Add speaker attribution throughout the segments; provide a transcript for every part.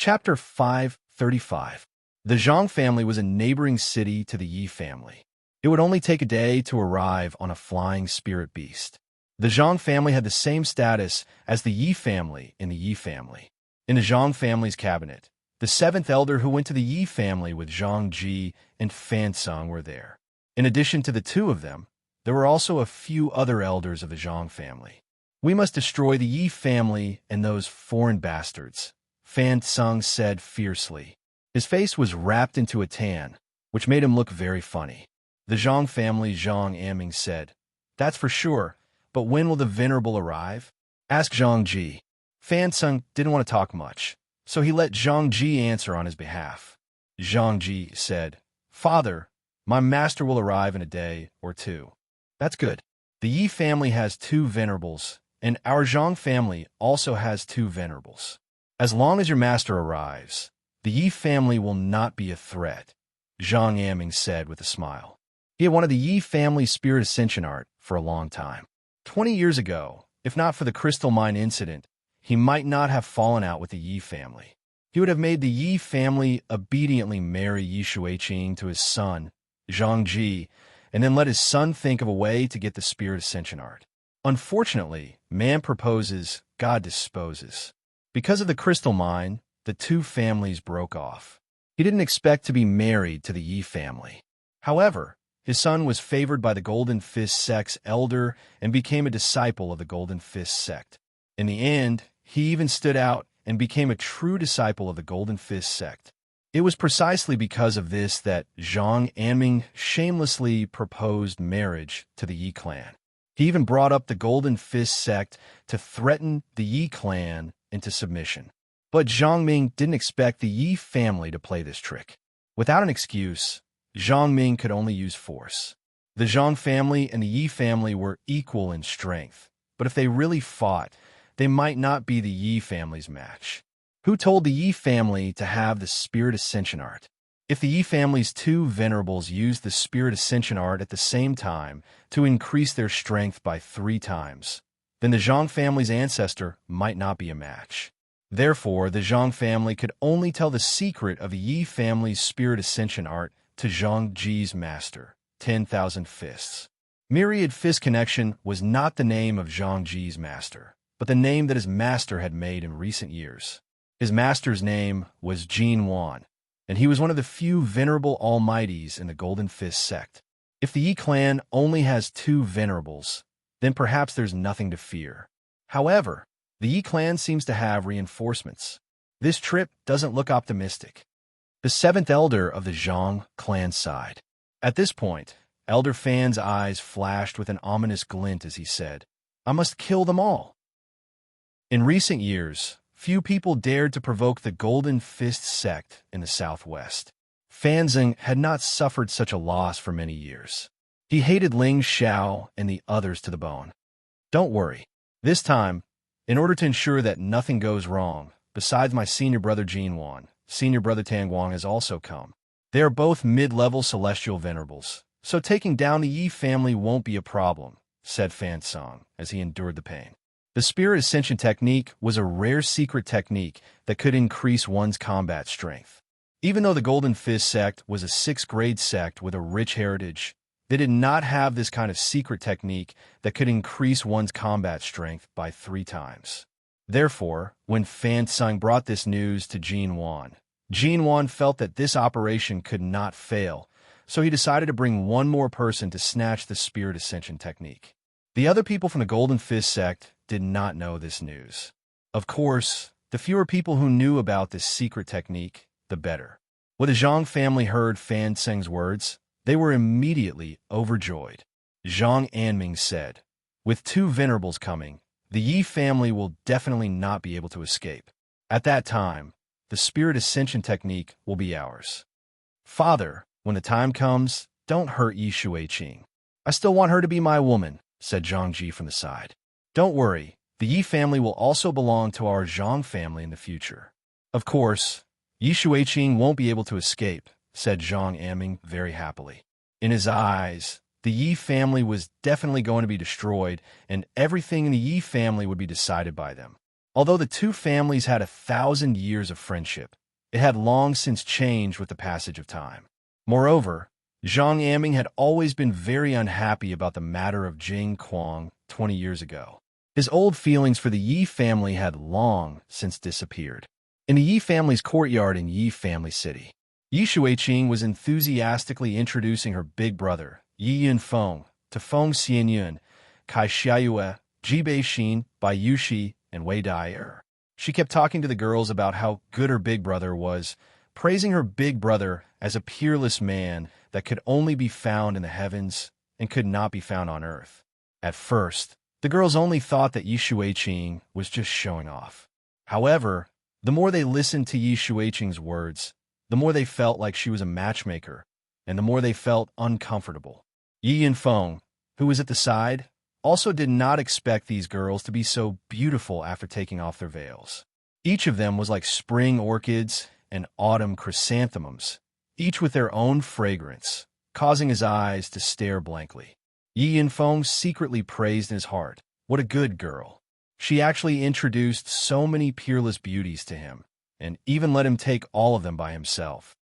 Speaker 1: Chapter 535. The Zhang family was a neighboring city to the Yi family. It would only take a day to arrive on a flying spirit beast. The Zhang family had the same status as the Yi family in the Yi family. In the Zhang family's cabinet, the seventh elder who went to the Yi family with Zhang Ji and Fan Sung were there. In addition to the two of them, there were also a few other elders of the Zhang family. "We must destroy the Yi family and those foreign bastards," Fan Sung said fiercely. His face was wrapped into a tan, which made him look very funny. The Zhang family Zhang Anming said, "That's for sure, but when will the Venerable arrive?" asked Zhang Ji. Fan Sung didn't want to talk much, so he let Zhang Ji answer on his behalf. Zhang Ji said, "Father, my master will arrive in a day or two." "That's good. The Yi family has two venerables, and our Zhang family also has two venerables. As long as your master arrives, the Yi family will not be a threat," Zhang Anming said with a smile. He had wanted the Yi family's spirit ascension art for a long time. 20 years ago, if not for the crystal mine incident, he might not have fallen out with the Yi family. He would have made the Yi family obediently marry Yi Shuiqing to his son, Zhang Ji, and then let his son think of a way to get the spirit ascension art. Unfortunately, man proposes, God disposes. Because of the crystal mine, the two families broke off. He didn't expect to be married to the Yi family. However, his son was favored by the Golden Fist sect's elder and became a disciple of the Golden Fist sect. In the end, he even stood out and became a true disciple of the Golden Fist sect. It was precisely because of this that Zhang Anming shamelessly proposed marriage to the Yi clan. He even brought up the Golden Fist sect to threaten the Yi clan into submission. But Zhang Ming didn't expect the Yi family to play this trick. Without an excuse, Zhang Ming could only use force. The Zhang family and the Yi family were equal in strength, but if they really fought, they might not be the Yi family's match. Who told the Yi family to have the spirit ascension art? If the Yi family's two venerables used the spirit ascension art at the same time to increase their strength by 3 times, then the Zhang family's ancestor might not be a match. Therefore, the Zhang family could only tell the secret of the Yi family's spirit ascension art to Zhang Ji's master, 10,000 Fists. Myriad Fist Connection was not the name of Zhang Ji's master, but the name that his master had made in recent years. His master's name was Jin Wan, and he was one of the few venerable almighties in the Golden Fist sect. If the Yi clan only has 2 venerables, then perhaps there's nothing to fear. However, the Yi clan seems to have reinforcements. This trip doesn't look optimistic. The 7th elder of the Zhang clan sighed. At this point, Elder Fan's eyes flashed with an ominous glint as he said, "I must kill them all." In recent years, few people dared to provoke the Golden Fist sect in the southwest. Fanzeng had not suffered such a loss for many years. He hated Ling Xiao and the others to the bone. "Don't worry. This time, in order to ensure that nothing goes wrong, besides my senior brother Jin Wan, senior brother Tang Guang has also come. They are both mid-level celestial venerables, so taking down the Yi family won't be a problem," said Fan Song as he endured the pain. The Spirit Ascension technique was a rare secret technique that could increase one's combat strength. Even though the Golden Fist sect was a 6th-grade sect with a rich heritage, they did not have this kind of secret technique that could increase one's combat strength by 3 times. Therefore, when Fan Sung brought this news to Jin Wan felt that this operation could not fail, so he decided to bring one more person to snatch the Spirit Ascension technique. The other people from the Golden Fist sect did not know this news. Of course, the fewer people who knew about this secret technique, the better. When the Zhang family heard Fan Seng's words, they were immediately overjoyed. Zhang Anming said, "With 2 venerables coming, the Yi family will definitely not be able to escape. At that time, the Spirit Ascension technique will be ours. Father, when the time comes, don't hurt Yi Shuiqing. I still want her to be my woman," said Zhang Ji from the side. "Don't worry, the Yi family will also belong to our Zhang family in the future." "Of course, Yi Shuiqing won't be able to escape," said Zhang Anming very happily. In his eyes, the Yi family was definitely going to be destroyed, and everything in the Yi family would be decided by them. Although the two families had 1,000 years of friendship, it had long since changed with the passage of time. Moreover, Zhang Yaming had always been very unhappy about the matter of Jing Kuang 20 years ago. His old feelings for the Yi family had long since disappeared. In the Yi family's courtyard in Yi family city, Yi Shuiqing was enthusiastically introducing her big brother, Yi Yunfeng, to Feng Xianyun, Kai Xiayue, Ji Beixin, Bai Yuxi, and Wei Dai. She kept talking to the girls about how good her big brother was, praising her big brother as a peerless man that could only be found in the heavens and could not be found on earth. At first, the girls only thought that Yi Shuiqing was just showing off. However, the more they listened to Yi Shuiqing's words, the more they felt like she was a matchmaker, and the more they felt uncomfortable. Yi Yunfeng, who was at the side, also did not expect these girls to be so beautiful after taking off their veils. Each of them was like spring orchids and autumn chrysanthemums, each with their own fragrance, causing his eyes to stare blankly. Yi Yunfeng secretly praised in his heart, "What a good girl." She actually introduced so many peerless beauties to him, and even let him take all of them by himself.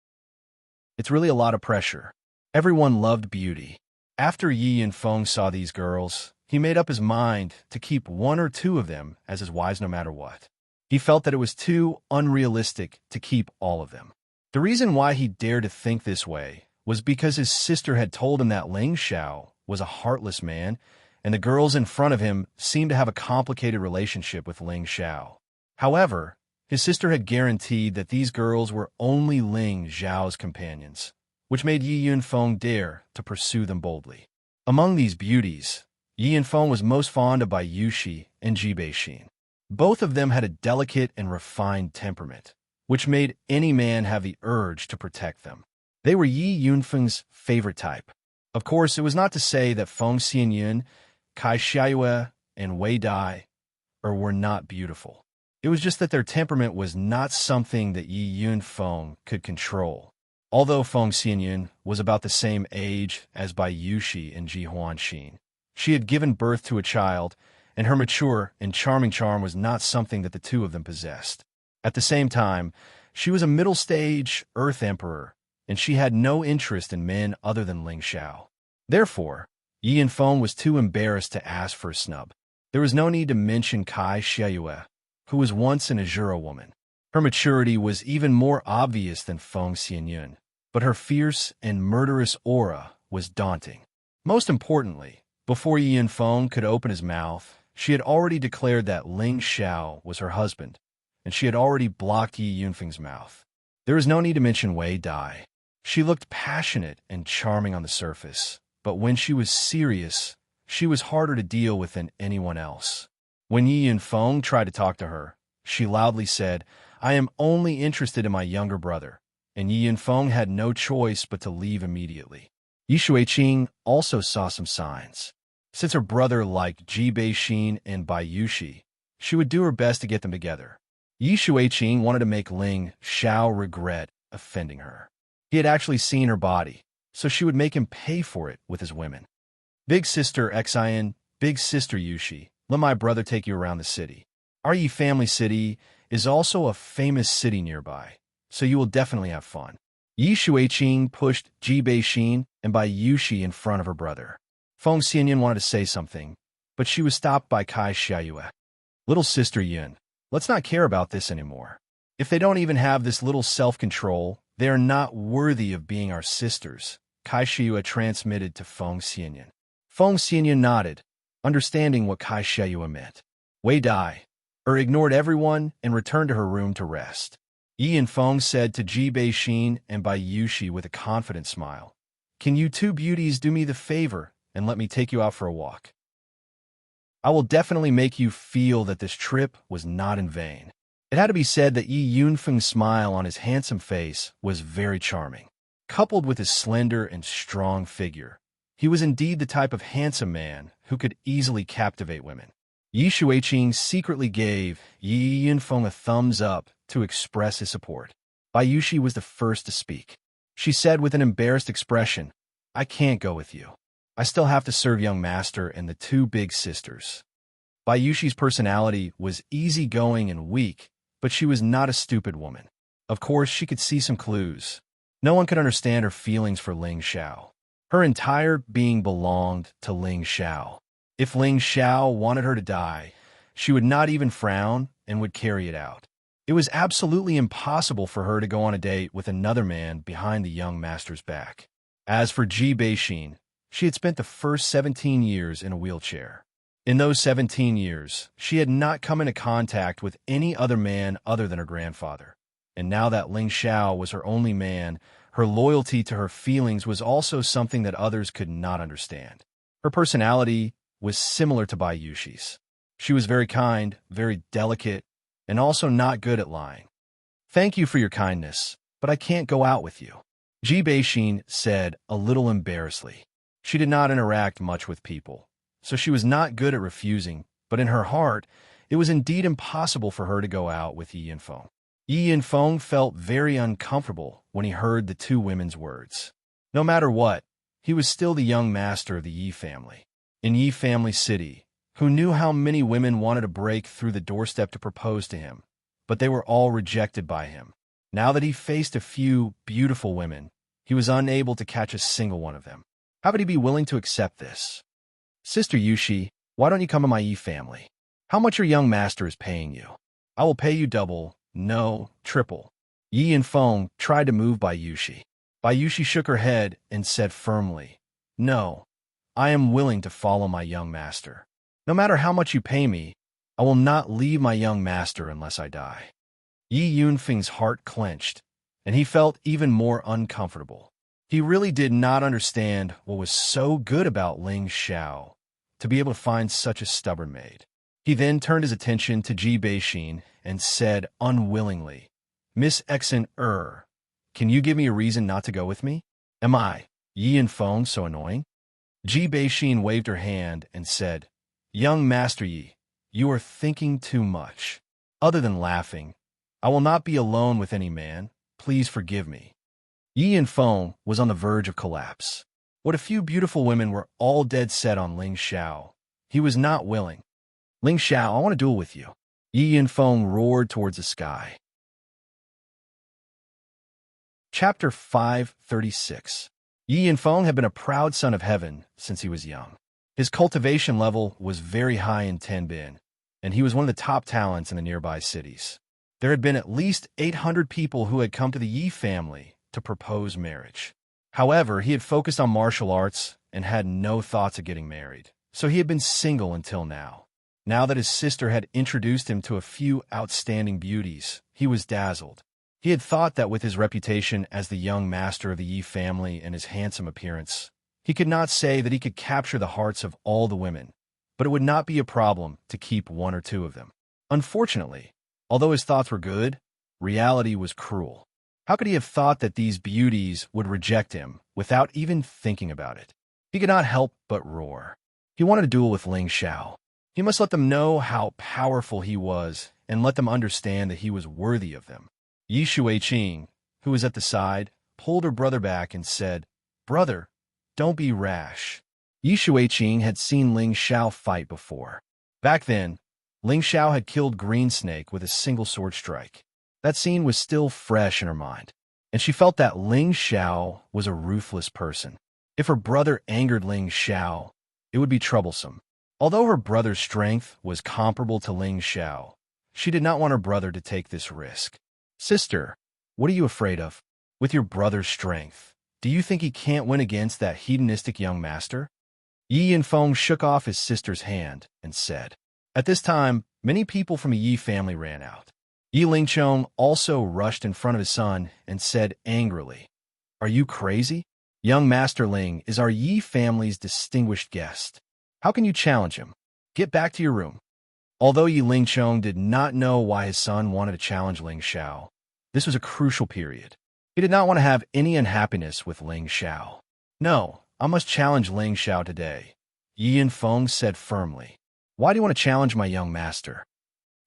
Speaker 1: It's really a lot of pressure. Everyone loved beauty. After Yi Yunfeng saw these girls, he made up his mind to keep one or two of them as his wives no matter what. He felt that it was too unrealistic to keep all of them. The reason why he dared to think this way was because his sister had told him that Ling Xiao was a heartless man, and the girls in front of him seemed to have a complicated relationship with Ling Xiao. However, his sister had guaranteed that these girls were only Ling Xiao's companions, which made Yi Yunfeng dare to pursue them boldly. Among these beauties, Yi Yunfeng was most fond of Bai Yuxi and Ji Beixin. Both of them had a delicate and refined temperament, which made any man have the urge to protect them. They were Yi Yunfeng's favorite type. Of course, it was not to say that Feng Xianyun, Kai Xiayue, and Wei Dai were not beautiful. It was just that their temperament was not something that Yi Yunfeng could control. Although Feng Xianyun was about the same age as Bai Yuxi and Ji Huanxin, she had given birth to a child, and her mature and charming charm was not something that the two of them possessed. At the same time, she was a middle-stage Earth Emperor, and she had no interest in men other than Ling Xiao. Therefore, Yi Yunfeng was too embarrassed to ask for a snub. There was no need to mention Kai Xiayue, who was once an Azura woman. Her maturity was even more obvious than Feng Xianyun, but her fierce and murderous aura was daunting. Most importantly, before Yi Yunfeng could open his mouth, she had already declared that Ling Xiao was her husband, and she had already blocked Yi Yunfeng's mouth. There was no need to mention Wei Dai. She looked passionate and charming on the surface, but when she was serious, she was harder to deal with than anyone else. When Yi Yunfeng tried to talk to her, she loudly said, "I am only interested in my younger brother," and Yi Yunfeng had no choice but to leave immediately. Yi Shuiqing also saw some signs. Since her brother liked Ji Beixin and Bai Yuxi, she would do her best to get them together. Yi Shuiqing wanted to make Ling Xiao regret offending her. He had actually seen her body, so she would make him pay for it with his women. "Big sister Xian, big sister Yuxi, let my brother take you around the city. Our Yi family city is also a famous city nearby, so you will definitely have fun." Yi Shuiqing pushed Ji Beixin and Bai Yuxi in front of her brother. Feng Xianyun wanted to say something, but she was stopped by Kai Xiayue. "Little sister Yun, let's not care about this anymore. If they don't even have this little self-control, they are not worthy of being our sisters," Kai Xiayue transmitted to Feng Xianyun. Feng Xianyun nodded, understanding what Kai Xiayue meant. Wei Dai ignored everyone and returned to her room to rest. Yi Yunfeng said to Ji Beixin and Bai Yuxi with a confident smile, "Can you two beauties do me the favor and let me take you out for a walk? I will definitely make you feel that this trip was not in vain." It had to be said that Yi Yunfeng's smile on his handsome face was very charming. Coupled with his slender and strong figure, he was indeed the type of handsome man who could easily captivate women. Yi Shuiqing secretly gave Yi Yunfeng a thumbs up to express his support. Bai Yuxi was the first to speak. She said with an embarrassed expression, "I can't go with you. I still have to serve young master and the two big sisters." Bai Yushi's personality was easygoing and weak, but she was not a stupid woman. Of course, she could see some clues. No one could understand her feelings for Ling Xiao. Her entire being belonged to Ling Xiao. If Ling Xiao wanted her to die, she would not even frown and would carry it out. It was absolutely impossible for her to go on a date with another man behind the young master's back. As for Ji Beixin, she had spent the first 17 years in a wheelchair. In those 17 years, she had not come into contact with any other man other than her grandfather. And now that Ling Xiao was her only man, her loyalty to her feelings was also something that others could not understand. Her personality was similar to Bai Yushi's. She was very kind, very delicate, and also not good at lying. "Thank you for your kindness, but I can't go out with you," Ji Beixin said a little embarrassedly. She did not interact much with people, so she was not good at refusing, but in her heart, it was indeed impossible for her to go out with Yi Yinfeng. Yi Yinfeng felt very uncomfortable when he heard the two women's words. No matter what, he was still the young master of the Yi family. In Yi family city, who knew how many women wanted to break through the doorstep to propose to him, but they were all rejected by him. Now that he faced a few beautiful women, he was unable to catch a single one of them. How could he be willing to accept this? "Sister Yushi, why don't you come to my Yi family? How much your young master is paying you? I will pay you double, no, triple." Yi Yinfeng tried to move Bai Yushi. Bai Yushi shook her head and said firmly, "No, I am willing to follow my young master. No matter how much you pay me, I will not leave my young master unless I die." Yi Yunfeng's heart clenched, and he felt even more uncomfortable. He really did not understand what was so good about Ling Xiao to be able to find such a stubborn maid. He then turned his attention to Ji Beixin and said unwillingly, "Miss Exen can you give me a reason not to go with me? Am I, Yi Yinfeng, so annoying?" Ji Beixin waved her hand and said, "Young Master Yi, you are thinking too much. Other than laughing, I will not be alone with any man. Please forgive me." Yi Yinfeng was on the verge of collapse. What a few beautiful women were all dead set on Ling Xiao. He was not willing. "Ling Xiao, I want to duel with you." Yi Yinfeng roared towards the sky. Chapter 536. Yi Yinfeng had been a proud son of heaven since he was young. His cultivation level was very high in Tenbin, and he was one of the top talents in the nearby cities. There had been at least 800 people who had come to the Yi family to propose marriage. However, he had focused on martial arts and had no thoughts of getting married, so he had been single until now. Now that his sister had introduced him to a few outstanding beauties, he was dazzled. He had thought that with his reputation as the young master of the Yi family and his handsome appearance, he could not say that he could capture the hearts of all the women, but it would not be a problem to keep one or two of them. Unfortunately, although his thoughts were good, reality was cruel. How could he have thought that these beauties would reject him without even thinking about it? He could not help but roar. He wanted to duel with Ling Xiao. He must let them know how powerful he was and let them understand that he was worthy of them. Yi Shuiqing, who was at the side, pulled her brother back and said, "Brother, don't be rash." Yi Shuiqing had seen Ling Xiao fight before. Back then, Ling Xiao had killed Green Snake with a single sword strike. That scene was still fresh in her mind, and she felt that Ling Xiao was a ruthless person. If her brother angered Ling Xiao, it would be troublesome. Although her brother's strength was comparable to Ling Xiao, she did not want her brother to take this risk. "Sister, what are you afraid of? With your brother's strength, do you think he can't win against that hedonistic young master?" Yi Yinfeng shook off his sister's hand and said. At this time, many people from the Yi family ran out. Yi Lingchong also rushed in front of his son and said angrily, "Are you crazy? Young Master Ling is our Yi family's distinguished guest. How can you challenge him? Get back to your room." Although Yi Lingchong did not know why his son wanted to challenge Ling Xiao, this was a crucial period. He did not want to have any unhappiness with Ling Xiao. "No, I must challenge Ling Xiao today," Yi Yinfeng said firmly. "Why do you want to challenge my young master?"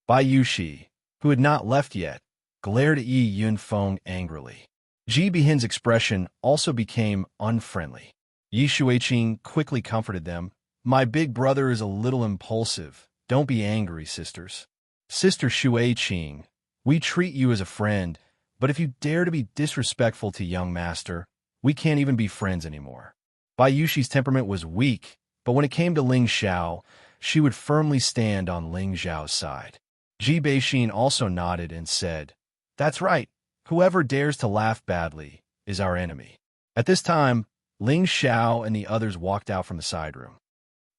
Speaker 1: Bai Yushi, who had not left yet, glared at Yi Yinfeng angrily. Ji Bihin's expression also became unfriendly. Yi Shuiqing quickly comforted them. "My big brother is a little impulsive, don't be angry, sisters. Sister Shuai-Qing, we treat you as a friend, but if you dare to be disrespectful to young master, we can't even be friends anymore. Bai Yuxi's temperament was weak, but when it came to Ling Xiao, she would firmly stand on Ling Xiao's side. Ji Beixin also nodded and said, "That's right. Whoever dares to laugh badly is our enemy." At this time, Ling Xiao and the others walked out from the side room.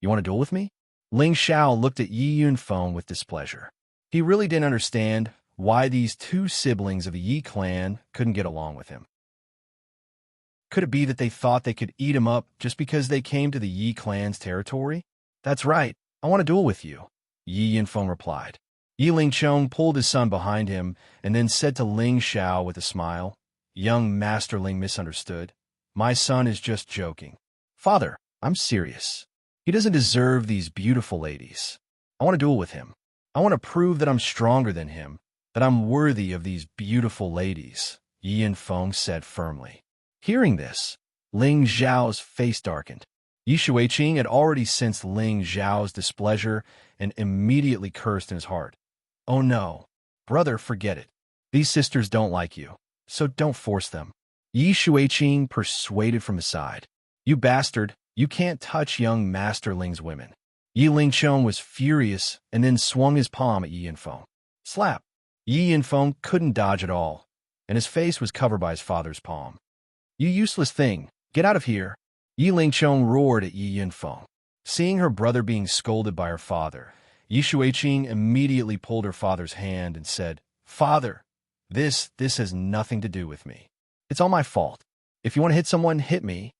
Speaker 1: "You want to duel with me?" Ling Xiao looked at Yi Yunfeng with displeasure. He really didn't understand why these two siblings of the Yi clan couldn't get along with him. Could it be that they thought they could eat him up just because they came to the Yi clan's territory? "That's right. I want to duel with you," Yi Yunfeng replied. Yi Lingchong pulled his son behind him and then said to Ling Xiao with a smile, "Young Master Ling misunderstood. My son is just joking. Father, I'm serious. He doesn't deserve these beautiful ladies. I want to duel with him. I want to prove that I'm stronger than him, that I'm worthy of these beautiful ladies," Yi Yunfeng said firmly. Hearing this, Ling Xiao's face darkened. Yi Shuiqing had already sensed Ling Xiao's displeasure and immediately cursed in his heart. "Oh no, brother, forget it. These sisters don't like you, so don't force them." Yi Shuiqing persuaded from his side. "You bastard, you can't touch young Master Ling's women." Yi Lingchong was furious and then swung his palm at Yi Yunfeng. Slap! Yi Yunfeng couldn't dodge at all, and his face was covered by his father's palm. "You useless thing, get out of here!" Yi Lingchong roared at Yi Yunfeng. Seeing her brother being scolded by her father, Yi Shuiqing immediately pulled her father's hand and said, "Father, this has nothing to do with me. It's all my fault. If you want to hit someone, hit me.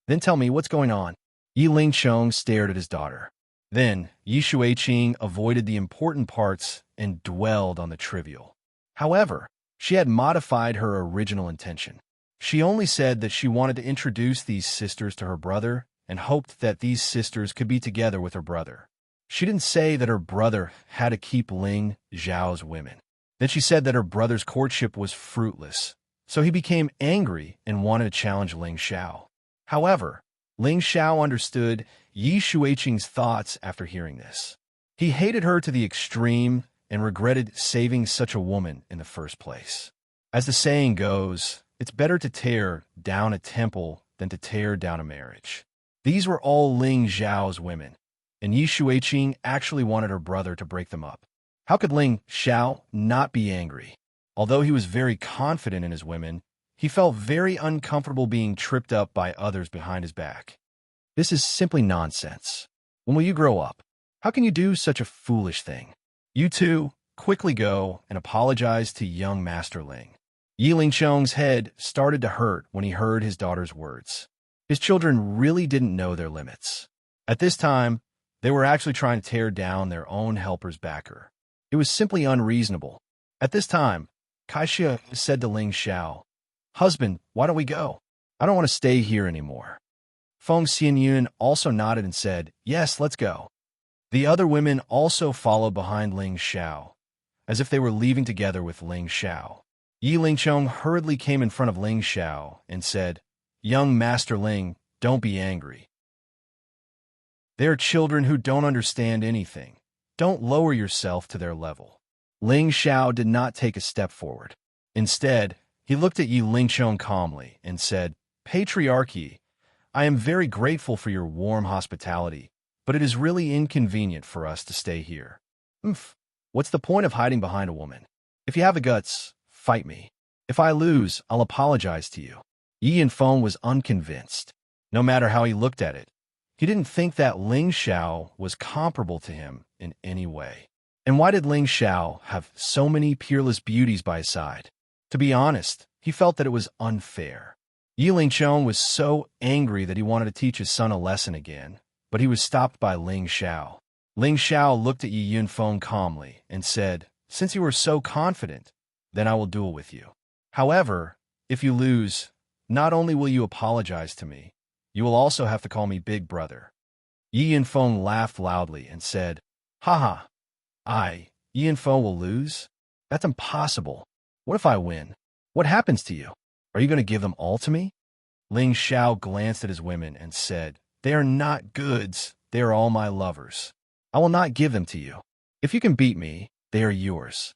Speaker 1: Then tell me what's going on." Yi Lingchong stared at his daughter. Then Yi Shuiqing avoided the important parts and dwelled on the trivial. However, she had modified her original intention. She only said that she wanted to introduce these sisters to her brother and hoped that these sisters could be together with her brother. She didn't say that her brother had to keep Ling Xiao's women. Then she said that her brother's courtship was fruitless, so he became angry and wanted to challenge Ling Xiao. However, Ling Xiao understood Yi Shuiqing's thoughts after hearing this. He hated her to the extreme and regretted saving such a woman in the first place. As the saying goes, it's better to tear down a temple than to tear down a marriage. These were all Ling Xiao's women, and Yi Shuiqing actually wanted her brother to break them up. How could Ling Xiao not be angry? Although he was very confident in his women, he felt very uncomfortable being tripped up by others behind his back. This is simply nonsense. When will you grow up? How can you do such a foolish thing? You two, quickly go and apologize to young Master Ling. Yi Lingchong's head started to hurt when he heard his daughter's words. His children really didn't know their limits. At this time, they were actually trying to tear down their own helper's backer. It was simply unreasonable. At this time, Xianxia said to Ling Xiao, "Husband, why don't we go? I don't want to stay here anymore." Feng Xianyun also nodded and said, "Yes, let's go." The other women also followed behind Ling Xiao, as if they were leaving together with Ling Xiao. Yi Lingchong hurriedly came in front of Ling Xiao and said, "Young Master Ling, don't be angry. They are children who don't understand anything. Don't lower yourself to their level." Ling Xiao did not take a step forward. Instead, he looked at Yi Lingchong calmly and said, "Patriarchy, I am very grateful for your warm hospitality, but it is really inconvenient for us to stay here. What's the point of hiding behind a woman? If you have the guts, fight me. If I lose, I'll apologize to you." Yi Yunfeng was unconvinced. No matter how he looked at it, he didn't think that Ling Xiao was comparable to him in any way. And why did Ling Xiao have so many peerless beauties by his side? To be honest, he felt that it was unfair. Yi Lingchong was so angry that he wanted to teach his son a lesson again, but he was stopped by Ling Xiao. Ling Xiao looked at Yi Yunfeng calmly and said, "Since you are so confident, then I will duel with you. However, if you lose, not only will you apologize to me, you will also have to call me Big Brother." Yi Yunfeng laughed loudly and said, "Haha, Yi Yunfeng will lose? That's impossible. What if I win? What happens to you? Are you going to give them all to me?" Ling Xiao glanced at his women and said, "They are not goods, they are all my lovers." I will not give them to you. If you can beat me, they are yours."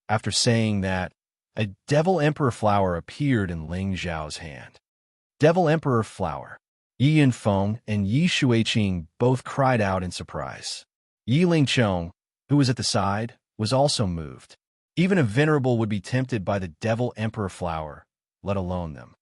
Speaker 1: After saying that, a Devil Emperor flower appeared in Ling Xiao's hand. Devil Emperor flower. Yi Yinfeng and Yi Shuiqing both cried out in surprise. Yi Lingchong, who was at the side, was also moved. Even a venerable would be tempted by the Devil Emperor flower, let alone them.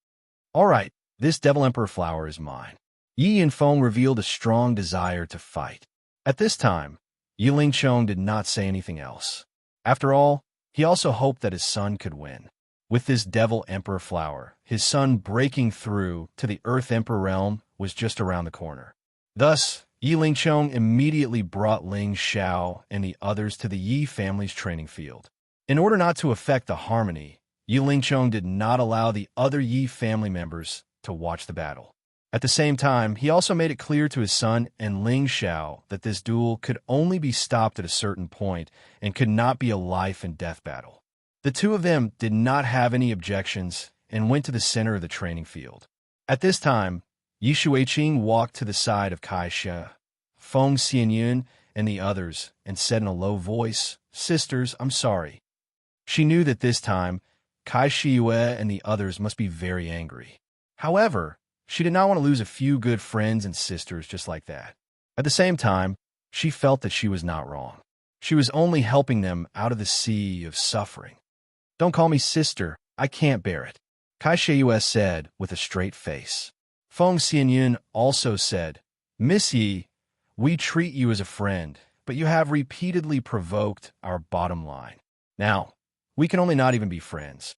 Speaker 1: "All right, this Devil Emperor flower is mine." Yi Yinfeng revealed a strong desire to fight. At this time, Yi Lingchong did not say anything else. After all, he also hoped that his son could win. With this Devil Emperor flower, his son breaking through to the Earth Emperor realm was just around the corner. Thus, Yi Lingchong immediately brought Ling Xiao and the others to the Yi family's training field. In order not to affect the harmony, Yi Lingchong did not allow the other Yi family members to watch the battle. At the same time, he also made it clear to his son and Ling Xiao that this duel could only be stopped at a certain point and could not be a life-and-death battle. The two of them did not have any objections and went to the center of the training field. At this time, Yi Shuiqing walked to the side of Xianxia, Feng Xianyun, and the others and said in a low voice, "Sisters, I'm sorry." She knew that this time, Xianyue and the others must be very angry. However, she did not want to lose a few good friends and sisters just like that. At the same time, she felt that she was not wrong. She was only helping them out of the sea of suffering. "Don't call me sister, I can't bear it," Xianyue said with a straight face. Feng Xianyun also said, "Miss Yi, we treat you as a friend, but you have repeatedly provoked our bottom line. Now, we can only not even be friends."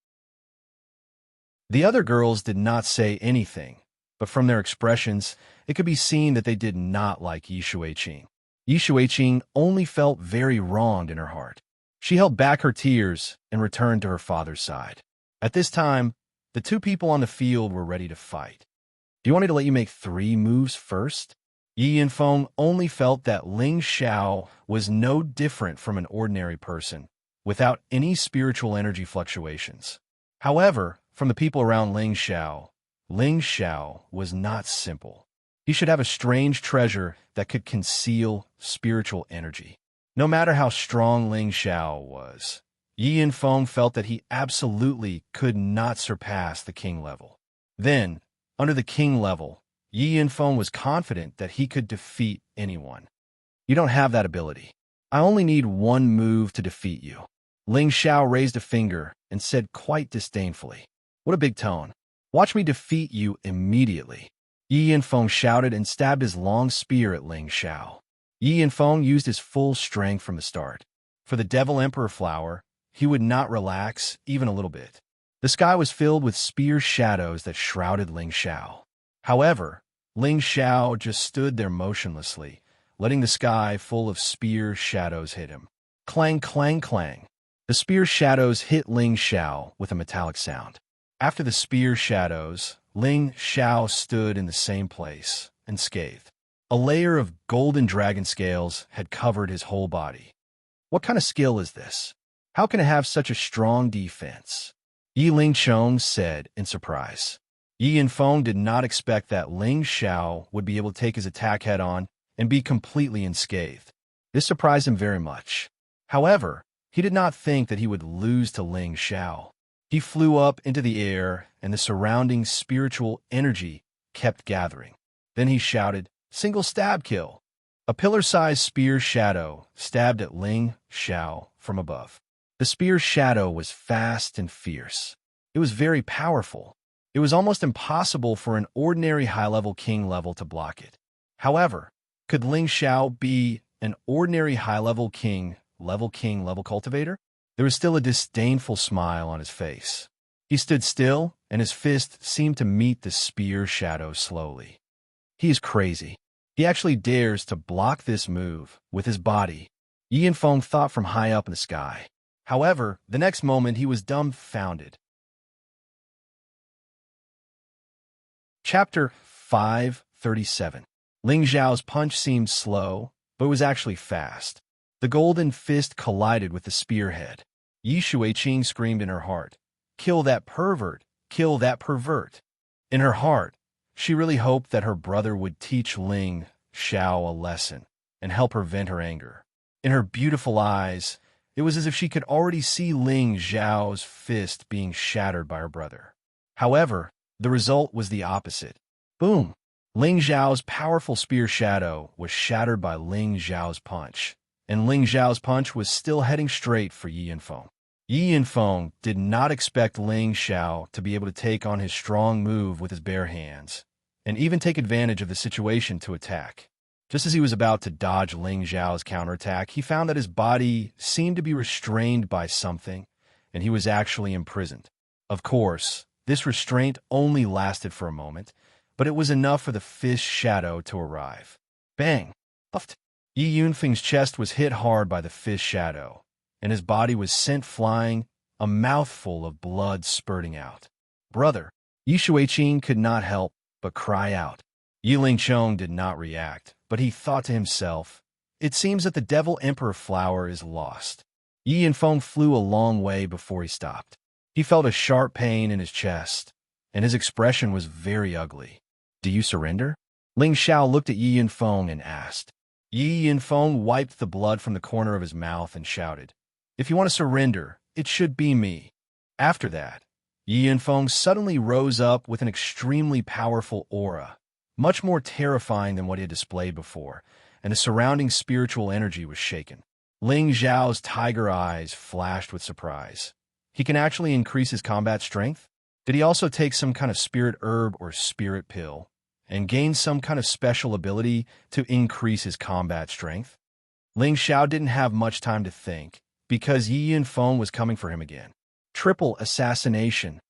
Speaker 1: The other girls did not say anything, but from their expressions, it could be seen that they did not like Yi Shuiqing. Yi Shuiqing only felt very wronged in her heart. She held back her tears and returned to her father's side. At this time, the two people on the field were ready to fight. "Do you want me to let you make 3 moves first?" Yi Yinfeng only felt that Ling Xiao was no different from an ordinary person, without any spiritual energy fluctuations. However, from the people around Ling Xiao was not simple. He should have a strange treasure that could conceal spiritual energy. No matter how strong Ling Xiao was, Yi Yinfeng felt that he absolutely could not surpass the king level. Then, under the king level, Yi Yinfeng was confident that he could defeat anyone. "You don't have that ability. I only need 1 move to defeat you." Ling Xiao raised a finger and said quite disdainfully, "What a big tone. Watch me defeat you immediately." Yi Yinfeng shouted and stabbed his long spear at Ling Xiao. Yi Yinfeng used his full strength from the start. For the Devil Emperor flower, he would not relax even a little bit. The sky was filled with spear shadows that shrouded Ling Xiao. However, Ling Xiao just stood there motionlessly, letting the sky full of spear shadows hit him. Clang, clang, clang. The spear shadows hit Ling Xiao with a metallic sound. After the spear shadows, Ling Xiao stood in the same place, unscathed. A layer of golden dragon scales had covered his whole body. What kind of skill is this? How can it have such a strong defense? Yi Lingchong said in surprise. Yi Yinfeng did not expect that Ling Xiao would be able to take his attack head-on and be completely unscathed. This surprised him very much. However, he did not think that he would lose to Ling Xiao. He flew up into the air, and the surrounding spiritual energy kept gathering. Then he shouted, "Single stab kill!" A pillar-sized spear shadow stabbed at Ling Xiao from above. The spear shadow was fast and fierce. It was very powerful. It was almost impossible for an ordinary high-level king level to block it. However, could Ling Xiao be an ordinary high-level king level cultivator? There was still a disdainful smile on his face. He stood still, and his fist seemed to meet the spear shadow slowly. He is crazy. He actually dares to block this move with his body. Yi Yinfeng thought from high up in the sky. However, the next moment he was dumbfounded. Chapter 537. Ling Xiao's punch seemed slow, but was actually fast. The golden fist collided with the spearhead. Yi Shuiqing screamed in her heart, "Kill that pervert! Kill that pervert!" In her heart, she really hoped that her brother would teach Ling Xiao a lesson and help her vent her anger. In her beautiful eyes, it was as if she could already see Ling Xiao's fist being shattered by her brother. However, the result was the opposite. Boom! Ling Xiao's powerful spear shadow was shattered by Ling Xiao's punch, and Ling Xiao's punch was still heading straight for Yi Yanfeng. Yi Yanfeng did not expect Ling Xiao to be able to take on his strong move with his bare hands, and even take advantage of the situation to attack. Just as he was about to dodge Ling Xiao's counterattack, he found that his body seemed to be restrained by something, and he was actually imprisoned. Of course, this restraint only lasted for a moment, but it was enough for the fist shadow to arrive. Bang! Puffed. Yi Yunfeng's chest was hit hard by the fist shadow, and his body was sent flying, a mouthful of blood spurting out. Brother! Yi Shuiqing could not help but cry out. Yi Lingchong did not react, but he thought to himself, "It seems that the Devil Emperor flower is lost." Yi Yanfeng flew a long way before he stopped. He felt a sharp pain in his chest, and his expression was very ugly. "Do you surrender?" Ling Xiao looked at Yi Yanfeng and asked. Yi Yanfeng wiped the blood from the corner of his mouth and shouted, "If you want to surrender, it should be me." After that, Yi Yanfeng suddenly rose up with an extremely powerful aura, much more terrifying than what he had displayed before, and the surrounding spiritual energy was shaken. Ling Xiao's tiger eyes flashed with surprise. He can actually increase his combat strength? Did he also take some kind of spirit herb or spirit pill, and gain some kind of special ability to increase his combat strength? Ling Xiao didn't have much time to think, because Yi Yunfeng was coming for him again. Triple assassination.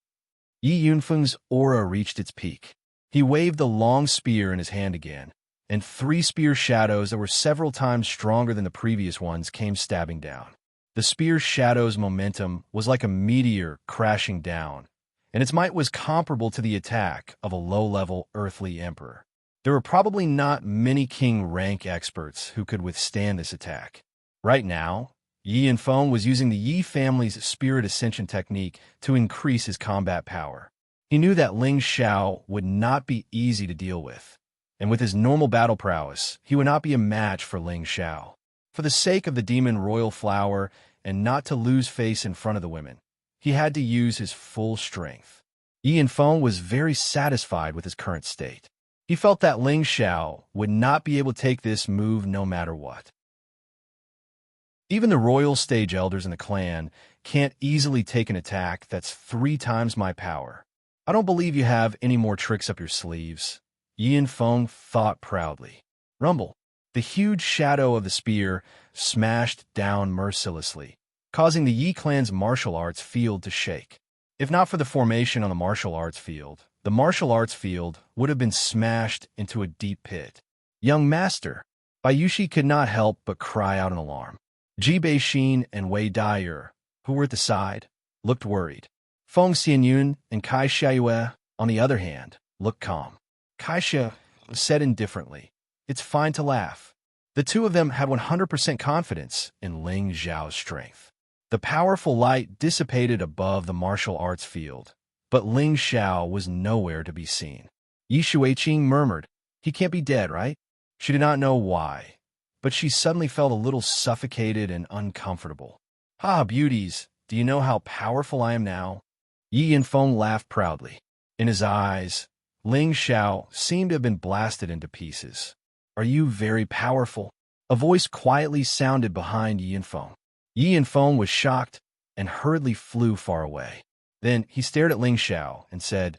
Speaker 1: Yi Yunfeng's aura reached its peak. He waved the long spear in his hand again, and 3 spear shadows that were several times stronger than the previous ones came stabbing down. The spear shadow's momentum was like a meteor crashing down, and its might was comparable to the attack of a low-level earthly emperor. There were probably not many king rank experts who could withstand this attack. Right now, Yi Yanfeng was using the Yi family's spirit ascension technique to increase his combat power. He knew that Ling Xiao would not be easy to deal with, and with his normal battle prowess, he would not be a match for Ling Xiao. For the sake of the demon royal flower and not to lose face in front of the women, he had to use his full strength. Yi Yanfeng was very satisfied with his current state. He felt that Ling Xiao would not be able to take this move no matter what. Even the royal stage elders in the clan can't easily take an attack that's 3 times my power. I don't believe you have any more tricks up your sleeves, Yi Yanfeng thought proudly. Rumble. The huge shadow of the spear smashed down mercilessly, causing the Yi clan's martial arts field to shake. If not for the formation on the martial arts field, the martial arts field would have been smashed into a deep pit. Young master, Bayushi could not help but cry out in alarm. Ji Beixin and Wei Daier, who were at the side, looked worried. Feng Xianyun and Kai Xiayue, on the other hand, looked calm. Kai Xia said indifferently, "It's fine to laugh." The two of them had 100% confidence in Ling Xiao's strength. The powerful light dissipated above the martial arts field, but Ling Xiao was nowhere to be seen. Yi Shuiqing murmured, "He can't be dead, right?" She did not know why, but she suddenly felt a little suffocated and uncomfortable. "Ah, beauties, do you know how powerful I am now?" Yi Yanfeng laughed proudly. In his eyes, Ling Xiao seemed to have been blasted into pieces. "Are you very powerful?" A voice quietly sounded behind Yi Yanfeng. Yi Yanfeng was shocked and hurriedly flew far away. Then he stared at Ling Xiao and said,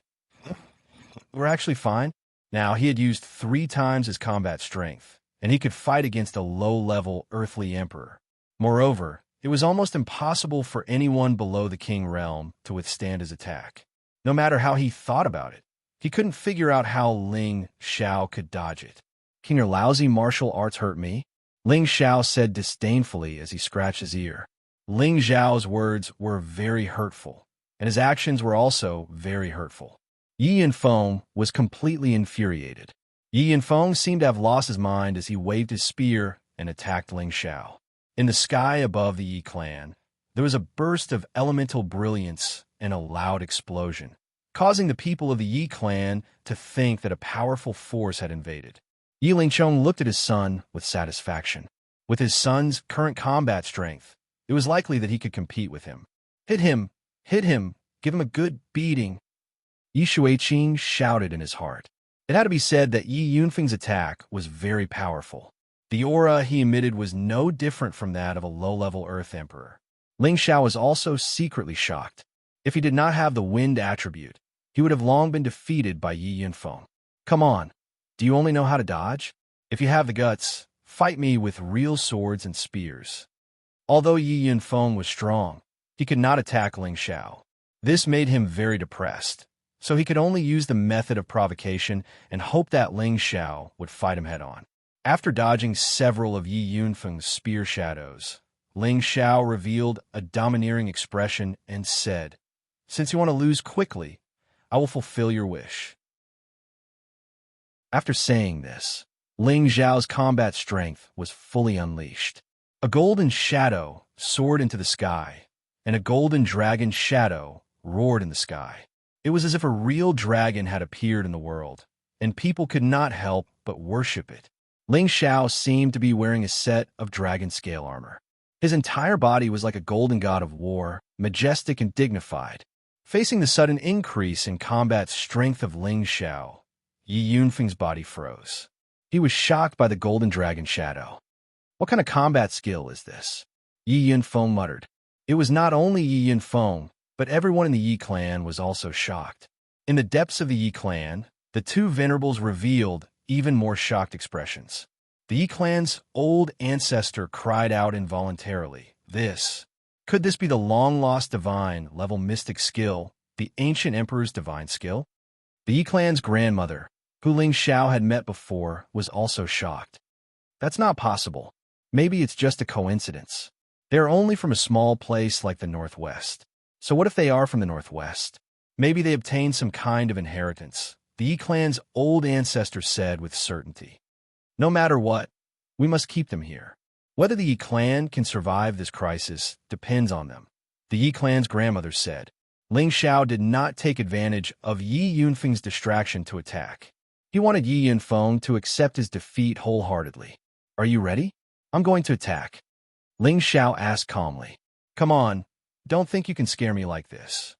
Speaker 1: "We're actually fine." Now he had used 3 times his combat strength, and he could fight against a low-level earthly emperor. Moreover, it was almost impossible for anyone below the king realm to withstand his attack. No matter how he thought about it, he couldn't figure out how Ling Xiao could dodge it. "Can your lousy martial arts hurt me?" Ling Xiao said disdainfully as he scratched his ear. Ling Xiao's words were very hurtful, and his actions were also very hurtful. Yi Yanfeng was completely infuriated. Yi Yanfeng seemed to have lost his mind as he waved his spear and attacked Ling Xiao. In the sky above the Yi clan, there was a burst of elemental brilliance and a loud explosion, causing the people of the Yi clan to think that a powerful force had invaded. Yi Lingchong looked at his son with satisfaction. With his son's current combat strength, it was likely that he could compete with him. Hit him! Hit him! Give him a good beating! Yi Shuiqing shouted in his heart. It had to be said that Yi Yunfeng's attack was very powerful. The aura he emitted was no different from that of a low-level Earth Emperor. Ling Xiao was also secretly shocked. If he did not have the wind attribute, he would have long been defeated by Yi Yunfeng. Come on, do you only know how to dodge? If you have the guts, fight me with real swords and spears. Although Yi Yunfeng was strong, he could not attack Ling Xiao. This made him very depressed, so he could only use the method of provocation and hope that Ling Xiao would fight him head-on. After dodging several of Yi Yunfeng's spear shadows, Ling Xiao revealed a domineering expression and said, "Since you want to lose quickly, I will fulfill your wish." After saying this, Ling Xiao's combat strength was fully unleashed. A golden shadow soared into the sky, and a golden dragon shadow roared in the sky. It was as if a real dragon had appeared in the world, and people could not help but worship it. Ling Xiao seemed to be wearing a set of dragon scale armor. His entire body was like a golden god of war, majestic and dignified. Facing the sudden increase in combat strength of Ling Xiao, Yi Yunfeng's body froze. He was shocked by the golden dragon shadow. What kind of combat skill is this? Yi Yunfeng muttered. It was not only Yi Yunfeng, but everyone in the Yi clan was also shocked. In the depths of the Yi clan, the two venerables revealed even more shocked expressions. The Yi clan's old ancestor cried out involuntarily, Could this be the long-lost divine-level mystic skill, the ancient emperor's divine skill? The Yi clan's grandmother, who Ling Xiao had met before, was also shocked. That's not possible. Maybe it's just a coincidence. They are only from a small place like the Northwest. So what if they are from the Northwest? Maybe they obtained some kind of inheritance, the Yi clan's old ancestor said with certainty. No matter what, we must keep them here. Whether the Yi clan can survive this crisis depends on them, the Yi clan's grandmother said. Ling Xiao did not take advantage of Yi Yunfeng's distraction to attack. He wanted Yi Yunfeng to accept his defeat wholeheartedly. Are you ready? I'm going to attack. Ling Xiao asked calmly. Come on, don't think you can scare me like this.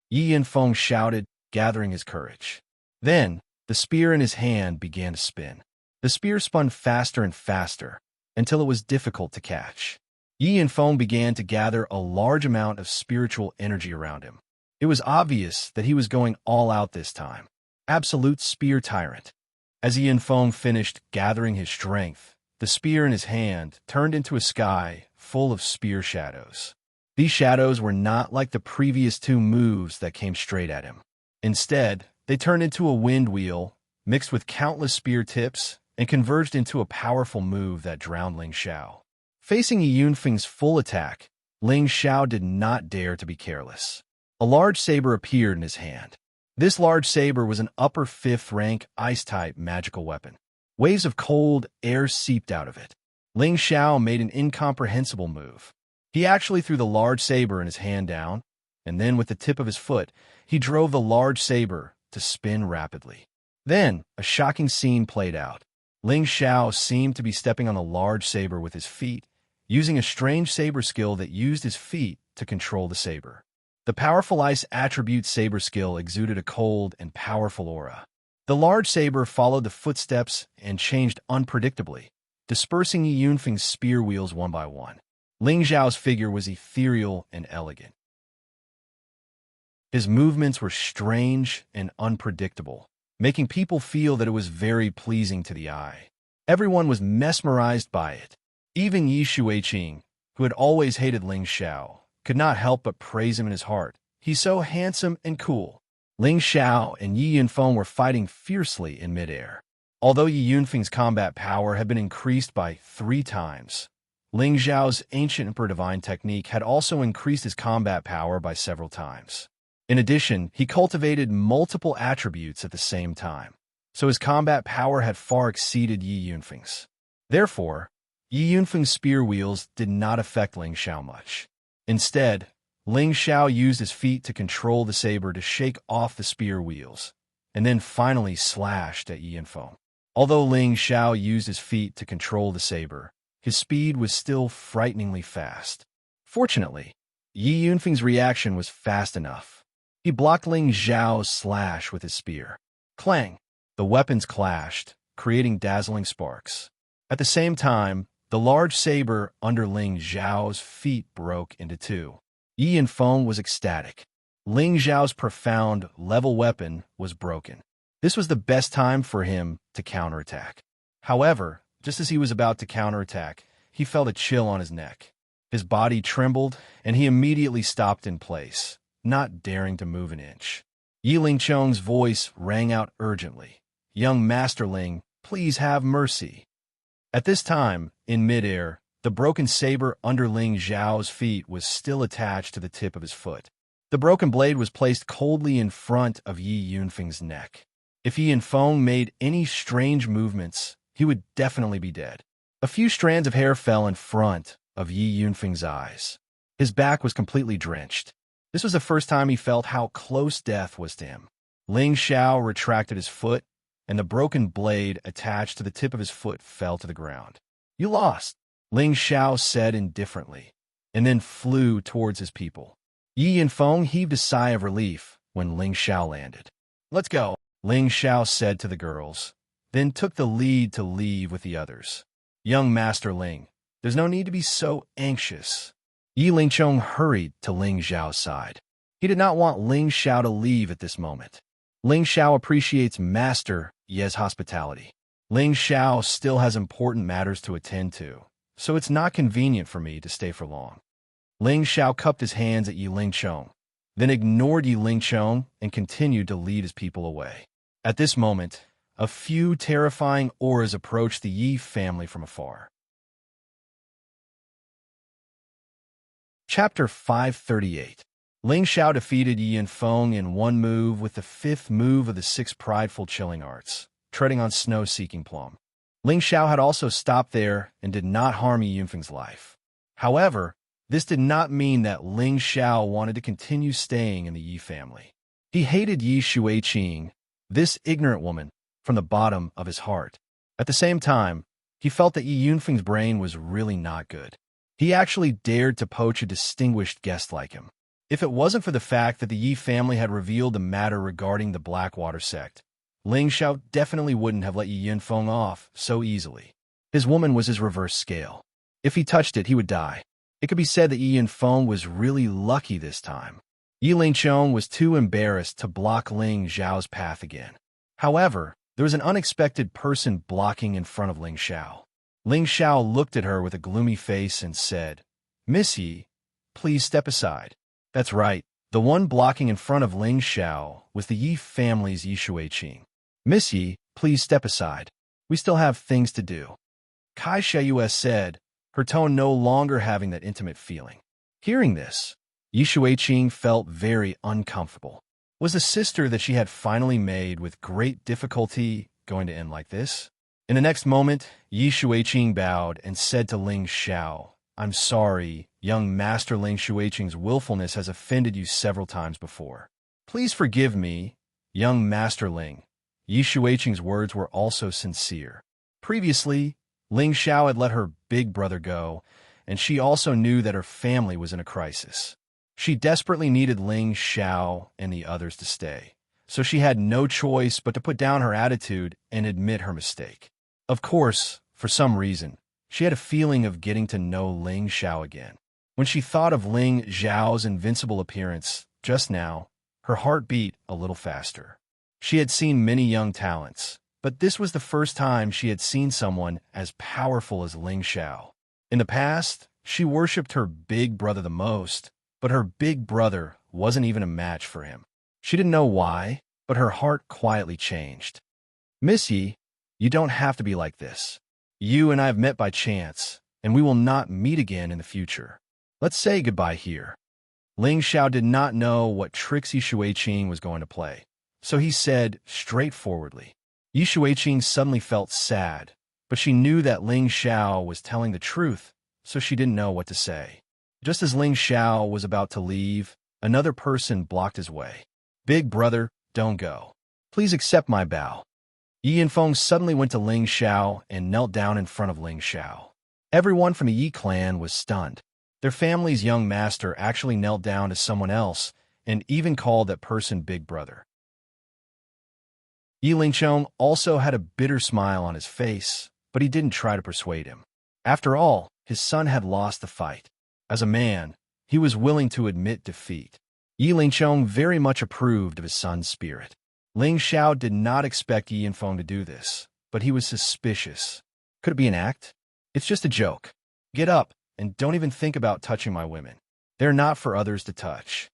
Speaker 1: Yi Yunfeng shouted, gathering his courage. Then, the spear in his hand began to spin. The spear spun faster and faster, until it was difficult to catch. Yi Yunfeng began to gather a large amount of spiritual energy around him. It was obvious that he was going all out this time. Absolute spear tyrant. As Yi Yunfeng finished gathering his strength, the spear in his hand turned into a sky full of spear shadows. These shadows were not like the previous two moves that came straight at him. Instead, they turned into a wind wheel, mixed with countless spear tips, and converged into a powerful move that drowned Ling Xiao. Facing Yi Yunfeng's full attack, Ling Xiao did not dare to be careless. A large saber appeared in his hand. This large saber was an upper 5th rank ice-type magical weapon. Waves of cold air seeped out of it. Ling Xiao made an incomprehensible move. He actually threw the large saber in his hand down, and then with the tip of his foot, he drove the large saber to spin rapidly. Then, a shocking scene played out. Ling Xiao seemed to be stepping on the large saber with his feet, using a strange saber skill that used his feet to control the saber. The powerful ice attribute saber skill exuded a cold and powerful aura. The large saber followed the footsteps and changed unpredictably, dispersing Yi Yunfeng's spear wheels one by one. Ling Xiao's figure was ethereal and elegant. His movements were strange and unpredictable, making people feel that it was very pleasing to the eye. Everyone was mesmerized by it. Even Yi Shuiqing, who had always hated Ling Xiao, could not help but praise him in his heart. He's so handsome and cool. Ling Xiao and Yi Yunfeng were fighting fiercely in midair. Although Yi Yunfeng's combat power had been increased by 3 times, Ling Xiao's ancient Emperor Divine technique had also increased his combat power by several times. In addition, he cultivated multiple attributes at the same time, so his combat power had far exceeded Yi Yunfeng's. Therefore, Yi Yunfeng's spear wheels did not affect Ling Xiao much. Instead, Ling Xiao used his feet to control the saber to shake off the spear wheels, and then finally slashed at Yi Yunfeng. Although Ling Xiao used his feet to control the saber, his speed was still frighteningly fast. Fortunately, Yi Yunfeng's reaction was fast enough. He blocked Ling Xiao's slash with his spear. Clang! The weapons clashed, creating dazzling sparks. At the same time, the large saber under Ling Xiao's feet broke into two. Yi Yunfeng was ecstatic. Ling Xiao's profound level weapon was broken. This was the best time for him to counterattack. However, just as he was about to counterattack, he felt a chill on his neck. His body trembled, and he immediately stopped in place, not daring to move an inch. Yi Lingchong's voice rang out urgently. "Young Masterling, please have mercy." At this time, in midair, the broken saber under Ling Xiao's feet was still attached to the tip of his foot. The broken blade was placed coldly in front of Yi Yunfeng's neck. If Yi Yunfeng made any strange movements, he would definitely be dead. A few strands of hair fell in front of Yi Yunfeng's eyes. His back was completely drenched. This was the first time he felt how close death was to him. Ling Xiao retracted his foot, and the broken blade attached to the tip of his foot fell to the ground. "You lost," Ling Xiao said indifferently, and then flew towards his people. Yi Yunfeng heaved a sigh of relief when Ling Xiao landed. "Let's go," Ling Xiao said to the girls, then took the lead to leave with the others. "Young Master Ling, there's no need to be so anxious." Yi Lingchong hurried to Ling Xiao's side. He did not want Ling Xiao to leave at this moment. Ling Xiao appreciates Master Ye's hospitality. Ling Xiao still has important matters to attend to, so it's not convenient for me to stay for long. Ling Xiao cupped his hands at Yi Lingchong, then ignored Yi Lingchong and continued to lead his people away. At this moment, a few terrifying auras approached the Yi family from afar. Chapter 538. Ling Xiao defeated Yi Yunfeng in one move with the fifth move of the six prideful chilling arts, treading on snow-seeking plum. Ling Xiao had also stopped there and did not harm Yi Yunfeng's life. However, this did not mean that Ling Xiao wanted to continue staying in the Yi family. He hated Yi Xueqing, this ignorant woman, from the bottom of his heart. At the same time, he felt that Yi Yunfeng's brain was really not good. He actually dared to poach a distinguished guest like him. If it wasn't for the fact that the Yi family had revealed the matter regarding the Blackwater sect, Ling Xiao definitely wouldn't have let Yi Yunfeng off so easily. His woman was his reverse scale. If he touched it, he would die. It could be said that Yi Yunfeng was really lucky this time. Yi Lingchong was too embarrassed to block Ling Xiao's path again. However, there was an unexpected person blocking in front of Ling Xiao. Ling Xiao looked at her with a gloomy face and said, "Miss Yi, please step aside." That's right, the one blocking in front of Ling Xiao was the Yi family's Yi Xueqing. "Miss Yi, please step aside. We still have things to do," Kai Shayue said, her tone no longer having that intimate feeling. Hearing this, Yi Xueqing felt very uncomfortable. Was the sister that she had finally made with great difficulty going to end like this? In the next moment, Yi Xueqing bowed and said to Ling Xiao, "I'm sorry, young Master Ling Xueqing's willfulness has offended you several times before. Please forgive me, young Master Ling." Yi Xueqing's words were also sincere. Previously, Ling Xiao had let her big brother go, and she also knew that her family was in a crisis. She desperately needed Ling Xiao and the others to stay, so she had no choice but to put down her attitude and admit her mistake. Of course, for some reason, she had a feeling of getting to know Ling Xiao again. When she thought of Ling Xiao's invincible appearance just now, her heart beat a little faster. She had seen many young talents, but this was the first time she had seen someone as powerful as Ling Xiao. In the past, she worshipped her big brother the most, but her big brother wasn't even a match for him. She didn't know why, but her heart quietly changed. "Miss Yi, you don't have to be like this. You and I have met by chance, and we will not meet again in the future. Let's say goodbye here." Ling Xiao did not know what tricks Yi Xueqing was going to play, so he said straightforwardly. Yi Xueqing suddenly felt sad, but she knew that Ling Xiao was telling the truth, so she didn't know what to say. Just as Ling Xiao was about to leave, another person blocked his way. "Big brother, don't go. Please accept my bow." Yi Yanfeng suddenly went to Ling Xiao and knelt down in front of Ling Xiao. Everyone from the Yi clan was stunned. Their family's young master actually knelt down to someone else and even called that person Big Brother. Yi Lingchong also had a bitter smile on his face, but he didn't try to persuade him. After all, his son had lost the fight. As a man, he was willing to admit defeat. Yi Lingchong very much approved of his son's spirit. Ling Xiao did not expect Yi Yanfeng to do this, but he was suspicious. Could it be an act? It's just a joke. Get up, and don't even think about touching my women. They're not for others to touch.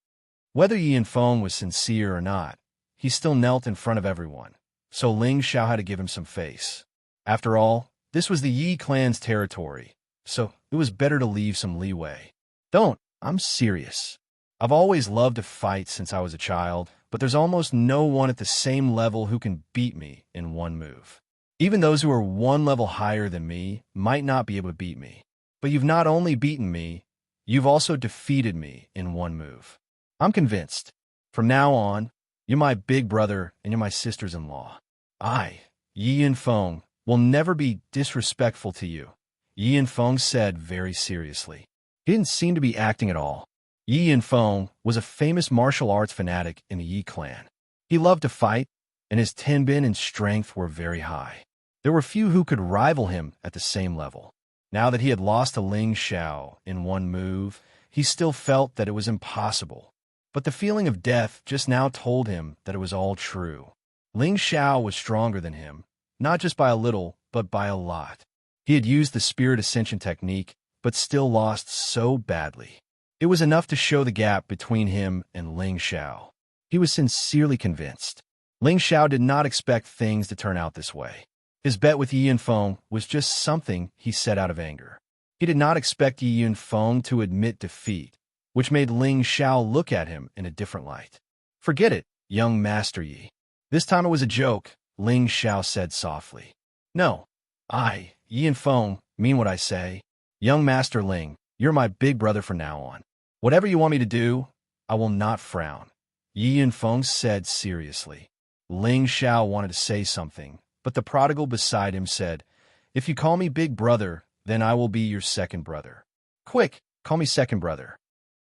Speaker 1: Whether Yi Yanfeng was sincere or not, he still knelt in front of everyone, so Ling Xiao had to give him some face. After all, this was the Yi clan's territory, so it was better to leave some leeway. Don't, I'm serious. I've always loved to fight since I was a child, but there's almost no one at the same level who can beat me in one move. Even those who are one level higher than me might not be able to beat me. But you've not only beaten me, you've also defeated me in one move. I'm convinced. From now on, you're my big brother and you're my sisters-in-law. I, Yi Yanfeng, will never be disrespectful to you, Yi Yanfeng said very seriously. He didn't seem to be acting at all. Yi Yanfeng was a famous martial arts fanatic in the Yi clan. He loved to fight, and his tenbin and strength were very high. There were few who could rival him at the same level. Now that he had lost to Ling Xiao in one move, he still felt that it was impossible. But the feeling of death just now told him that it was all true. Ling Xiao was stronger than him, not just by a little, but by a lot. He had used the Spirit Ascension technique, but still lost so badly. It was enough to show the gap between him and Ling Xiao. He was sincerely convinced. Ling Xiao did not expect things to turn out this way. His bet with Yi Yanfeng was just something he said out of anger. He did not expect Yi Yanfeng to admit defeat, which made Ling Xiao look at him in a different light. Forget it, young Master Yi. This time it was a joke, Ling Xiao said softly. No, I, Yi Yanfeng, mean what I say. Young Master Ling, you're my big brother from now on. Whatever you want me to do, I will not frown, Yi Yanfeng said seriously. Ling Xiao wanted to say something, but the prodigal beside him said, If you call me big brother, then I will be your second brother. Quick, call me second brother.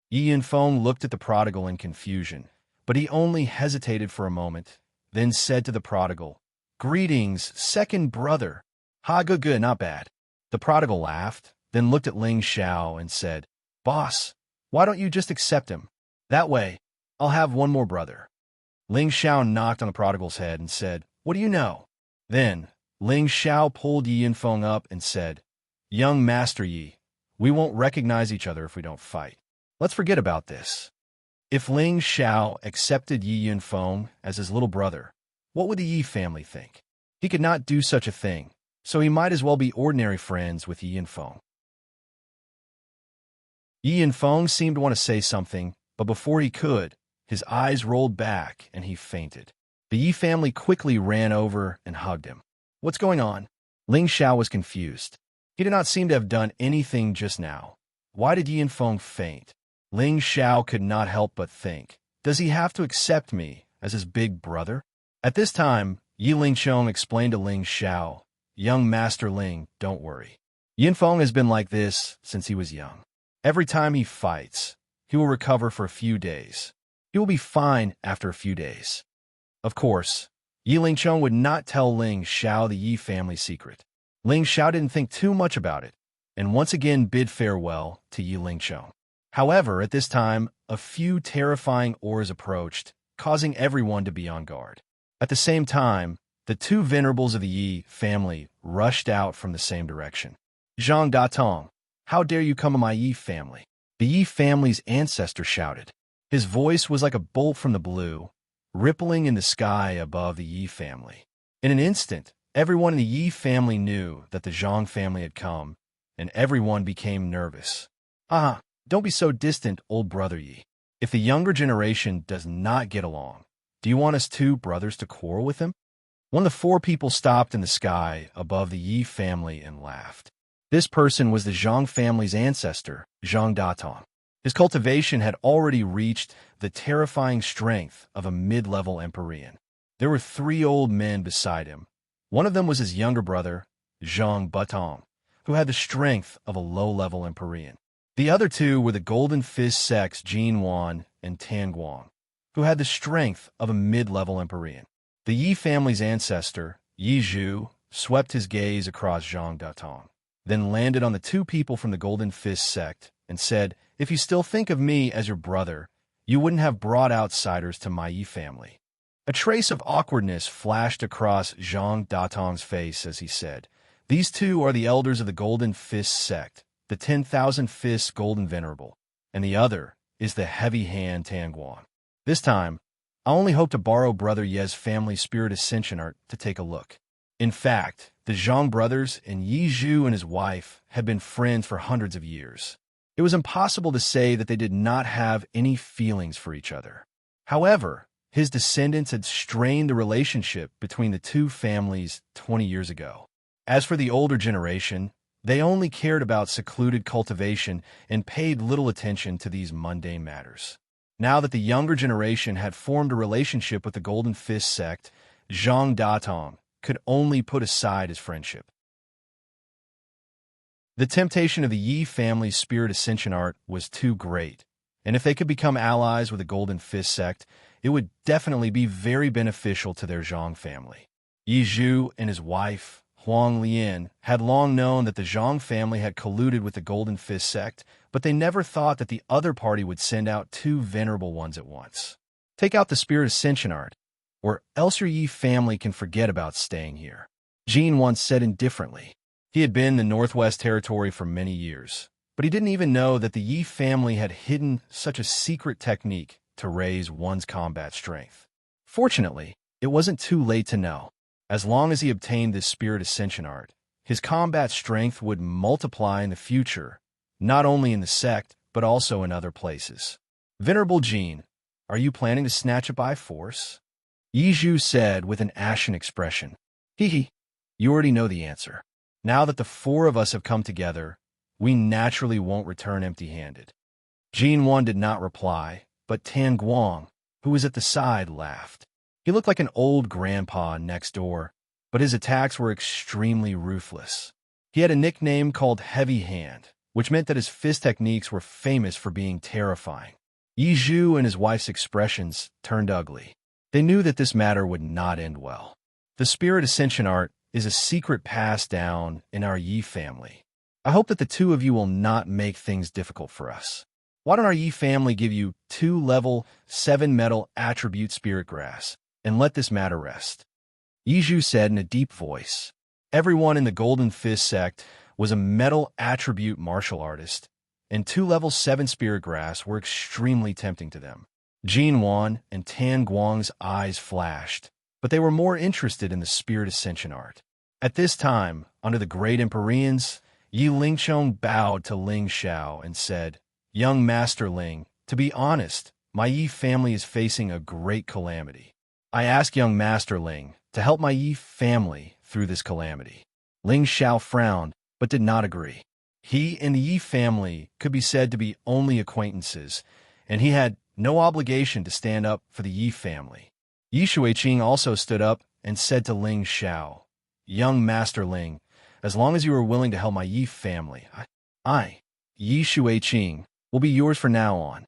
Speaker 1: Yi Yanfeng looked at the prodigal in confusion, but he only hesitated for a moment, then said to the prodigal, Greetings, second brother. Ha, good, not bad. The prodigal laughed, then looked at Ling Xiao and said, Boss, why don't you just accept him? That way, I'll have one more brother. Ling Xiao knocked on the prodigal's head and said, What do you know? Then, Ling Xiao pulled Yi Yanfeng up and said, Young Master Yi, we won't recognize each other if we don't fight. Let's forget about this. If Ling Xiao accepted Yi Yanfeng as his little brother, what would the Yi family think? He could not do such a thing, so he might as well be ordinary friends with Yi Yanfeng. Yi Yanfeng seemed to want to say something, but before he could, his eyes rolled back and he fainted. The Yi family quickly ran over and hugged him. What's going on? Ling Xiao was confused. He did not seem to have done anything just now. Why did Yi Yanfeng faint? Ling Xiao could not help but think, does he have to accept me as his big brother? At this time, Yi Lingchong explained to Ling Xiao, Young Master Ling, don't worry. Yi Yanfeng has been like this since he was young. Every time he fights, he will recover for a few days. He will be fine after a few days. Of course, Yi Lingchong would not tell Ling Xiao the Yi family secret. Ling Xiao didn't think too much about it, and once again bid farewell to Yi Lingchong. However, at this time, a few terrifying oars approached, causing everyone to be on guard. At the same time, the two venerables of the Yi family rushed out from the same direction. Zhang Datong, how dare you come to my Yi family? The Yi family's ancestor shouted. His voice was like a bolt from the blue, rippling in the sky above the Yi family. In an instant, everyone in the Yi family knew that the Zhang family had come, and everyone became nervous. Don't be so distant, old brother Yi. If the younger generation does not get along, do you want us two brothers to quarrel with him? One of the four people stopped in the sky above the Yi family and laughed. This person was the Zhang family's ancestor, Zhang Datong. His cultivation had already reached the terrifying strength of a mid-level Empyrean. There were 3 old men beside him, One of them was his younger brother, Zhang Butong, who had the strength of a low-level Empyrean. The other two were the Golden Fist sects Jin Wan and Tan Guang, who had the strength of a mid-level Empyrean. The Yi family's ancestor, Yi Zhu, swept his gaze across Zhang Datong, then landed on the two people from the Golden Fist sect and said, "If you still think of me as your brother, you wouldn't have brought outsiders to my Yi family." A trace of awkwardness flashed across Zhang Datong's face as he said, "These two are the elders of the Golden Fist sect, the 10,000 Fists Golden Venerable, and the other is the Heavy Hand Tanguan. This time, I only hope to borrow Brother Ye's family spirit ascension art to take a look." In fact, the Zhang brothers and Yi Zhu and his wife had been friends for hundreds of years. It was impossible to say that they did not have any feelings for each other. However, his descendants had strained the relationship between the two families 20 years ago. As for the older generation, they only cared about secluded cultivation and paid little attention to these mundane matters. Now that the younger generation had formed a relationship with the Golden Fist sect, Zhang Datong could only put aside his friendship. The temptation of the Yi family's spirit ascension art was too great, and if they could become allies with the Golden Fist sect, it would definitely be very beneficial to their Zhang family. Yi Zhu and his wife, Huang Lian, had long known that the Zhang family had colluded with the Golden Fist sect, but they never thought that the other party would send out two venerable ones at once. Take out the spirit ascension art, or else your Yi family can forget about staying here, Jin once said indifferently. He had been in the Northwest Territory for many years, but he didn't even know that the Yi family had hidden such a secret technique to raise one's combat strength. Fortunately, it wasn't too late to know. As long as he obtained this spirit ascension art, his combat strength would multiply in the future, not only in the sect, but also in other places. Venerable Jin, are you planning to snatch it by force? Yi Zhu said with an ashen expression. Hee, you already know the answer. Now that the four of us have come together, we naturally won't return empty-handed. Jin Wan did not reply, but Tan Guang, who was at the side, laughed. He looked like an old grandpa next door, but his attacks were extremely ruthless. He had a nickname called Heavy Hand, which meant that his fist techniques were famous for being terrifying. Yi Zhu and his wife's expressions turned ugly. They knew that this matter would not end well. The spirit ascension art is a secret passed down in our Yi family. I hope that the two of you will not make things difficult for us. Why don't our Yi family give you 2 level 7 metal attribute spirit grass and let this matter rest? Yi Zhu said in a deep voice. Everyone in the Golden Fist sect was a metal attribute martial artist, and 2 level 7 spirit grass were extremely tempting to them. Jin Wan and Tan Guang's eyes flashed, but they were more interested in the spirit ascension art. At this time, under the great Empyreans, Yi Lingchong bowed to Ling Xiao and said, "Young Master Ling, to be honest, my Yi family is facing a great calamity. I ask young Master Ling to help my Yi family through this calamity." Ling Xiao frowned, but did not agree. He and the Yi family could be said to be only acquaintances, and he had no obligation to stand up for the Yi family. Yi Shuiqing also stood up and said to Ling Xiao, "Young Master Ling, as long as you are willing to help my Yi family, I, Yi Shuiqing, will be yours from now on."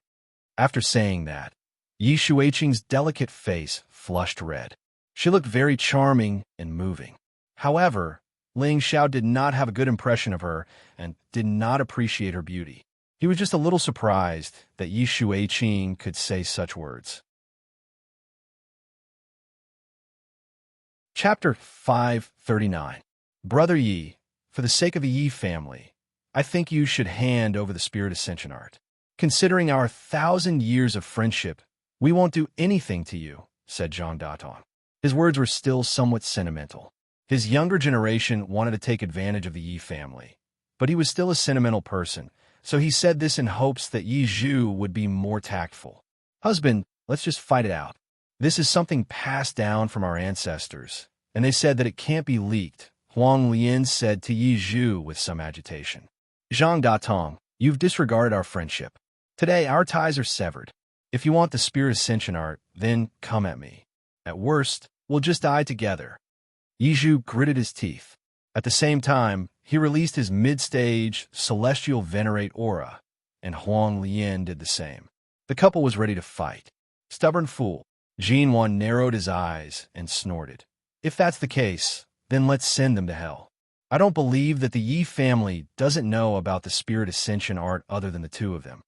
Speaker 1: After saying that, Yi Shuiqing's delicate face flushed red. She looked very charming and moving. However, Ling Xiao did not have a good impression of her and did not appreciate her beauty. He was just a little surprised that Yi Shuiqing could say such words. Chapter 539. Brother Yi, for the sake of the Yi family, I think you should hand over the spirit ascension art. Considering our 1,000 years of friendship, we won't do anything to you, said Zhang Datong. His words were still somewhat sentimental. His younger generation wanted to take advantage of the Yi family, but he was still a sentimental person, so he said this in hopes that Yi Zhu would be more tactful. Husband, let's just fight it out. This is something passed down from our ancestors, and they said that it can't be leaked, Huang Lian said to Yi Zhu with some agitation. Zhang Datong, you've disregarded our friendship. Today, our ties are severed. If you want the spirit ascension art, then come at me. At worst, we'll just die together. Yizhu gritted his teeth. At the same time, he released his mid-stage celestial venerate aura, and Huang Lian did the same. The couple was ready to fight. Stubborn fool. Jinwan narrowed his eyes and snorted. If that's the case, then let's send them to hell. I don't believe that the Yi family doesn't know about the spirit ascension art other than the two of them.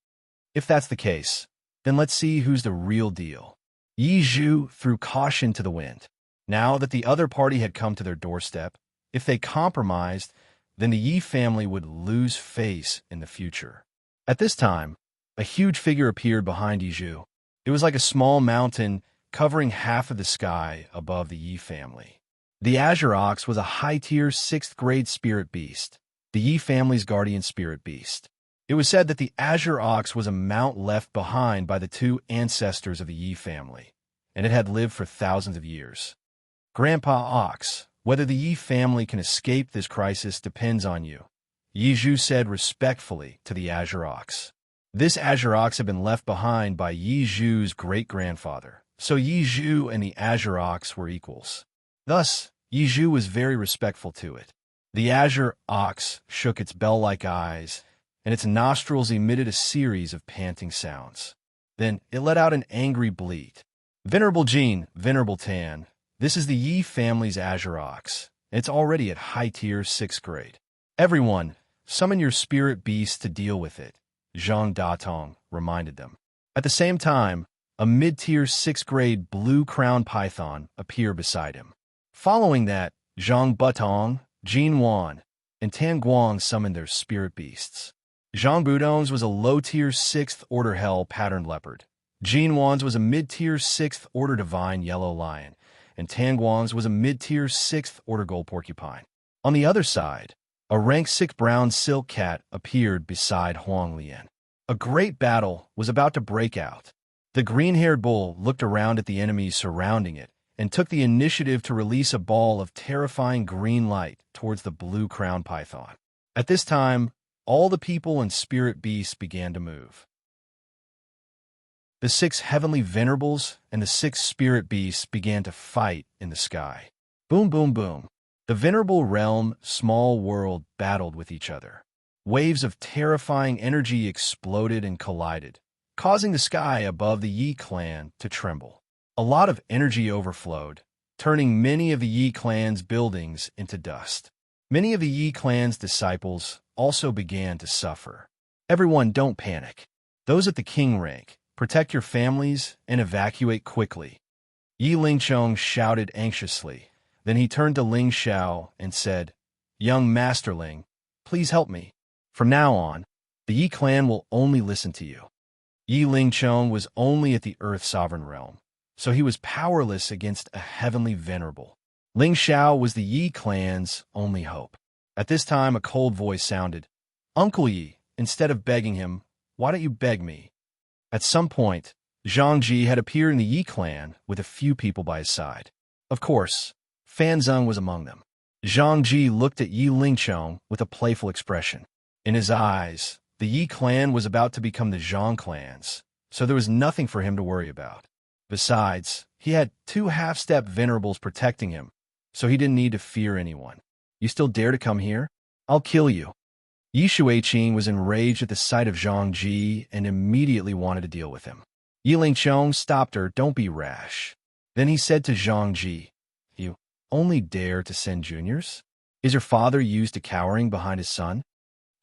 Speaker 1: If that's the case, then let's see who's the real deal. Yi Zhu threw caution to the wind. Now that the other party had come to their doorstep, if they compromised, then the Yi family would lose face in the future. At this time, a huge figure appeared behind Yi Zhu. It was like a small mountain covering half of the sky above the Yi family. The Azure Ox was a high-tier 6th-grade spirit beast, the Yi family's guardian spirit beast. It was said that the Azure Ox was a mount left behind by the two ancestors of the Yi family, and it had lived for thousands of years. Grandpa Ox, whether the Yi family can escape this crisis depends on you, Yi Zhu said respectfully to the Azure Ox. This Azure Ox had been left behind by Yi Zhu's great-grandfather, so Yi Zhu and the Azure Ox were equals. Thus, Yi Zhu was very respectful to it. The Azure Ox shook its bell-like eyes, and its nostrils emitted a series of panting sounds. Then it let out an angry bleat. Venerable Jin, Venerable Tan, this is the Yi family's Azure Ox. It's already at high-tier 6th grade. Everyone, summon your spirit beast to deal with it, Zhang Datong reminded them. At the same time, a mid-tier 6th grade blue-crowned python appeared beside him. Following that, Zhang Butong, Jin Wan, and Tan Guang summoned their spirit beasts. Zhang Budong's was a low-tier 6th order hell patterned leopard. Jin Wan's was a mid-tier 6th order divine yellow lion, and Tan Guang's was a mid-tier 6th order gold porcupine. On the other side, a rank 6 brown silk cat appeared beside Huang Lian. A great battle was about to break out. The green-haired bull looked around at the enemies surrounding it and took the initiative to release a ball of terrifying green light towards the blue-crowned python. At this time, all the people and spirit beasts began to move. The 6 heavenly venerables and the 6 spirit beasts began to fight in the sky. Boom, boom, boom. The venerable realm, small world battled with each other. Waves of terrifying energy exploded and collided, causing the sky above the Yi clan to tremble. A lot of energy overflowed, turning many of the Yi clan's buildings into dust. Many of the Yi clan's disciples also began to suffer. Everyone, don't panic. Those at the king rank, protect your families and evacuate quickly. Yi Lingchong shouted anxiously. Then he turned to Ling Xiao and said, Young Masterling, please help me. From now on, the Yi clan will only listen to you. Yi Lingchong was only at the Earth Sovereign Realm, so he was powerless against a heavenly venerable. Ling Xiao was the Yi clan's only hope. At this time, a cold voice sounded, Uncle Yi, instead of begging him, why don't you beg me? At some point, Zhang Ji had appeared in the Yi clan with a few people by his side. Of course, Fan Zeng was among them. Zhang Ji looked at Yi Lingchong with a playful expression. In his eyes, the Yi clan was about to become the Zhang clans, so there was nothing for him to worry about. Besides, he had 2 half-step venerables protecting him, so he didn't need to fear anyone. You still dare to come here? I'll kill you. Yi Shuiqing was enraged at the sight of Zhang Ji and immediately wanted to deal with him. Yi Lingchong stopped her, don't be rash. Then he said to Zhang Ji, You only dare to send juniors? Is your father used to cowering behind his son?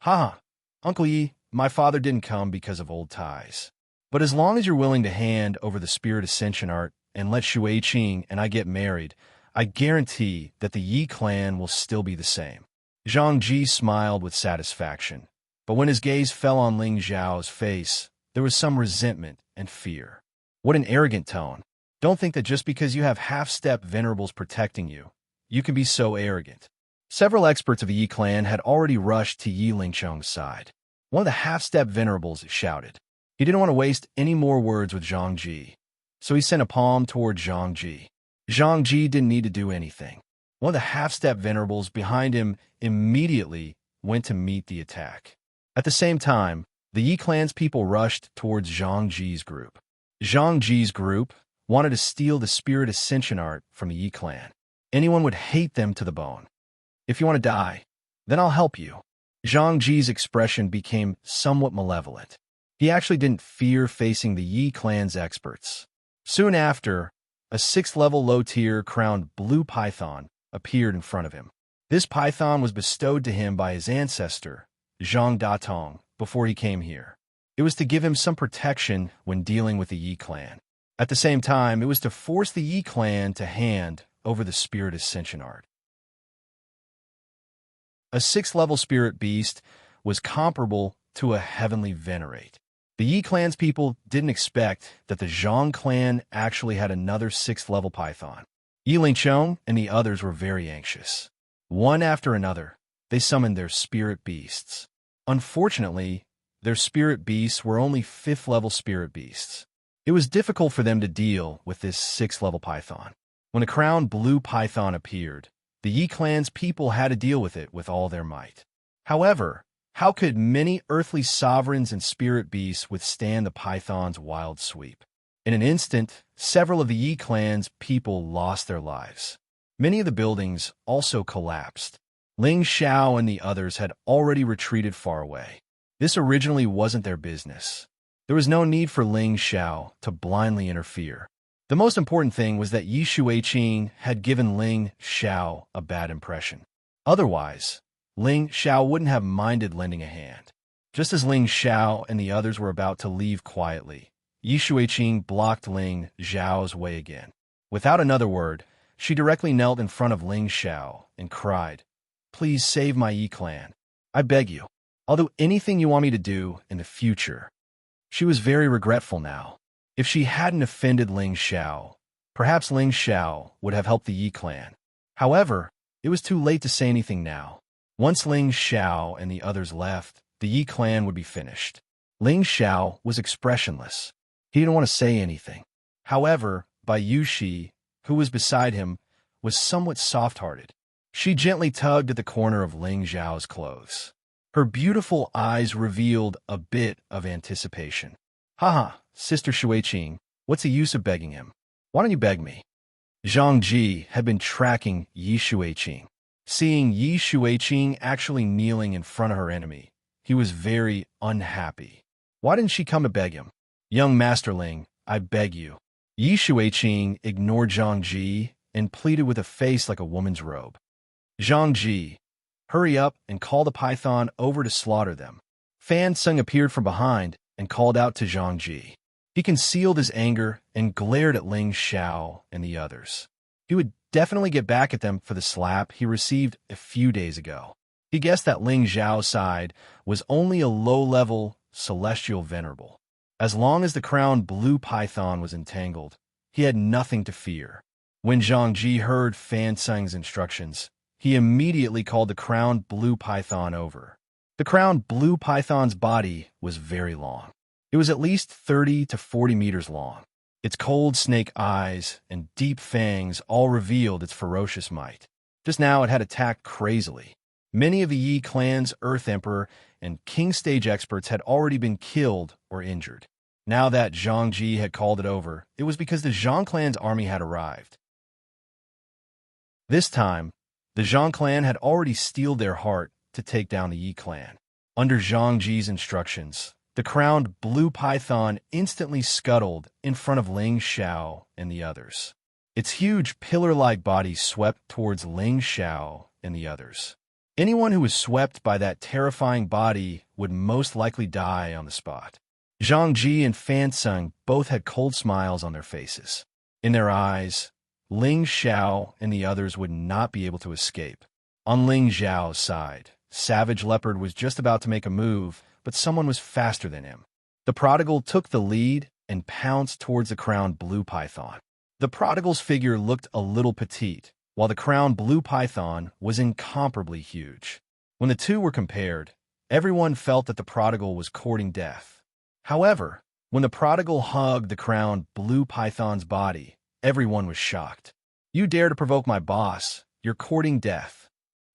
Speaker 1: Ha! Uncle Yi, my father didn't come because of old ties. But as long as you're willing to hand over the spirit ascension art and let Shuiqing and I get married, I guarantee that the Yi clan will still be the same. Zhang Ji smiled with satisfaction, but when his gaze fell on Ling Xiao's face, there was some resentment and fear. What an arrogant tone. Don't think that just because you have half-step venerables protecting you, you can be so arrogant. Several experts of the Yi clan had already rushed to Yi Lingchong's side. One of the half-step venerables shouted. He didn't want to waste any more words with Zhang Ji, so he sent a palm toward Zhang Ji. Zhang Ji didn't need to do anything. One of the half-step venerables behind him immediately went to meet the attack. At the same time, the Yi clan's people rushed towards Zhang Ji's group. Zhang Ji's group wanted to steal the spirit ascension art from the Yi clan. Anyone would hate them to the bone. If you want to die, then I'll help you. Zhang Ji's expression became somewhat malevolent. He actually didn't fear facing the Yi clan's experts. Soon after, a 6th-level low-tier crowned blue python appeared in front of him. This python was bestowed to him by his ancestor, Zhang Datong, before he came here. It was to give him some protection when dealing with the Yi clan. At the same time, it was to force the Yi clan to hand over the spirit ascension art. A 6th-level spirit beast was comparable to a heavenly venerate. The Yi clan's people didn't expect that the Zhang clan actually had another 6th-level python. Yi Lingchong and the others were very anxious. One after another, they summoned their spirit beasts. Unfortunately, their spirit beasts were only 5th-level spirit beasts. It was difficult for them to deal with this 6th-level python. When the crowned blue python appeared, the Yi clan's people had to deal with it with all their might. However, how could many earthly sovereigns and spirit beasts withstand the python's wild sweep? In an instant, several of the Yi clan's people lost their lives. Many of the buildings also collapsed. Ling Xiao and the others had already retreated far away. This originally wasn't their business. There was no need for Ling Xiao to blindly interfere. The most important thing was that Yi Xueqing had given Ling Xiao a bad impression. Otherwise, Ling Xiao wouldn't have minded lending a hand. Just as Ling Xiao and the others were about to leave quietly, Yi Xueqing blocked Ling Xiao's way again. Without another word, she directly knelt in front of Ling Xiao and cried, "Please save my Yi clan. I beg you. I'll do anything you want me to do in the future." She was very regretful now. If she hadn't offended Ling Xiao, perhaps Ling Xiao would have helped the Yi clan. However, it was too late to say anything now. Once Ling Xiao and the others left, the Yi clan would be finished. Ling Xiao was expressionless. He didn't want to say anything. However, Bai Yuxi, who was beside him, was somewhat soft-hearted. She gently tugged at the corner of Ling Xiao's clothes. Her beautiful eyes revealed a bit of anticipation. "Haha, Sister Xueqing, what's the use of begging him? Why don't you beg me?" Zhang Ji had been tracking Yi Xueqing. Seeing Yi Xueqing actually kneeling in front of her enemy, he was very unhappy. Why didn't she come to beg him? "Young Masterling, I beg you." Yi Xueqing ignored Zhang Ji and pleaded with a face like a woman's robe. "Zhang Ji, hurry up and call the python over to slaughter them." Fan Sung appeared from behind and called out to Zhang Ji. He concealed his anger and glared at Ling Xiao and the others. He would definitely get back at them for the slap he received a few days ago. He guessed that Ling Xiao's side was only a low-level celestial venerable. As long as the crowned blue python was entangled, he had nothing to fear. When Zhang Ji heard Fan Sung's instructions, he immediately called the crowned blue python over. The crowned blue python's body was very long. It was at least 30 to 40 meters long. Its cold snake eyes and deep fangs all revealed its ferocious might. Just now it had attacked crazily. Many of the Yi clan's Earth Emperor and King Stage experts had already been killed or injured. Now that Zhang Ji had called it over, it was because the Zhang clan's army had arrived. This time, the Zhang clan had already steeled their heart to take down the Yi clan. Under Zhang Ji's instructions, the crowned blue python instantly scuttled in front of Ling Xiao and the others. Its huge pillar-like body swept towards Ling Xiao and the others. Anyone who was swept by that terrifying body would most likely die on the spot. Zhang Ji and Fan Sung both had cold smiles on their faces. In their eyes, Ling Xiao and the others would not be able to escape. On Ling Xiao's side, Savage Leopard was just about to make a move, but someone was faster than him. The prodigal took the lead and pounced towards the crowned blue python. The prodigal's figure looked a little petite, while the crowned blue python was incomparably huge. When the two were compared, everyone felt that the prodigal was courting death. However, when the prodigal hugged the crowned blue python's body, everyone was shocked. "You dare to provoke my boss, you're courting death."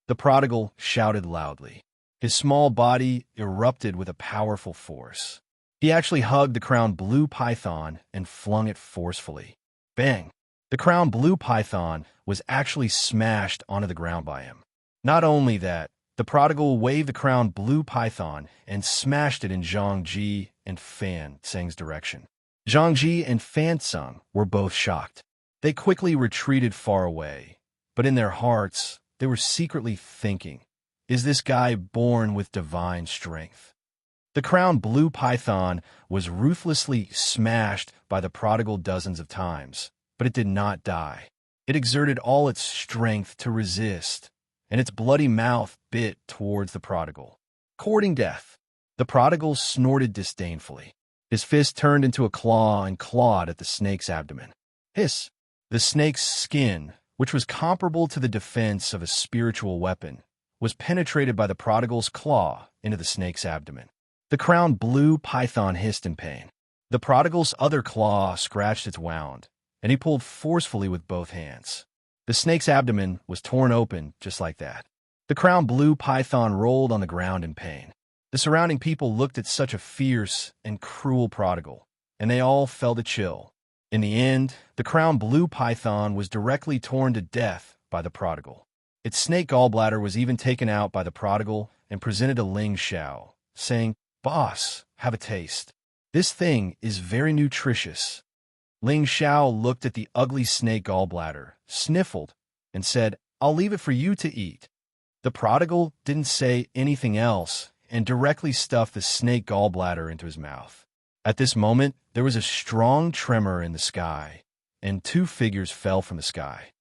Speaker 1: The prodigal shouted loudly. His small body erupted with a powerful force. He actually hugged the crowned blue python and flung it forcefully. Bang! The crowned blue python was actually smashed onto the ground by him. Not only that, the prodigal waved the crowned blue python and smashed it in Xianxia and Fan Tseng's direction. Xianxia and Fan Tseng were both shocked. They quickly retreated far away, but in their hearts, they were secretly thinking, "Is this guy born with divine strength?" The crowned blue python was ruthlessly smashed by the prodigal dozens of times, but it did not die. It exerted all its strength to resist, and its bloody mouth bit towards the prodigal, courting death. The prodigal snorted disdainfully. His fist turned into a claw and clawed at the snake's abdomen. Hiss! The snake's skin, which was comparable to the defense of a spiritual weapon, was penetrated by the prodigal's claw into the snake's abdomen. The crowned blue python hissed in pain. The prodigal's other claw scratched its wound, and he pulled forcefully with both hands. The snake's abdomen was torn open just like that. The crowned blue python rolled on the ground in pain. The surrounding people looked at such a fierce and cruel prodigal, and they all felt a chill. In the end, the crowned blue python was directly torn to death by the prodigal. Its snake gallbladder was even taken out by the prodigal and presented to Xianxia, saying, "Boss, have a taste. This thing is very nutritious." Xianxia looked at the ugly snake gallbladder, sniffled, and said, "I'll leave it for you to eat." The prodigal didn't say anything else and directly stuffed the snake gallbladder into his mouth. At this moment, there was a strong tremor in the sky, and two figures fell from the sky.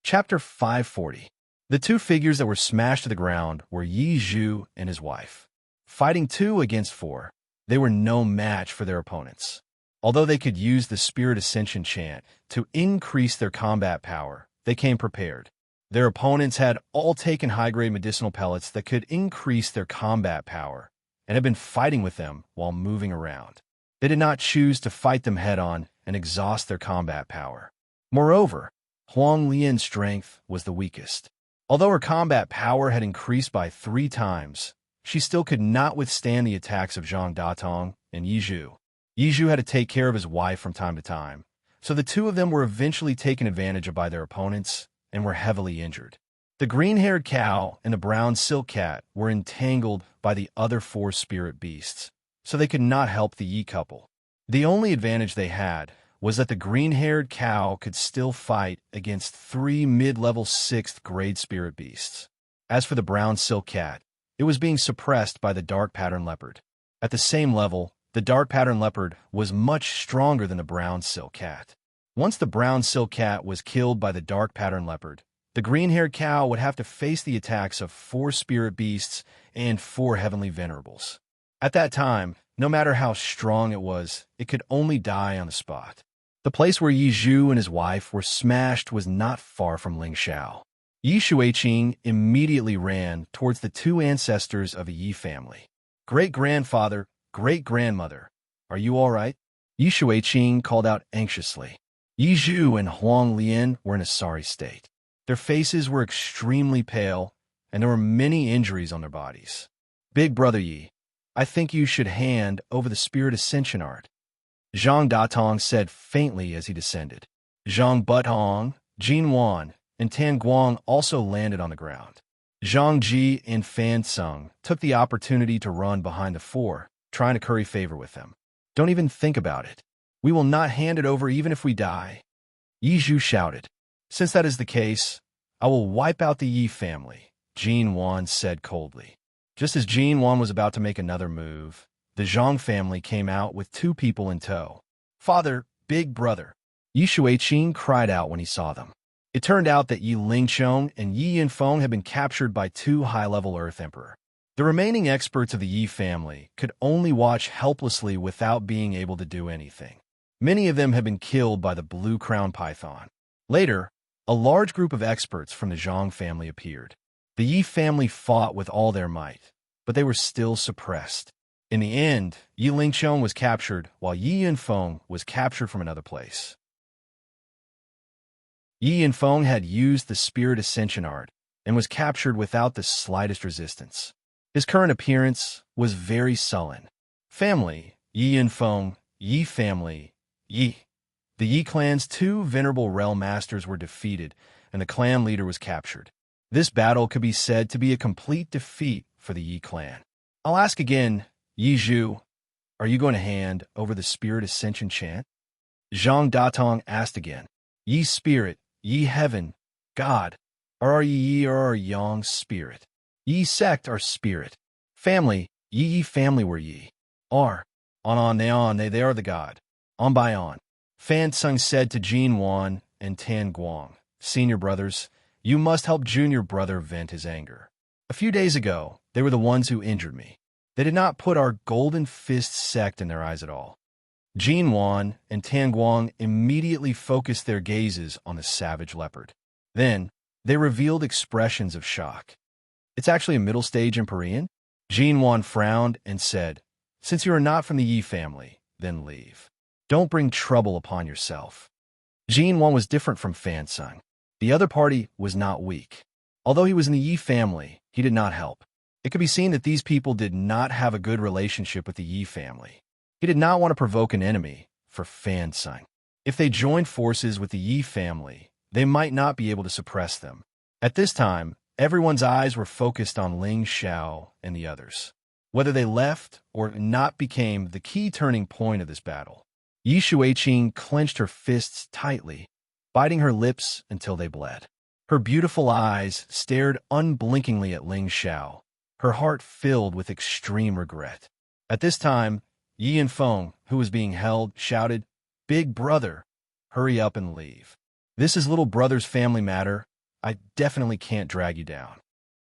Speaker 1: Chapter 540. The two figures that were smashed to the ground were Yi Zhu and his wife. Fighting 2 against 4, they were no match for their opponents. Although they could use the Spirit Ascension chant to increase their combat power, they came prepared. Their opponents had all taken high-grade medicinal pellets that could increase their combat power and had been fighting with them while moving around. They did not choose to fight them head-on and exhaust their combat power. Moreover, Huang Lian's strength was the weakest. Although her combat power had increased by 3 times, she still could not withstand the attacks of Zhang Datong and Yi Zhu. Yi Zhu had to take care of his wife from time to time, so the two of them were eventually taken advantage of by their opponents and were heavily injured. The green-haired cow and the brown silk cat were entangled by the other 4 spirit beasts, so they could not help the Yi couple. The only advantage they had was that the green-haired cow could still fight against 3 mid-level 6th grade spirit beasts. As for the brown silk cat, it was being suppressed by the dark pattern leopard. At the same level, the dark pattern leopard was much stronger than the brown silk cat. Once the brown silk cat was killed by the dark pattern leopard, the green-haired cow would have to face the attacks of 4 spirit beasts and 4 heavenly venerables. At that time, no matter how strong it was, it could only die on the spot. The place where Yi Zhu and his wife were smashed was not far from Xianxia. Yi Shuiqing immediately ran towards the 2 ancestors of a Yi family. "Great-grandfather, great-grandmother, are you all right?" Yi Shuiqing called out anxiously. Yi Zhu and Huang Lian were in a sorry state. Their faces were extremely pale, and there were many injuries on their bodies. "Big brother Yi, I think you should hand over the Spirit Ascension art," Zhang Datong said faintly as he descended. Zhang Butong, Jin Wan, and Tan Guang also landed on the ground. Zhang Ji and Fan Tseng took the opportunity to run behind the 4, trying to curry favor with them. "Don't even think about it. We will not hand it over even if we die," Yi Zhu shouted. "Since that is the case, I will wipe out the Yi family," Jin Wan said coldly. Just as Jin Wan was about to make another move, the Zhang family came out with 2 people in tow. "Father, big brother," Yi Shuiqing cried out when he saw them. It turned out that Yi Lingqiong and Yi Yinfeng had been captured by 2 high-level Earth Emperor. The remaining experts of the Yi family could only watch helplessly without being able to do anything. Many of them had been killed by the blue crown python. Later, a large group of experts from the Zhang family appeared. The Yi family fought with all their might, but they were still suppressed. In the end, Yi Lingqiong was captured, while Yi Yinfeng was captured from another place. Yi Yinfeng had used the Spirit Ascension art and was captured without the slightest resistance. His current appearance was very sullen. "Family, Yi Yinfeng, Yi family, Yi. The Yi clan's two venerable realm masters were defeated, and the clan leader was captured. This battle could be said to be a complete defeat for the Yi clan. I'll ask again, Yi Zhu, are you going to hand over the spirit ascension chant? Zhang Datong asked again. Yi spirit, Yi heaven, God, or are Yi or are Yang spirit? Yi sect are spirit. Family, Yi family were Yi. Are. On they are the god. On by on. Fan Tsung said to Jin Wan and Tan Guang, senior brothers, you must help junior brother vent his anger. A few days ago, they were the ones who injured me. They did not put our golden fist sect in their eyes at all. Jin Wan and Tan Guang immediately focused their gazes on the savage leopard. Then, they revealed expressions of shock. It's actually a middle stage Empyrean? Jin Wan frowned and said, since you are not from the Yi family, then leave. Don't bring trouble upon yourself. Jin Wan was different from Fan Tsung. The other party was not weak. Although he was in the Yi family, he did not help. It could be seen that these people did not have a good relationship with the Yi family. He did not want to provoke an enemy for Fan Tsung. If they joined forces with the Yi family, they might not be able to suppress them. At this time, everyone's eyes were focused on Ling Xiao and the others. Whether they left or not became the key turning point of this battle. Yi Shuiqing clenched her fists tightly, biting her lips until they bled. Her beautiful eyes stared unblinkingly at Ling Xiao, her heart filled with extreme regret. At this time, Yi Yanfeng, who was being held, shouted, Big brother, hurry up and leave. This is little brother's family matter. I definitely can't drag you down.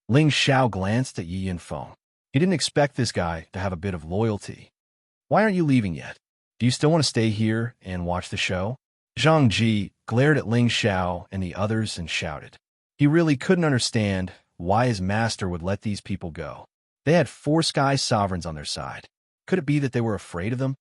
Speaker 1: Ling Xiao glanced at Yi Yanfeng. He didn't expect this guy to have a bit of loyalty. Why aren't you leaving yet? Do you still want to stay here and watch the show? Zhang Ji glared at Ling Xiao and the others and shouted. He really couldn't understand why his master would let these people go. They had 4 sky sovereigns on their side. Could it be that they were afraid of them?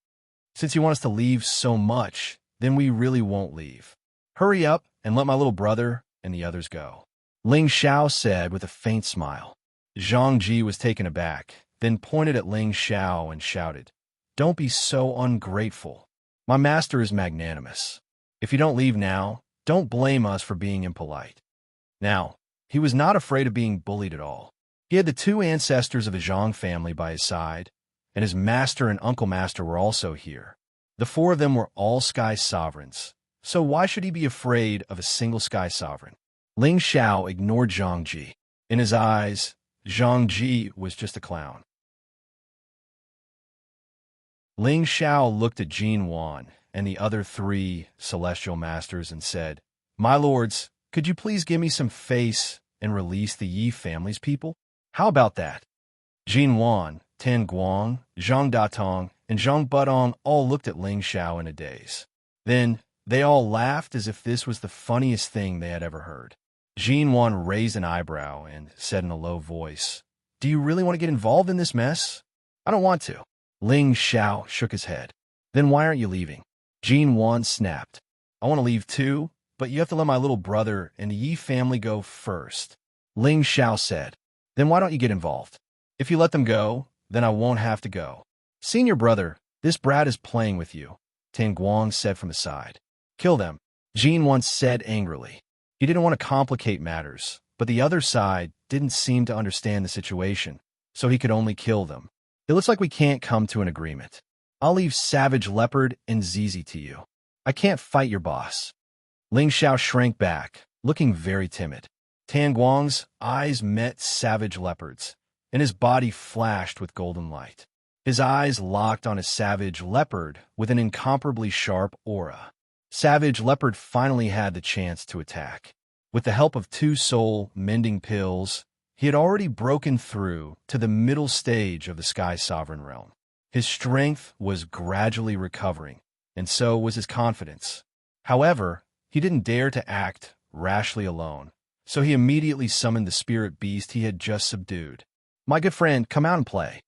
Speaker 1: Since you want us to leave so much, then we really won't leave. Hurry up and let my little brother and the others go. Ling Xiao said with a faint smile. Zhang Ji was taken aback, then pointed at Ling Xiao and shouted, Don't be so ungrateful. My master is magnanimous. If you don't leave now, don't blame us for being impolite. Now, he was not afraid of being bullied at all. He had the 2 ancestors of the Zhang family by his side, and his master and uncle master were also here. The 4 of them were all sky sovereigns, so why should he be afraid of a single sky sovereign? Ling Xiao ignored Zhang Ji. In his eyes, Zhang Ji was just a clown. Ling Xiao looked at Jin Wan and the other 3 celestial masters and said, My lords, could you please give me some face and release the Yi family's people? How about that? Jin Wan, Tan Guang, Zhang Datong, and Zhang Budong all looked at Ling Xiao in a daze. Then, they all laughed as if this was the funniest thing they had ever heard. Jin Wan raised an eyebrow and said in a low voice, Do you really want to get involved in this mess? I don't want to. Ling Xiao shook his head. Then why aren't you leaving? Jin Wan snapped. I want to leave too, but you have to let my little brother and the Yi family go first. Ling Xiao said. Then why don't you get involved? If you let them go, then I won't have to go. Senior brother, this brat is playing with you, Tan Guang said from the side. Kill them, Jin Wan said angrily. He didn't want to complicate matters, but the other side didn't seem to understand the situation, so he could only kill them. It looks like we can't come to an agreement. I'll leave Savage Leopard and Zizi to you. I can't fight your boss. Ling Xiao shrank back, looking very timid. Tan Guang's eyes met Savage Leopard's, and his body flashed with golden light. His eyes locked on a Savage Leopard with an incomparably sharp aura. Savage Leopard finally had the chance to attack. With the help of 2 soul-mending pills, he had already broken through to the middle stage of the Sky Sovereign realm. His strength was gradually recovering, and so was his confidence. However, he didn't dare to act rashly alone, so he immediately summoned the spirit beast he had just subdued. My good friend, come out and play.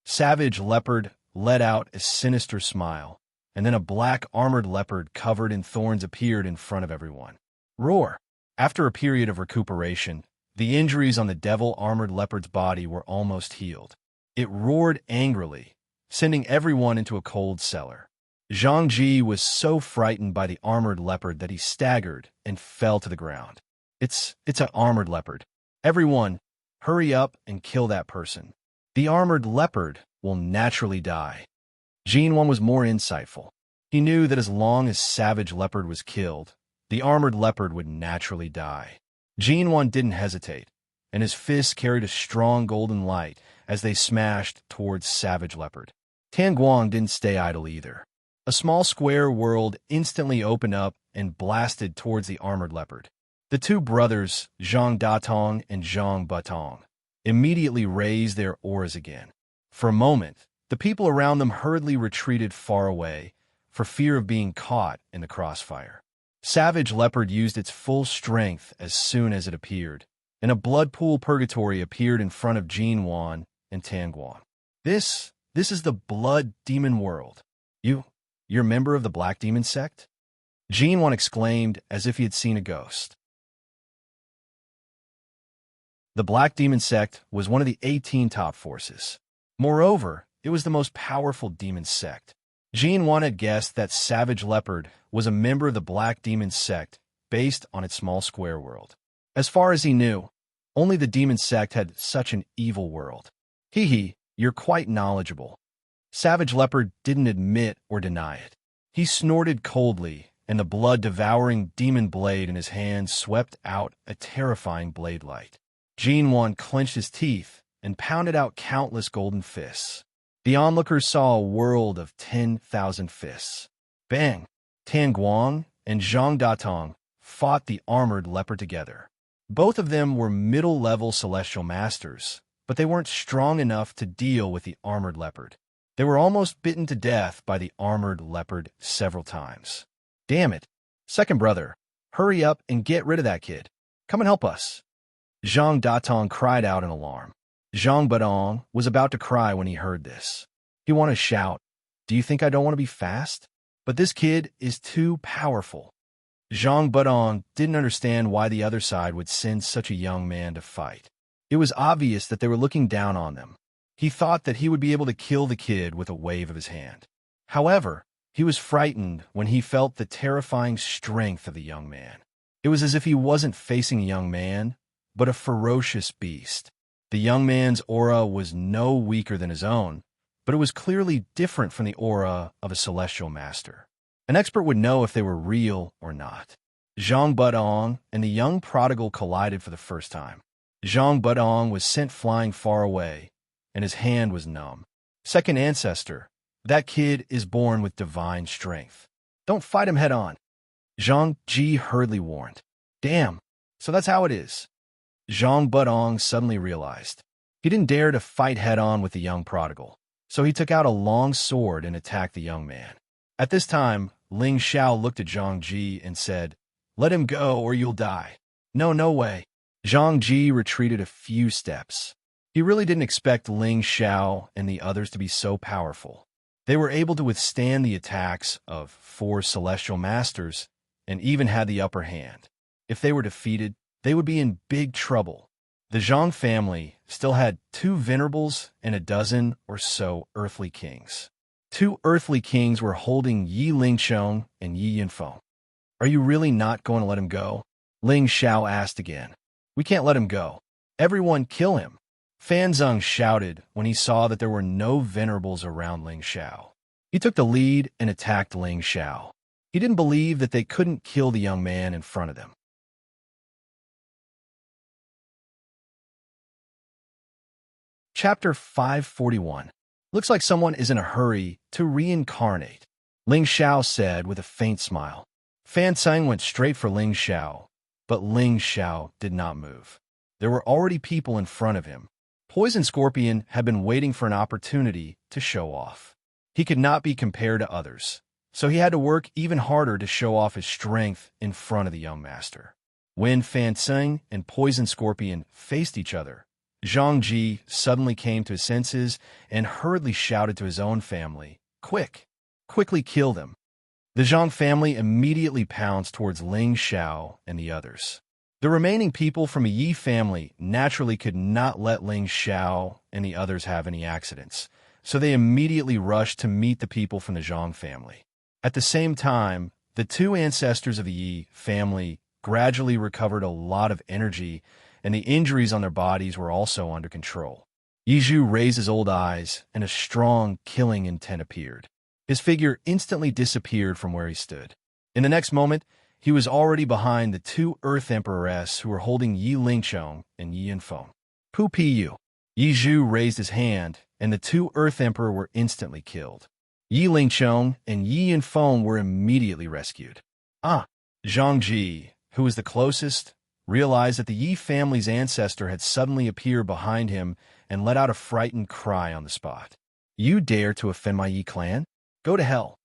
Speaker 1: Savage Leopard let out a sinister smile, and then a black armored leopard covered in thorns appeared in front of everyone. Roar! After a period of recuperation, the injuries on the devil-armored leopard's body were almost healed. It roared angrily, sending everyone into a cold cellar. Xianxia was so frightened by the armored leopard that he staggered and fell to the ground. It's an armored leopard. Everyone, hurry up and kill that person. The armored leopard will naturally die. Xianxia was more insightful. He knew that as long as Savage Leopard was killed, the armored leopard would naturally die. Xianxia didn't hesitate, and his fists carried a strong golden light as they smashed towards Savage Leopard. Tanguang didn't stay idle either. A small square world instantly opened up and blasted towards the armored leopard. The two brothers, Zhang Datong and Zhang Butong, immediately raised their auras again. For a moment, the people around them hurriedly retreated far away for fear of being caught in the crossfire. Savage Leopard used its full strength as soon as it appeared, and a blood pool purgatory appeared in front of Xianxia and Tanguang. This is the blood demon world. You're a member of the Black Demon sect? Xianxia exclaimed as if he had seen a ghost. The Black Demon sect was one of the 18 top forces. Moreover, it was the most powerful demon sect. Xianxia had guessed that Savage Leopard was a member of the Black Demon sect based on its small square world. As far as he knew, only the demon sect had such an evil world. Hee, you're quite knowledgeable. Savage Leopard didn't admit or deny it. He snorted coldly, and the blood-devouring demon blade in his hand swept out a terrifying blade light. Xianxia clenched his teeth and pounded out countless golden fists. The onlookers saw a world of 10,000 fists. Bang! Tanguang and Zhang Datong fought the armored leopard together. Both of them were middle-level celestial masters, but they weren't strong enough to deal with the armored leopard. They were almost bitten to death by the armored leopard several times. Damn it! Second brother, hurry up and get rid of that kid. Come and help us. Zhang Datong cried out in alarm. Zhang Badong was about to cry when he heard this. He wanted to shout, "Do you think I don't want to be fast? But this kid is too powerful." Zhang Badong didn't understand why the other side would send such a young man to fight. It was obvious that they were looking down on them. He thought that he would be able to kill the kid with a wave of his hand. However, he was frightened when he felt the terrifying strength of the young man. It was as if he wasn't facing a young man, but a ferocious beast. The young man's aura was no weaker than his own, but it was clearly different from the aura of a celestial master. An expert would know if they were real or not. Zhang Budong and the young prodigal collided for the first time. Zhang Budong was sent flying far away, and his hand was numb. Second ancestor, that kid is born with divine strength. Don't fight him head on. Zhang Ji hurriedly warned. Damn, so that's how it is. Zhang Budong suddenly realized. He didn't dare to fight head on with the young prodigal, so he took out a long sword and attacked the young man. At this time, Ling Xiao looked at Zhang Ji and said, "Let him go or you'll die." No way. Zhang Ji retreated a few steps. He really didn't expect Ling Xiao and the others to be so powerful. They were able to withstand the attacks of 4 celestial masters and even had the upper hand. If they were defeated, they would be in big trouble. The Zhang family still had 2 venerables and a dozen or so earthly kings. 2 earthly kings were holding Yi Lingchong and Yi Yinfeng. Are you really not going to let him go? Ling Xiao asked again. We can't let him go. Everyone kill him. Fan Zeng shouted when he saw that there were no venerables around Ling Xiao. He took the lead and attacked Ling Xiao. He didn't believe that they couldn't kill the young man in front of them. Chapter 541. Looks like someone is in a hurry to reincarnate, Ling Xiao said with a faint smile. Fan Zeng went straight for Ling Xiao, but Ling Xiao did not move. There were already people in front of him. Poison Scorpion had been waiting for an opportunity to show off. He could not be compared to others, so he had to work even harder to show off his strength in front of the young master. When Fan Zeng and Poison Scorpion faced each other, Zhang Ji suddenly came to his senses and hurriedly shouted to his own family, Quickly kill them. The Zhang family immediately pounced towards Ling Xiao and the others. The remaining people from a Yi family naturally could not let Ling Xiao and the others have any accidents, so they immediately rushed to meet the people from the Zhang family. At the same time, the two ancestors of the Yi family gradually recovered a lot of energy, and the injuries on their bodies were also under control. Yizhu raised his old eyes, and a strong, killing intent appeared. His figure instantly disappeared from where he stood. In the next moment, he was already behind the two Earth Emperors who were holding Yi Lingchong and Yi Yinfeng. Pu Pu. Yizhu raised his hand, and the two Earth Emperor were instantly killed. Yi Lingchong and Yi Yinfeng were immediately rescued. Zhangji, who was the closest, realized that the Yi family's ancestor had suddenly appeared behind him and let out a frightened cry on the spot. You dare to offend my Yi clan? Go to hell.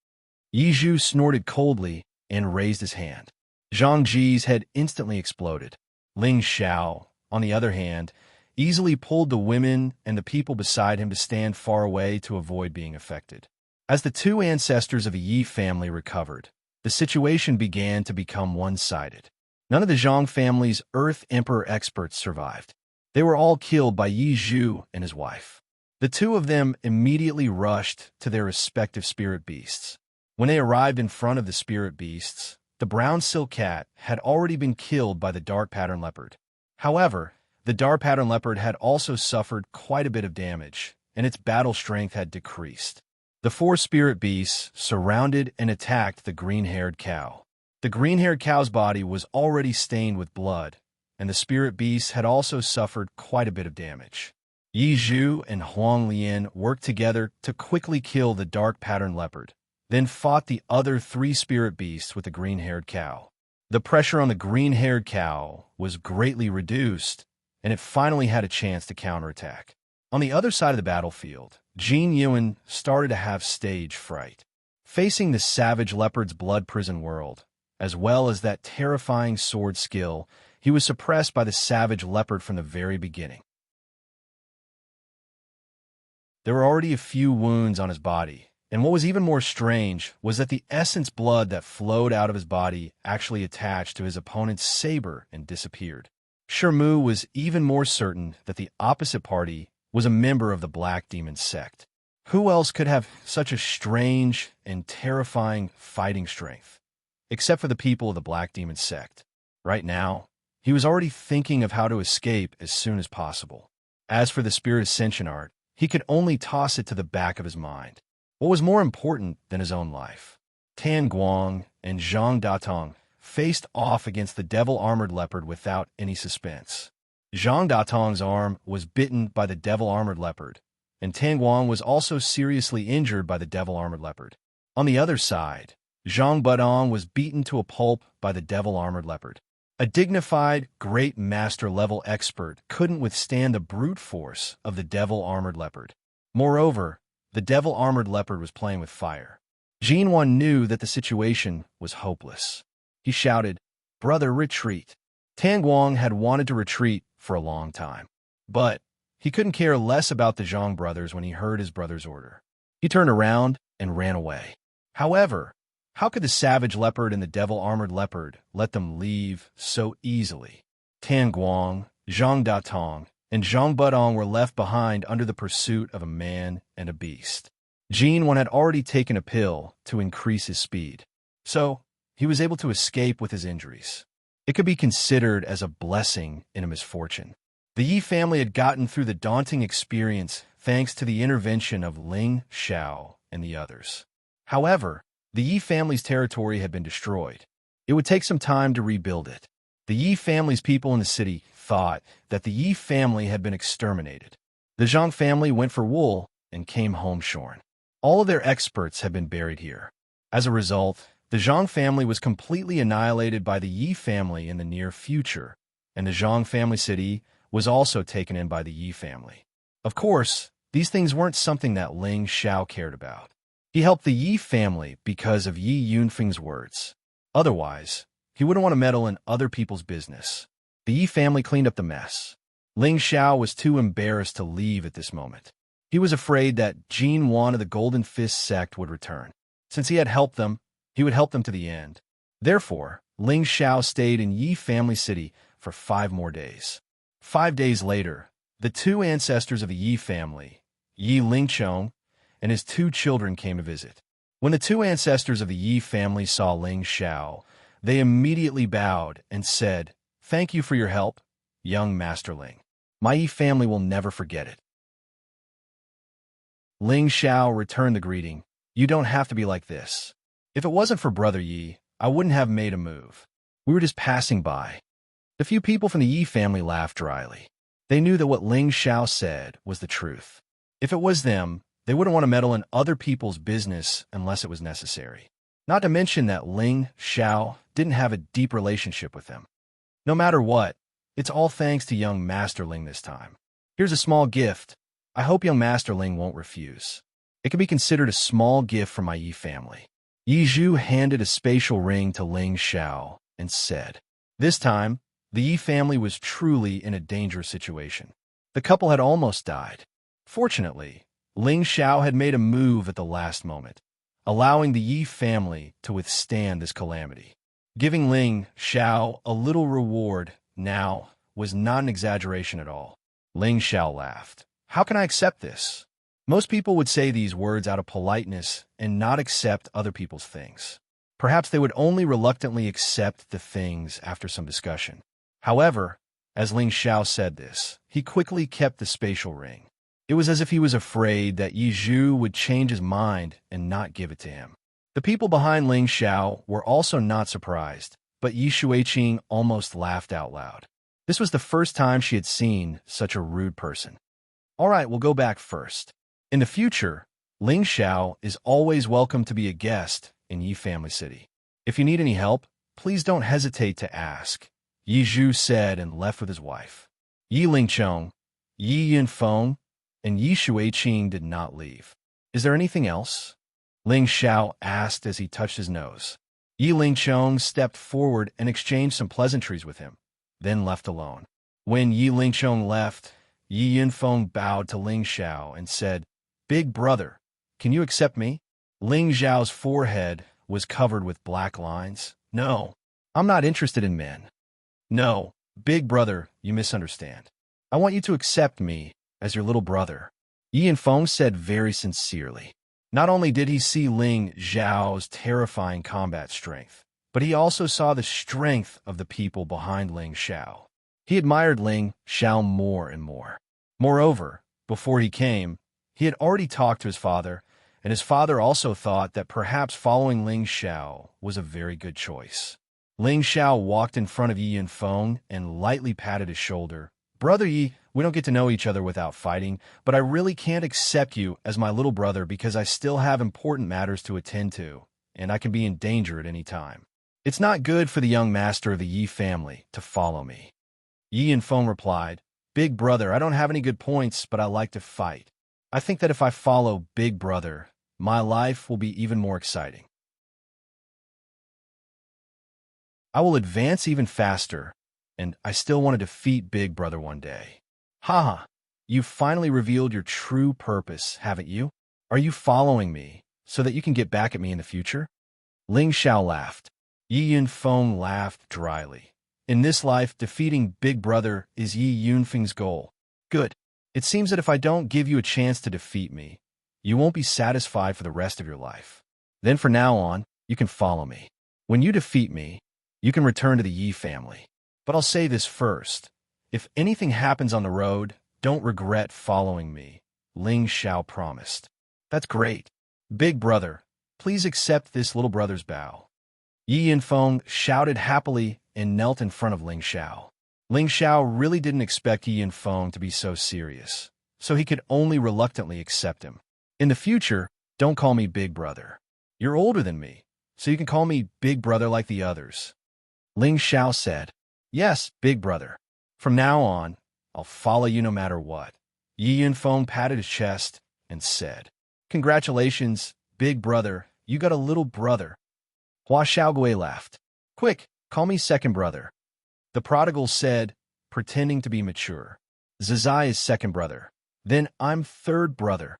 Speaker 1: Yizhu snorted coldly and raised his hand. Zhangji's head instantly exploded. Ling Xiao, on the other hand, easily pulled the women and the people beside him to stand far away to avoid being affected. As the two ancestors of the Yi family recovered, the situation began to become one-sided. None of the Zhang family's Earth Emperor experts survived. They were all killed by Yi Zhu and his wife. The two of them immediately rushed to their respective spirit beasts. When they arrived in front of the spirit beasts, the brown silk cat had already been killed by the dark pattern leopard. However, the dark pattern leopard had also suffered quite a bit of damage, and its battle strength had decreased. The four spirit beasts surrounded and attacked the green-haired cow. The green-haired cow's body was already stained with blood, and the spirit beasts had also suffered quite a bit of damage. Yi Zhu and Huang Lian worked together to quickly kill the dark pattern leopard, then fought the other three spirit beasts with the green-haired cow. The pressure on the green-haired cow was greatly reduced, and it finally had a chance to counterattack. On the other side of the battlefield, Jin Yuan started to have stage fright. Facing the savage leopard's blood prison world, as well as that terrifying sword skill, he was suppressed by the savage leopard from the very beginning. There were already a few wounds on his body, and what was even more strange was that the essence blood that flowed out of his body actually attached to his opponent's saber and disappeared. Shermu was even more certain that the opposite party was a member of the Black Demon sect. Who else could have such a strange and terrifying fighting strength, except for the people of the Black Demon sect? Right now, he was already thinking of how to escape as soon as possible. As for the Spirit Ascension art, he could only toss it to the back of his mind. What was more important than his own life? Tan Guang and Zhang Datong faced off against the devil-armored leopard without any suspense. Zhang Datong's arm was bitten by the devil-armored leopard, and Tan Guang was also seriously injured by the devil-armored leopard. On the other side, Zhang Budong was beaten to a pulp by the devil-armored leopard. A dignified, great master-level expert couldn't withstand the brute force of the devil-armored leopard. Moreover, the devil-armored leopard was playing with fire. Jin Wan knew that the situation was hopeless. He shouted, "Brother, retreat!" Tan Guang had wanted to retreat for a long time, but he couldn't care less about the Zhang brothers when he heard his brother's order. He turned around and ran away. However, how could the savage leopard and the devil-armored leopard let them leave so easily? Tan Guang, Zhang Datong, and Zhang Budong were left behind under the pursuit of a man and a beast. Jin Wan had already taken a pill to increase his speed, so he was able to escape with his injuries. It could be considered as a blessing in a misfortune. The Yi family had gotten through the daunting experience thanks to the intervention of Ling Xiao and the others. However, the Yi family's territory had been destroyed. It would take some time to rebuild it. The Yi family's people in the city thought that the Yi family had been exterminated. The Zhang family went for wool and came home shorn. All of their experts had been buried here. As a result, the Zhang family was completely annihilated by the Yi family in the near future, and the Zhang family city was also taken in by the Yi family. Of course, these things weren't something that Ling Xiao cared about. He helped the Yi family because of Yi Yunfeng's words. Otherwise, he wouldn't want to meddle in other people's business. The Yi family cleaned up the mess. Ling Xiao was too embarrassed to leave at this moment. He was afraid that Jin Wan of the Golden Fist sect would return. Since he had helped them, he would help them to the end. Therefore, Ling Xiao stayed in Yi family city for 5 more days. 5 days later, the two ancestors of the Yi family, Yi Lingchong and his 2 children, came to visit. When the two ancestors of the Yi family saw Ling Xiao, they immediately bowed and said, "Thank you for your help, young Master Ling. My Yi family will never forget it." Ling Xiao returned the greeting. "You don't have to be like this. If it wasn't for Brother Yi, I wouldn't have made a move. We were just passing by." The few people from the Yi family laughed dryly. They knew that what Ling Xiao said was the truth. If it was them, they wouldn't want to meddle in other people's business unless it was necessary. Not to mention that Ling Xiao didn't have a deep relationship with them. No matter what, it's all thanks to young Master Ling this time. Here's a small gift. I hope young Master Ling won't refuse. It can be considered a small gift from my Yi family. Yi Zhu handed a spatial ring to Ling Xiao and said, this time, the Yi family was truly in a dangerous situation. The couple had almost died. Fortunately, Ling Xiao had made a move at the last moment, allowing the Yi family to withstand this calamity. Giving Ling Xiao a little reward now was not an exaggeration at all. Ling Xiao laughed. How can I accept this? Most people would say these words out of politeness and not accept other people's things. Perhaps they would only reluctantly accept the things after some discussion. However, as Ling Xiao said this, he quickly kept the spatial ring. It was as if he was afraid that Yi Zhu would change his mind and not give it to him. The people behind Ling Xiao were also not surprised, but Yi Shuiqing almost laughed out loud. This was the first time she had seen such a rude person. All right, we'll go back first. In the future, Ling Xiao is always welcome to be a guest in Yi Family City. If you need any help, please don't hesitate to ask, Yi Zhu said and left with his wife. Yi Lingchong, Yi Yinfeng, and Yi Shuiqing did not leave. Is there anything else? Ling Xiao asked as he touched his nose. Yi Lingchong stepped forward and exchanged some pleasantries with him, then left alone. When Yi Lingchong left, Yi Yinfeng bowed to Ling Xiao and said, Big brother, can you accept me? Ling Xiao's forehead was covered with black lines. No, I'm not interested in men. No, big brother, you misunderstand. I want you to accept me as your little brother. Yi Yinfeng said very sincerely. Not only did he see Ling Xiao's terrifying combat strength, but he also saw the strength of the people behind Ling Xiao. He admired Ling Xiao more and more. Moreover, before he came, he had already talked to his father, and his father also thought that perhaps following Ling Xiao was a very good choice. Ling Xiao walked in front of Yi Yinfeng and lightly patted his shoulder. Brother Yi, we don't get to know each other without fighting, but I really can't accept you as my little brother because I still have important matters to attend to, and I can be in danger at any time. It's not good for the young master of the Yi family to follow me. Yi Yinfeng replied, Big brother, I don't have any good points, but I like to fight. I think that if I follow Big brother, my life will be even more exciting. I will advance even faster, and I still want to defeat Big brother one day. Haha, you've finally revealed your true purpose, haven't you? Are you following me so that you can get back at me in the future? Ling Xiao laughed. Yi Yinfeng laughed dryly. In this life, defeating Big brother is Yi Yunfeng's goal. Good. It seems that if I don't give you a chance to defeat me, you won't be satisfied for the rest of your life. Then from now on, you can follow me. When you defeat me, you can return to the Yi family. But I'll say this first. If anything happens on the road, don't regret following me, Ling Xiao promised. That's great. Big brother, please accept this little brother's bow. Yi Yinfeng shouted happily and knelt in front of Ling Xiao. Ling Xiao really didn't expect Yi Yinfeng to be so serious, so he could only reluctantly accept him. In the future, don't call me Big brother. You're older than me, so you can call me Big brother like the others. Ling Xiao said, Yes, Big brother. From now on, I'll follow you no matter what. Yi Yinfeng patted his chest and said, Congratulations, Big brother, you got a little brother. Hua Xiaogui laughed. Quick, call me second brother. The prodigal said, pretending to be mature. Zizai is second brother. Then I'm third brother.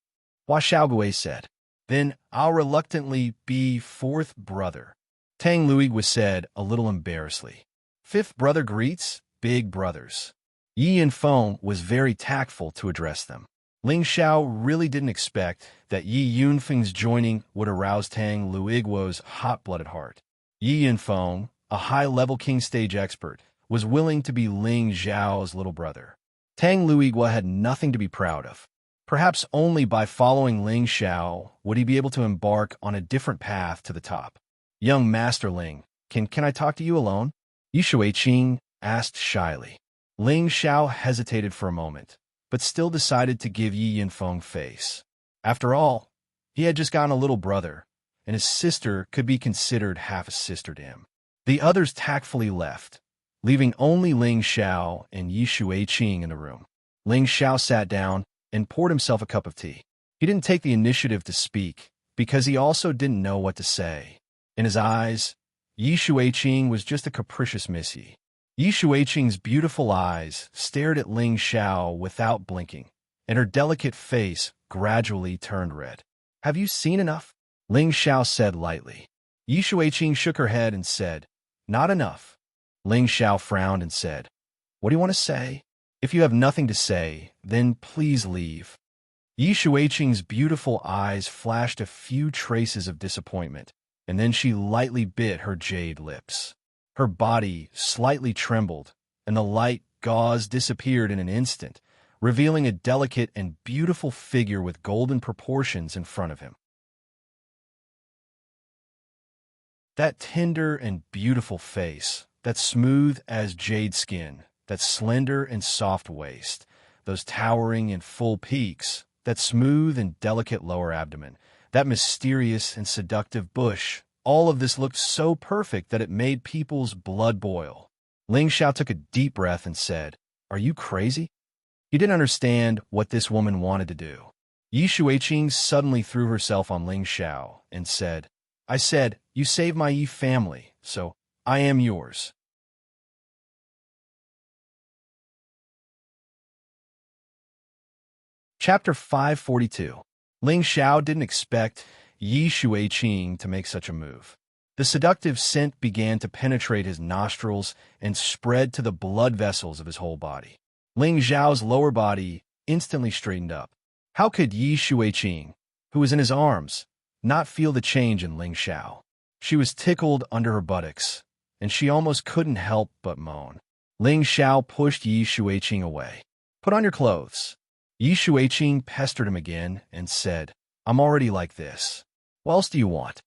Speaker 1: Hua Xiaogui said. Then I'll reluctantly be fourth brother. Tang Luigui said, a little embarrassedly. Fifth brother greets big brothers. Yi Yinfeng was very tactful to address them. Ling Xiao really didn't expect that Yi Yunfeng's joining would arouse Tang Luiguo's hot-blooded heart. Yi Yunfeng, a high-level king stage expert, was willing to be Ling Xiao's little brother. Tang Luiguo had nothing to be proud of. Perhaps only by following Ling Xiao would he be able to embark on a different path to the top. Young Master Ling, can I talk to you alone? Yi Shuiqing asked shyly. Ling Xiao hesitated for a moment, but still decided to give Yi Yunfeng face. After all, he had just gotten a little brother, and his sister could be considered half a sister to him. The others tactfully left, leaving only Ling Xiao and Yi Shuiqing in the room. Ling Xiao sat down and poured himself a cup of tea. He didn't take the initiative to speak, because he also didn't know what to say. In his eyes, Yi Shuiqing was just a capricious missy. Yi Shuiqing's beautiful eyes stared at Ling Xiao without blinking, and her delicate face gradually turned red. Have you seen enough? Ling Xiao said lightly. Yi Shuiqing shook her head and said, Not enough. Ling Xiao frowned and said, What do you want to say? If you have nothing to say, then please leave. Yi Shuiqing's beautiful eyes flashed a few traces of disappointment, and then she lightly bit her jade lips. Her body slightly trembled, and the light gauze disappeared in an instant, revealing a delicate and beautiful figure with golden proportions in front of him. That tender and beautiful face, that smooth as jade skin, that slender and soft waist, those towering and full peaks, that smooth and delicate lower abdomen, that mysterious and seductive bush, all of this looked so perfect that it made people's blood boil. Ling Xiao took a deep breath and said, Are you crazy? He didn't understand what this woman wanted to do. Yi Shuiqing suddenly threw herself on Ling Xiao and said, I said, you saved my Yi family, so I am yours. Chapter 542. Ling Xiao didn't expect Yi Shuiqing to make such a move. The seductive scent began to penetrate his nostrils and spread to the blood vessels of his whole body. Ling Xiao's lower body instantly straightened up. How could Yi Shuiqing, who was in his arms, not feel the change in Ling Xiao? She was tickled under her buttocks, and she almost couldn't help but moan. Ling Xiao pushed Yi Shuiqing away. Put on your clothes. Yi Shuiqing pestered him again and said, I'm already like this. What else do you want?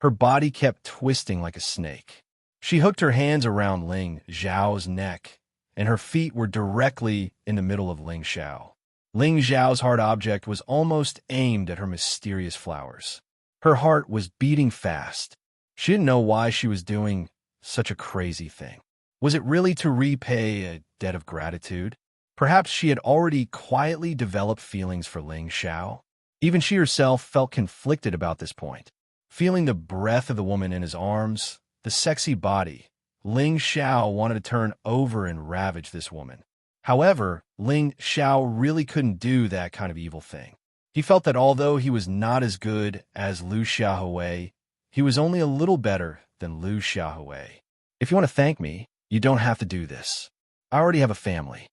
Speaker 1: Her body kept twisting like a snake. She hooked her hands around Ling Xiao's neck, and her feet were directly in the middle of Ling Xiao. Ling Xiao's hard object was almost aimed at her mysterious flowers. Her heart was beating fast. She didn't know why she was doing such a crazy thing. Was it really to repay a debt of gratitude? Perhaps she had already quietly developed feelings for Ling Xiao. Even she herself felt conflicted about this point. Feeling the breath of the woman in his arms, the sexy body, Ling Xiao wanted to turn over and ravage this woman. However, Ling Xiao really couldn't do that kind of evil thing. He felt that although he was not as good as Lu Xiaohui, he was only a little better than Lu Xiaohui. If you want to thank me, you don't have to do this. I already have a family.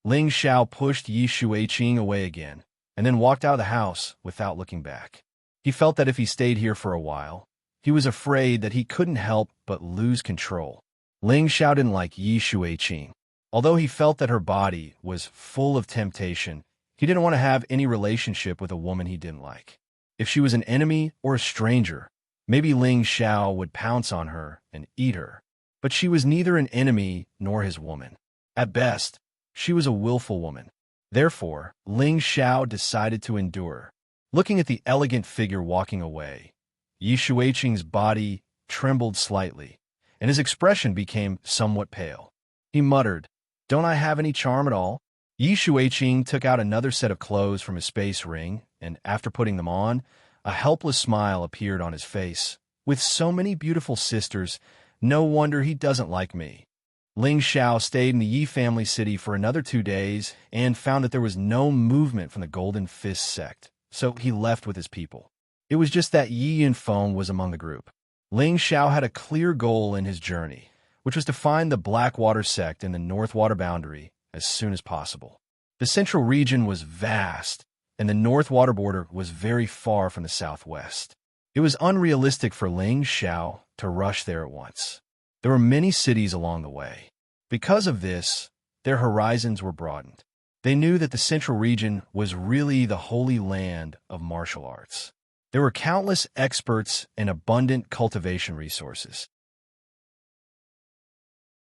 Speaker 1: Ling Xiao pushed Yi Shuiqing away again, and then walked out of the house without looking back. He felt that if he stayed here for a while, he was afraid that he couldn't help but lose control. Ling Xiao didn't like Yi Shuiqing. Although he felt that her body was full of temptation, he didn't want to have any relationship with a woman he didn't like. If she was an enemy or a stranger, maybe Ling Xiao would pounce on her and eat her. But she was neither an enemy nor his woman. At best, she was a willful woman. Therefore, Ling Xiao decided to endure. Looking at the elegant figure walking away, Yi Shuiqing's body trembled slightly, and his expression became somewhat pale. He muttered, Don't I have any charm at all? Yi Shuiqing took out another set of clothes from his space ring, and after putting them on, a helpless smile appeared on his face. With so many beautiful sisters, no wonder he doesn't like me. Ling Xiao stayed in the Yi family city for another 2 days and found that there was no movement from the Golden Fist sect, so he left with his people. It was just that Yi Yunfeng was among the group. Ling Xiao had a clear goal in his journey, which was to find the Blackwater sect in the North Water boundary as soon as possible. The central region was vast, and the north water border was very far from the southwest. It was unrealistic for Ling Xiao to rush there at once. There were many cities along the way. Because of this, their horizons were broadened. They knew that the central region was really the holy land of martial arts. There were countless experts and abundant cultivation resources.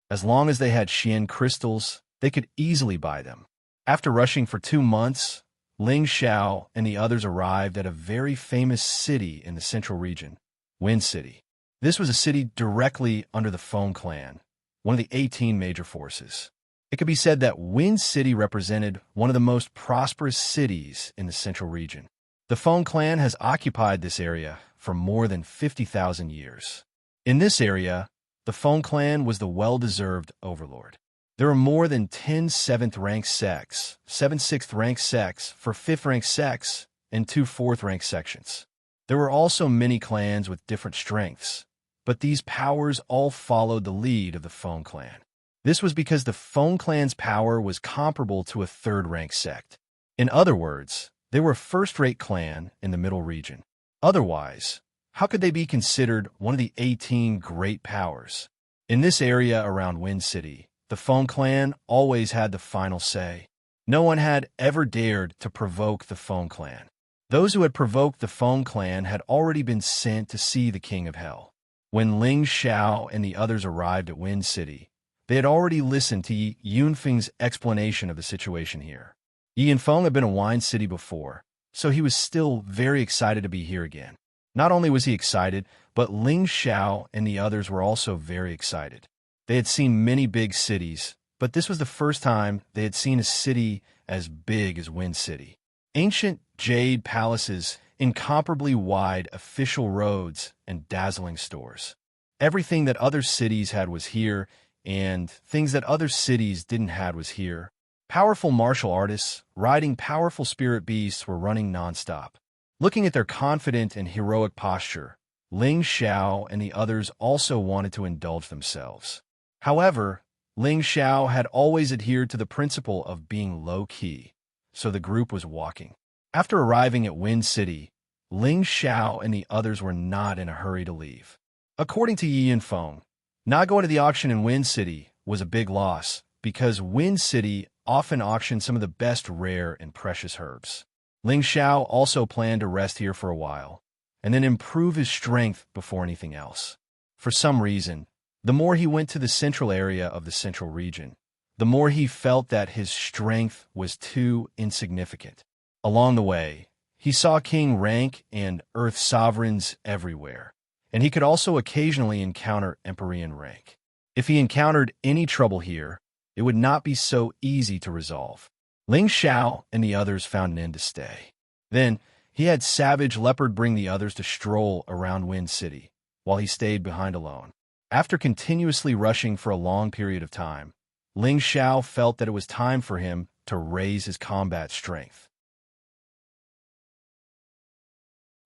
Speaker 1: As long as they had Xian crystals, they could easily buy them. After rushing for 2 months, Ling Xiao and the others arrived at a very famous city in the central region, Wind City. This was a city directly under the Feng clan, one of the 18 major forces. It could be said that Wind City represented one of the most prosperous cities in the central region. The Feng clan has occupied this area for more than 50,000 years. In this area, the Feng clan was the well-deserved overlord. There were more than 10 7th-rank sects, 7 6th-rank sects, 4 5th-rank sects, and 2 4th-rank sections. There were also many clans with different strengths, but these powers all followed the lead of the Feng clan. This was because the Feng clan's power was comparable to a 3rd-rank sect. In other words, they were a first-rate clan in the middle region. Otherwise, how could they be considered one of the 18 great powers? In this area around Wind City, the Feng clan always had the final say. No one had ever dared to provoke the Feng clan. Those who had provoked the Feng clan had already been sent to see the King of Hell. When Ling Xiao and the others arrived at Wind City, they had already listened to Yi Yunfeng's explanation of the situation here. Yi Yunfeng had been a wine city before, so he was still very excited to be here again. Not only was he excited, but Ling Xiao and the others were also very excited. They had seen many big cities, but this was the first time they had seen a city as big as Wind City. Ancient jade palaces, incomparably wide official roads, and dazzling stores. Everything that other cities had was here, and things that other cities didn't have was here. Powerful martial artists, riding powerful spirit beasts, were running nonstop. Looking at their confident and heroic posture, Ling Xiao and the others also wanted to indulge themselves. However, Ling Xiao had always adhered to the principle of being low-key, so the group was walking. After arriving at Wind City, Ling Xiao and the others were not in a hurry to leave. According to Yi Yunfeng, not going to the auction in Wind City was a big loss because Wind City often auctioned some of the best rare and precious herbs. Ling Xiao also planned to rest here for a while, and then improve his strength before anything else. For some reason, the more he went to the central area of the central region, the more he felt that his strength was too insignificant. Along the way, he saw king rank and earth sovereigns everywhere, and he could also occasionally encounter Empyrean rank. If he encountered any trouble here, it would not be so easy to resolve. Ling Xiao and the others found an end to stay. Then, he had Savage Leopard bring the others to stroll around Wind City, while he stayed behind alone. After continuously rushing for a long period of time, Ling Xiao felt that it was time for him to raise his combat strength.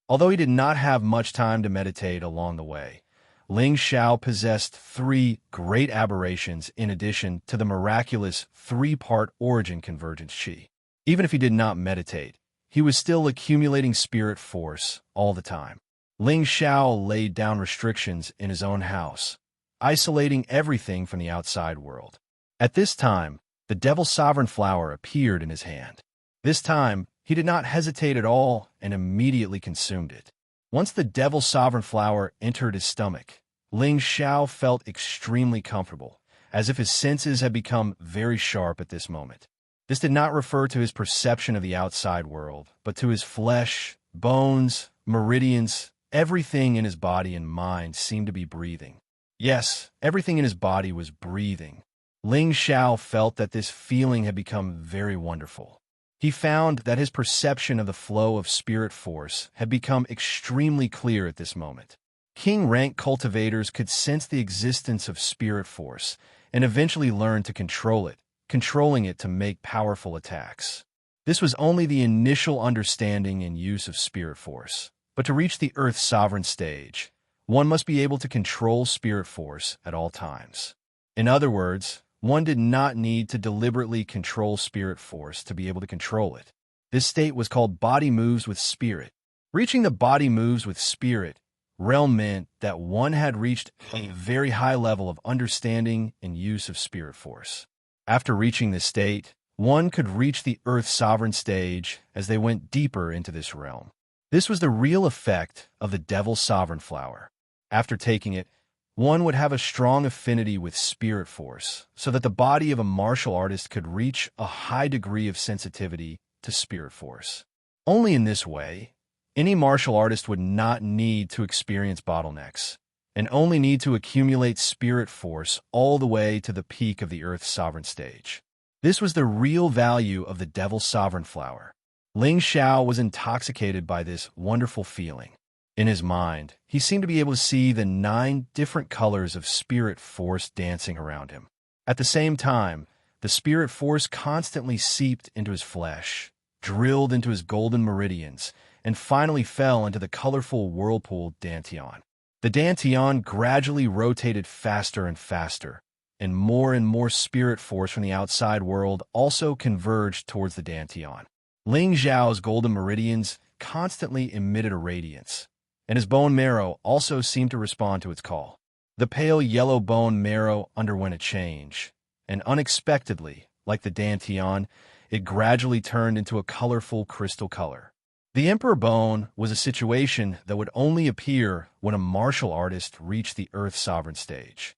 Speaker 1: Although he did not have much time to meditate along the way, Ling Xiao possessed 3 great aberrations in addition to the miraculous 3-part origin convergence chi. Even if he did not meditate, he was still accumulating spirit force all the time. Ling Xiao laid down restrictions in his own house, isolating everything from the outside world. At this time, the Devil Sovereign Flower appeared in his hand. This time, he did not hesitate at all and immediately consumed it. Once the Devil Sovereign Flower entered his stomach, Ling Xiao felt extremely comfortable, as if his senses had become very sharp at this moment. This did not refer to his perception of the outside world, but to his flesh, bones, meridians. Everything in his body and mind seemed to be breathing. Yes, everything in his body was breathing. Ling Xiao felt that this feeling had become very wonderful. He found that his perception of the flow of spirit force had become extremely clear at this moment. King-rank cultivators could sense the existence of spirit force and eventually learn to control it, controlling it to make powerful attacks. This was only the initial understanding and use of spirit force. But to reach the Earth Sovereign stage, one must be able to control spirit force at all times. In other words, one did not need to deliberately control spirit force to be able to control it. This state was called body moves with spirit. Reaching the body moves with spirit realm meant that one had reached a very high level of understanding and use of spirit force. After reaching this state, one could reach the Earth Sovereign stage as they went deeper into this realm. This was the real effect of the Devil's Sovereign Flower. After taking it, one would have a strong affinity with spirit force, so that the body of a martial artist could reach a high degree of sensitivity to spirit force. Only in this way, any martial artist would not need to experience bottlenecks, and only need to accumulate spirit force all the way to the peak of the Earth's Sovereign stage. This was the real value of the Devil's Sovereign Flower. Ling Xiao was intoxicated by this wonderful feeling. In his mind, he seemed to be able to see the 9 different colors of spirit force dancing around him. At the same time, the spirit force constantly seeped into his flesh, drilled into his golden meridians, and finally fell into the colorful whirlpool Dantian. The Dantian gradually rotated faster and faster, and more spirit force from the outside world also converged towards the Dantian. Ling Xiao's golden meridians constantly emitted a radiance, and his bone marrow also seemed to respond to its call. The pale yellow bone marrow underwent a change, and unexpectedly, like the Dantian, it gradually turned into a colorful crystal color. The Emperor Bone was a situation that would only appear when a martial artist reached the Earth Sovereign stage.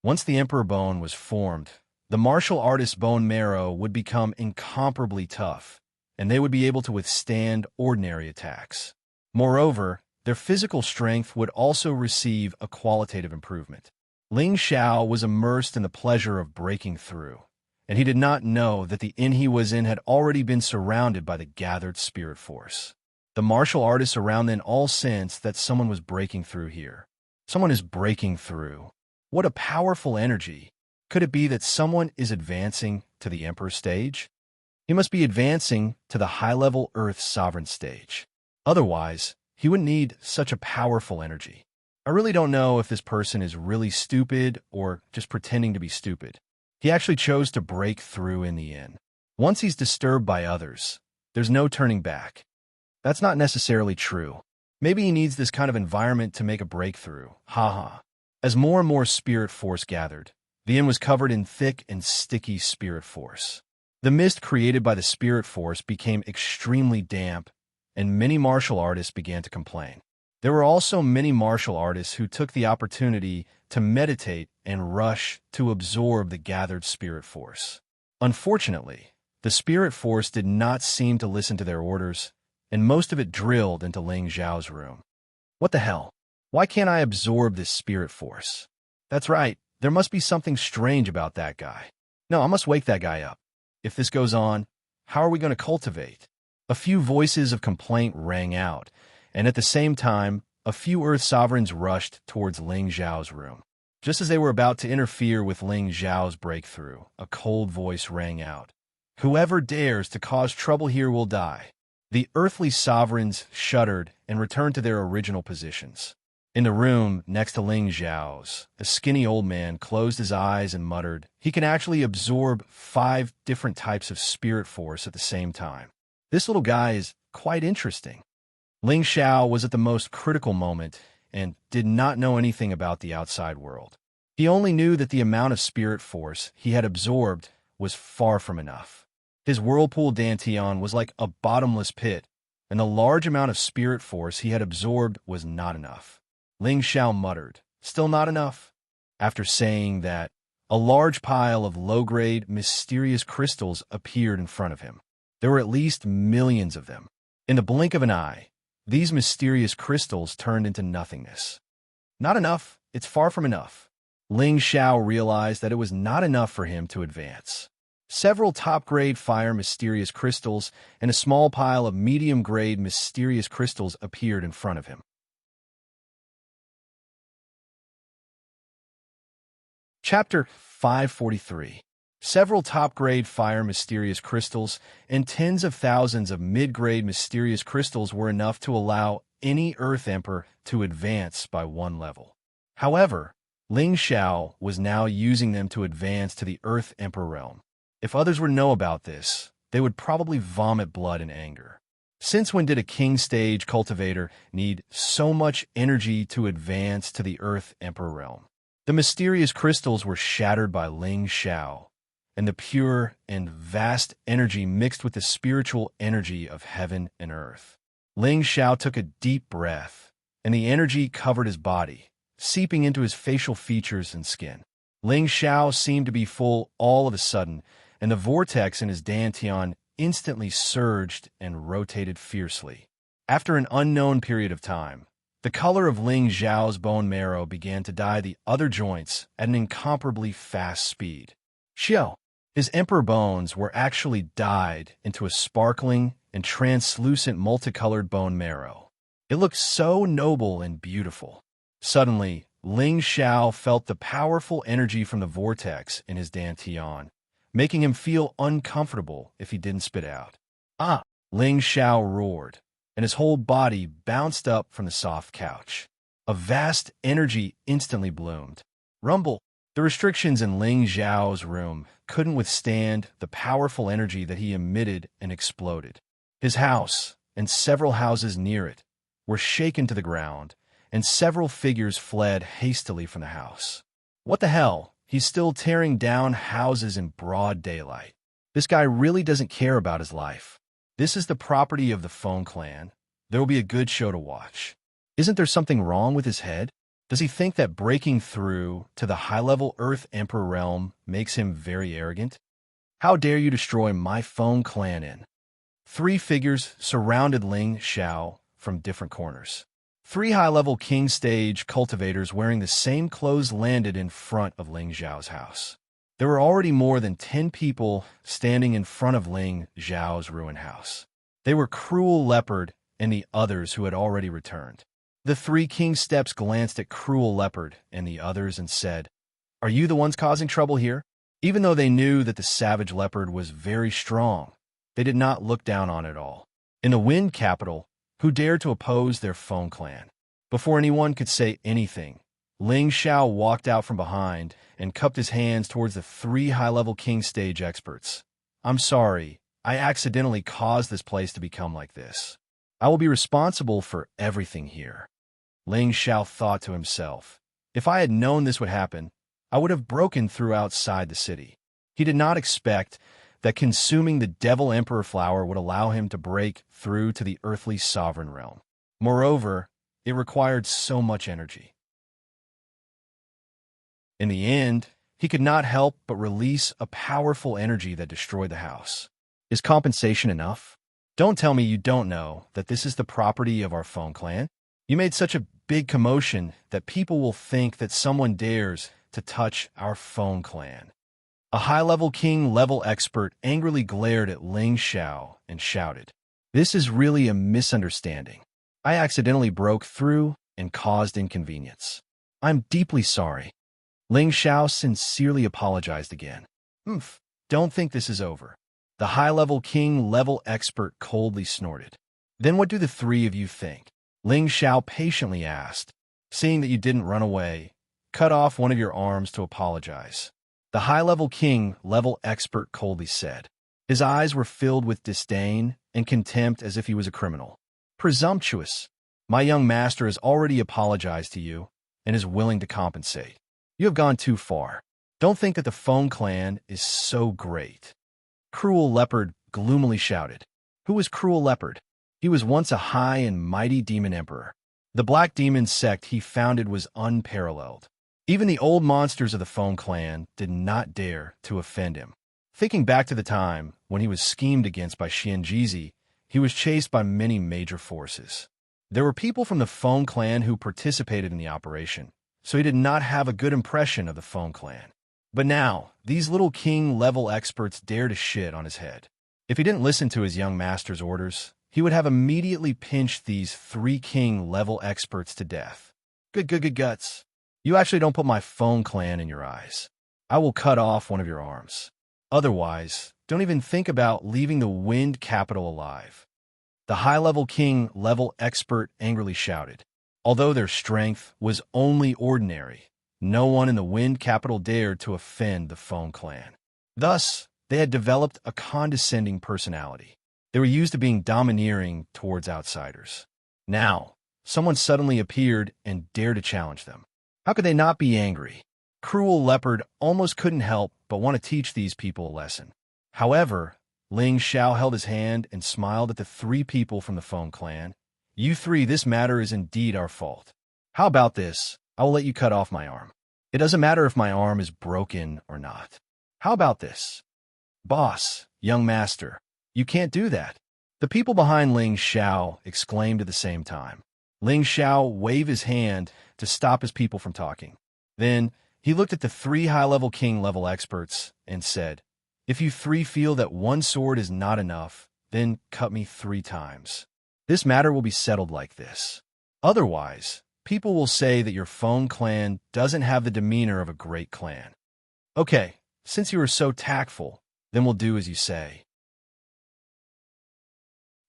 Speaker 1: Once the Emperor Bone was formed, the martial artist's bone marrow would become incomparably tough, and they would be able to withstand ordinary attacks. Moreover, their physical strength would also receive a qualitative improvement. Ling Xiao was immersed in the pleasure of breaking through, and he did not know that the inn he was in had already been surrounded by the gathered spirit force. The martial artists around then all sensed that someone was breaking through here. Someone is breaking through. What a powerful energy! Could it be that someone is advancing to the Emperor stage? He must be advancing to the high-level Earth Sovereign stage. Otherwise, he wouldn't need such a powerful energy. I really don't know if this person is really stupid or just pretending to be stupid. He actually chose to break through in the inn. Once he's disturbed by others, there's no turning back. That's not necessarily true. Maybe he needs this kind of environment to make a breakthrough. Haha. As more and more spirit force gathered, the inn was covered in thick and sticky spirit force. The mist created by the spirit force became extremely damp, and many martial artists began to complain. There were also many martial artists who took the opportunity to meditate and rush to absorb the gathered spirit force. Unfortunately, the spirit force did not seem to listen to their orders, and most of it drilled into Ling Xiao's room. What the hell? Why can't I absorb this spirit force? That's right, there must be something strange about that guy. No, I must wake that guy up. If this goes on, how are we going to cultivate? A few voices of complaint rang out, and at the same time, a few Earth Sovereigns rushed towards Ling Xiao's room. Just as they were about to interfere with Ling Xiao's breakthrough, a cold voice rang out. Whoever dares to cause trouble here will die. The earthly sovereigns shuddered and returned to their original positions. In the room next to Ling Xiao's, a skinny old man closed his eyes and muttered, "He can actually absorb 5 different types of spirit force at the same time. This little guy is quite interesting." Ling Xiao was at the most critical moment and did not know anything about the outside world. He only knew that the amount of spirit force he had absorbed was far from enough. His whirlpool Dantian was like a bottomless pit, and the large amount of spirit force he had absorbed was not enough. Ling Xiao muttered, "Still not enough?" After saying that, a large pile of low-grade, mysterious crystals appeared in front of him. There were at least millions of them. In the blink of an eye, these mysterious crystals turned into nothingness. Not enough. It's far from enough. Ling Xiao realized that it was not enough for him to advance. Several top-grade fire mysterious crystals and a small pile of medium-grade mysterious crystals appeared in front of him. Chapter 543. Several top-grade fire mysterious crystals and tens of thousands of mid-grade mysterious crystals were enough to allow any Earth Emperor to advance by 1 level. However, Ling Xiao was now using them to advance to the Earth Emperor realm. If others would know about this, they would probably vomit blood in anger. Since when did a king stage cultivator need so much energy to advance to the Earth Emperor realm? The mysterious crystals were shattered by Ling Xiao, and the pure and vast energy mixed with the spiritual energy of heaven and earth. Ling Xiao took a deep breath, and the energy covered his body, seeping into his facial features and skin. Ling Xiao seemed to be full all of a sudden, and the vortex in his dantian instantly surged and rotated fiercely. After an unknown period of time, the color of Ling Xiao's bone marrow began to dye the other joints at an incomparably fast speed. Xiao, his emperor bones were actually dyed into a sparkling and translucent multicolored bone marrow. It looked so noble and beautiful. Suddenly, Ling Xiao felt the powerful energy from the vortex in his dantian, making him feel uncomfortable if he didn't spit out. Ah! Ling Xiao roared, and his whole body bounced up from the soft couch. A vast energy instantly bloomed. Rumble! The restrictions in Ling Xiao's room couldn't withstand the powerful energy that he emitted and exploded. His house, and several houses near it, were shaken to the ground, and several figures fled hastily from the house. What the hell? He's still tearing down houses in broad daylight. This guy really doesn't care about his life. This is the property of the Phone Clan. There will be a good show to watch. Isn't there something wrong with his head? Does he think that breaking through to the high-level Earth Emperor realm makes him very arrogant? How dare you destroy my Phone Clan in? 3 figures surrounded Ling Xiao from different corners. 3 high-level king stage cultivators wearing the same clothes landed in front of Ling Xiao's house. There were already more than 10 people standing in front of Ling Xiao's ruined house. They were Cruel Leopard and the others who had already returned. The 3 king steps glanced at Cruel Leopard and the others and said, "Are you the ones causing trouble here?" Even though they knew that the savage leopard was very strong, they did not look down on it at all. In the Wind Capital, who dared to oppose their Phone Clan? Before anyone could say anything, Ling Xiao walked out from behind and cupped his hands towards the 3 high-level king stage experts. "I'm sorry, I accidentally caused this place to become like this. I will be responsible for everything here." Ling Xiao thought to himself, if I had known this would happen, I would have broken through outside the city. He did not expect that consuming the Devil Emperor flower would allow him to break through to the earthly sovereign realm. Moreover, it required so much energy. In the end, he could not help but release a powerful energy that destroyed the house. Is compensation enough? Don't tell me you don't know that this is the property of our Phone Clan. You made such a big commotion that people will think that someone dares to touch our Phone Clan. A high-level king-level expert angrily glared at Ling Xiao and shouted, "This is really a misunderstanding. I accidentally broke through and caused inconvenience. I'm deeply sorry." Ling Xiao sincerely apologized again. Don't think this is over." The high-level king-level expert coldly snorted. "Then what do the 3 of you think?" Ling Xiao patiently asked. "Seeing that you didn't run away, cut off one of your arms to apologize." The high-level king-level expert coldly said. His eyes were filled with disdain and contempt as if he was a criminal. "Presumptuous! My young master has already apologized to you and is willing to compensate. You have gone too far. Don't think that the Phone Clan is so great." Cruel Leopard gloomily shouted. Who was Cruel Leopard? He was once a high and mighty demon emperor. The Black Demon sect he founded was unparalleled. Even the old monsters of the Phone Clan did not dare to offend him. Thinking back to the time when he was schemed against by Xianxia, he was chased by many major forces. There were people from the Phone Clan who participated in the operation, so he did not have a good impression of the Phone Clan. But now, these little king-level experts dare to shit on his head. If he didn't listen to his young master's orders, he would have immediately pinched these 3 king-level experts to death. Good guts. You actually don't put my Phone Clan in your eyes. I will cut off one of your arms. Otherwise, don't even think about leaving the Wind Capital alive." The high-level king-level expert angrily shouted. Although their strength was only ordinary, no one in the Wind capital dared to offend the Phone clan. Thus, they had developed a condescending personality. They were used to being domineering towards outsiders. Now, someone suddenly appeared and dared to challenge them. How could they not be angry? Cruel Leopard almost couldn't help but want to teach these people a lesson. However, Ling Xiao held his hand and smiled at the three people from the Phone clan. You three, this matter is indeed our fault. How about this? I will let you cut off my arm. It doesn't matter if my arm is broken or not. How about this? Boss, young master, you can't do that. The people behind Ling Xiao exclaimed at the same time. Ling Xiao waved his hand to stop his people from talking. Then, he looked at the three high-level king-level experts and said, If you three feel that one sword is not enough, then cut me 3 times. This matter will be settled like this. Otherwise, people will say that your Phone clan doesn't have the demeanor of a great clan. Okay, since you are so tactful, then we'll do as you say.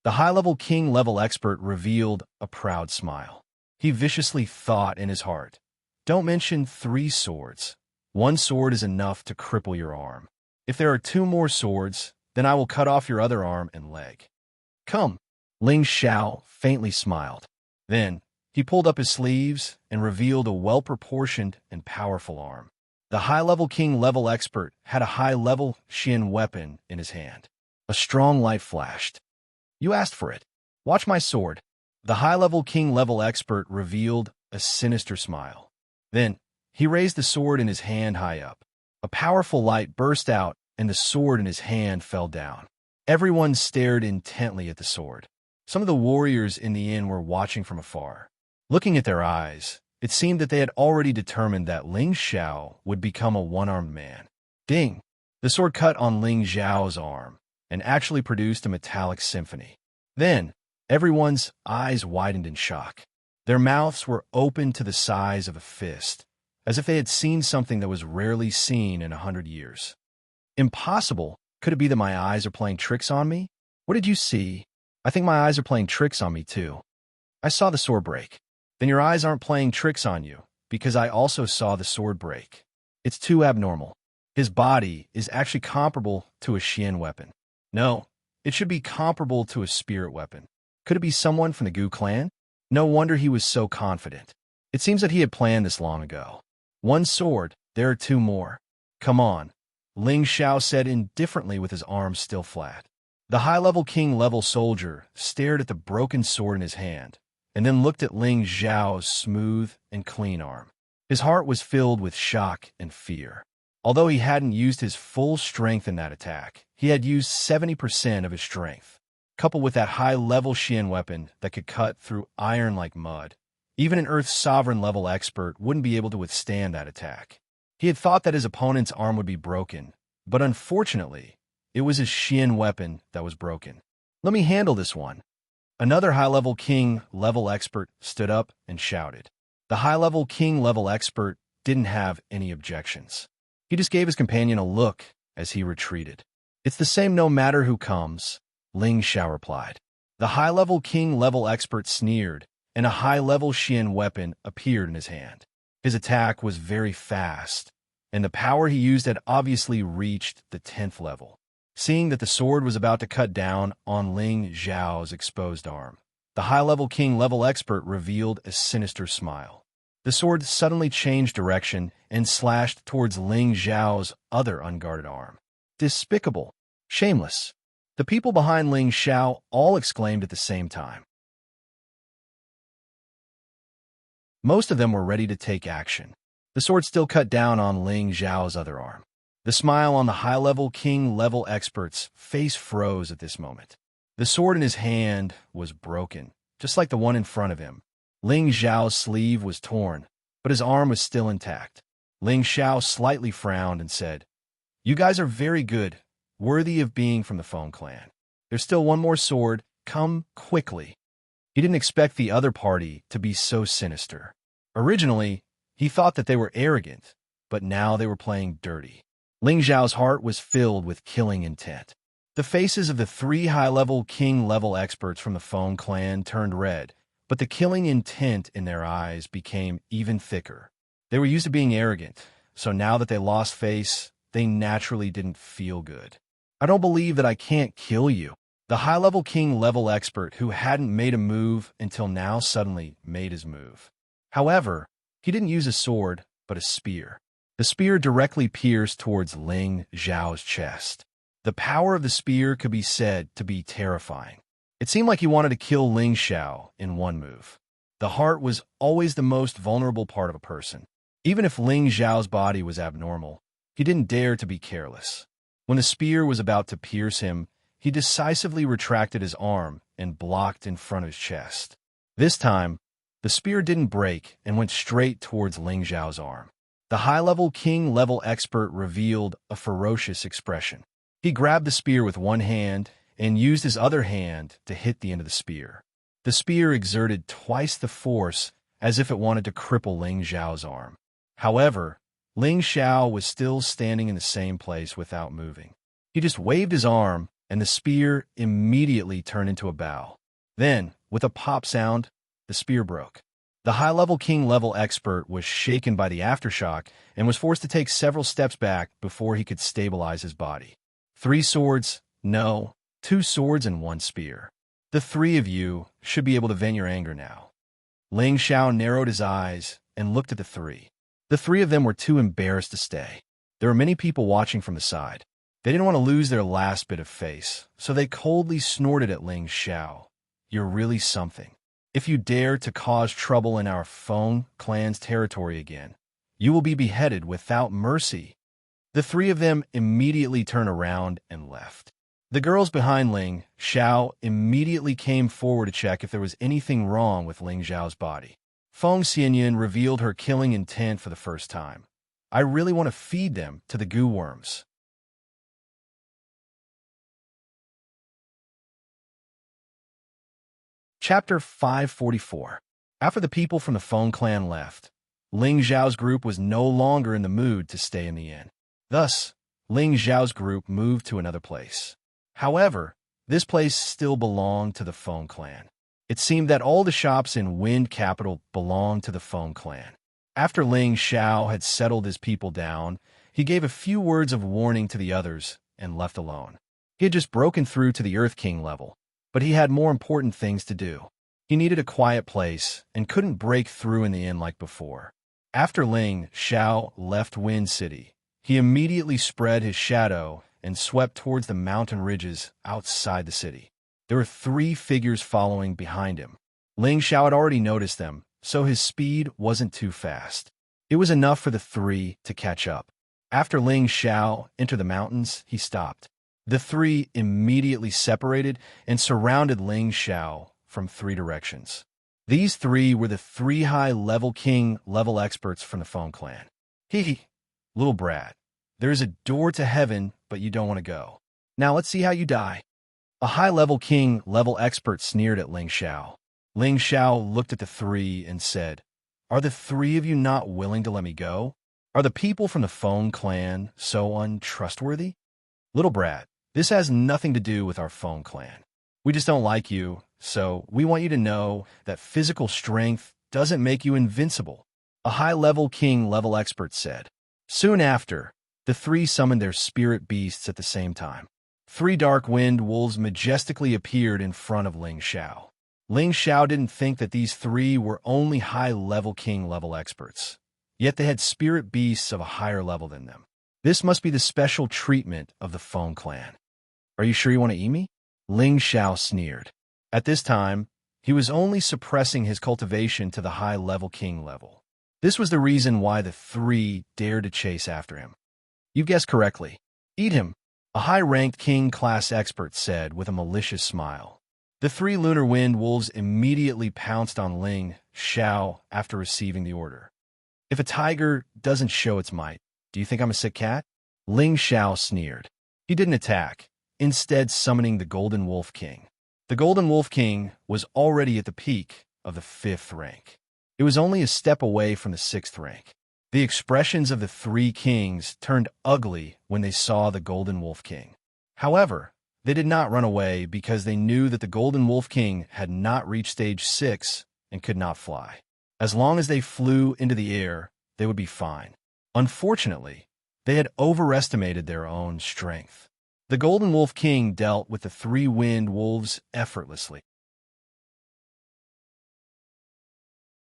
Speaker 1: The high-level king-level expert revealed a proud smile. He viciously thought in his heart, Don't mention 3 swords. 1 sword is enough to cripple your arm. If there are 2 more swords, then I will cut off your other arm and leg. Come. Ling Xiao faintly smiled. Then, he pulled up his sleeves and revealed a well-proportioned and powerful arm. The high-level king-level expert had a high-level Xian weapon in his hand. A strong light flashed. You asked for it. Watch my sword. The high-level king-level expert revealed a sinister smile. Then, he raised the sword in his hand high up. A powerful light burst out, and the sword in his hand fell down. Everyone stared intently at the sword. Some of the warriors in the inn were watching from afar. Looking at their eyes, it seemed that they had already determined that Ling Xiao would become a one-armed man. Ding! The sword cut on Ling Xiao's arm and actually produced a metallic symphony. Then, everyone's eyes widened in shock. Their mouths were open to the size of a fist, as if they had seen something that was rarely seen in 100 years. Impossible! Could it be that my eyes are playing tricks on me? What did you see? I think my eyes are playing tricks on me too. I saw the sword break. Then your eyes aren't playing tricks on you, because I also saw the sword break. It's too abnormal. His body is actually comparable to a Xian weapon. No, it should be comparable to a spirit weapon. Could it be someone from the Gu clan? No wonder he was so confident. It seems that he had planned this long ago. 1 sword, there are 2 more. Come on, Ling Xiao said indifferently with his arms still flat. The high-level king-level soldier stared at the broken sword in his hand, and then looked at Ling Xiao's smooth and clean arm. His heart was filled with shock and fear. Although he hadn't used his full strength in that attack, he had used 70% of his strength. Coupled with that high-level Xian weapon that could cut through iron like mud, even an Earth's sovereign-level expert wouldn't be able to withstand that attack. He had thought that his opponent's arm would be broken, but unfortunately, it was his Xian weapon that was broken. Let me handle this one. Another high-level king-level expert stood up and shouted. The high-level king-level expert didn't have any objections. He just gave his companion a look as he retreated. It's the same no matter who comes, Ling Xiao replied. The high-level king-level expert sneered, and a high-level Xian weapon appeared in his hand. His attack was very fast, and the power he used had obviously reached the 10th level. Seeing that the sword was about to cut down on Ling Xiao's exposed arm, the high-level king-level expert revealed a sinister smile. The sword suddenly changed direction and slashed towards Ling Xiao's other unguarded arm. Despicable! Shameless! The people behind Ling Xiao all exclaimed at the same time. Most of them were ready to take action. The sword still cut down on Ling Xiao's other arm. The smile on the high-level king-level expert's face froze at this moment. The sword in his hand was broken, just like the one in front of him. Ling Xiao's sleeve was torn, but his arm was still intact. Ling Xiao slightly frowned and said, You guys are very good, worthy of being from the Phone clan. There's still 1 more sword. Come quickly. He didn't expect the other party to be so sinister. Originally, he thought that they were arrogant, but now they were playing dirty. Ling Xiao's heart was filled with killing intent. The faces of the 3 high-level king-level experts from the Phone clan turned red, but the killing intent in their eyes became even thicker. They were used to being arrogant, so now that they lost face, they naturally didn't feel good. I don't believe that I can't kill you. The high-level king-level expert who hadn't made a move until now suddenly made his move. However, he didn't use a sword, but a spear. The spear directly pierced towards Ling Xiao's chest. The power of the spear could be said to be terrifying. It seemed like he wanted to kill Ling Xiao in one move. The heart was always the most vulnerable part of a person. Even if Ling Xiao's body was abnormal, he didn't dare to be careless. When the spear was about to pierce him, he decisively retracted his arm and blocked in front of his chest. This time, the spear didn't break and went straight towards Ling Xiao's arm. The high-level king-level expert revealed a ferocious expression. He grabbed the spear with one hand and used his other hand to hit the end of the spear. The spear exerted twice the force as if it wanted to cripple Ling Xiao's arm. However, Ling Xiao was still standing in the same place without moving. He just waved his arm, and the spear immediately turned into a bow. Then, with a pop sound, the spear broke. The high-level king-level expert was shaken by the aftershock and was forced to take several steps back before he could stabilize his body. 3 swords? No, 2 swords and 1 spear. The 3 of you should be able to vent your anger now. Ling Xiao narrowed his eyes and looked at the 3. The 3 of them were too embarrassed to stay. There were many people watching from the side. They didn't want to lose their last bit of face, so they coldly snorted at Ling Xiao. You're really something. If you dare to cause trouble in our Feng clan's territory again, you will be beheaded without mercy. The 3 of them immediately turned around and left. The girls behind Ling Xiao immediately came forward to check if there was anything wrong with Ling Xiao's body. Feng Xianyan revealed her killing intent for the first time. I really want to feed them to the goo worms. Chapter 544. After the people from the Feng clan left, Ling Xiao's group was no longer in the mood to stay in the inn. Thus, Ling Xiao's group moved to another place. However, this place still belonged to the Feng clan. It seemed that all the shops in Wind Capital belonged to the Feng clan. After Ling Xiao had settled his people down, he gave a few words of warning to the others and left alone. He had just broken through to the Earth King level, but he had more important things to do. He needed a quiet place and couldn't break through in the inn like before. After Ling Xiao left Wind City, he immediately spread his shadow and swept towards the mountain ridges outside the city. There were 3 figures following behind him. Ling Xiao had already noticed them, so his speed wasn't too fast. It was enough for the 3 to catch up. After Ling Xiao entered the mountains, he stopped. The 3 immediately separated and surrounded Ling Xiao from 3 directions. These 3 were the 3 high-level king-level experts from the Feng clan. Hee, little brat. There is a door to heaven, but you don't want to go. Now let's see how you die. A high-level king-level expert sneered at Ling Xiao. Ling Xiao looked at the 3 and said, Are the 3 of you not willing to let me go? Are the people from the Feng clan so untrustworthy? Little brat, this has nothing to do with our Feng clan. We just don't like you, so we want you to know that physical strength doesn't make you invincible, a high-level king-level expert said. Soon after, the 3 summoned their spirit beasts at the same time. 3 dark wind wolves majestically appeared in front of Ling Xiao. Ling Xiao didn't think that these 3 were only high-level king-level experts, yet they had spirit beasts of a higher level than them. This must be the special treatment of the Feng clan. Are you sure you want to eat me? Ling Xiao sneered. At this time, he was only suppressing his cultivation to the high-level king level. This was the reason why the 3 dared to chase after him. You've guessed correctly. Eat him, a high-ranked king-class expert said with a malicious smile. The 3 lunar wind wolves immediately pounced on Ling Xiao after receiving the order. If a tiger doesn't show its might, do you think I'm a sick cat? Ling Xiao sneered. He didn't attack, instead summoning the Golden Wolf King. The Golden Wolf King was already at the peak of the 5th rank. It was only a step away from the 6th rank. The expressions of the 3 kings turned ugly when they saw the Golden Wolf King. However, they did not run away because they knew that the Golden Wolf King had not reached stage 6 and could not fly. As long as they flew into the air, they would be fine. Unfortunately, they had overestimated their own strength. The Golden Wolf King dealt with the three Wind Wolves effortlessly.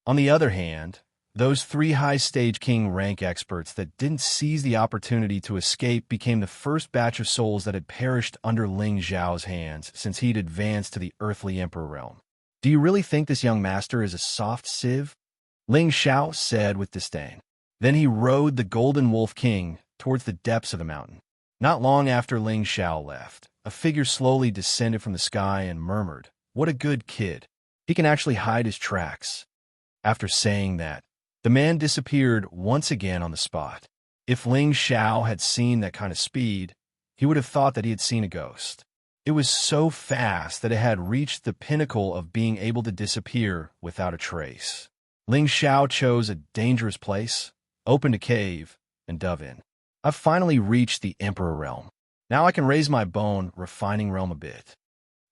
Speaker 1: On the other hand, those three high-stage king rank experts that didn't seize the opportunity to escape became the first batch of souls that had perished under Ling Xiao's hands since he'd advanced to the earthly emperor realm. "Do you really think this young master is a soft sieve?" Ling Xiao said with disdain. Then he rode the Golden Wolf King towards the depths of the mountain. Not long after Ling Xiao left, a figure slowly descended from the sky and murmured, "What a good kid. He can actually hide his tracks." After saying that, the man disappeared once again on the spot. If Ling Xiao had seen that kind of speed, he would have thought that he had seen a ghost. It was so fast that it had reached the pinnacle of being able to disappear without a trace. Ling Xiao chose a dangerous place, opened a cave, and dove in. "I've finally reached the Emperor realm. Now I can raise my bone refining realm a bit."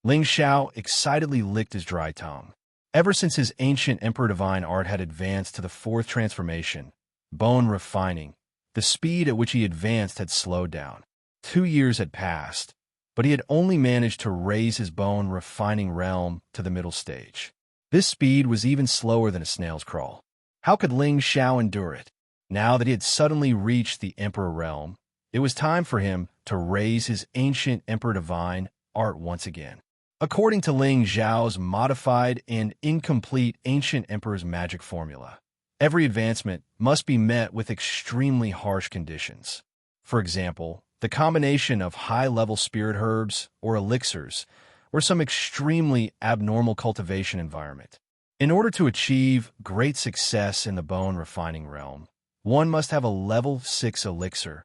Speaker 1: Ling Xiao excitedly licked his dry tongue. Ever since his ancient Emperor Divine art had advanced to the fourth transformation, bone refining, the speed at which he advanced had slowed down. 2 years had passed, but he had only managed to raise his bone refining realm to the middle stage. This speed was even slower than a snail's crawl. How could Ling Xiao endure it? Now that he had suddenly reached the Emperor realm, it was time for him to raise his ancient Emperor Divine art once again. According to Ling Xiao's modified and incomplete Ancient Emperor's magic formula, every advancement must be met with extremely harsh conditions. For example, the combination of high-level spirit herbs or elixirs or some extremely abnormal cultivation environment. In order to achieve great success in the bone refining realm, one must have a level 6 elixir,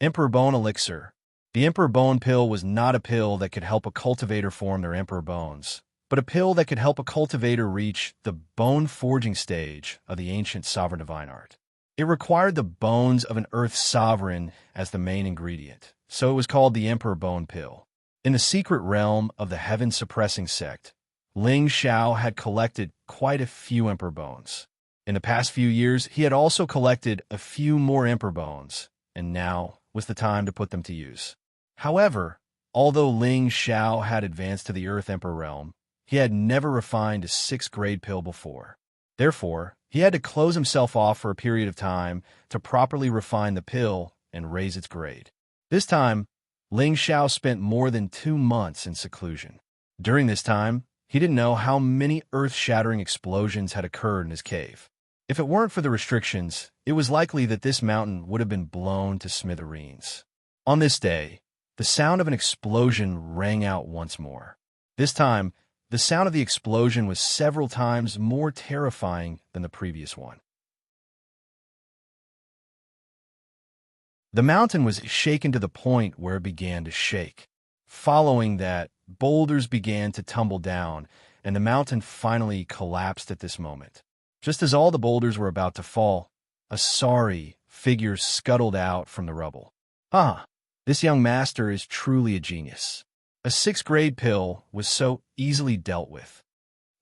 Speaker 1: Emperor Bone Elixir. The Emperor Bone Pill was not a pill that could help a cultivator form their Emperor Bones, but a pill that could help a cultivator reach the bone forging stage of the ancient Sovereign Divine Art. It required the bones of an Earth Sovereign as the main ingredient, so it was called the Emperor Bone Pill. In the secret realm of the Heaven-Suppressing Sect, Ling Xiao had collected quite a few Emperor Bones. In the past few years, he had also collected a few more Emperor Bones, and now was the time to put them to use. However, although Ling Xiao had advanced to the Earth Emperor realm, he had never refined a 6th-grade pill before. Therefore, he had to close himself off for a period of time to properly refine the pill and raise its grade. This time, Ling Xiao spent more than 2 months in seclusion. During this time, he didn't know how many earth-shattering explosions had occurred in his cave. If it weren't for the restrictions, it was likely that this mountain would have been blown to smithereens. On this day, the sound of an explosion rang out once more. This time, the sound of the explosion was several times more terrifying than the previous one. The mountain was shaken to the point where it began to shake. Following that, boulders began to tumble down, and the mountain finally collapsed at this moment. Just as all the boulders were about to fall, a sorry figure scuttled out from the rubble. "Ah, this young master is truly a genius." A 6th-grade pill was so easily dealt with.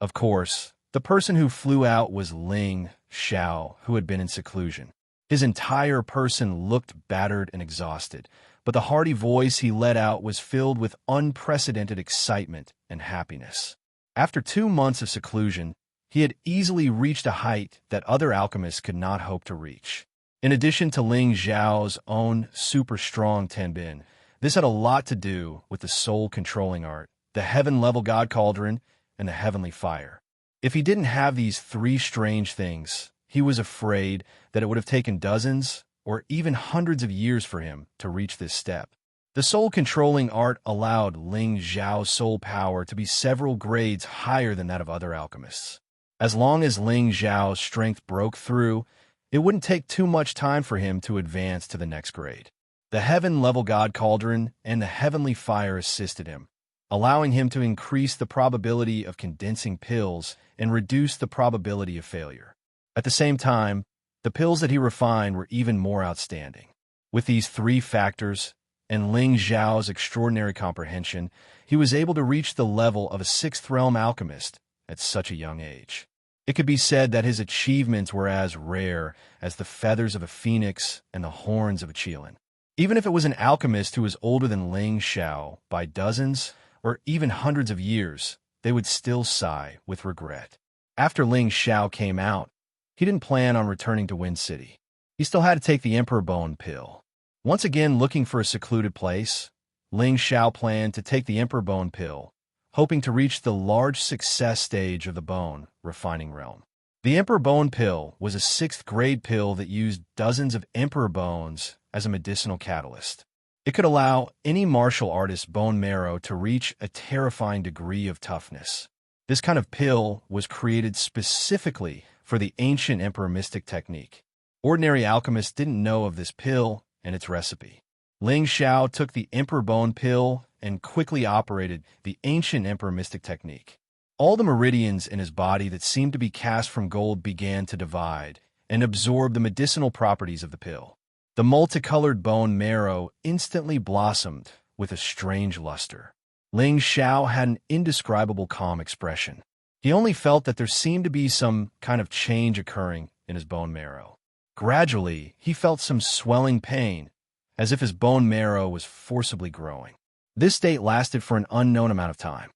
Speaker 1: Of course, the person who flew out was Ling Xiao, who had been in seclusion. His entire person looked battered and exhausted, but the hearty voice he let out was filled with unprecedented excitement and happiness. After 2 months of seclusion, he had easily reached a height that other alchemists could not hope to reach. In addition to Ling Xiao's own super-strong Tenbin, this had a lot to do with the soul-controlling art, the heaven-level God Cauldron, and the heavenly fire. If he didn't have these 3 strange things, he was afraid that it would have taken dozens or even hundreds of years for him to reach this step. The soul-controlling art allowed Ling Xiao's soul power to be several grades higher than that of other alchemists. As long as Ling Xiao's strength broke through, it wouldn't take too much time for him to advance to the next grade. The heaven-level God Cauldron and the heavenly fire assisted him, allowing him to increase the probability of condensing pills and reduce the probability of failure. At the same time, the pills that he refined were even more outstanding. With these 3 factors and Ling Xiao's extraordinary comprehension, he was able to reach the level of a 6th realm alchemist at such a young age. It could be said that his achievements were as rare as the feathers of a phoenix and the horns of a chelan. Even if it was an alchemist who was older than Ling Xiao by dozens or even hundreds of years, they would still sigh with regret. After Ling Xiao came out, he didn't plan on returning to Wind City. He still had to take the Emperor Bone Pill. Once again looking for a secluded place, Ling Xiao planned to take the Emperor Bone Pill, hoping to reach the large success stage of the bone refining realm. The Emperor Bone Pill was a 6th-grade pill that used dozens of emperor bones as a medicinal catalyst. It could allow any martial artist's bone marrow to reach a terrifying degree of toughness. This kind of pill was created specifically for the ancient emperor mystic technique. Ordinary alchemists didn't know of this pill and its recipe. Ling Xiao took the Emperor Bone Pill and quickly operated the ancient emperor mystic technique. All the meridians in his body that seemed to be cast from gold began to divide and absorb the medicinal properties of the pill. The multicolored bone marrow instantly blossomed with a strange luster. Ling Xiao had an indescribable calm expression. He only felt that there seemed to be some kind of change occurring in his bone marrow. Gradually, he felt some swelling pain, as if his bone marrow was forcibly growing. This state lasted for an unknown amount of time.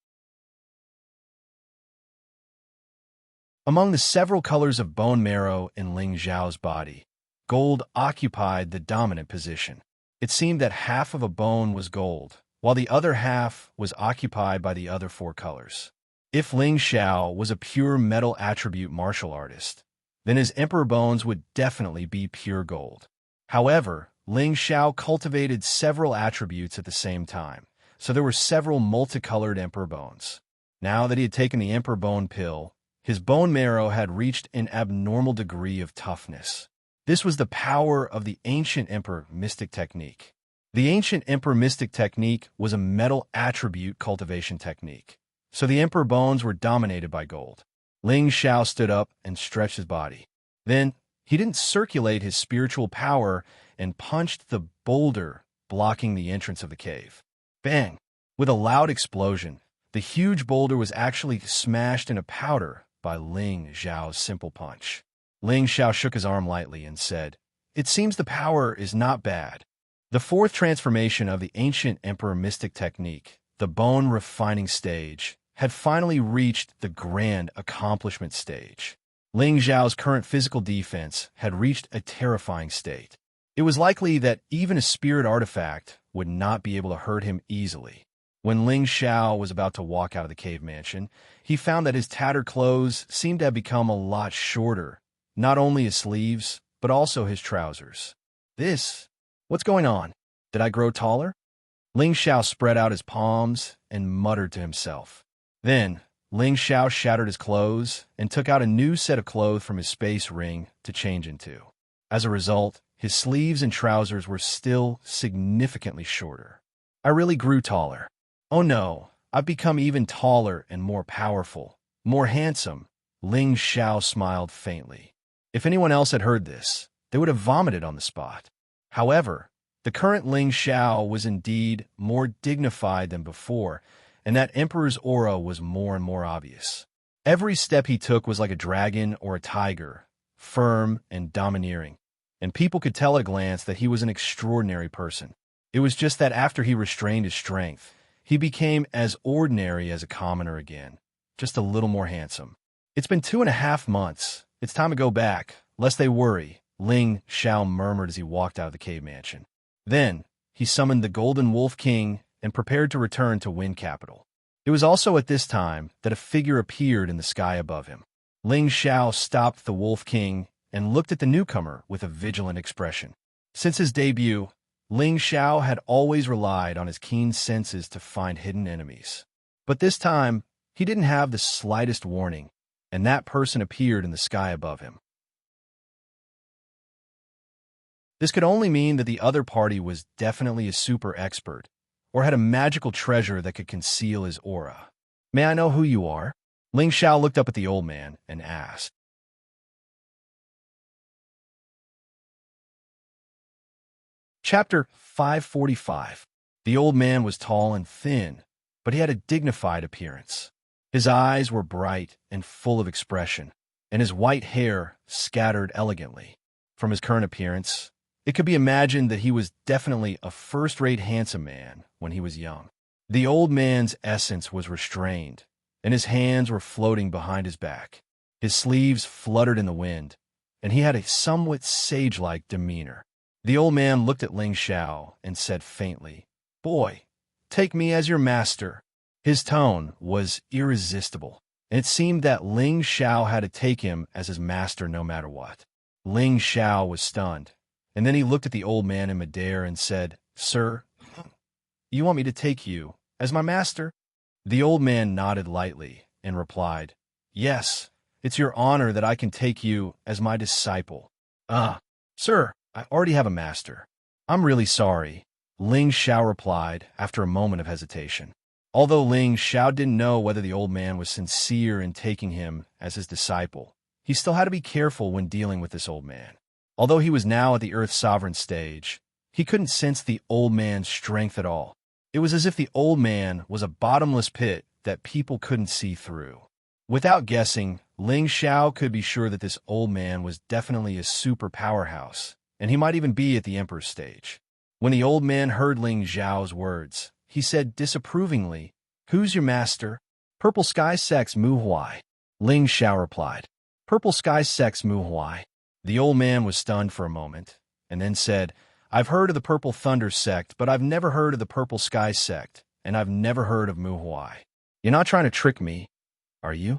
Speaker 1: Among the several colors of bone marrow in Ling Xiao's body, gold occupied the dominant position. It seemed that half of a bone was gold, while the other half was occupied by the other 4 colors. If Ling Xiao was a pure metal attribute martial artist, then his emperor bones would definitely be pure gold. However, Ling Xiao cultivated several attributes at the same time, so there were several multicolored emperor bones. Now that he had taken the Emperor Bone Pill, his bone marrow had reached an abnormal degree of toughness. This was the power of the ancient emperor mystic technique. The ancient emperor mystic technique was a metal attribute cultivation technique, so the emperor bones were dominated by gold. Ling Xiao stood up and stretched his body. Then, he didn't circulate his spiritual power and punched the boulder blocking the entrance of the cave. Bang! With a loud explosion, the huge boulder was actually smashed into powder by Ling Xiao's simple punch. Ling Xiao shook his arm lightly and said, "It seems the power is not bad." The 4th transformation of the ancient emperor mystic technique, the bone refining stage, had finally reached the grand accomplishment stage. Ling Xiao's current physical defense had reached a terrifying state. It was likely that even a spirit artifact would not be able to hurt him easily. When Ling Xiao was about to walk out of the cave mansion, he found that his tattered clothes seemed to have become a lot shorter, not only his sleeves, but also his trousers. What's going on? Did I grow taller? Ling Xiao spread out his palms and muttered to himself. Then, Ling Xiao shattered his clothes and took out a new set of clothes from his space ring to change into. As a result, his sleeves and trousers were still significantly shorter. I really grew taller. Oh no, I've become even taller and more powerful, more handsome. Ling Xiao smiled faintly. If anyone else had heard this, they would have vomited on the spot. However, the current Ling Xiao was indeed more dignified than before, and that emperor's aura was more and more obvious. Every step he took was like a dragon or a tiger, firm and domineering, and people could tell at a glance that he was an extraordinary person. It was just that after he restrained his strength, he became as ordinary as a commoner again, just a little more handsome. It's been 2.5 months. It's time to go back, lest they worry, Ling Xiao murmured as he walked out of the cave mansion. Then, he summoned the Golden Wolf King and prepared to return to Wind Capital. It was also at this time that a figure appeared in the sky above him. Ling Xiao stopped the Wolf King and looked at the newcomer with a vigilant expression. Since his debut, Ling Xiao had always relied on his keen senses to find hidden enemies. But this time, he didn't have the slightest warning, and that person appeared in the sky above him. This could only mean that the other party was definitely a super expert, or had a magical treasure that could conceal his aura. "May I know who you are?" Ling Xiao looked up at the old man and asked. Chapter 545. The old man was tall and thin, but he had a dignified appearance. His eyes were bright and full of expression, and his white hair scattered elegantly. From his current appearance, it could be imagined that he was definitely a first-rate handsome man when he was young. The old man's essence was restrained, and his hands were floating behind his back. His sleeves fluttered in the wind, and he had a somewhat sage-like demeanor. The old man looked at Ling Xiao and said faintly, "Boy, take me as your master." His tone was irresistible, and it seemed that Ling Xiao had to take him as his master no matter what. Ling Xiao was stunned, and then he looked at the old man in midair and said, "Sir, you want me to take you as my master?" The old man nodded lightly and replied, "Yes, it's your honor that I can take you as my disciple." Sir, I already have a master." "I'm really sorry," Ling Xiao replied after a moment of hesitation. Although Ling Xiao didn't know whether the old man was sincere in taking him as his disciple, he still had to be careful when dealing with this old man. Although he was now at the Earth Sovereign stage, he couldn't sense the old man's strength at all. It was as if the old man was a bottomless pit that people couldn't see through. Without guessing, Ling Xiao could be sure that this old man was definitely a super powerhouse, and he might even be at the Emperor's stage. When the old man heard Ling Xiao's words, he said disapprovingly, "Who's your master?" "Purple Sky Sect's Mu Huai," Ling Xiao replied. "Purple Sky Sect's Mu Huai." The old man was stunned for a moment, and then said, "I've heard of the Purple Thunder Sect, but I've never heard of the Purple Sky Sect, and I've never heard of Mu Huai. You're not trying to trick me, are you?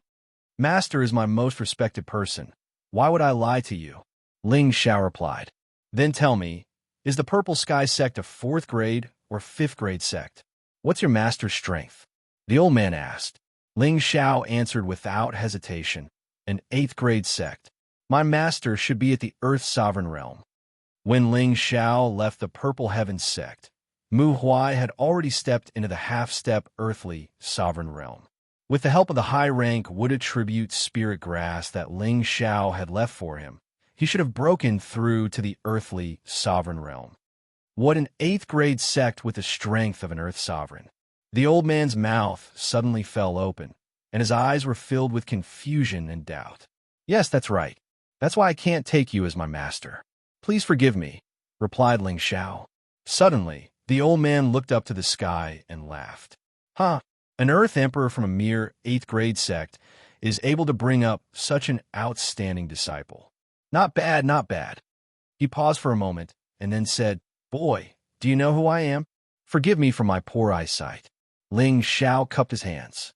Speaker 1: Master is my most respected person. Why would I lie to you?" Ling Xiao replied. "Then tell me, is the Purple Sky Sect a 4th grade or 5th grade sect? What's your master's strength?" The old man asked. Ling Xiao answered without hesitation, "An 8th grade sect. My master should be at the Earth Sovereign Realm." When Ling Xiao left the Purple Heaven sect, Mu Huai had already stepped into the half-step earthly sovereign realm. With the help of the high-rank wood attribute spirit grass that Ling Xiao had left for him, he should have broken through to the earthly sovereign realm. What an 8th grade sect with the strength of an Earth Sovereign! The old man's mouth suddenly fell open, and his eyes were filled with confusion and doubt. "Yes, that's right. That's why I can't take you as my master. Please forgive me," replied Ling Xiao. Suddenly, the old man looked up to the sky and laughed. An Earth Emperor from a mere 8th grade sect is able to bring up such an outstanding disciple. Not bad, not bad." He paused for a moment and then said, "Boy, do you know who I am? Forgive me for my poor eyesight." Ling Xiao cupped his hands.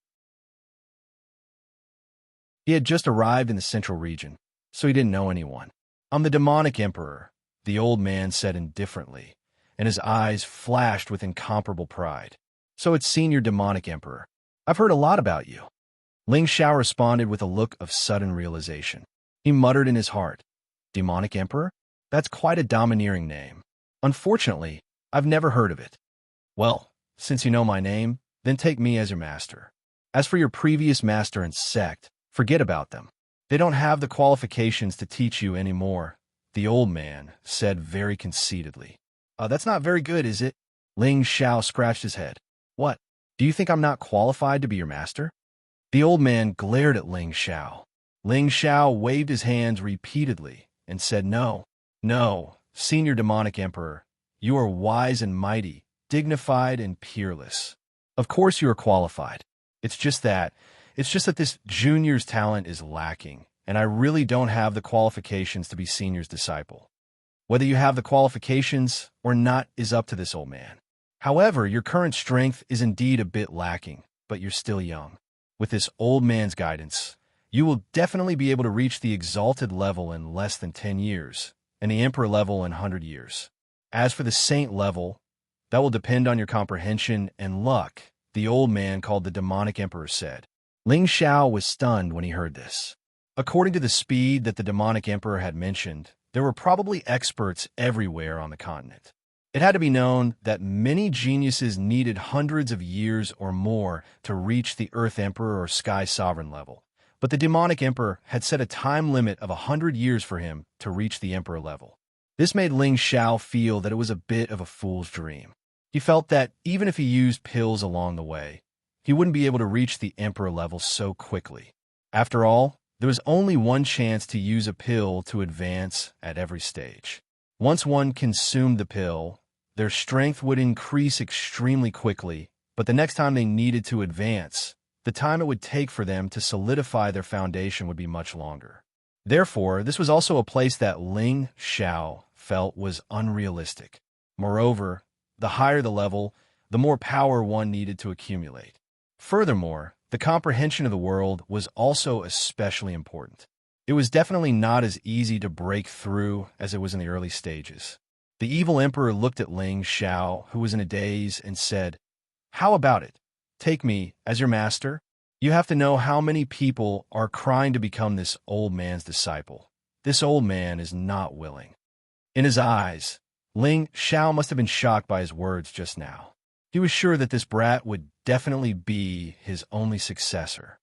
Speaker 1: He had just arrived in the central region, so he didn't know anyone. "I'm the demonic emperor," the old man said indifferently, and his eyes flashed with incomparable pride. "So it's Senior Demonic Emperor. I've heard a lot about you." Ling Xiao responded with a look of sudden realization. He muttered in his heart, "Demonic Emperor? That's quite a domineering name. Unfortunately, I've never heard of it." "Well, since you know my name, then take me as your master. As for your previous master and sect, forget about them. They don't have the qualifications to teach you anymore," the old man said very conceitedly. That's not very good, is it?" Ling Xiao scratched his head. "What? Do you think I'm not qualified to be your master?" The old man glared at Ling Xiao. Ling Xiao waved his hands repeatedly and said, "No, no, Senior Demonic Emperor. You are wise and mighty, dignified and peerless. Of course you are qualified. It's just that this junior's talent is lacking, and I really don't have the qualifications to be Senior's disciple. Whether you have the qualifications or not is up to this old man. However, your current strength is indeed a bit lacking, but you're still young. With this old man's guidance, you will definitely be able to reach the exalted level in less than 10 years, and the emperor level in 100 years. As for the saint level, that will depend on your comprehension and luck," the old man called the demonic emperor said. Ling Xiao was stunned when he heard this. According to the speed that the demonic emperor had mentioned, there were probably experts everywhere on the continent. It had to be known that many geniuses needed hundreds of years or more to reach the Earth Emperor or Sky Sovereign level, but the demonic emperor had set a time limit of 100 years for him to reach the emperor level. This made Ling Xiao feel that it was a bit of a fool's dream. He felt that even if he used pills along the way, he wouldn't be able to reach the emperor level so quickly. After all, There was only one chance to use a pill to advance at every stage. Once one consumed the pill, their strength would increase extremely quickly, but the next time they needed to advance, the time it would take for them to solidify their foundation would be much longer. Therefore, this was also a place that Ling Xiao felt was unrealistic. Moreover, the higher the level, the more power one needed to accumulate. Furthermore, the comprehension of the world was also especially important. It was definitely not as easy to break through as it was in the early stages. The evil emperor looked at Ling Xiao, who was in a daze, and said, "How about it? Take me as your master? You have to know how many people are crying to become this old man's disciple. This old man is not willing." In his eyes, Ling Xiao must have been shocked by his words just now. He was sure that this brat would definitely be his only successor.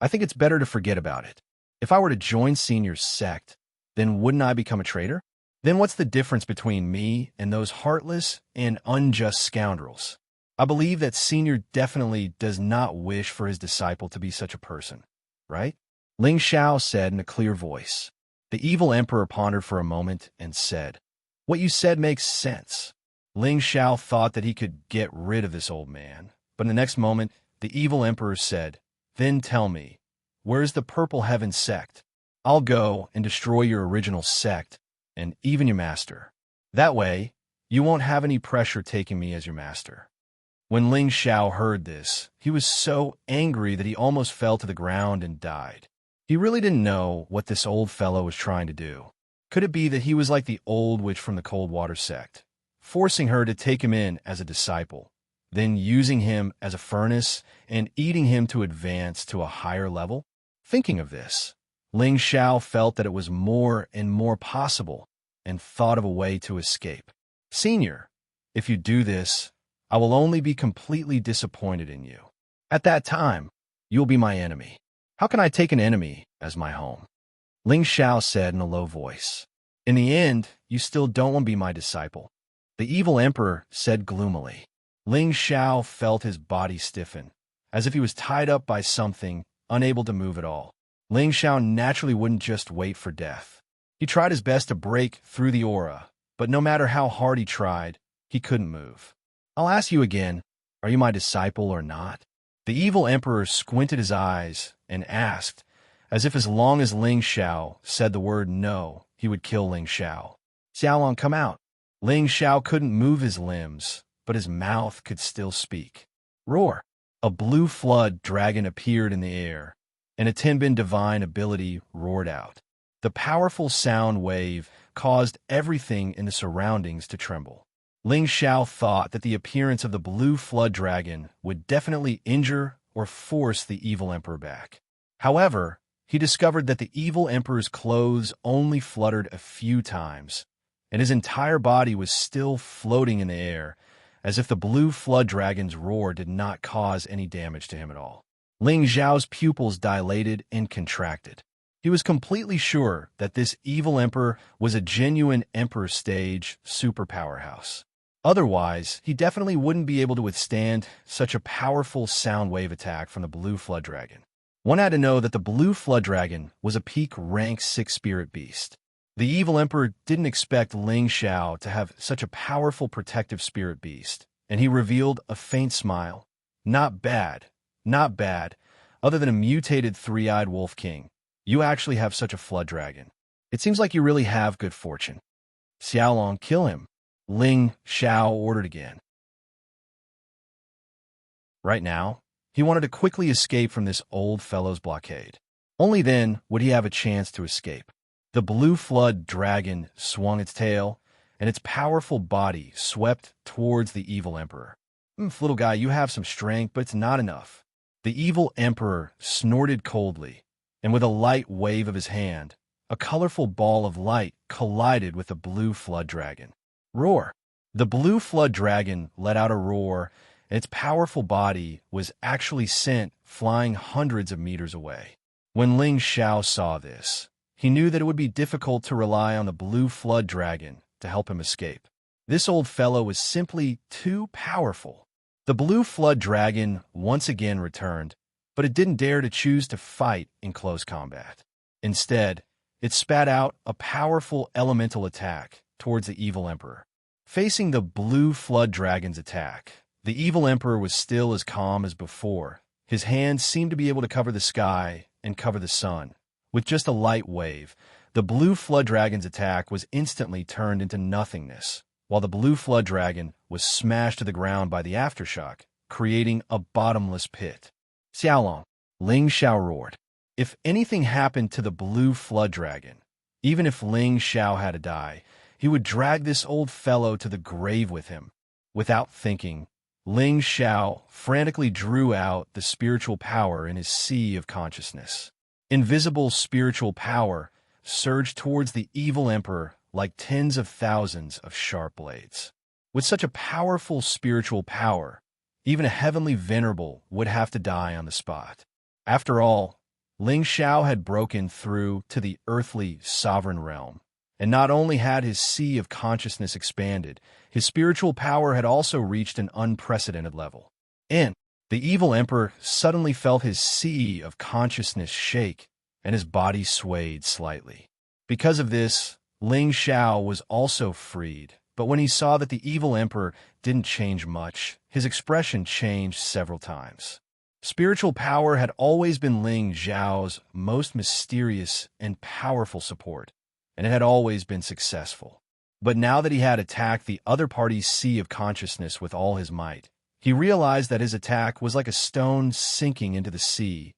Speaker 1: I think it's better to forget about it. If I were to join Senior's sect, then wouldn't I become a traitor? Then what's the difference between me and those heartless and unjust scoundrels? I believe that Senior definitely does not wish for his disciple to be such a person, right? Ling Xiao said in a clear voice. The evil emperor pondered for a moment and said, "What you said makes sense." Ling Xiao thought that he could get rid of this old man, but in the next moment, the evil emperor said, "Then tell me, where's the Purple Heaven sect? I'll go and destroy your original sect and even your master. That way, you won't have any pressure taking me as your master." When Ling Xiao heard this, he was so angry that he almost fell to the ground and died. He really didn't know what this old fellow was trying to do. Could it be that he was like the old witch from the Cold Water sect, forcing her to take him in as a disciple, then using him as a furnace and eating him to advance to a higher level? Thinking of this, Ling Xiao felt that it was more and more possible and thought of a way to escape. "Senior, if you do this, I will only be completely disappointed in you. At that time, you will be my enemy. How can I take an enemy as my home?" Ling Xiao said in a low voice. "In the end, you still don't want to be my disciple," the evil emperor said gloomily. Ling Xiao felt his body stiffen, as if he was tied up by something, unable to move at all. Ling Xiao naturally wouldn't just wait for death. He tried his best to break through the aura, but no matter how hard he tried, he couldn't move. "I'll ask you again, are you my disciple or not?" The evil emperor squinted his eyes and asked, as long as Ling Xiao said the word no, he would kill Ling Xiao. "Xiaolong, come out." Ling Xiao couldn't move his limbs, but his mouth could still speak. Roar! A blue flood dragon appeared in the air, and a Tinbin divine ability roared out. The powerful sound wave caused everything in the surroundings to tremble. Ling Xiao thought that the appearance of the blue flood dragon would definitely injure or force the evil emperor back. However, he discovered that the evil emperor's clothes only fluttered a few times, and his entire body was still floating in the air, as if the blue flood dragon's roar did not cause any damage to him at all. Ling Xiao's pupils dilated and contracted. He was completely sure that this evil emperor was a genuine emperor stage super powerhouse. Otherwise, he definitely wouldn't be able to withstand such a powerful sound wave attack from the blue flood dragon. One had to know that the blue flood dragon was a peak rank 6 spirit beast. The evil emperor didn't expect Ling Xiao to have such a powerful protective spirit beast, and he revealed a faint smile. "Not bad, not bad. Other than a mutated three-eyed wolf king, you actually have such a flood dragon. It seems like you really have good fortune." "Xiaolong, kill him," Ling Xiao ordered again. Right now, he wanted to quickly escape from this old fellow's blockade. Only then would he have a chance to escape. The blue flood dragon swung its tail, and its powerful body swept towards the evil emperor. Little guy, you have some strength, but it's not enough." The evil emperor snorted coldly, and with a light wave of his hand, a colorful ball of light collided with the blue flood dragon. Roar! The blue flood dragon let out a roar, and its powerful body was actually sent flying hundreds of meters away. When Ling Xiao saw this, he knew that it would be difficult to rely on the blue flood dragon to help him escape. This old fellow was simply too powerful. The blue flood dragon once again returned, but it didn't dare to choose to fight in close combat. Instead, it spat out a powerful elemental attack towards the evil emperor. Facing the blue flood dragon's attack, the evil emperor was still as calm as before. His hands seemed to be able to cover the sky and cover the sun. With just a light wave, the blue flood dragon's attack was instantly turned into nothingness, while the blue flood dragon was smashed to the ground by the aftershock, creating a bottomless pit. Xiaolong, Ling Xiao roared. If anything happened to the blue flood dragon, even if Ling Xiao had to die, he would drag this old fellow to the grave with him. Without thinking, Ling Xiao frantically drew out the spiritual power in his sea of consciousness. Invisible spiritual power surged towards the evil emperor like tens of thousands of sharp blades. With such a powerful spiritual power, even a heavenly venerable would have to die on the spot. After all, Ling Xiao had broken through to the earthly sovereign realm, and not only had his sea of consciousness expanded, his spiritual power had also reached an unprecedented level. And the evil emperor suddenly felt his sea of consciousness shake, and his body swayed slightly. Because of this, Ling Xiao was also freed, but when he saw that the evil emperor didn't change much, his expression changed several times. Spiritual power had always been Ling Xiao's most mysterious and powerful support, and it had always been successful. But now that he had attacked the other party's sea of consciousness with all his might, he realized that his attack was like a stone sinking into the sea,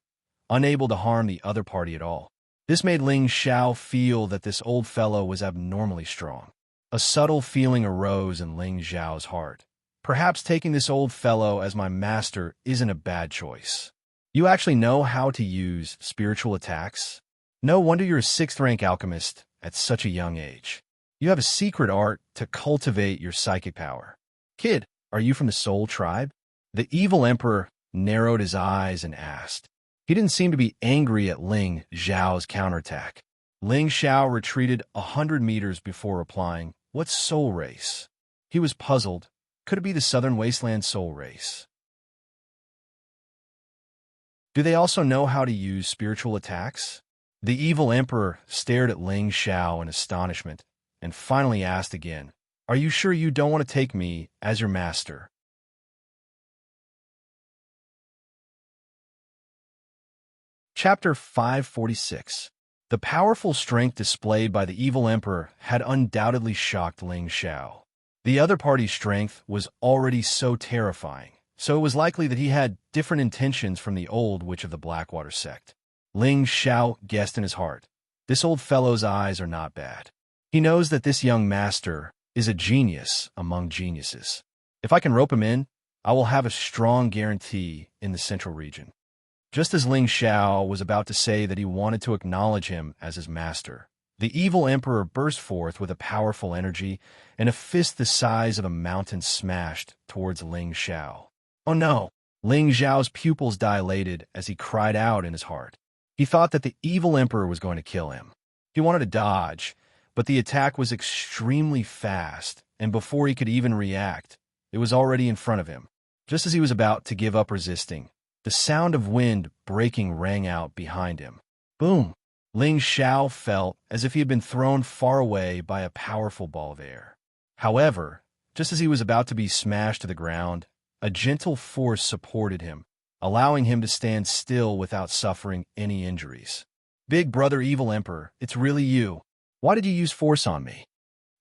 Speaker 1: unable to harm the other party at all. This made Ling Xiao feel that this old fellow was abnormally strong. A subtle feeling arose in Ling Xiao's heart. Perhaps taking this old fellow as my master isn't a bad choice. You actually know how to use spiritual attacks? No wonder you're a 6th-rank alchemist at such a young age. You have a secret art to cultivate your psychic power. Kid, are you from the Soul Tribe? The evil emperor narrowed his eyes and asked. He didn't seem to be angry at Ling Xiao's counterattack. Ling Xiao retreated 100 meters before replying, "What soul race?" He was puzzled. Could it be the Southern Wasteland soul race? Do they also know how to use spiritual attacks? The evil emperor stared at Ling Xiao in astonishment and finally asked again, "Are you sure you don't want to take me as your master?" Chapter 546. The powerful strength displayed by the evil emperor had undoubtedly shocked Ling Xiao. The other party's strength was already so terrifying, so it was likely that he had different intentions from the old witch of the Blackwater sect. Ling Xiao guessed in his heart, this old fellow's eyes are not bad. He knows that this young master is a genius among geniuses. If I can rope him in, I will have a strong guarantee in the central region. Just as Ling Xiao was about to say that he wanted to acknowledge him as his master, the evil emperor burst forth with a powerful energy, and a fist the size of a mountain smashed towards Ling Xiao. Oh no! Ling Xiao's pupils dilated as he cried out in his heart. He thought that the evil emperor was going to kill him. He wanted to dodge, but the attack was extremely fast, and before he could even react, it was already in front of him. Just as he was about to give up resisting, the sound of wind breaking rang out behind him. Boom! Ling Xiao felt as if he had been thrown far away by a powerful ball of air. However, just as he was about to be smashed to the ground, a gentle force supported him, allowing him to stand still without suffering any injuries. Big brother evil emperor, it's really you. Why did you use force on me?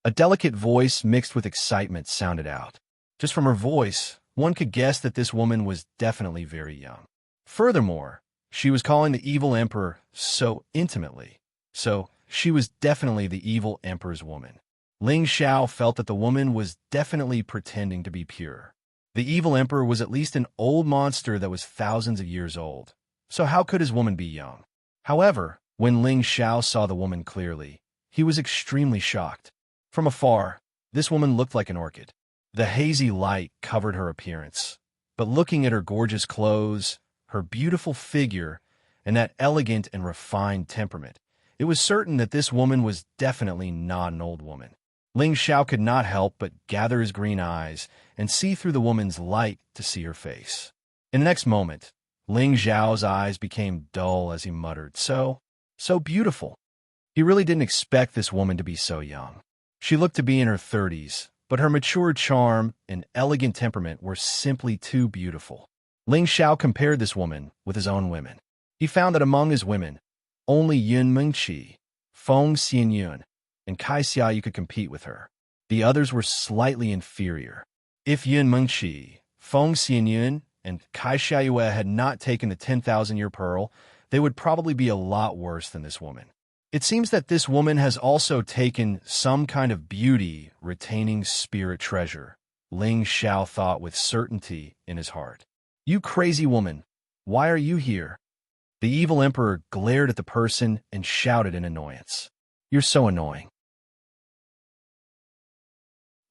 Speaker 1: A delicate voice mixed with excitement sounded out. Just from her voice, one could guess that this woman was definitely very young. Furthermore, she was calling the evil emperor so intimately, so she was definitely the evil emperor's woman. Ling Xiao felt that the woman was definitely pretending to be pure. The evil emperor was at least an old monster that was thousands of years old, so how could his woman be young? However, when Ling Xiao saw the woman clearly, he was extremely shocked. From afar, this woman looked like an orchid. The hazy light covered her appearance, but looking at her gorgeous clothes, her beautiful figure, and that elegant and refined temperament, it was certain that this woman was definitely not an old woman. Ling Xiao could not help but gather his green eyes and see through the woman's light to see her face. In the next moment, Ling Xiao's eyes became dull as he muttered, so beautiful. He really didn't expect this woman to be so young. She looked to be in her 30s, but her mature charm and elegant temperament were simply too beautiful. Ling Xiao compared this woman with his own women. He found that among his women, only Yun Mengqi, Feng Xianyun, and Kai Xia could compete with her. The others were slightly inferior. If Yun Mengqi, Feng Xianyun, and Kai Xia had not taken the 10,000-year pearl, they would probably be a lot worse than this woman. It seems that this woman has also taken some kind of beauty retaining spirit treasure, Ling Xiao thought with certainty in his heart. You crazy woman, why are you here? The evil emperor glared at the person and shouted in annoyance. You're so annoying.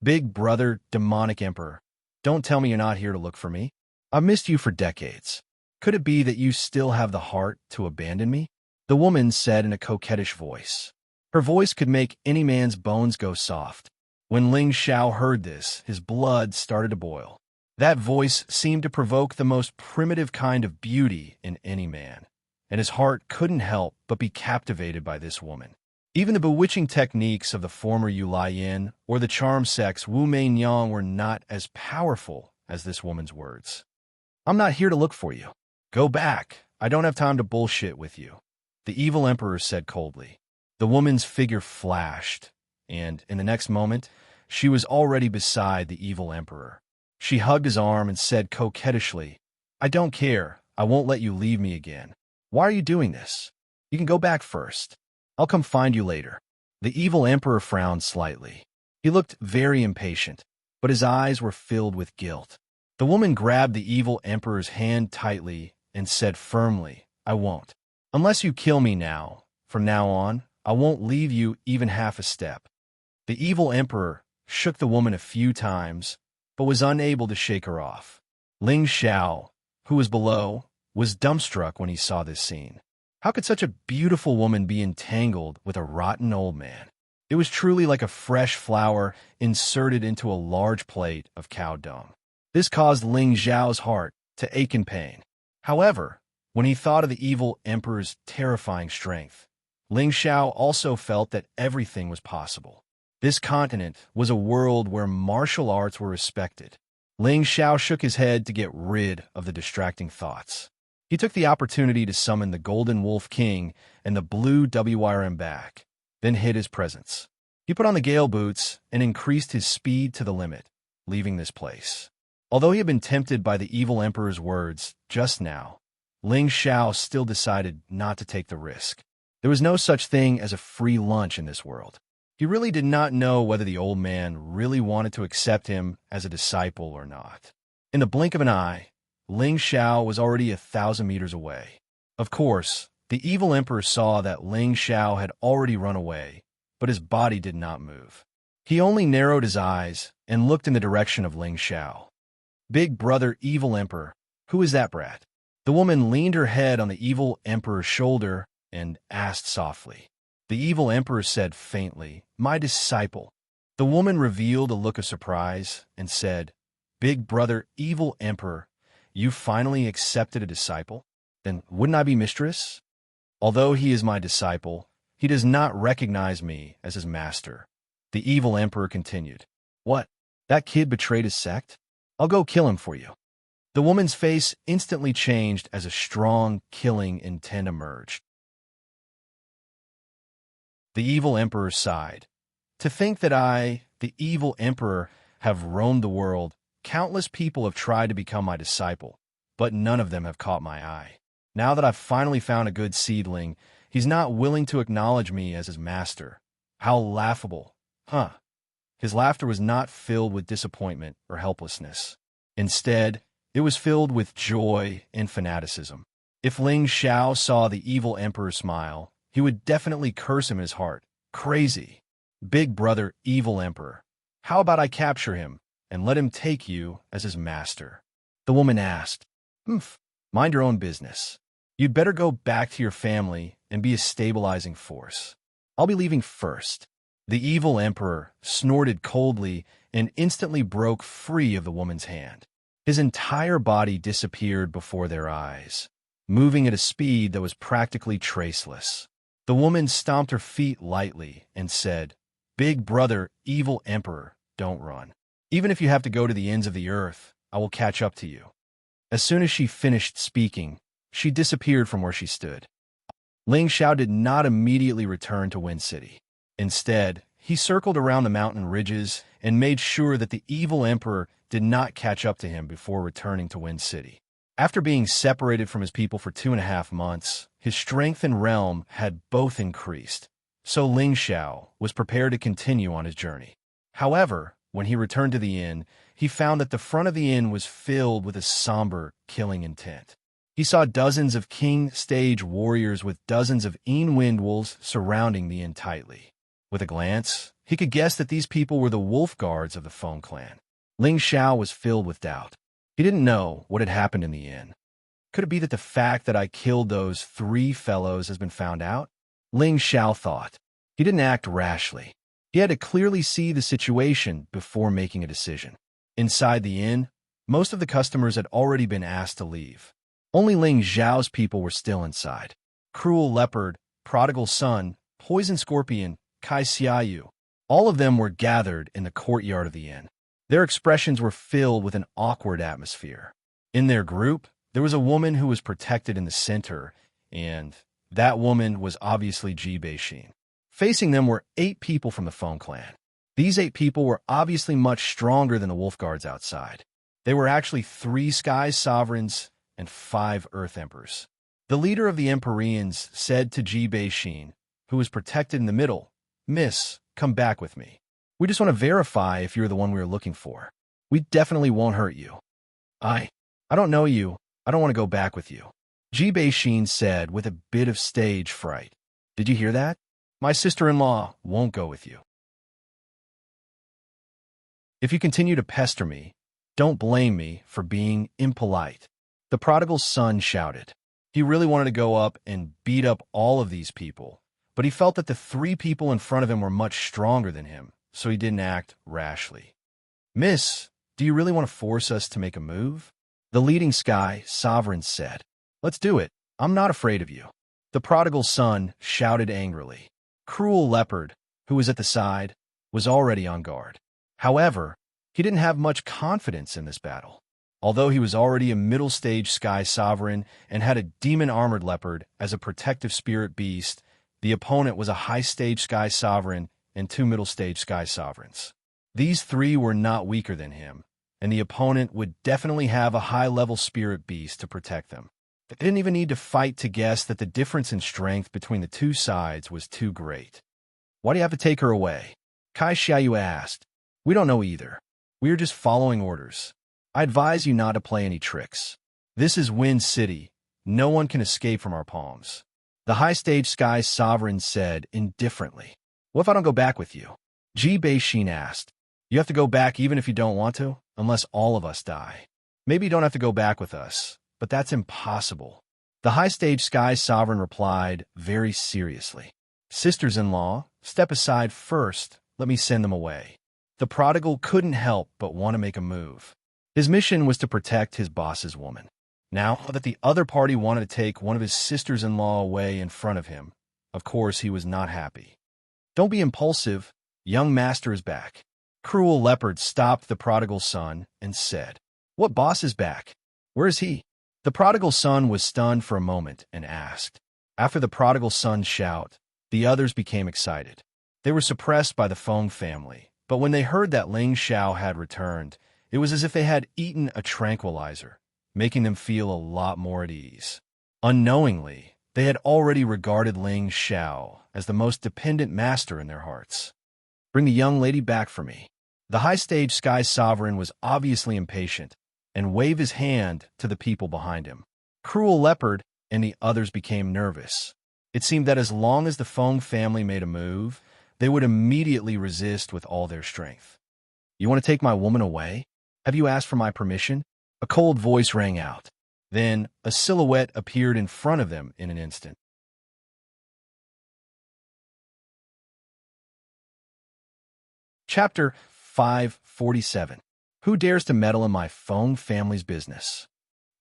Speaker 1: Big brother, demonic emperor, don't tell me you're not here to look for me. I've missed you for decades. Could it be that you still have the heart to abandon me? The woman said in a coquettish voice. Her voice could make any man's bones go soft. When Ling Xiao heard this, his blood started to boil. That voice seemed to provoke the most primitive kind of beauty in any man, and his heart couldn't help but be captivated by this woman. Even the bewitching techniques of the former Yu Yin or the charm sex Wu Meinyang were not as powerful as this woman's words. I'm not here to look for you. Go back. I don't have time to bullshit with you, the evil emperor said coldly. The woman's figure flashed, and in the next moment, she was already beside the evil emperor. She hugged his arm and said coquettishly, I don't care. I won't let you leave me again. Why are you doing this? You can go back first. I'll come find you later. The evil emperor frowned slightly. He looked very impatient, but his eyes were filled with guilt. The woman grabbed the evil emperor's hand tightly and said firmly, I won't. Unless you kill me now, from now on, I won't leave you even half a step. The evil emperor shook the woman a few times, but was unable to shake her off. Ling Xiao, who was below, was dumbstruck when he saw this scene. How could such a beautiful woman be entangled with a rotten old man? It was truly like a fresh flower inserted into a large plate of cow dung. This caused Ling Xiao's heart to ache in pain. However, when he thought of the evil emperor's terrifying strength, Ling Xiao also felt that everything was possible. This continent was a world where martial arts were respected. Ling Xiao shook his head to get rid of the distracting thoughts. He took the opportunity to summon the Golden Wolf King and the Blue WRM back, then hid his presence. He put on the gale boots and increased his speed to the limit, leaving this place. Although he had been tempted by the evil emperor's words just now, Ling Xiao still decided not to take the risk. There was no such thing as a free lunch in this world. He really did not know whether the old man really wanted to accept him as a disciple or not. In the blink of an eye, Ling Xiao was already 1,000 meters away. Of course, the evil emperor saw that Ling Xiao had already run away, but his body did not move. He only narrowed his eyes and looked in the direction of Ling Xiao. Big brother evil emperor, who is that brat? The woman leaned her head on the evil emperor's shoulder and asked softly. The evil emperor said faintly, my disciple. The woman revealed a look of surprise and said, Big brother evil emperor, you finally accepted a disciple? Then wouldn't I be mistress? Although he is my disciple, he does not recognize me as his master. The evil emperor continued. What? That kid betrayed his sect? I'll go kill him for you. The woman's face instantly changed as a strong, killing intent emerged. The evil emperor sighed. To think that I, the evil emperor, have roamed the world, countless people have tried to become my disciple, but none of them have caught my eye. Now that I've finally found a good seedling, he's not willing to acknowledge me as his master. How laughable. Huh. His laughter was not filled with disappointment or helplessness. Instead, it was filled with joy and fanaticism. If Ling Xiao saw the evil emperor smile, he would definitely curse him in his heart. Crazy. Big brother evil emperor. How about I capture him and let him take you as his master? The woman asked. Mind your own business. You'd better go back to your family and be a stabilizing force. I'll be leaving first. The evil emperor snorted coldly and instantly broke free of the woman's hand. His entire body disappeared before their eyes, moving at a speed that was practically traceless. The woman stomped her feet lightly and said, "Big brother, evil emperor, don't run. Even if you have to go to the ends of the earth, I will catch up to you." As soon as she finished speaking, she disappeared from where she stood. Ling Xiao did not immediately return to Wind City. Instead, he circled around the mountain ridges and made sure that the evil emperor did not catch up to him before returning to Wind City. After being separated from his people for 2.5 months, his strength and realm had both increased, so Ling Xiao was prepared to continue on his journey. However, when he returned to the inn, he found that the front of the inn was filled with a somber, killing intent. He saw dozens of king stage warriors with dozens of wind wolves surrounding the inn tightly. With a glance, he could guess that these people were the wolf guards of the Feng clan. Ling Xiao was filled with doubt. He didn't know what had happened in the inn. Could it be that the fact that I killed those 3 fellows has been found out? Ling Xiao thought. He didn't act rashly. He had to clearly see the situation before making a decision. Inside the inn, most of the customers had already been asked to leave. Only Ling Xiao's people were still inside. Cruel Leopard, Prodigal Son, Poison Scorpion, Kai Xiayu. All of them were gathered in the courtyard of the inn. Their expressions were filled with an awkward atmosphere. In their group, there was a woman who was protected in the center, and that woman was obviously Ji Beixin. Facing them were 8 people from the Feng clan. These 8 people were obviously much stronger than the wolf guards outside. They were actually 3 sky sovereigns and 5 earth emperors. The leader of the Empyreans said to Ji Beixin, who was protected in the middle, "Miss, come back with me. We just want to verify if you're the one we were looking for. We definitely won't hurt you." I don't know you. I don't want to go back with you," Ji Beixin said with a bit of stage fright. "Did you hear that? My sister-in-law won't go with you. If you continue to pester me, don't blame me for being impolite." The prodigal son shouted. He really wanted to go up and beat up all of these people, but he felt that the 3 people in front of him were much stronger than him, so he didn't act rashly. "Miss, do you really want to force us to make a move?" The leading sky sovereign said. "Let's do it. I'm not afraid of you." The prodigal son shouted angrily. Cruel Leopard, who was at the side, was already on guard. However, he didn't have much confidence in this battle. Although he was already a middle-stage sky sovereign and had a demon-armored leopard as a protective spirit beast, the opponent was a high-stage sky sovereign and 2 middle-stage sky sovereigns. These 3 were not weaker than him, and the opponent would definitely have a high-level spirit beast to protect them. They didn't even need to fight to guess that the difference in strength between the 2 sides was too great. "Why do you have to take her away?" Kai Xiayu asked. "We don't know either. We are just following orders. I advise you not to play any tricks. This is Wind City. No one can escape from our palms." The high-stage sky sovereign said indifferently. "What if I don't go back with you?" Ji Beixin asked. "You have to go back even if you don't want to, unless all of us die. Maybe you don't have to go back with us, but that's impossible." The high-stage sky sovereign replied very seriously. "Sisters-in-law, step aside first. Let me send them away." The prodigal couldn't help but want to make a move. His mission was to protect his boss's woman. Now that the other party wanted to take one of his sisters-in-law away in front of him, of course he was not happy. "Don't be impulsive. Young master is back." Cruel Leopard stopped the prodigal son and said, "What boss is back? Where is he?" The prodigal son was stunned for a moment and asked. After the prodigal son's shout, the others became excited. They were suppressed by the Feng family, but when they heard that Ling Xiao had returned, it was as if they had eaten a tranquilizer, making them feel a lot more at ease. Unknowingly, they had already regarded Ling Xiao as the most dependent master in their hearts. "Bring the young lady back for me." The high-stage sky sovereign was obviously impatient and waved his hand to the people behind him. Cruel Leopard and the others became nervous. It seemed that as long as the Feng family made a move, they would immediately resist with all their strength. "You want to take my woman away? Have you asked for my permission?" A cold voice rang out. Then a silhouette appeared in front of them in an instant. Chapter 547. Who dares to meddle in my Feng family's business?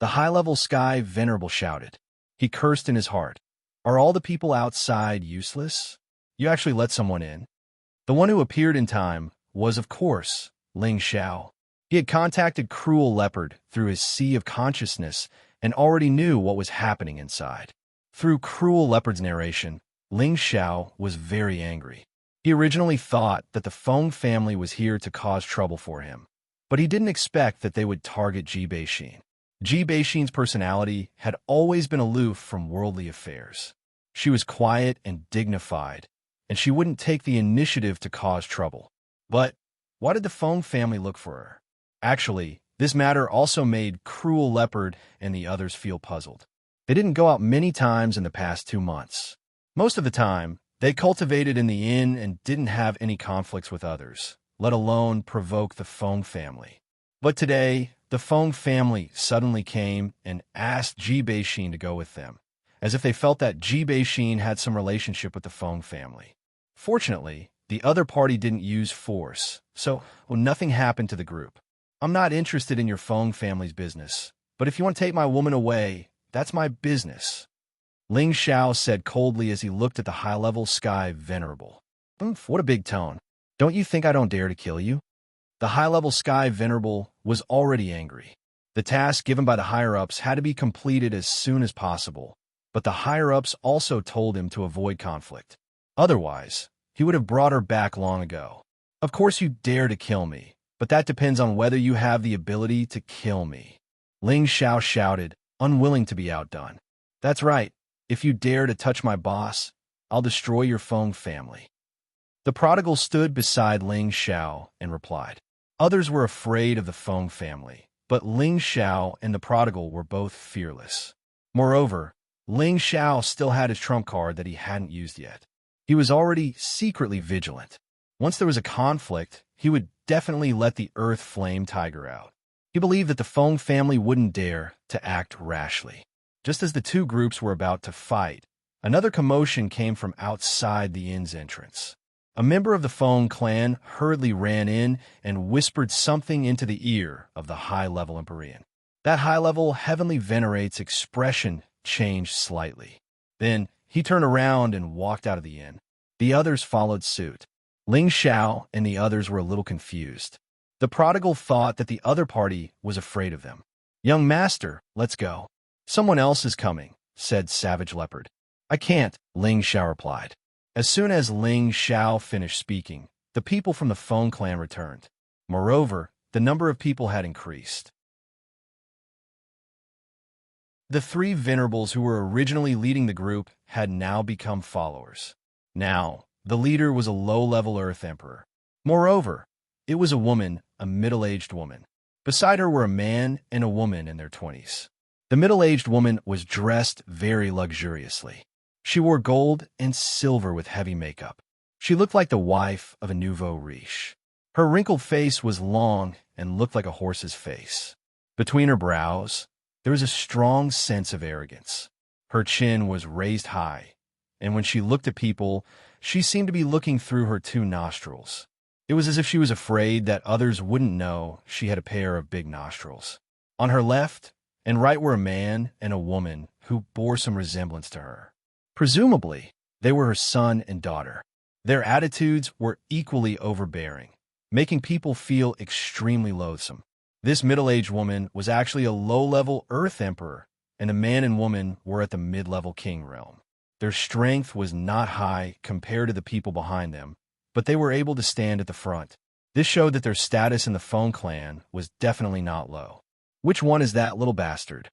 Speaker 1: The high-level Sky Venerable shouted. He cursed in his heart. Are all the people outside useless? You actually let someone in? The one who appeared in time was, of course, Ling Xiao. He had contacted Cruel Leopard through his sea of consciousness and already knew what was happening inside. Through Cruel Leopard's narration, Ling Xiao was very angry. He originally thought that the Feng family was here to cause trouble for him, but he didn't expect that they would target Ji Beixin. Ji Beixin's personality had always been aloof from worldly affairs. She was quiet and dignified, and she wouldn't take the initiative to cause trouble. But why did the Feng family look for her? Actually, this matter also made Cruel Leopard and the others feel puzzled. They didn't go out many times in the past 2 months. Most of the time, they cultivated in the inn and didn't have any conflicts with others, let alone provoke the Feng family. But today, the Feng family suddenly came and asked Ji Beixin to go with them, as if they felt that Ji Beixin had some relationship with the Feng family. Fortunately, the other party didn't use force, so nothing happened to the group. I'm not interested in your Feng family's business, but if you want to take my woman away, that's my business. Ling Xiao said coldly as he looked at the high-level Sky Venerable. What a big tone. Don't you think I don't dare to kill you? The high-level Sky Venerable was already angry. The task given by the higher-ups had to be completed as soon as possible, but the higher-ups also told him to avoid conflict. Otherwise, he would have brought her back long ago. Of course you dare to kill me, but that depends on whether you have the ability to kill me. Ling Xiao shouted, unwilling to be outdone. That's right. If you dare to touch my boss, I'll destroy your Feng family. The prodigal stood beside Ling Xiao and replied. Others were afraid of the Feng family, but Ling Xiao and the prodigal were both fearless. Moreover, Ling Xiao still had his trump card that he hadn't used yet. He was already secretly vigilant. Once there was a conflict, he would definitely let the Earth Flame Tiger out. He believed that the Feng family wouldn't dare to act rashly. Just as the two groups were about to fight, another commotion came from outside the inn's entrance. A member of the Feng clan hurriedly ran in and whispered something into the ear of the high-level Empyrean. That high-level Heavenly Venerate's expression changed slightly. Then he turned around and walked out of the inn. The others followed suit. Ling Xiao and the others were a little confused. The prodigal thought that the other party was afraid of them. Young master, let's go. Someone else is coming, said Savage Leopard. I can't, Ling Xiao replied. As soon as Ling Xiao finished speaking, the people from the Feng clan returned. Moreover, the number of people had increased. The 3 venerables who were originally leading the group had now become followers. Now, the leader was a low-level Earth Emperor. Moreover, it was a woman, a middle-aged woman. Beside her were a man and a woman in their 20s. The middle-aged woman was dressed very luxuriously. She wore gold and silver with heavy makeup. She looked like the wife of a nouveau riche. Her wrinkled face was long and looked like a horse's face. Between her brows, there was a strong sense of arrogance. Her chin was raised high, and when she looked at people, she seemed to be looking through her 2 nostrils. It was as if she was afraid that others wouldn't know she had a pair of big nostrils. On her left and right were a man and a woman who bore some resemblance to her. Presumably, they were her son and daughter. Their attitudes were equally overbearing, making people feel extremely loathsome. This middle-aged woman was actually a low-level Earth Emperor, and the man and woman were at the mid-level King realm. Their strength was not high compared to the people behind them, but they were able to stand at the front. This showed that their status in the Feng clan was definitely not low. Which one is that little bastard?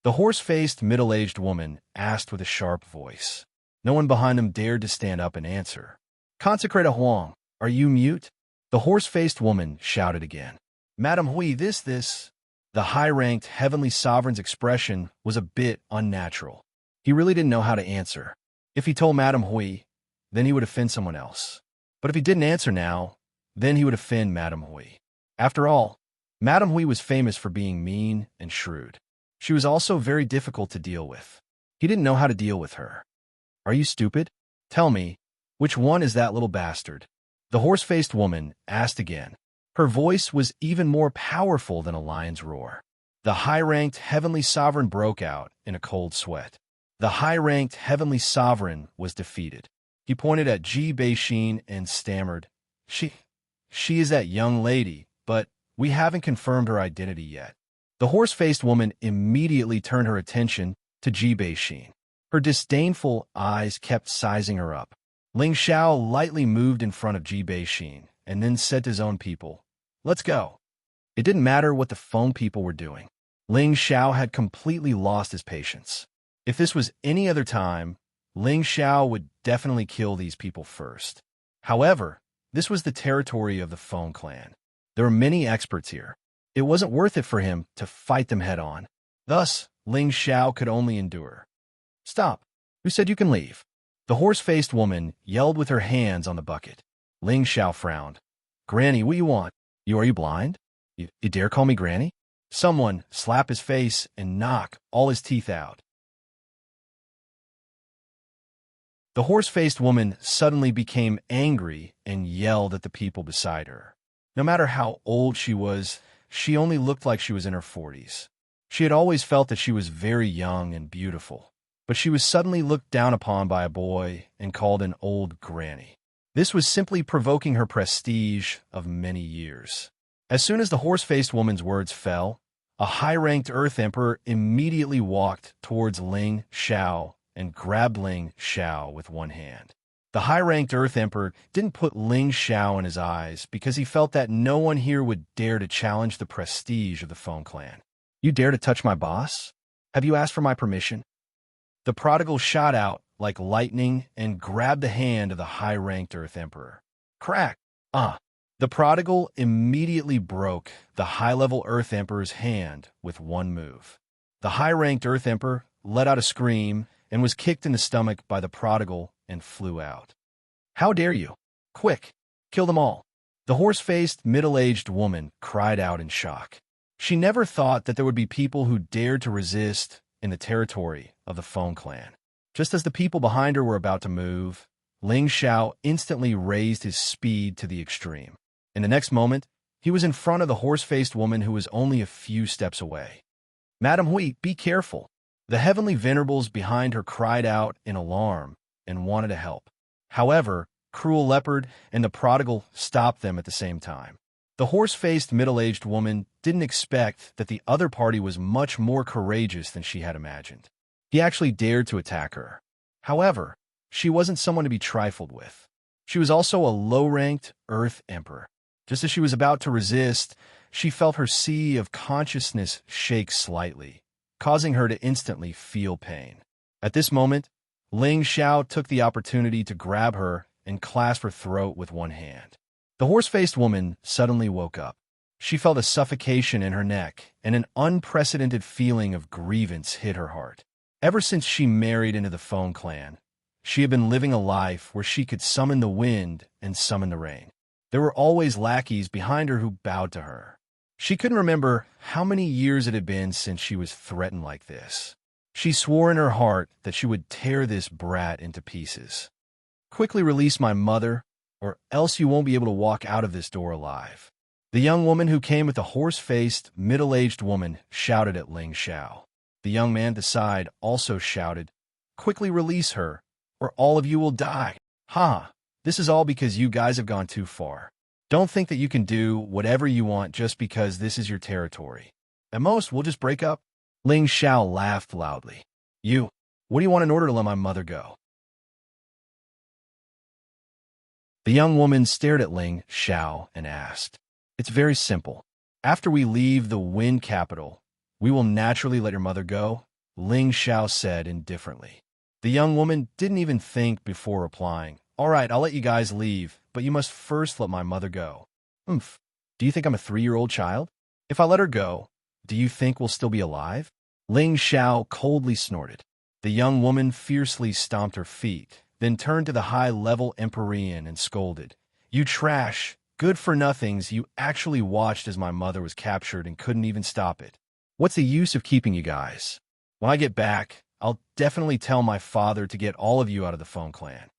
Speaker 1: The horse-faced middle-aged woman asked with a sharp voice. No one behind them dared to stand up and answer. Consecrator Huang, are you mute? The horse-faced woman shouted again. Madam Hui, this. The high-ranked heavenly sovereign's expression was a bit unnatural. He really didn't know how to answer. If he told Madam Hui, then he would offend someone else. But if he didn't answer now, then he would offend Madam Hui. After all, Madam Hui was famous for being mean and shrewd. She was also very difficult to deal with. He didn't know how to deal with her. Are you stupid? Tell me, which one is that little bastard? The horse-faced woman asked again. Her voice was even more powerful than a lion's roar. The high-ranked heavenly sovereign broke out in a cold sweat. The high-ranked heavenly sovereign was defeated. He pointed at Ji Beixin and stammered, She is that young lady, but we haven't confirmed her identity yet." The horse-faced woman immediately turned her attention to Ji Beixin. Her disdainful eyes kept sizing her up. Ling Xiao lightly moved in front of Ji Beixin and then said to his own people, "Let's go." It didn't matter what the phone people were doing. Ling Xiao had completely lost his patience. If this was any other time, Ling Xiao would definitely kill these people first. However, this was the territory of the Phone clan. There were many experts here. It wasn't worth it for him to fight them head-on. Thus, Ling Xiao could only endure. "Stop! Who said you can leave?" The horse-faced woman yelled with her hands on the bucket. Ling Xiao frowned. "Granny, what you want? Are you blind? You dare call me Granny?" Someone slap his face and knock all his teeth out. The horse-faced woman suddenly became angry and yelled at the people beside her. No matter how old she was, she only looked like she was in her 40s. She had always felt that she was very young and beautiful, but she was suddenly looked down upon by a boy and called an old granny. This was simply provoking her prestige of many years. As soon as the horse-faced woman's words fell, a high-ranked Earth Emperor immediately walked towards Ling Xiao and grabbed Ling Xiao with one hand. The high-ranked Earth Emperor didn't put Ling Xiao in his eyes because he felt that no one here would dare to challenge the prestige of the Phone clan. "You dare to touch my boss? Have you asked for my permission?" The prodigal shot out like lightning and grabbed the hand of the high-ranked Earth Emperor. Crack! The prodigal immediately broke the high-level Earth Emperor's hand with one move. The high-ranked Earth Emperor let out a scream and was kicked in the stomach by the prodigal and flew out. "How dare you? Quick, kill them all!" The horse-faced, middle-aged woman cried out in shock. She never thought that there would be people who dared to resist in the territory of the Phone clan. Just as the people behind her were about to move, Ling Xiao instantly raised his speed to the extreme. In the next moment, he was in front of the horse-faced woman who was only a few steps away. "Madam Hui, be careful!" The heavenly venerables behind her cried out in alarm and wanted to help. However, Cruel Leopard and the prodigal stopped them at the same time. The horse-faced middle-aged woman didn't expect that the other party was much more courageous than she had imagined. He actually dared to attack her. However, she wasn't someone to be trifled with. She was also a low-ranked Earth Emperor. Just as she was about to resist, she felt her sea of consciousness shake slightly, causing her to instantly feel pain. At this moment, Ling Xiao took the opportunity to grab her and clasp her throat with one hand. The horse-faced woman suddenly woke up. She felt a suffocation in her neck, and an unprecedented feeling of grievance hit her heart. Ever since she married into the Phone clan, she had been living a life where she could summon the wind and summon the rain. There were always lackeys behind her who bowed to her. She couldn't remember how many years it had been since she was threatened like this. She swore in her heart that she would tear this brat into pieces. "Quickly release my mother, or else you won't be able to walk out of this door alive." The young woman who came with the horse-faced, middle-aged woman shouted at Ling Xiao. The young man at the side also shouted, "Quickly release her, or all of you will die." "Ha! This is all because you guys have gone too far. Don't think that you can do whatever you want just because this is your territory. At most, we'll just break up." Ling Xiao laughed loudly. What do you want in order to let my mother go?" The young woman stared at Ling Xiao and asked, "It's very simple. After we leave the Wind Capital, we will naturally let your mother go," Ling Xiao said indifferently. The young woman didn't even think before replying. "All right, I'll let you guys leave, but you must first let my mother go." "Oomph. Do you think I'm a 3-year-old child? If I let her go, do you think we'll still be alive?" Ling Xiao coldly snorted. The young woman fiercely stomped her feet, then turned to the high-level Empyrean and scolded, "You trash, good-for-nothings, you actually watched as my mother was captured and couldn't even stop it. What's the use of keeping you guys? When I get back, I'll definitely tell my father to get all of you out of the Phone clan."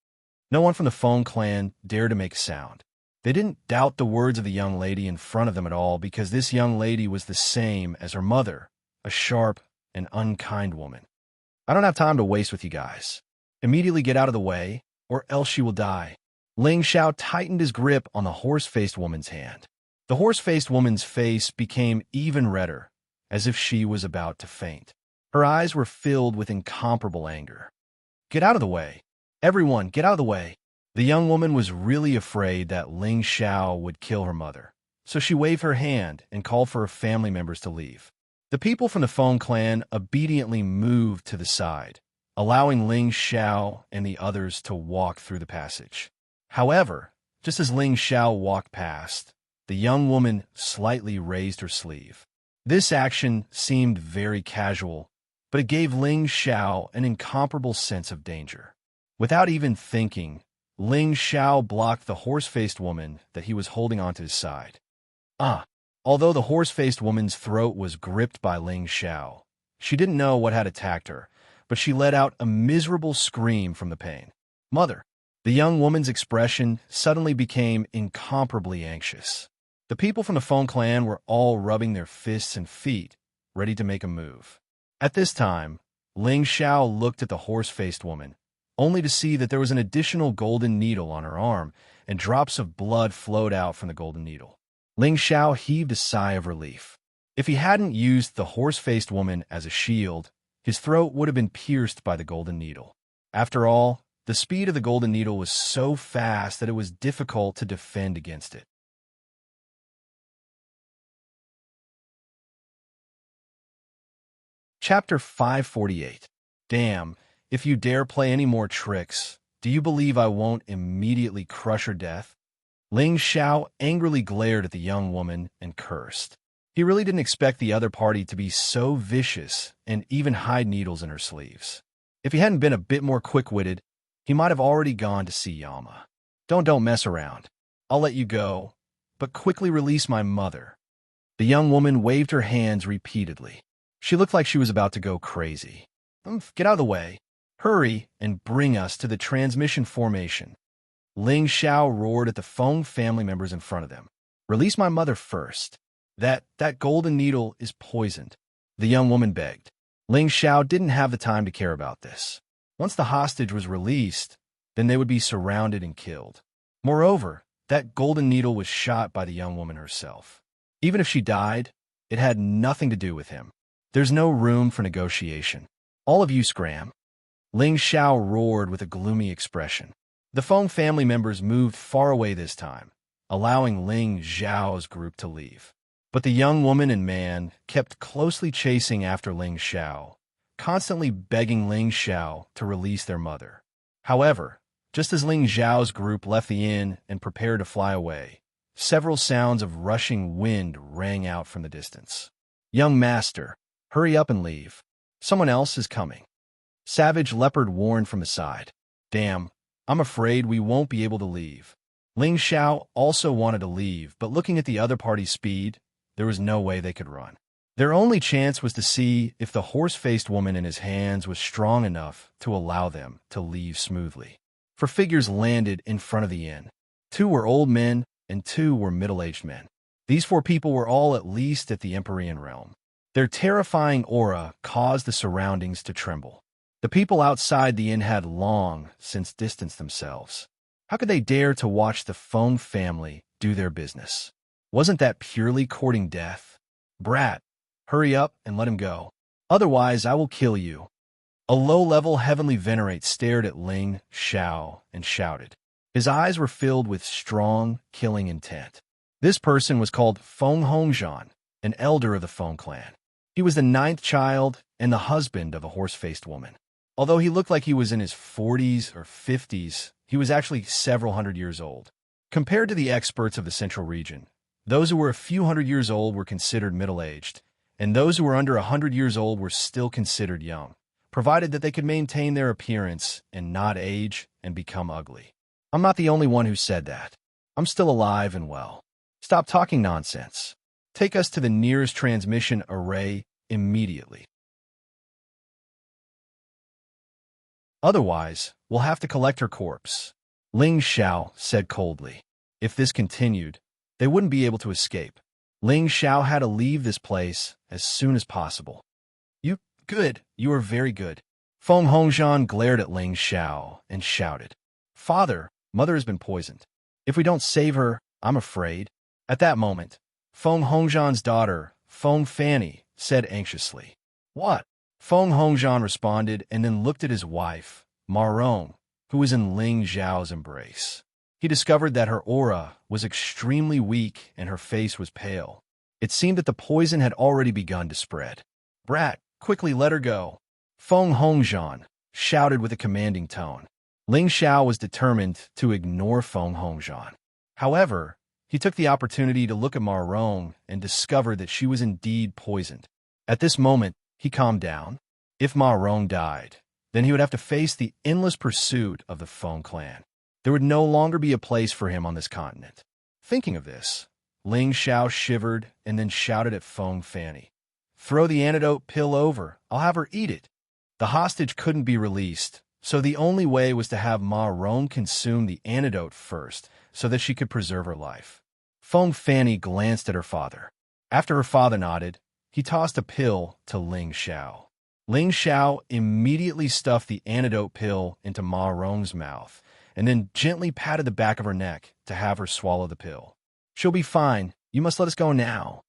Speaker 1: No one from the Phone clan dared to make a sound. They didn't doubt the words of the young lady in front of them at all because this young lady was the same as her mother, a sharp and unkind woman. I don't have time to waste with you guys. Immediately get out of the way, or else she will die. Ling Xiao tightened his grip on the horse-faced woman's hand. The horse-faced woman's face became even redder, as if she was about to faint. Her eyes were filled with incomparable anger. Get out of the way. Everyone, get out of the way. The young woman was really afraid that Ling Xiao would kill her mother, so she waved her hand and called for her family members to leave. The people from the Feng clan obediently moved to the side, allowing Ling Xiao and the others to walk through the passage. However, just as Ling Xiao walked past, the young woman slightly raised her sleeve. This action seemed very casual, but it gave Ling Xiao an incomparable sense of danger. Without even thinking, Ling Xiao blocked the horse-faced woman that he was holding onto his side. Although the horse-faced woman's throat was gripped by Ling Xiao, she didn't know what had attacked her, but she let out a miserable scream from the pain. Mother! The young woman's expression suddenly became incomparably anxious. The people from the Feng clan were all rubbing their fists and feet, ready to make a move. At this time, Ling Xiao looked at the horse-faced woman, only to see that there was an additional golden needle on her arm, and drops of blood flowed out from the golden needle. Ling Xiao heaved a sigh of relief. If he hadn't used the horse-faced woman as a shield, his throat would have been pierced by the golden needle. After all, the speed of the golden needle was so fast that it was difficult to defend against it. Chapter 548. Damn, if you dare play any more tricks, do you believe I won't immediately crush her death? Ling Xiao angrily glared at the young woman and cursed. He really didn't expect the other party to be so vicious and even hide needles in her sleeves. If he hadn't been a bit more quick-witted, he might have already gone to see Yama. Don't mess around. I'll let you go, but quickly release my mother. The young woman waved her hands repeatedly. She looked like she was about to go crazy. Get out of the way. Hurry and bring us to the transmission formation. Ling Xiao roared at the Feng family members in front of them. Release my mother first. That golden needle is poisoned. The young woman begged. Ling Xiao didn't have the time to care about this. Once the hostage was released, then they would be surrounded and killed. Moreover, that golden needle was shot by the young woman herself. Even if she died, it had nothing to do with him. There's no room for negotiation. All of you scram. Ling Xiao roared with a gloomy expression. The Feng family members moved far away this time, allowing Ling Xiao's group to leave. But the young woman and man kept closely chasing after Ling Xiao, constantly begging Ling Xiao to release their mother. However, just as Ling Xiao's group left the inn and prepared to fly away, several sounds of rushing wind rang out from the distance. Young master, hurry up and leave. Someone else is coming. Savage Leopard warned from the side. Damn, I'm afraid we won't be able to leave. Ling Xiao also wanted to leave, but looking at the other party's speed, there was no way they could run. Their only chance was to see if the horse-faced woman in his hands was strong enough to allow them to leave smoothly. 4 figures landed in front of the inn. 2 were old men, and 2 were middle-aged men. These 4 people were all at least at the Empyrean realm. Their terrifying aura caused the surroundings to tremble. The people outside the inn had long since distanced themselves. How could they dare to watch the Feng family do their business? Wasn't that purely courting death? Brat, hurry up and let him go. Otherwise, I will kill you. A low-level heavenly venerate stared at Ling Xiao and shouted. His eyes were filled with strong, killing intent. This person was called Feng Hongzhan, an elder of the Feng clan. He was the 9th child and the husband of a horse-faced woman. Although he looked like he was in his 40s or 50s, he was actually several hundred years old. Compared to the experts of the central region, those who were a few hundred years old were considered middle-aged, and those who were under 100 years old were still considered young, provided that they could maintain their appearance and not age and become ugly. I'm not the only one who said that. I'm still alive and well. Stop talking nonsense. Take us to the nearest transmission array immediately. Otherwise, we'll have to collect her corpse, Ling Xiao said coldly. If this continued, they wouldn't be able to escape. Ling Xiao had to leave this place as soon as possible. You are very good. Feng Hongzhan glared at Ling Xiao and shouted, Father, Mother has been poisoned. If we don't save her, I'm afraid. At that moment, Feng Hongzhan's daughter, Feng Fanny, said anxiously, What? Feng Hongzhan responded and then looked at his wife, Ma Rong, who was in Ling Xiao's embrace. He discovered that her aura was extremely weak and her face was pale. It seemed that the poison had already begun to spread. Brat, quickly let her go. Feng Hongzhan shouted with a commanding tone. Ling Xiao was determined to ignore Feng Hongzhan. However, he took the opportunity to look at Ma Rong and discovered that she was indeed poisoned. At this moment, he calmed down. If Ma Rong died, then he would have to face the endless pursuit of the Feng clan. There would no longer be a place for him on this continent. Thinking of this, Ling Xiao shivered and then shouted at Feng Fanny, Throw the antidote pill over. I'll have her eat it. The hostage couldn't be released, so the only way was to have Ma Rong consume the antidote first so that she could preserve her life. Feng Fanny glanced at her father. After her father nodded, he tossed a pill to Ling Xiao. Ling Xiao immediately stuffed the antidote pill into Ma Rong's mouth and then gently patted the back of her neck to have her swallow the pill. She'll be fine. You must let us go now.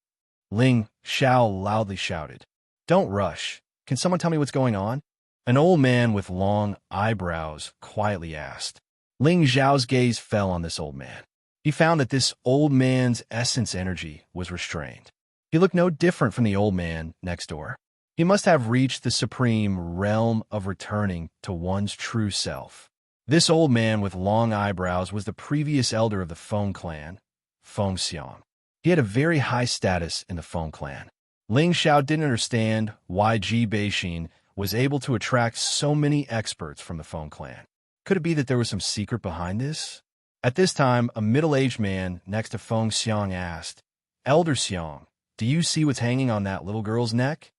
Speaker 1: Ling Xiao loudly shouted. Don't rush. Can someone tell me what's going on? An old man with long eyebrows quietly asked. Ling Xiao's gaze fell on this old man. He found that this old man's essence energy was restrained. He looked no different from the old man next door. He must have reached the supreme realm of returning to one's true self. This old man with long eyebrows was the previous elder of the Feng clan, Feng Xiang. He had a very high status in the Feng clan. Ling Xiao didn't understand why Ji Beixin was able to attract so many experts from the Feng clan. Could it be that there was some secret behind this? At this time, a middle-aged man next to Feng Xiang asked, Elder Xiang, do you see what's hanging on that little girl's neck?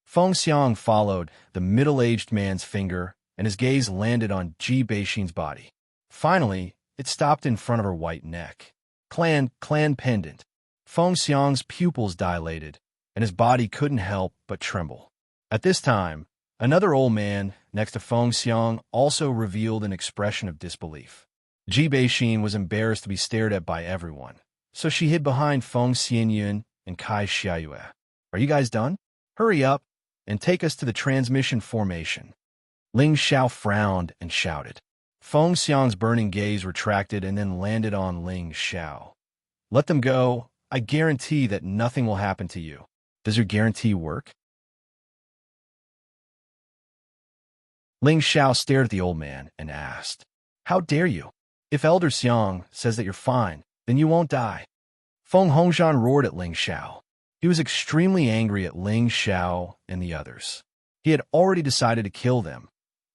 Speaker 1: Feng Xiang followed the middle-aged man's finger, and his gaze landed on Ji Beixin's body. Finally, it stopped in front of her white neck. Clan pendant. Feng Xiang's pupils dilated, and his body couldn't help but tremble. At this time, another old man next to Feng Xiang also revealed an expression of disbelief. Ji Beixin was embarrassed to be stared at by everyone, so she hid behind Feng Xianyun and Kai Xiayue. Are you guys done? Hurry up and take us to the transmission formation. Ling Xiao frowned and shouted. Feng Xiang's burning gaze retracted and then landed on Ling Xiao. Let them go. I guarantee that nothing will happen to you. Does your guarantee work? Ling Xiao stared at the old man and asked, How dare you? If Elder Xiang says that you're fine, then you won't die. Feng Hongzhan roared at Ling Xiao. He was extremely angry at Ling Xiao and the others. He had already decided to kill them,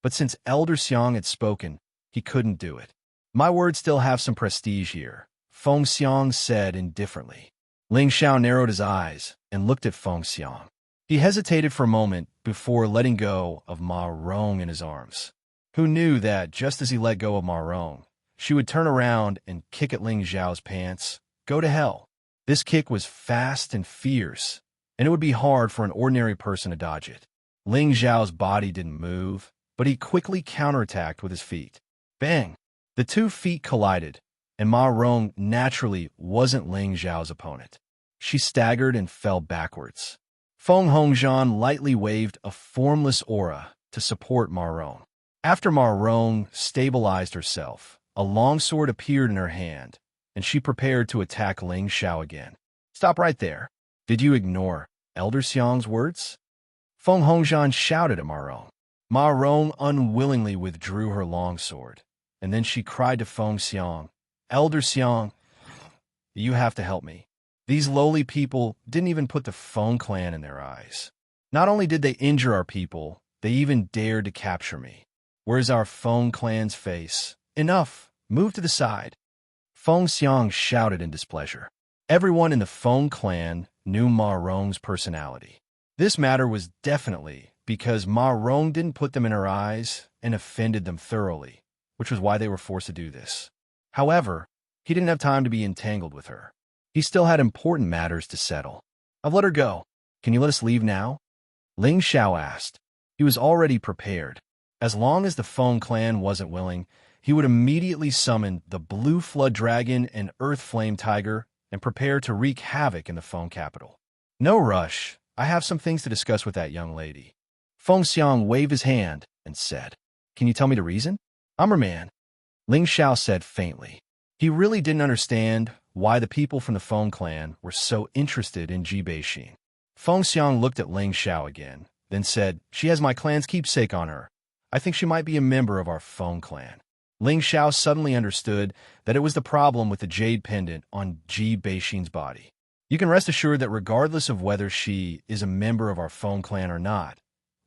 Speaker 1: but since Elder Xiang had spoken, he couldn't do it. My words still have some prestige here, Feng Xiang said indifferently. Ling Xiao narrowed his eyes and looked at Feng Xiang. He hesitated for a moment before letting go of Ma Rong in his arms. Who knew that just as he let go of Ma Rong, she would turn around and kick at Ling Xiao's pants? Go to hell. This kick was fast and fierce, and it would be hard for an ordinary person to dodge it. Ling Xiao's body didn't move, but he quickly counterattacked with his feet. Bang! The 2 feet collided, and Ma Rong naturally wasn't Ling Xiao's opponent. She staggered and fell backwards. Feng Hongzhan lightly waved a formless aura to support Ma Rong. After Ma Rong stabilized herself, a long sword appeared in her hand, and she prepared to attack Ling Xiao again. Stop right there. Did you ignore Elder Xiang's words? Feng Hongzhan shouted at Ma Rong. Ma Rong unwillingly withdrew her long sword, and then she cried to Feng Xiang, Elder Xiang, you have to help me. These lowly people didn't even put the Feng clan in their eyes. Not only did they injure our people, they even dared to capture me. Where's our Feng clan's face? Enough! Move to the side. Feng Xiang shouted in displeasure. Everyone in the Feng clan knew Ma Rong's personality. This matter was definitely because Ma Rong didn't put them in her eyes and offended them thoroughly, which was why they were forced to do this. However, He didn't have time to be entangled with her. He still had important matters to settle. I've let her go. Can you let us leave now? Ling Xiao asked. He was already prepared. As long as the Feng clan wasn't willing, he would immediately summon the Blue Flood Dragon and Earth Flame Tiger and prepare to wreak havoc in the Feng capital. No rush. I have some things to discuss with that young lady. Feng Xiang waved his hand and said, Can you tell me the reason? I'm her man. Ling Xiao said faintly. He really didn't understand why the people from the Feng clan were so interested in Ji Beixin. Feng Xiang looked at Ling Xiao again, then said, She has my clan's keepsake on her. I think she might be a member of our Feng clan. Ling Xiao suddenly understood that it was the problem with the jade pendant on Ji Beixin's body. You can rest assured that regardless of whether she is a member of our Feng clan or not,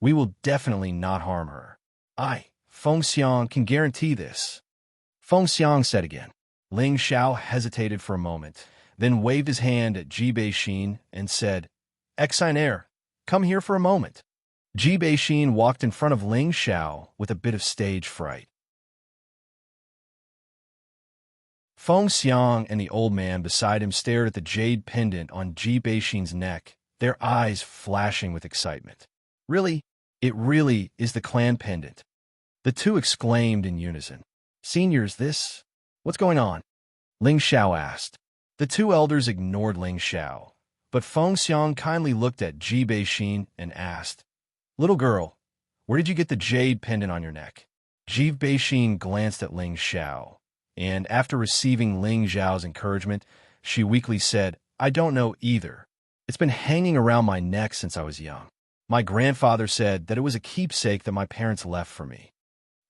Speaker 1: we will definitely not harm her. I, Feng Xiang, can guarantee this. Feng Xiang said again. Ling Xiao hesitated for a moment, then waved his hand at Ji Beixin and said, Exiner, come here for a moment. Ji Beixin walked in front of Ling Xiao with a bit of stage fright. Feng Xiang and the old man beside him stared at the jade pendant on Ji Beixin's neck, their eyes flashing with excitement. Really? It really is the clan pendant. The two exclaimed in unison. Seniors, this? What's going on? Ling Xiao asked. The two elders ignored Ling Xiao, but Feng Xiang kindly looked at Ji Beixin and asked, Little girl, where did you get the jade pendant on your neck? Ji Beixin glanced at Ling Xiao, and after receiving Ling Xiao's encouragement, she weakly said, I don't know either. It's been hanging around my neck since I was young. My grandfather said that it was a keepsake that my parents left for me.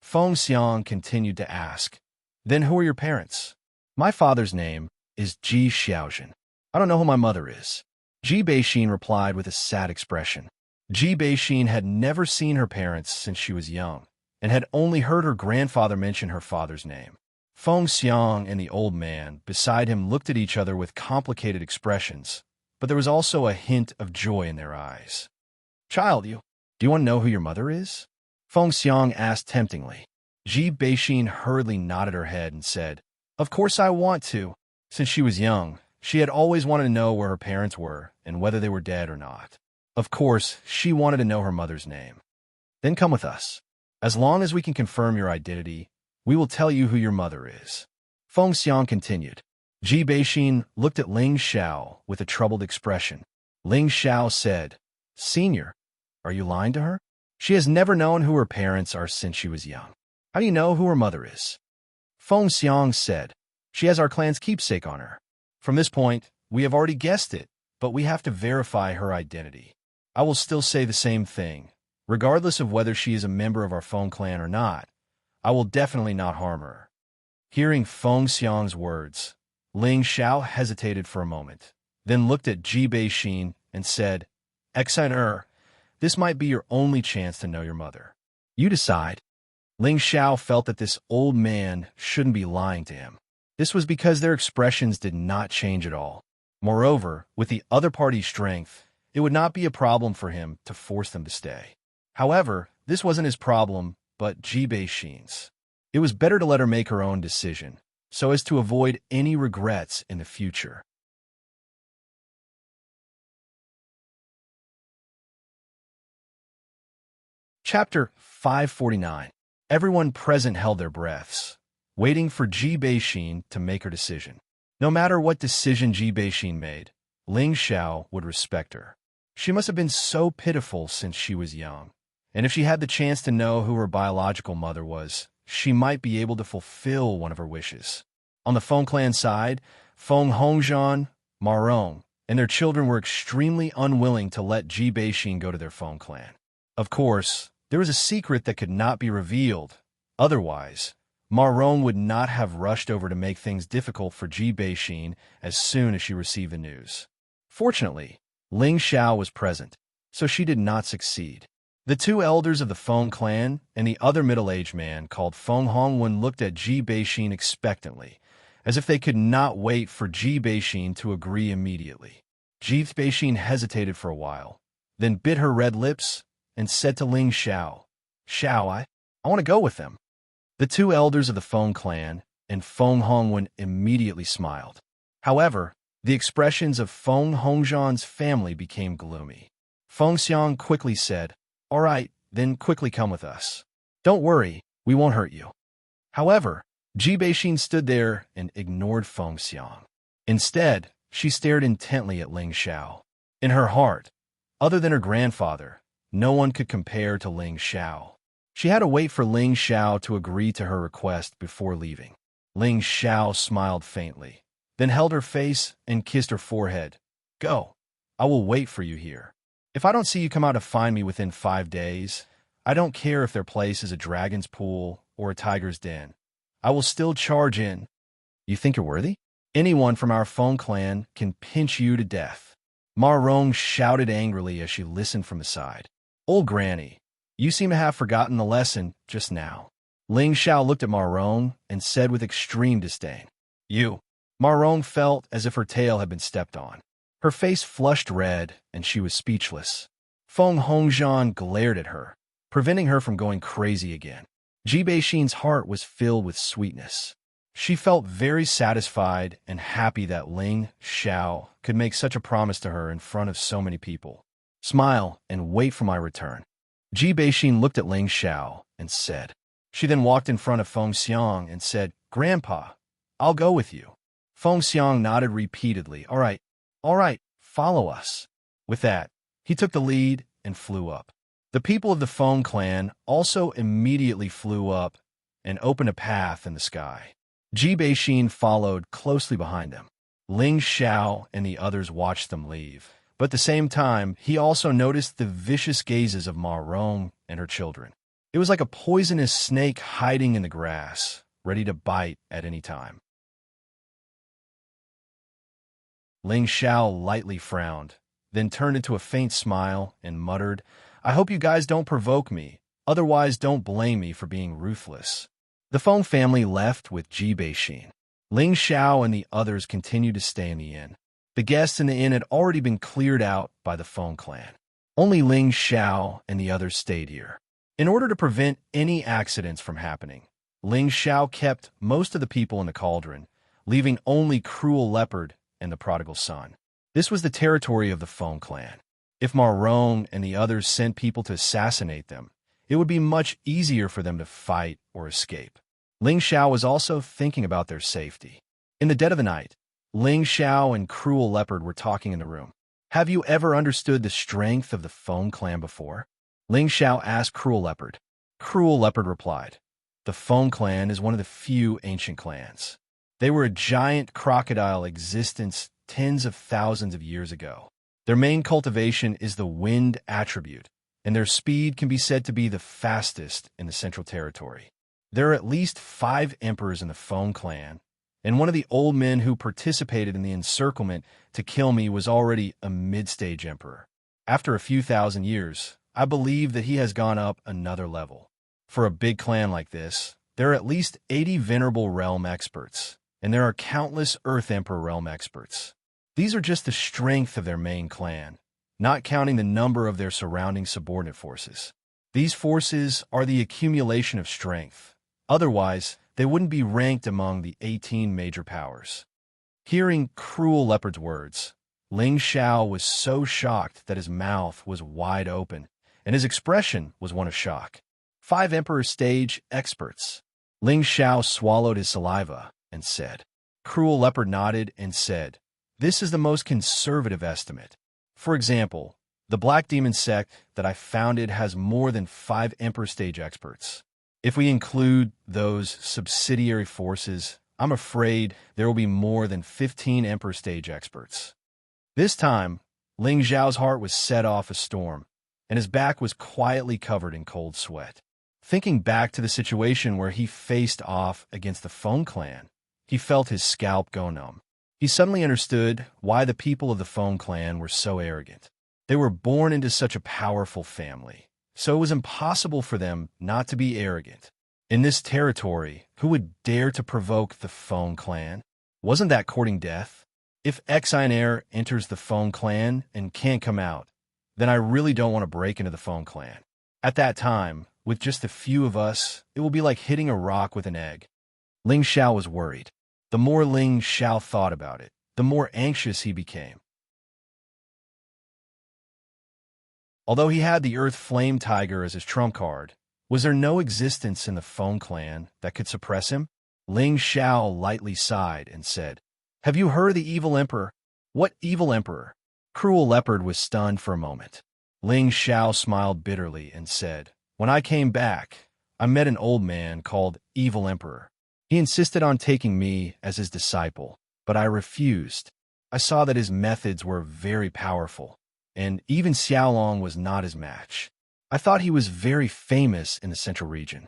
Speaker 1: Feng Xiang continued to ask, Then who are your parents? My father's name is Ji Xiaozhen. I don't know who my mother is. Ji Beixin replied with a sad expression. Ji Beixin had never seen her parents since she was young, and had only heard her grandfather mention her father's name. Feng Xiang and the old man beside him looked at each other with complicated expressions, but there was also a hint of joy in their eyes. Child, do you want to know who your mother is? Feng Xiang asked temptingly. Ji Beixin hurriedly nodded her head and said, Of course I want to. Since she was young, she had always wanted to know where her parents were and whether they were dead or not. Of course, she wanted to know her mother's name. Then come with us. As long as we can confirm your identity, we will tell you who your mother is. Feng Xiang continued. Ji Beixin looked at Ling Xiao with a troubled expression. Ling Xiao said, Senior, are you lying to her? She has never known who her parents are since she was young. How do you know who her mother is? Feng Xiang said, She has our clan's keepsake on her. From this point, we have already guessed it, but we have to verify her identity. I will still say the same thing. Regardless of whether she is a member of our Feng clan or not, I will definitely not harm her. Hearing Feng Xiang's words, Ling Xiao hesitated for a moment, then looked at Ji Beixin and said, Exiner, this might be your only chance to know your mother. You decide. Ling Xiao felt that this old man shouldn't be lying to him. This was because their expressions did not change at all. Moreover, with the other party's strength, it would not be a problem for him to force them to stay. However, this wasn't his problem, but Ji Beixin's. It was better to let her make her own decision, so as to avoid any regrets in the future. Chapter 549. Everyone present held their breaths, waiting for Ji Beixin to make her decision. No matter what decision Ji Beixin made, Ling Xiao would respect her. She must have been so pitiful since she was young, and if she had the chance to know who her biological mother was, she might be able to fulfill one of her wishes. On the Feng clan side, Feng Hongzhan, Marong, and their children were extremely unwilling to let Ji Beixin go to their Feng clan. Of course, there was a secret that could not be revealed. Otherwise, Marong would not have rushed over to make things difficult for Ji Beixin as soon as she received the news. Fortunately, Ling Xiao was present, so she did not succeed. The two elders of the Feng clan and the other middle-aged man called Feng Hongwen looked at Ji Beixin expectantly, as if they could not wait for Ji Beixin to agree immediately. Ji Beixin hesitated for a while, then bit her red lips and said to Ling Xiao, Xiao, I want to go with them. The two elders of the Feng clan and Feng Hongwen immediately smiled. However, the expressions of Feng Hongzhan's family became gloomy. Feng Xiang quickly said, "All right, then quickly come with us. Don't worry, we won't hurt you." However, Ji Beixin stood there and ignored Feng Xiang. Instead, she stared intently at Ling Xiao. In her heart, other than her grandfather, no one could compare to Ling Xiao. She had to wait for Ling Xiao to agree to her request before leaving. Ling Xiao smiled faintly, then held her face and kissed her forehead. "Go. I will wait for you here. If I don't see you come out to find me within 5 days, I don't care if their place is a dragon's pool or a tiger's den. I will still charge in." "You think you're worthy? Anyone from our Feng clan can pinch you to death." Ma Rong shouted angrily as she listened from the side. "Old Granny, you seem to have forgotten the lesson just now." Ling Xiao looked at Ma Rong and said with extreme disdain, "You." Ma Rong felt as if her tail had been stepped on. Her face flushed red, and she was speechless. Feng Hongzhan glared at her, preventing her from going crazy again. Ji Beixin's heart was filled with sweetness. She felt very satisfied and happy that Ling Xiao could make such a promise to her in front of so many people. "Smile and wait for my return." Ji Beixin looked at Ling Xiao and said. She then walked in front of Feng Xiang and said, "Grandpa, I'll go with you." Feng Xiang nodded repeatedly. All right, follow us." With that, he took the lead and flew up. The people of the Feng clan also immediately flew up and opened a path in the sky. Ji Beixin followed closely behind them. Ling Xiao and the others watched them leave. But at the same time, he also noticed the vicious gazes of Ma Rong and her children. It was like a poisonous snake hiding in the grass, ready to bite at any time. Ling Xiao lightly frowned, then turned into a faint smile and muttered, "I hope you guys don't provoke me, otherwise don't blame me for being ruthless." The Feng family left with Ji Beixin. Ling Xiao and the others continued to stay in the inn. The guests in the inn had already been cleared out by the Feng clan. Only Ling Xiao and the others stayed here. In order to prevent any accidents from happening, Ling Xiao kept most of the people in the cauldron, leaving only Cruel Leopard and the prodigal son. This was the territory of the Feng clan. If Ma Rong and the others sent people to assassinate them, it would be much easier for them to fight or escape. Ling Xiao was also thinking about their safety. In the dead of the night, Ling Xiao and Cruel Leopard were talking in the room. "Have you ever understood the strength of the Feng clan before?" Ling Xiao asked Cruel Leopard. Cruel Leopard replied, "The Feng clan is one of the few ancient clans. They were a giant crocodile existence tens of thousands of years ago. Their main cultivation is the wind attribute, and their speed can be said to be the fastest in the Central Territory. There are at least 5 emperors in the Feng clan, and one of the old men who participated in the encirclement to kill me was already a mid-stage emperor. After a few thousand years, I believe that he has gone up another level. For a big clan like this, there are at least 80 venerable realm experts, and there are countless Earth Emperor realm experts. These are just the strength of their main clan, not counting the number of their surrounding subordinate forces. These forces are the accumulation of strength. Otherwise, they wouldn't be ranked among the 18 major powers." Hearing Cruel Leopard's words, Ling Xiao was so shocked that his mouth was wide open, and his expression was one of shock. 5 Emperor stage experts. Ling Xiao swallowed his saliva and said. Cruel Leopard nodded and said, "This is the most conservative estimate. For example, the Black Demon sect that I founded has more than 5 Emperor stage experts. If we include those subsidiary forces, I'm afraid there will be more than 15 Emperor stage experts." This time, Ling Xiao's heart was set off a storm, and his back was quietly covered in cold sweat. Thinking back to the situation where he faced off against the Feng clan, he felt his scalp go numb. He suddenly understood why the people of the Feng clan were so arrogant. They were born into such a powerful family, so it was impossible for them not to be arrogant. In this territory, who would dare to provoke the Feng clan? Wasn't that courting death? If Xianxia enters the Feng clan and can't come out, then I really don't want to break into the Feng clan. At that time, with just a few of us, it will be like hitting a rock with an egg. Ling Xiao was worried. The more Ling Xiao thought about it, the more anxious he became. Although he had the Earth Flame Tiger as his trump card, was there no existence in the Feng clan that could suppress him? Ling Xiao lightly sighed and said, "Have you heard of the evil emperor?" "What evil emperor?" Cruel Leopard was stunned for a moment. Ling Xiao smiled bitterly and said, "When I came back, I met an old man called Evil Emperor. He insisted on taking me as his disciple, but I refused. I saw that his methods were very powerful, and even Xiaolong was not his match. I thought he was very famous in the central region."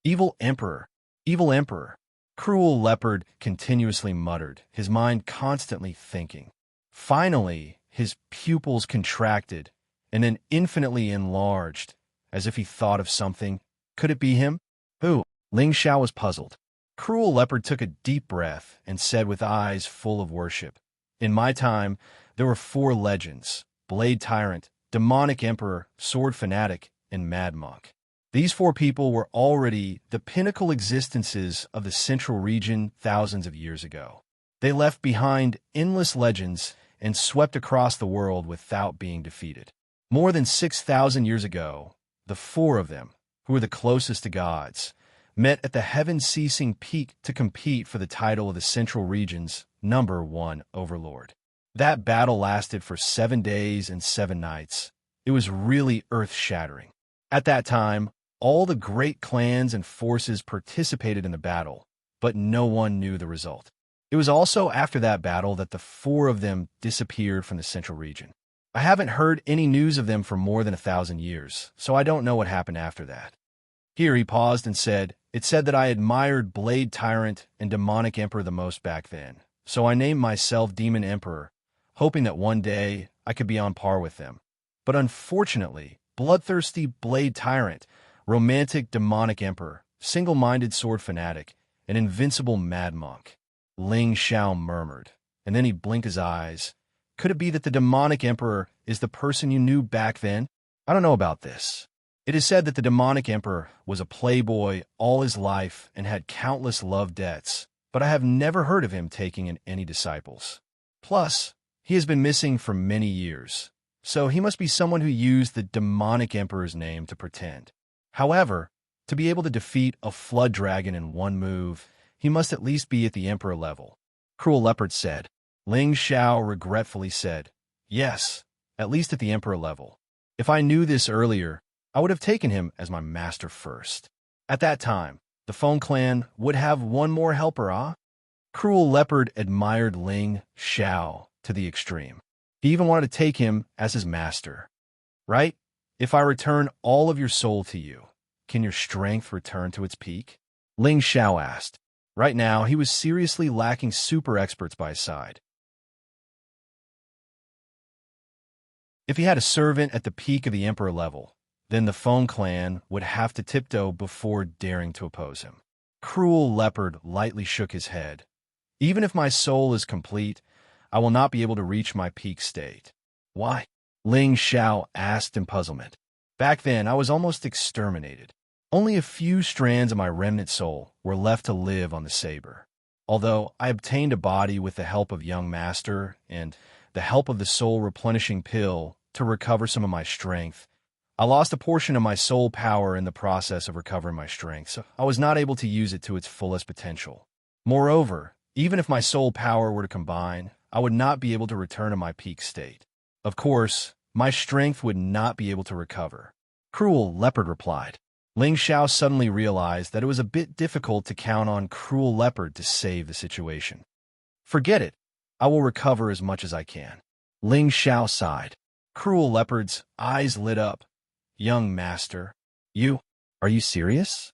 Speaker 1: Evil Emperor, Evil Emperor. Cruel Leopard continuously muttered, his mind constantly thinking. Finally, his pupils contracted and then infinitely enlarged, as if he thought of something. Could it be him? Who? Ling Xiao was puzzled. Cruel Leopard took a deep breath and said with eyes full of worship, "In my time, there were 4 legends: Blade Tyrant, Demonic Emperor, Sword Fanatic, and Mad Monk. These 4 people were already the pinnacle existences of the Central Region thousands of years ago. They left behind endless legends and swept across the world without being defeated. More than 6,000 years ago, the 4 of them, who were the closest to gods, met at the heaven-ceasing peak to compete for the title of the Central Region's #1 overlord. That battle lasted for 7 days and 7 nights. It was really earth-shattering. At that time, all the great clans and forces participated in the battle, but no one knew the result. It was also after that battle that the 4 of them disappeared from the Central Region. I haven't heard any news of them for more than 1,000 years, so I don't know what happened after that." Here he paused and said, "It said that I admired Blade Tyrant and Demonic Emperor the most back then, so I named myself Demon Emperor, hoping that one day I could be on par with them. But unfortunately, bloodthirsty Blade Tyrant, romantic Demonic Emperor, single-minded Sword Fanatic, and invincible Mad Monk." Ling Xiao murmured, and then he blinked his eyes. "Could it be that the Demonic Emperor is the person you knew back then? I don't know about this. It is said that the Demonic Emperor was a playboy all his life and had countless love debts, but I have never heard of him taking in any disciples. Plus, he has been missing for many years, so he must be someone who used the Demonic Emperor's name to pretend. However, to be able to defeat a flood dragon in one move, he must at least be at the Emperor level." Cruel Leopard said. Ling Xiao regretfully said, "Yes, at least at the Emperor level. If I knew this earlier, I would have taken him as my master first. At that time, the Feng clan would have one more helper, ah?" Cruel Leopard admired Ling Xiao to the extreme. He even wanted to take him as his master. "Right? If I return all of your soul to you, can your strength return to its peak?" Ling Xiao asked. Right now, he was seriously lacking super experts by his side. If he had a servant at the peak of the Emperor level, then the Feng clan would have to tiptoe before daring to oppose him. Cruel Leopard lightly shook his head. "Even if my soul is complete, I will not be able to reach my peak state." "Why?" Ling Xiao asked in puzzlement. "Back then, I was almost exterminated. Only a few strands of my remnant soul were left to live on the saber. Although I obtained a body with the help of young master and the help of the soul replenishing pill to recover some of my strength, I lost a portion of my soul power in the process of recovering my strength, so I was not able to use it to its fullest potential. Moreover, even if my soul power were to combine, I would not be able to return to my peak state. Of course, my strength would not be able to recover." Cruel Leopard replied. Ling Xiao suddenly realized that it was a bit difficult to count on Cruel Leopard to save the situation. "Forget it. I will recover as much as I can." Ling Xiao sighed. Cruel Leopard's eyes lit up. "Young master, are you serious?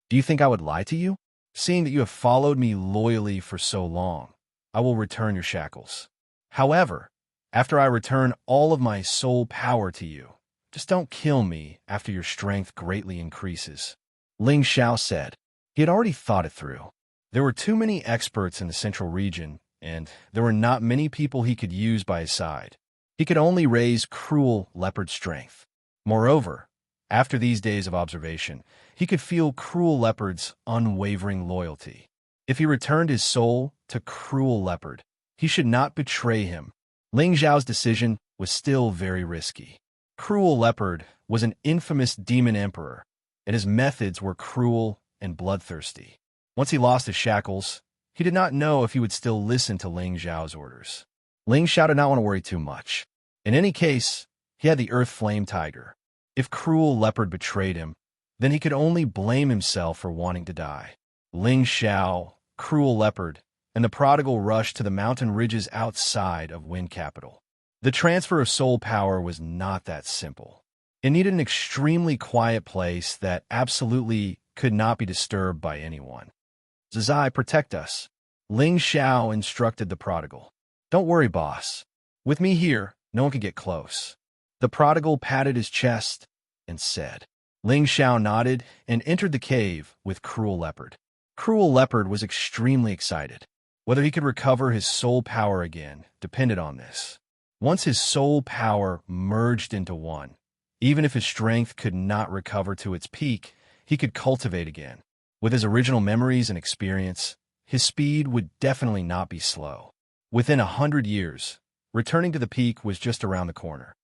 Speaker 1: Do you think I would lie to you? Seeing that you have followed me loyally for so long, I will return your shackles. However, after I return all of my soul power to you, just don't kill me after your strength greatly increases." Ling Xiao said. He had already thought it through. There were too many experts in the Central Region, and there were not many people he could use by his side. He could only raise Cruel Leopard's strength. Moreover, after these days of observation, he could feel Cruel Leopard's unwavering loyalty. If he returned his soul to Cruel Leopard, he should not betray him. Ling Xiao's decision was still very risky. Cruel Leopard was an infamous demon emperor, and his methods were cruel and bloodthirsty. Once he lost his shackles, he did not know if he would still listen to Ling Xiao's orders. Ling Xiao did not want to worry too much. In any case, he had the Earth Flame Tiger. If Cruel Leopard betrayed him, then he could only blame himself for wanting to die. Ling Xiao, Cruel Leopard, and the prodigal rushed to the mountain ridges outside of Wind Capital. The transfer of soul power was not that simple. It needed an extremely quiet place that absolutely could not be disturbed by anyone. Zizai, protect us. Ling Xiao instructed the prodigal. Don't worry, boss. With me here, no one can get close. The prodigal patted his chest and said. Ling Xiao nodded and entered the cave with Cruel Leopard. Cruel Leopard was extremely excited. Whether he could recover his soul power again depended on this. Once his soul power merged into one, even if his strength could not recover to its peak, he could cultivate again. With his original memories and experience, his speed would definitely not be slow. Within 100 years, returning to the peak was just around the corner.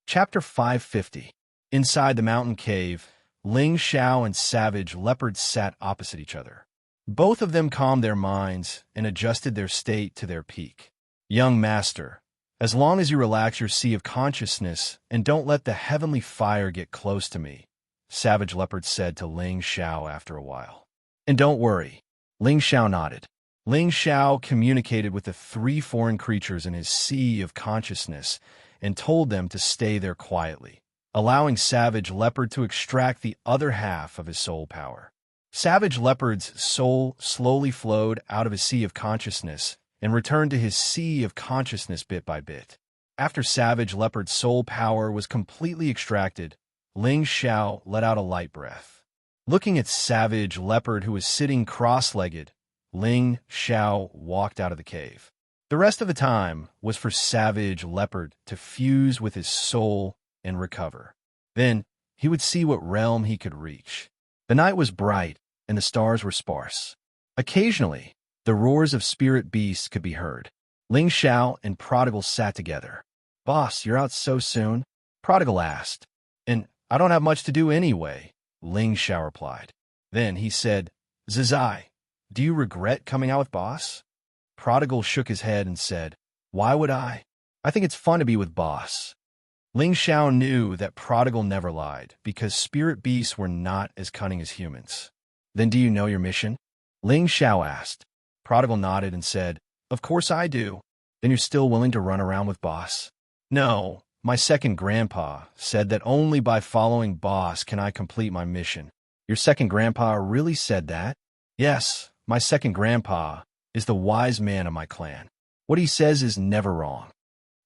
Speaker 1: Chapter 550. Inside the mountain cave, Ling Xiao and Savage Leopard sat opposite each other. Both of them calmed their minds and adjusted their state to their peak. Young master, as long as you relax your sea of consciousness and don't let the heavenly fire get close to me, Savage Leopard said to Ling Xiao after a while. And don't worry. Ling Xiao nodded. Ling Xiao communicated with the 3 foreign creatures in his sea of consciousness and told them to stay there quietly, allowing Savage Leopard to extract the other half of his soul power. Savage Leopard's soul slowly flowed out of his sea of consciousness and returned to his sea of consciousness bit by bit. After Savage Leopard's soul power was completely extracted, Ling Xiao let out a light breath. Looking at Savage Leopard, who was sitting cross-legged, Ling Xiao walked out of the cave. The rest of the time was for Savage Leopard to fuse with his soul and recover. Then he would see what realm he could reach. The night was bright, and the stars were sparse. Occasionally, the roars of spirit beasts could be heard. Ling Xiao and Prodigal sat together. "Boss, you're out so soon?" Prodigal asked. "And I don't have much to do anyway," Ling Xiao replied. Then he said, "Zizai, do you regret coming out with Boss?" Prodigal shook his head and said, "Why would I? I think it's fun to be with Boss." Ling Xiao knew that Prodigal never lied, because spirit beasts were not as cunning as humans. "Then do you know your mission?" Ling Xiao asked. Prodigal nodded and said, "Of course I do." "Then you're still willing to run around with Boss?" "No, my second grandpa said that only by following Boss can I complete my mission." "Your second grandpa really said that?" "Yes, my second grandpa is the wise man of my clan. What he says is never wrong.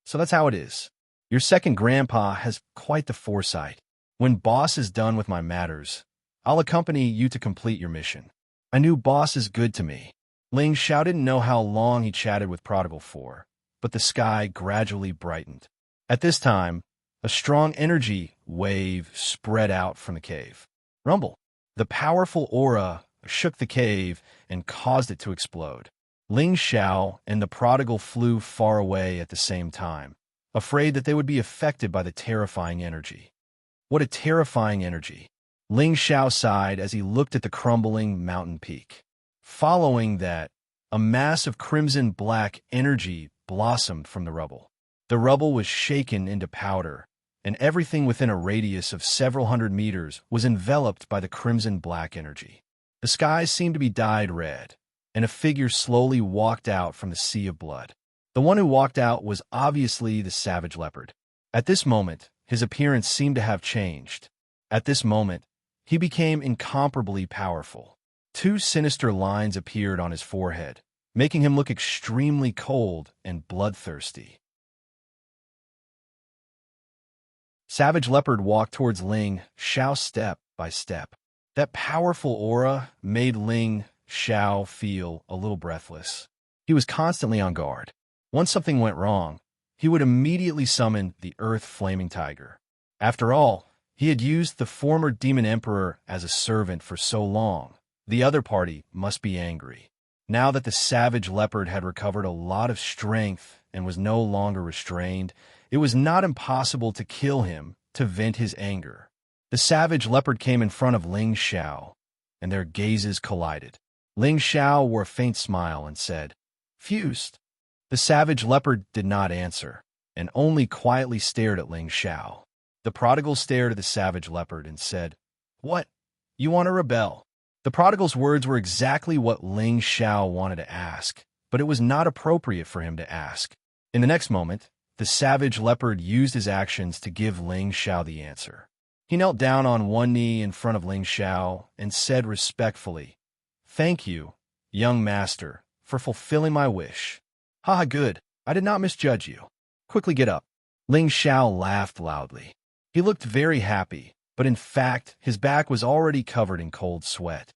Speaker 1: So that's how it is. Your second grandpa has quite the foresight. When Boss is done with my matters, I'll accompany you to complete your mission." I knew Boss is good to me. Ling Xiao didn't know how long he chatted with Prodigal for, but the sky gradually brightened. At this time, a strong energy wave spread out from the cave. Rumble. The powerful aura shook the cave and caused it to explode. Ling Xiao and the Prodigal flew far away at the same time, afraid that they would be affected by the terrifying energy. What a terrifying energy! Ling Xiao sighed as he looked at the crumbling mountain peak. Following that, a mass of crimson-black energy blossomed from the rubble. The rubble was shaken into powder, and everything within a radius of several hundred meters was enveloped by the crimson-black energy. The skies seemed to be dyed red, and a figure slowly walked out from the sea of blood. The one who walked out was obviously the Savage Leopard. At this moment, his appearance seemed to have changed. At this moment, he became incomparably powerful. 2 sinister lines appeared on his forehead, making him look extremely cold and bloodthirsty. Savage Leopard walked towards Ling Xiao step by step. That powerful aura made Ling Xiao feel a little breathless. He was constantly on guard. Once something went wrong, he would immediately summon the Earth Flaming Tiger. After all, He had used the former demon emperor as a servant for so long. The other party must be angry. Now that the savage leopard had recovered a lot of strength and was no longer restrained, it was not impossible to kill him to vent his anger. The savage leopard came in front of Ling Xiao, and their gazes collided. Ling Xiao wore a faint smile and said, "Fused." The savage leopard did not answer, and only quietly stared at Ling Xiao. The prodigal stared at the savage leopard and said, "What? You want to rebel?" The prodigal's words were exactly what Ling Xiao wanted to ask, but it was not appropriate for him to ask. In the next moment, the savage leopard used his actions to give Ling Xiao the answer. He knelt down on one knee in front of Ling Xiao and said respectfully, "Thank you, young master, for fulfilling my wish." "Ha, good. I did not misjudge you. Quickly get up." Ling Xiao laughed loudly. He looked very happy, but in fact, his back was already covered in cold sweat.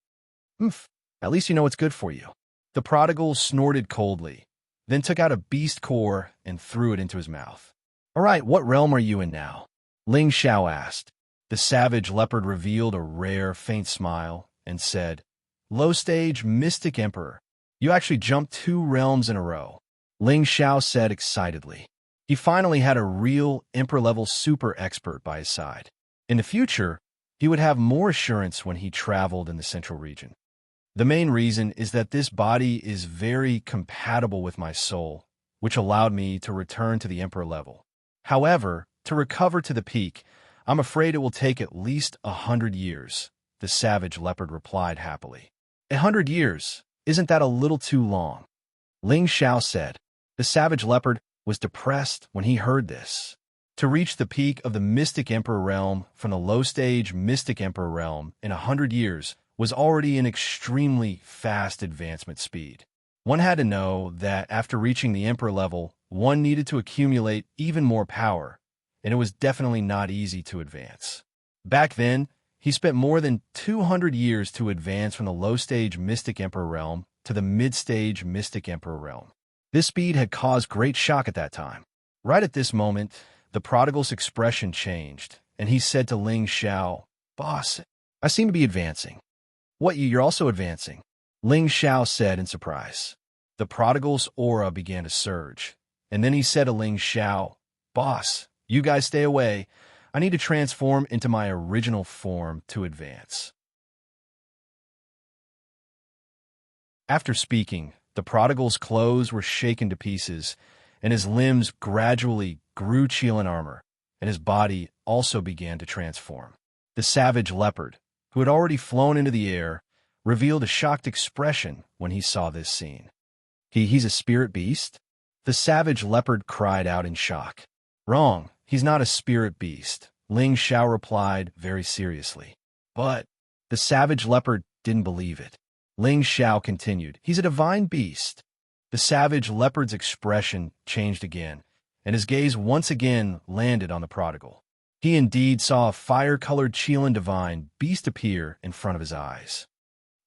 Speaker 1: "Humph, at least you know what's good for you." The prodigal snorted coldly, then took out a beast core and threw it into his mouth. "All right, what realm are you in now?" Ling Xiao asked. The savage leopard revealed a rare, faint smile and said, "Low stage Mystic Emperor. You actually jumped 2 realms in a row." Ling Xiao said excitedly. He finally had a real Emperor-level super expert by his side. In the future, he would have more assurance when he traveled in the central region. The main reason is that this body is very compatible with my soul, which allowed me to return to the Emperor level. However, to recover to the peak, I'm afraid it will take at least 100 years, the savage leopard replied happily. 100 years? Isn't that a little too long? Ling Xiao said. The savage leopard was depressed when he heard this. To reach the peak of the Mystic Emperor realm from the low-stage Mystic Emperor realm in 100 years was already an extremely fast advancement speed. One had to know that after reaching the Emperor level, one needed to accumulate even more power, and it was definitely not easy to advance. Back then, he spent more than 200 years to advance from the low-stage Mystic Emperor realm to the mid-stage Mystic Emperor realm. This speed had caused great shock at that time. Right at this moment, the prodigal's expression changed, and he said to Ling Xiao, "Boss, I seem to be advancing." "What, you're also advancing?" Ling Xiao said in surprise. The prodigal's aura began to surge, and then he said to Ling Xiao, "Boss, you guys stay away. I need to transform into my original form to advance." After speaking, the prodigal's clothes were shaken to pieces, and his limbs gradually grew Qilin armor, and his body also began to transform. The savage leopard, who had already flown into the air, revealed a shocked expression when he saw this scene. He's a spirit beast?" The savage leopard cried out in shock. "Wrong, he's not a spirit beast," Ling Xiao replied very seriously. But the savage leopard didn't believe it. Ling Xiao continued, "He's a divine beast." The savage leopard's expression changed again, and his gaze once again landed on the prodigal. He indeed saw a fire-colored Qilin divine beast appear in front of his eyes.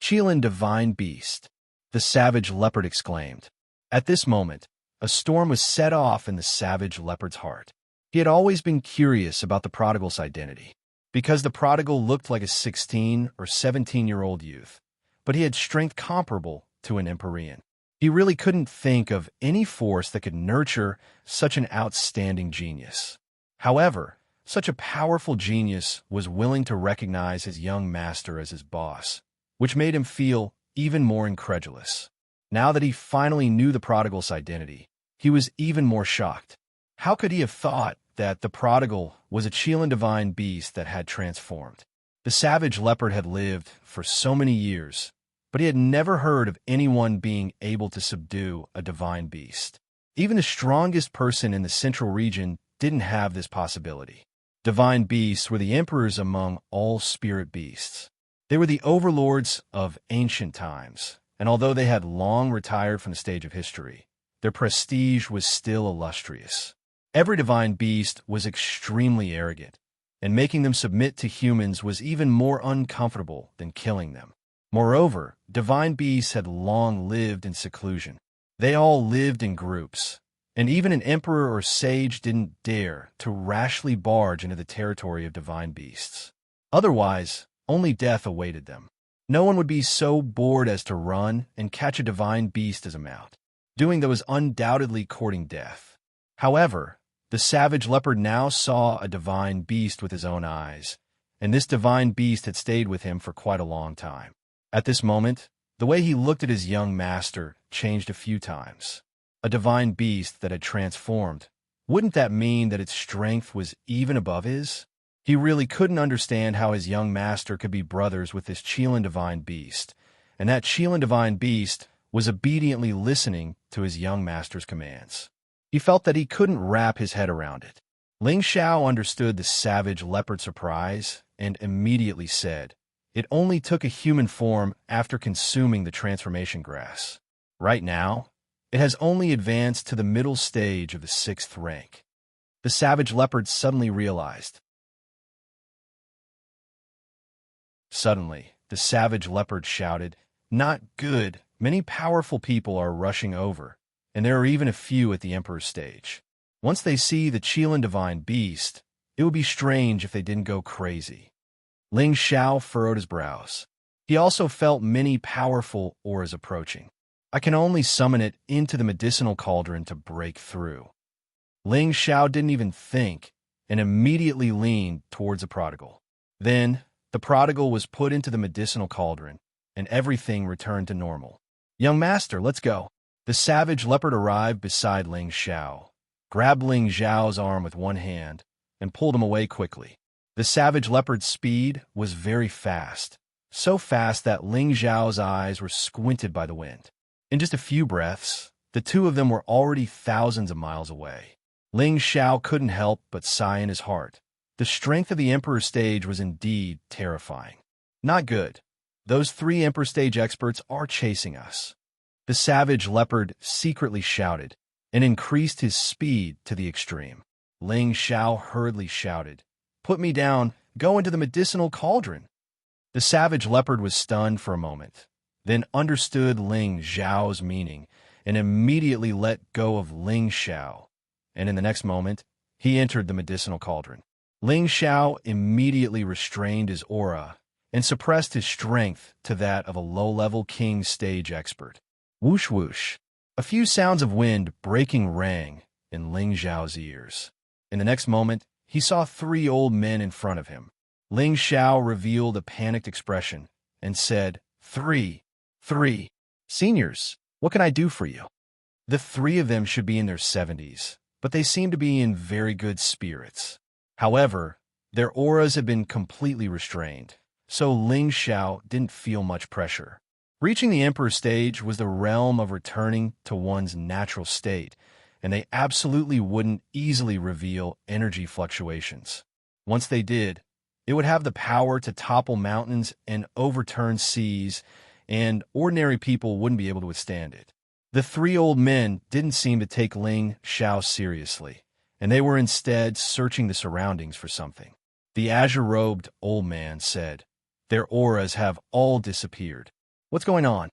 Speaker 1: "Qilin divine beast," the savage leopard exclaimed. At this moment, a storm was set off in the savage leopard's heart. He had always been curious about the prodigal's identity, because the prodigal looked like a 16 or 17-year-old youth, but he had strength comparable to an Empyrean. He really couldn't think of any force that could nurture such an outstanding genius. However, such a powerful genius was willing to recognize his young master as his boss, which made him feel even more incredulous. Now that he finally knew the prodigal's identity, he was even more shocked. How could he have thought that the prodigal was a Qilin divine beast that had transformed? The savage leopard had lived for so many years, but he had never heard of anyone being able to subdue a divine beast. Even the strongest person in the central region didn't have this possibility. Divine beasts were the emperors among all spirit beasts. They were the overlords of ancient times, and although they had long retired from the stage of history, their prestige was still illustrious. Every divine beast was extremely arrogant, and making them submit to humans was even more uncomfortable than killing them. Moreover, divine beasts had long lived in seclusion. They all lived in groups, and even an emperor or sage didn't dare to rashly barge into the territory of divine beasts. Otherwise, only death awaited them. No one would be so bored as to run and catch a divine beast as a mount, doing that was undoubtedly courting death. However, the savage leopard now saw a divine beast with his own eyes, and this divine beast had stayed with him for quite a long time. At this moment, the way he looked at his young master changed a few times. A divine beast that had transformed, wouldn't that mean that its strength was even above his? He really couldn't understand how his young master could be brothers with this Qilin divine beast, and that Qilin divine beast was obediently listening to his young master's commands. He felt that he couldn't wrap his head around it. Ling Xiao understood the savage leopard's surprise and immediately said, "It only took a human form after consuming the transformation grass. Right now, it has only advanced to the middle stage of the 6th rank." The savage leopard suddenly realized. Suddenly, the savage leopard shouted, "Not good! Many powerful people are rushing over, and there are even a few at the Emperor's stage. Once they see the Qilin divine beast, it would be strange if they didn't go crazy." Ling Xiao furrowed his brows. He also felt many powerful auras approaching. "I can only summon it into the medicinal cauldron to break through." Ling Xiao didn't even think and immediately leaned towards the prodigal. Then, the prodigal was put into the medicinal cauldron, and everything returned to normal. "Young master, let's go." The savage leopard arrived beside Ling Xiao, grabbed Ling Xiao's arm with one hand, and pulled him away quickly. The savage leopard's speed was very fast, so fast that Ling Xiao's eyes were squinted by the wind. In just a few breaths, the two of them were already thousands of miles away. Ling Xiao couldn't help but sigh in his heart. The strength of the Emperor stage was indeed terrifying. Not good. Those 3 Emperor stage experts are chasing us. The savage leopard secretly shouted and increased his speed to the extreme. Ling Xiao hurriedly shouted, "Put me down, go into the medicinal cauldron." The savage leopard was stunned for a moment, then understood Ling Xiao's meaning and immediately let go of Ling Xiao, and in the next moment, he entered the medicinal cauldron. Ling Xiao immediately restrained his aura and suppressed his strength to that of a low-level king stage expert. Whoosh whoosh. A few sounds of wind breaking rang in Ling Xiao's ears. In the next moment, he saw 3 old men in front of him. Ling Xiao revealed a panicked expression and said, Three. Seniors, what can I do for you?" The 3 of them should be in their 70s, but they seem to be in very good spirits. However, their auras had been completely restrained, so Ling Xiao didn't feel much pressure. Reaching the Emperor stage was the realm of returning to one's natural state, and they absolutely wouldn't easily reveal energy fluctuations. Once they did, it would have the power to topple mountains and overturn seas, and ordinary people wouldn't be able to withstand it. The 3 old men didn't seem to take Ling Xiao seriously, and they were instead searching the surroundings for something. The azure-robed old man said, "Their auras have all disappeared. What's going on?"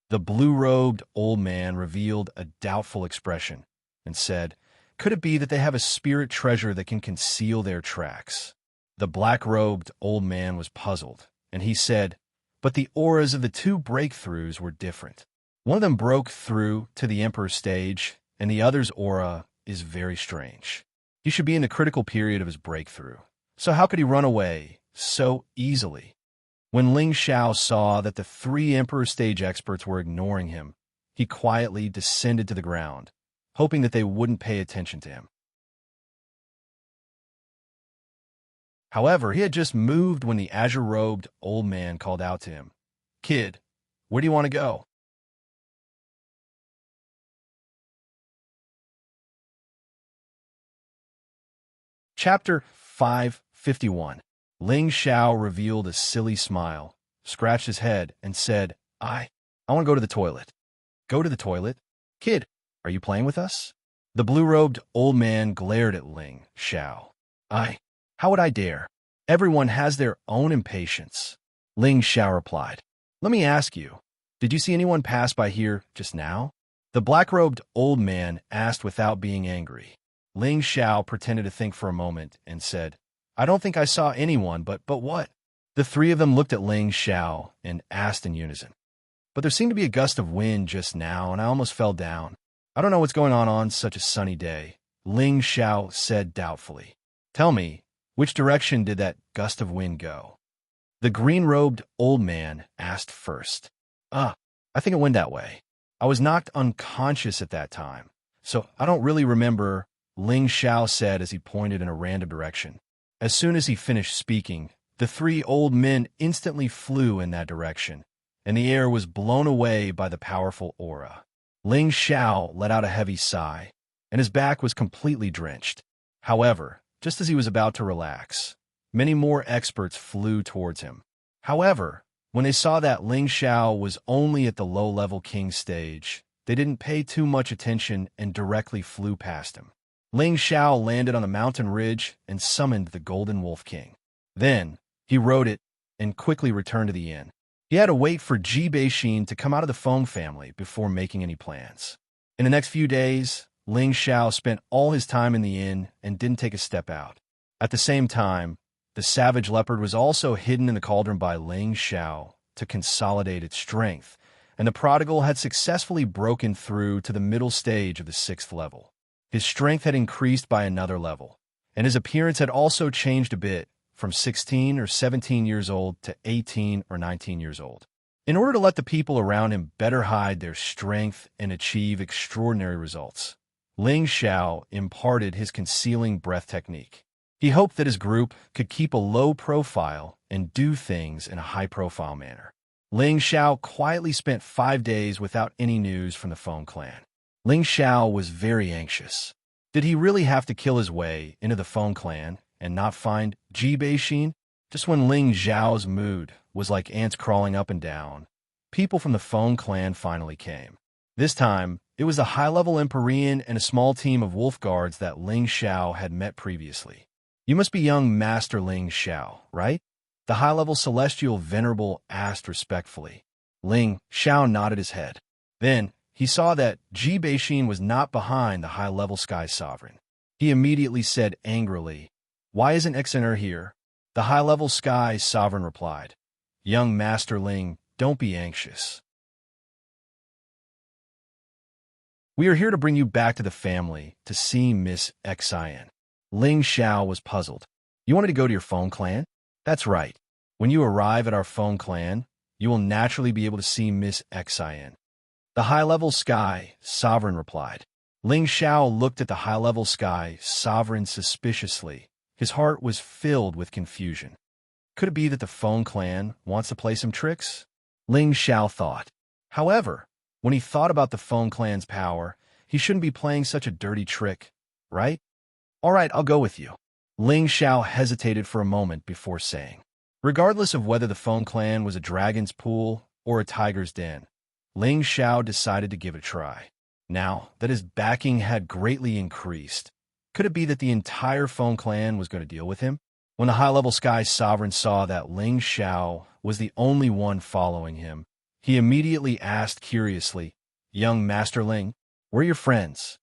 Speaker 1: The blue-robed old man revealed a doubtful expression and said, "Could it be that they have a spirit treasure that can conceal their tracks?" The black-robed old man was puzzled, and he said, "But the auras of the 2 breakthroughs were different. One of them broke through to the Emperor stage, and the other's aura is very strange. He should be in the critical period of his breakthrough, so how could he run away so easily?" When Ling Xiao saw that the 3 Emperor stage experts were ignoring him, he quietly descended to the ground, hoping that they wouldn't pay attention to him. However, he had just moved when the azure-robed old man called out to him, "Kid, where do you want to go?" Chapter 551. Ling Xiao revealed a silly smile, scratched his head, and said, I want to go to the toilet." "Go to the toilet? Kid, are you playing with us?" The blue-robed old man glared at Ling Xiao. How would I dare? Everyone has their own impatience." Ling Xiao replied, "Let me ask you, did you see anyone pass by here just now?" The black-robed old man asked without being angry. Ling Xiao pretended to think for a moment and said, I don't think I saw anyone, but what? The three of them looked at Ling Xiao and asked in unison. But there seemed to be a gust of wind just now, and I almost fell down. I don't know what's going on such a sunny day, Ling Xiao said doubtfully. Tell me, which direction did that gust of wind go? The green-robed old man asked first. I think it went that way. I was knocked unconscious at that time, so I don't really remember, Ling Xiao said as he pointed in a random direction. As soon as he finished speaking, the three old men instantly flew in that direction, and the air was blown away by the powerful aura. Ling Xiao let out a heavy sigh, and his back was completely drenched. However, just as he was about to relax, many more experts flew towards him. However, when they saw that Ling Xiao was only at the low-level king stage, they didn't pay too much attention and directly flew past him. Ling Xiao landed on the mountain ridge and summoned the Golden Wolf King. Then, he rode it and quickly returned to the inn. He had to wait for Ji Beixin to come out of the Feng family before making any plans. In the next few days, Ling Xiao spent all his time in the inn and didn't take a step out. At the same time, the savage leopard was also hidden in the cauldron by Ling Xiao to consolidate its strength, and the prodigal had successfully broken through to the middle stage of the 6th level. His strength had increased by another level, and his appearance had also changed a bit, from 16 or 17 years old to 18 or 19 years old. In order to let the people around him better hide their strength and achieve extraordinary results, Ling Xiao imparted his concealing breath technique. He hoped that his group could keep a low profile and do things in a high-profile manner. Ling Xiao quietly spent 5 days without any news from the Feng clan. Ling Xiao was very anxious. Did he really have to kill his way into the Feng clan and not find Ji Beixin? Just when Ling Xiao's mood was like ants crawling up and down, people from the Feng clan finally came. This time, it was the high-level Empyrean and a small team of wolf guards that Ling Xiao had met previously. You must be young Master Ling Xiao, right? The high-level celestial venerable asked respectfully. Ling Xiao nodded his head. Then, he saw that Ji Beixin was not behind the high-level Sky Sovereign. He immediately said angrily, Why isn't Ixaner here? The high-level Sky Sovereign replied, Young Master Ling, don't be anxious. We are here to bring you back to the family to see Miss Xian. Ling Xiao was puzzled. You wanted to go to your Feng clan? That's right. When you arrive at our Feng clan, you will naturally be able to see Miss Xian. The high-level Sky Sovereign replied. Ling Xiao looked at the high-level Sky Sovereign suspiciously. His heart was filled with confusion. Could it be that the Feng clan wants to play some tricks? Ling Xiao thought. However, when he thought about the Feng clan's power, he shouldn't be playing such a dirty trick, right? All right, I'll go with you. Ling Xiao hesitated for a moment before saying. Regardless of whether the Feng clan was a dragon's pool or a tiger's den, Ling Xiao decided to give it a try. Now that his backing had greatly increased, could it be that the entire Feng clan was going to deal with him? When the high-level Sky Sovereign saw that Ling Xiao was the only one following him, he immediately asked curiously, Young Master Ling, where are your friends?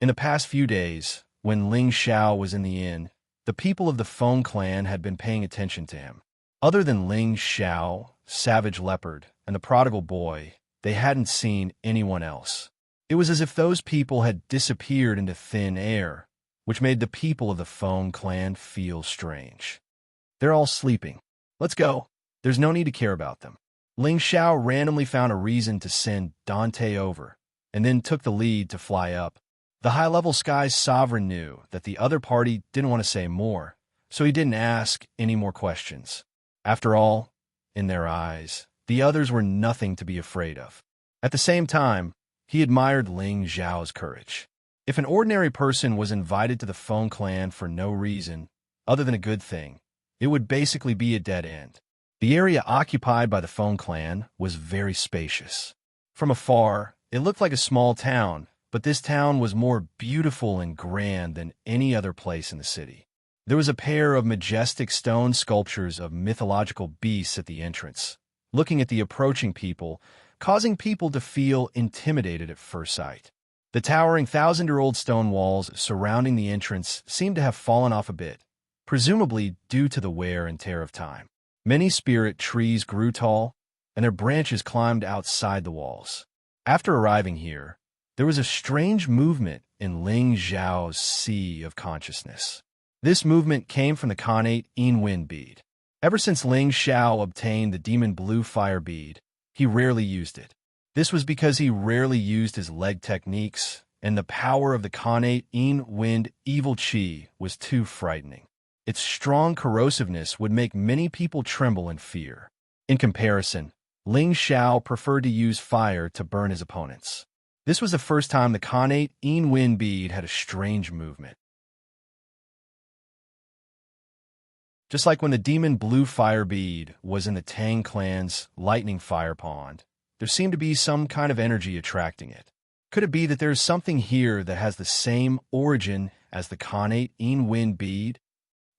Speaker 1: In the past few days, when Ling Xiao was in the inn, the people of the Feng clan had been paying attention to him. Other than Ling Xiao, Savage Leopard, and the Prodigal Boy, they hadn't seen anyone else. It was as if those people had disappeared into thin air, which made the people of the Feng clan feel strange. They're all sleeping. Let's go. There's no need to care about them. Ling Xiao randomly found a reason to send Dante over, and then took the lead to fly up. The high-level Sky Sovereign knew that the other party didn't want to say more, so he didn't ask any more questions. After all, in their eyes, the others were nothing to be afraid of. At the same time, he admired Ling Xiao's courage. If an ordinary person was invited to the Feng clan for no reason, other than a good thing, it would basically be a dead end. The area occupied by the Feng clan was very spacious. From afar, it looked like a small town, but this town was more beautiful and grand than any other place in the city. There was a pair of majestic stone sculptures of mythological beasts at the entrance, looking at the approaching people, causing people to feel intimidated at first sight. The towering thousand-year-old stone walls surrounding the entrance seemed to have fallen off a bit, presumably due to the wear and tear of time. Many spirit trees grew tall, and their branches climbed outside the walls. After arriving here, there was a strange movement in Ling Xiao's sea of consciousness. This movement came from the Khanate Yin Wind bead. Ever since Ling Xiao obtained the demon blue fire bead, he rarely used it. This was because he rarely used his leg techniques, and the power of the Khanate Yin Wind evil qi was too frightening. Its strong corrosiveness would make many people tremble in fear. In comparison, Ling Xiao preferred to use fire to burn his opponents. This was the first time the Khanate Yin Wind bead had a strange movement. Just like when the demon blue fire bead was in the Tang clan's lightning fire pond, there seemed to be some kind of energy attracting it. Could it be that there is something here that has the same origin as the Khanate Yin Wind bead?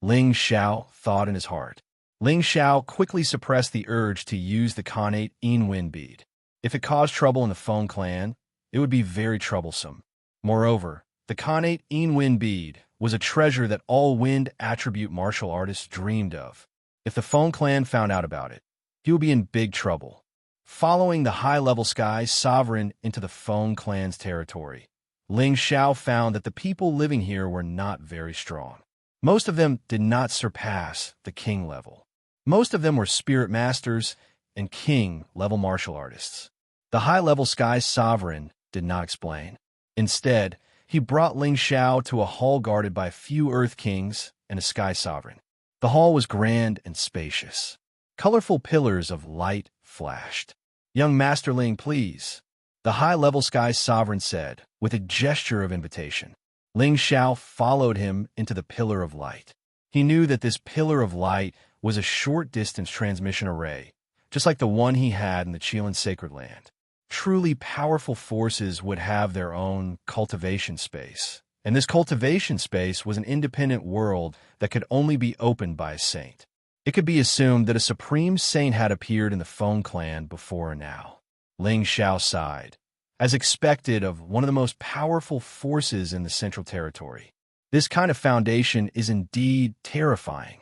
Speaker 1: Ling Xiao thought in his heart. Ling Xiao quickly suppressed the urge to use the Khanate Yin Wind bead. If it caused trouble in the Feng clan, it would be very troublesome. Moreover, the Khanate Yin Wind bead was a treasure that all wind attribute martial artists dreamed of. If the Feng clan found out about it, he would be in big trouble. Following the high-level Sky Sovereign into the Feng clan's territory, Ling Xiao found that the people living here were not very strong. Most of them did not surpass the king level. Most of them were spirit masters and king-level martial artists. The high-level Sky Sovereign did not explain. Instead, he brought Ling Xiao to a hall guarded by a few Earth Kings and a Sky Sovereign. The hall was grand and spacious. Colorful pillars of light flashed. "Young Master Ling, please," the high-level Sky Sovereign said, with a gesture of invitation. Ling Xiao followed him into the Pillar of Light. He knew that this Pillar of Light was a short-distance transmission array, just like the one he had in the Qilin Sacred Land. Truly powerful forces would have their own cultivation space, and this cultivation space was an independent world that could only be opened by a saint. It could be assumed that a supreme saint had appeared in the Feng clan before now. Ling Xiao sighed, as expected of one of the most powerful forces in the Central Territory. This kind of foundation is indeed terrifying.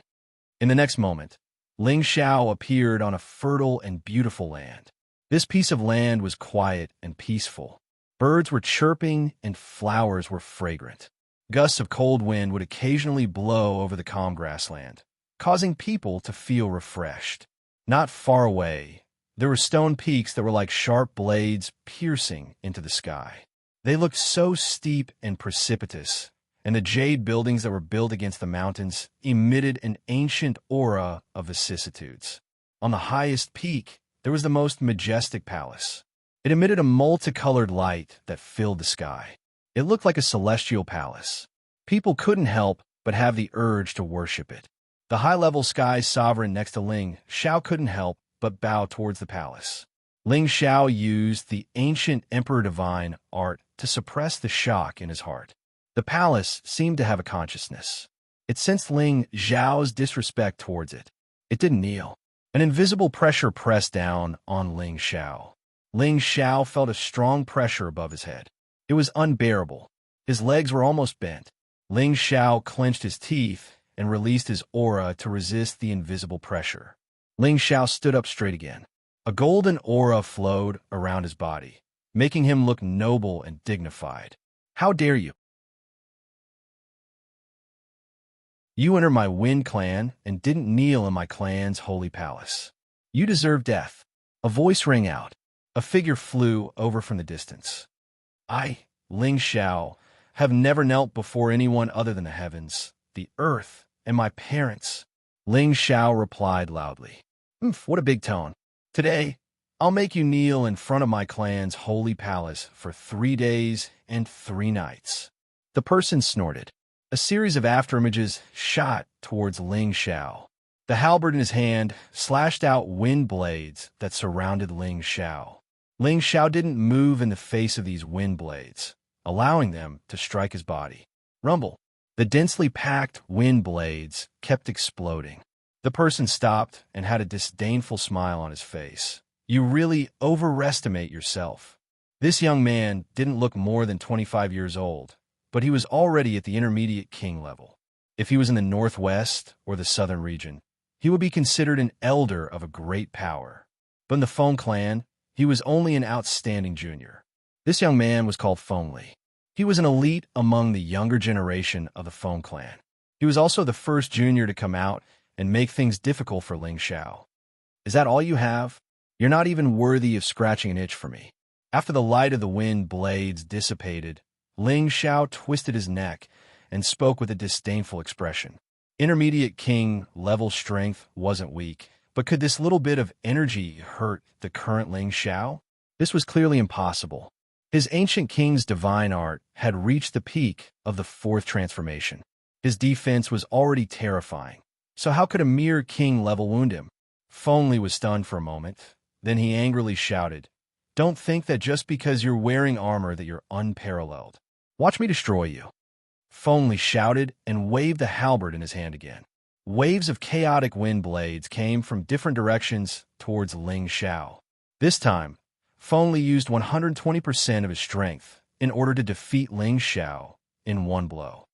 Speaker 1: In the next moment, Ling Xiao appeared on a fertile and beautiful land. This piece of land was quiet and peaceful. Birds were chirping and flowers were fragrant. Gusts of cold wind would occasionally blow over the calm grassland, causing people to feel refreshed. Not far away, there were stone peaks that were like sharp blades piercing into the sky. They looked so steep and precipitous, and the jade buildings that were built against the mountains emitted an ancient aura of vicissitudes. On the highest peak, there was the most majestic palace. It emitted a multicolored light that filled the sky. It looked like a celestial palace. People couldn't help but have the urge to worship it. The high-level Sky Sovereign next to Ling Xiao couldn't help but bow towards the palace. Ling Xiao used the ancient Emperor Divine art to suppress the shock in his heart. The palace seemed to have a consciousness. It sensed Ling Xiao's disrespect towards it. It didn't kneel. An invisible pressure pressed down on Ling Xiao. Ling Xiao felt a strong pressure above his head. It was unbearable. His legs were almost bent. Ling Xiao clenched his teeth and released his aura to resist the invisible pressure. Ling Xiao stood up straight again. A golden aura flowed around his body, making him look noble and dignified. "How dare you? You entered my Wind clan and didn't kneel in my clan's holy palace. You deserve death." A voice rang out. A figure flew over from the distance. "I, Ling Xiao, have never knelt before anyone other than the heavens, the earth, and my parents." Ling Xiao replied loudly. What a big tone. "Today, I'll make you kneel in front of my clan's holy palace for 3 days and 3 nights. The person snorted. A series of afterimages shot towards Ling Xiao. The halberd in his hand slashed out wind blades that surrounded Ling Xiao. Ling Xiao didn't move in the face of these wind blades, allowing them to strike his body. Rumble. The densely packed wind blades kept exploding. The person stopped and had a disdainful smile on his face. You really overestimate yourself. This young man didn't look more than 25 years old, but he was already at the intermediate king level. If he was in the northwest or the southern region, he would be considered an elder of a great power. But in the Feng clan, he was only an outstanding junior. This young man was called Feng Li. He was an elite among the younger generation of the Feng clan. He was also the first junior to come out and make things difficult for Ling Xiao. Is that all you have? You're not even worthy of scratching an itch for me. After the light of the wind blades dissipated, Ling Xiao twisted his neck and spoke with a disdainful expression. Intermediate king level strength wasn't weak, but could this little bit of energy hurt the current Ling Xiao? This was clearly impossible. His ancient king's divine art had reached the peak of the fourth transformation. His defense was already terrifying. So how could a mere king level wound him? Feng Li was stunned for a moment. Then he angrily shouted, "Don't think that just because you're wearing armor that you're unparalleled. Watch me destroy you." Feng Li shouted and waved the halberd in his hand again. Waves of chaotic wind blades came from different directions towards Ling Xiao. This time, Feng Li used 120% of his strength in order to defeat Ling Xiao in one blow.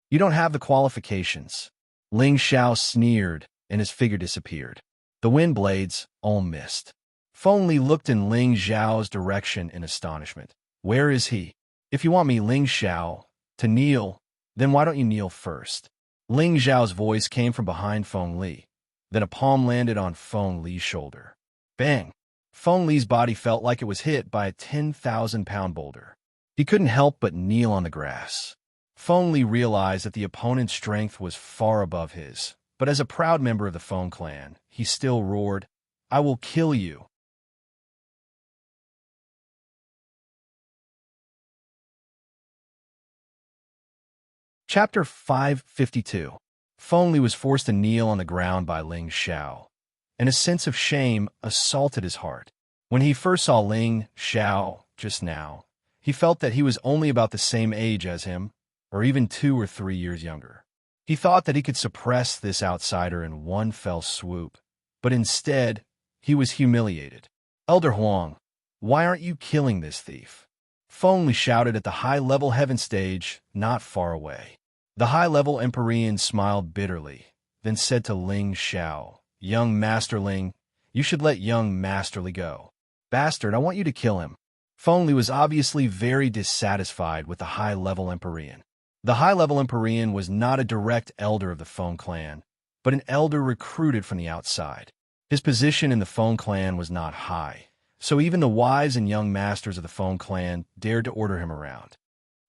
Speaker 1: You don't have the qualifications. Ling Xiao sneered and his figure disappeared. The wind blades all missed. Feng Li looked in Ling Xiao's direction in astonishment. Where is he? If you want me, Ling Xiao, to kneel, then why don't you kneel first? Ling Xiao's voice came from behind Feng Li. Then a palm landed on Feng Li's shoulder. Bang! Feng Li's body felt like it was hit by a 10,000-pound boulder. He couldn't help but kneel on the grass. Feng Li realized that the opponent's strength was far above his, but as a proud member of the Feng clan, he still roared, "I will kill you." Chapter 552. Feng Li was forced to kneel on the ground by Ling Xiao, and a sense of shame assaulted his heart. When he first saw Ling Xiao just now, he felt that he was only about the same age as him, or even 2 or 3 years younger. He thought that he could suppress this outsider in one fell swoop, but instead, he was humiliated. "Elder Huang, why aren't you killing this thief?" Feng Li shouted at the high-level heaven stage not far away. The high-level Empyrean smiled bitterly, then said to Ling Xiao, "Young Masterling, you should let young Masterly go. Bastard, I want you to kill him." Feng Li was obviously very dissatisfied with the high-level Empyrean. The high-level Empyrean was not a direct elder of the Feng clan, but an elder recruited from the outside. His position in the Feng clan was not high, so even the wise and young masters of the Feng clan dared to order him around.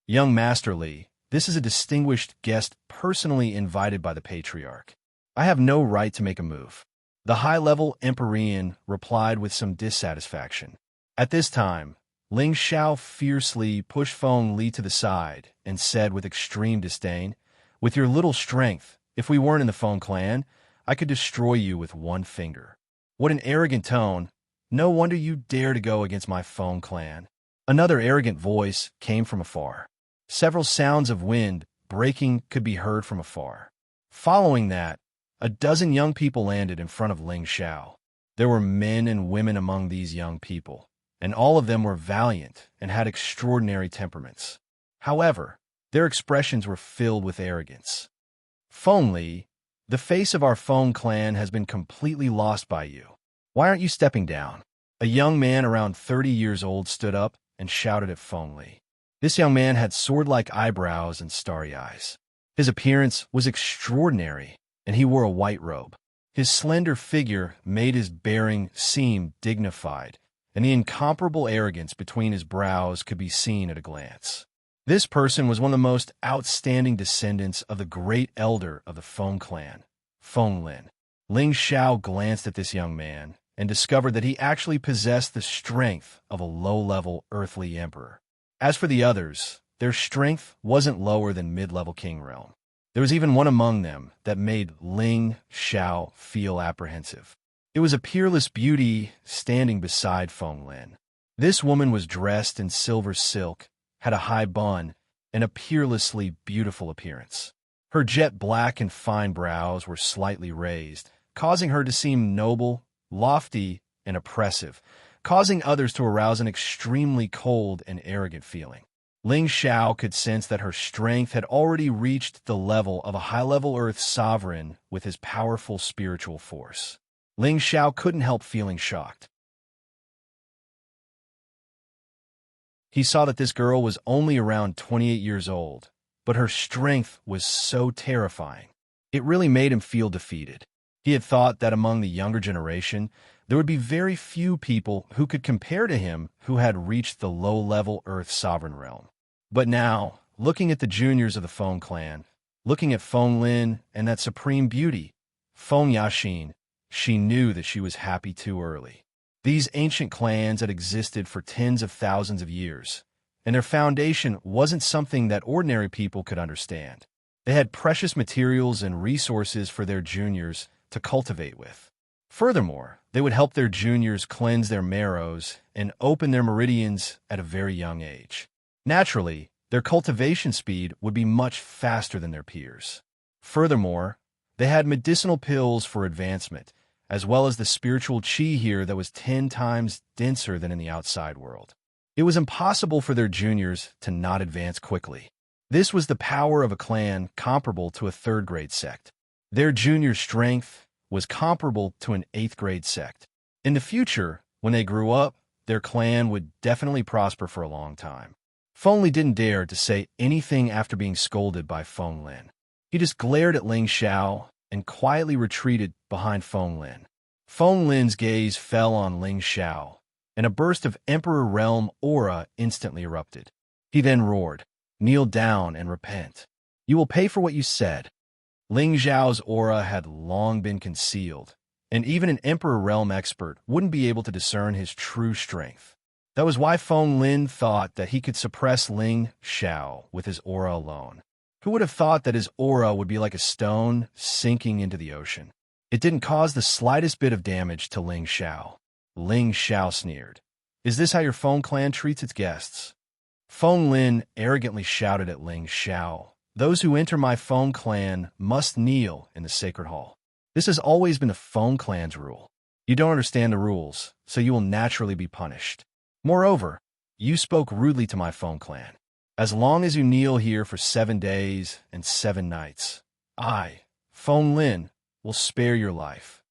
Speaker 1: "Young Master Li, this is a distinguished guest personally invited by the Patriarch. I have no right to make a move." The high-level Empyrean replied with some dissatisfaction. At this time, Ling Xiao fiercely pushed Feng Li to the side and said with extreme disdain, "With your little strength, if we weren't in the Feng clan, I could destroy you with one finger." What an arrogant tone. No wonder you dare to go against my Feng clan. Another arrogant voice came from afar. Several sounds of wind breaking could be heard from afar. Following that, a dozen young people landed in front of Ling Xiao. There were men and women among these young people, and all of them were valiant and had extraordinary temperaments. However, their expressions were filled with arrogance. "Feng Li, the face of our Feng clan has been completely lost by you. Why aren't you stepping down?" A young man around 30 years old stood up and shouted at Feng Li. This young man had sword-like eyebrows and starry eyes. His appearance was extraordinary, and he wore a white robe. His slender figure made his bearing seem dignified, and the incomparable arrogance between his brows could be seen at a glance. This person was one of the most outstanding descendants of the great elder of the Feng clan, Feng Lin. Ling Xiao glanced at this young man and discovered that he actually possessed the strength of a low-level earthly emperor. As for the others, their strength wasn't lower than mid-level king realm. There was even one among them that made Ling Xiao feel apprehensive. It was a peerless beauty standing beside Feng Lin. This woman was dressed in silver silk, had a high bun, and a peerlessly beautiful appearance. Her jet black and fine brows were slightly raised, causing her to seem noble, lofty, and oppressive, causing others to arouse an extremely cold and arrogant feeling. Ling Xiao could sense that her strength had already reached the level of a high-level Earth sovereign with his powerful spiritual force. Ling Xiao couldn't help feeling shocked. He saw that this girl was only around 28 years old, but her strength was so terrifying. It really made him feel defeated. He had thought that among the younger generation, there would be very few people who could compare to him who had reached the low-level Earth sovereign realm. But now, looking at the juniors of the Feng clan, looking at Feng Lin and that supreme beauty, Feng Yaxin, she knew that she was happy too early. These ancient clans had existed for tens of thousands of years, and their foundation wasn't something that ordinary people could understand. They had precious materials and resources for their juniors to cultivate with. Furthermore, they would help their juniors cleanse their marrows and open their meridians at a very young age. Naturally, their cultivation speed would be much faster than their peers. Furthermore, they had medicinal pills for advancement, as well as the spiritual qi here that was 10 times denser than in the outside world. It was impossible for their juniors to not advance quickly. This was the power of a clan comparable to a third-grade sect. Their junior strength was comparable to an 8th-grade sect. In the future, when they grew up, their clan would definitely prosper for a long time. Feng Li didn't dare to say anything after being scolded by Feng Lin. He just glared at Ling Xiao and quietly retreated behind Feng Lin. Feng Lin's gaze fell on Ling Xiao, and a burst of Emperor Realm aura instantly erupted. He then roared, "Kneel down and repent. You will pay for what you said." Ling Xiao's aura had long been concealed, and even an Emperor Realm expert wouldn't be able to discern his true strength. That was why Feng Lin thought that he could suppress Ling Xiao with his aura alone. Who would have thought that his aura would be like a stone sinking into the ocean? It didn't cause the slightest bit of damage to Ling Xiao. Ling Xiao sneered. "Is this how your Feng clan treats its guests?" Feng Lin arrogantly shouted at Ling Xiao, "Those who enter my Feng clan must kneel in the sacred hall. This has always been the Feng clan's rule. You don't understand the rules, so you will naturally be punished. Moreover, you spoke rudely to my Feng clan. As long as you kneel here for 7 days and 7 nights, I, Feng Lin, will spare your life."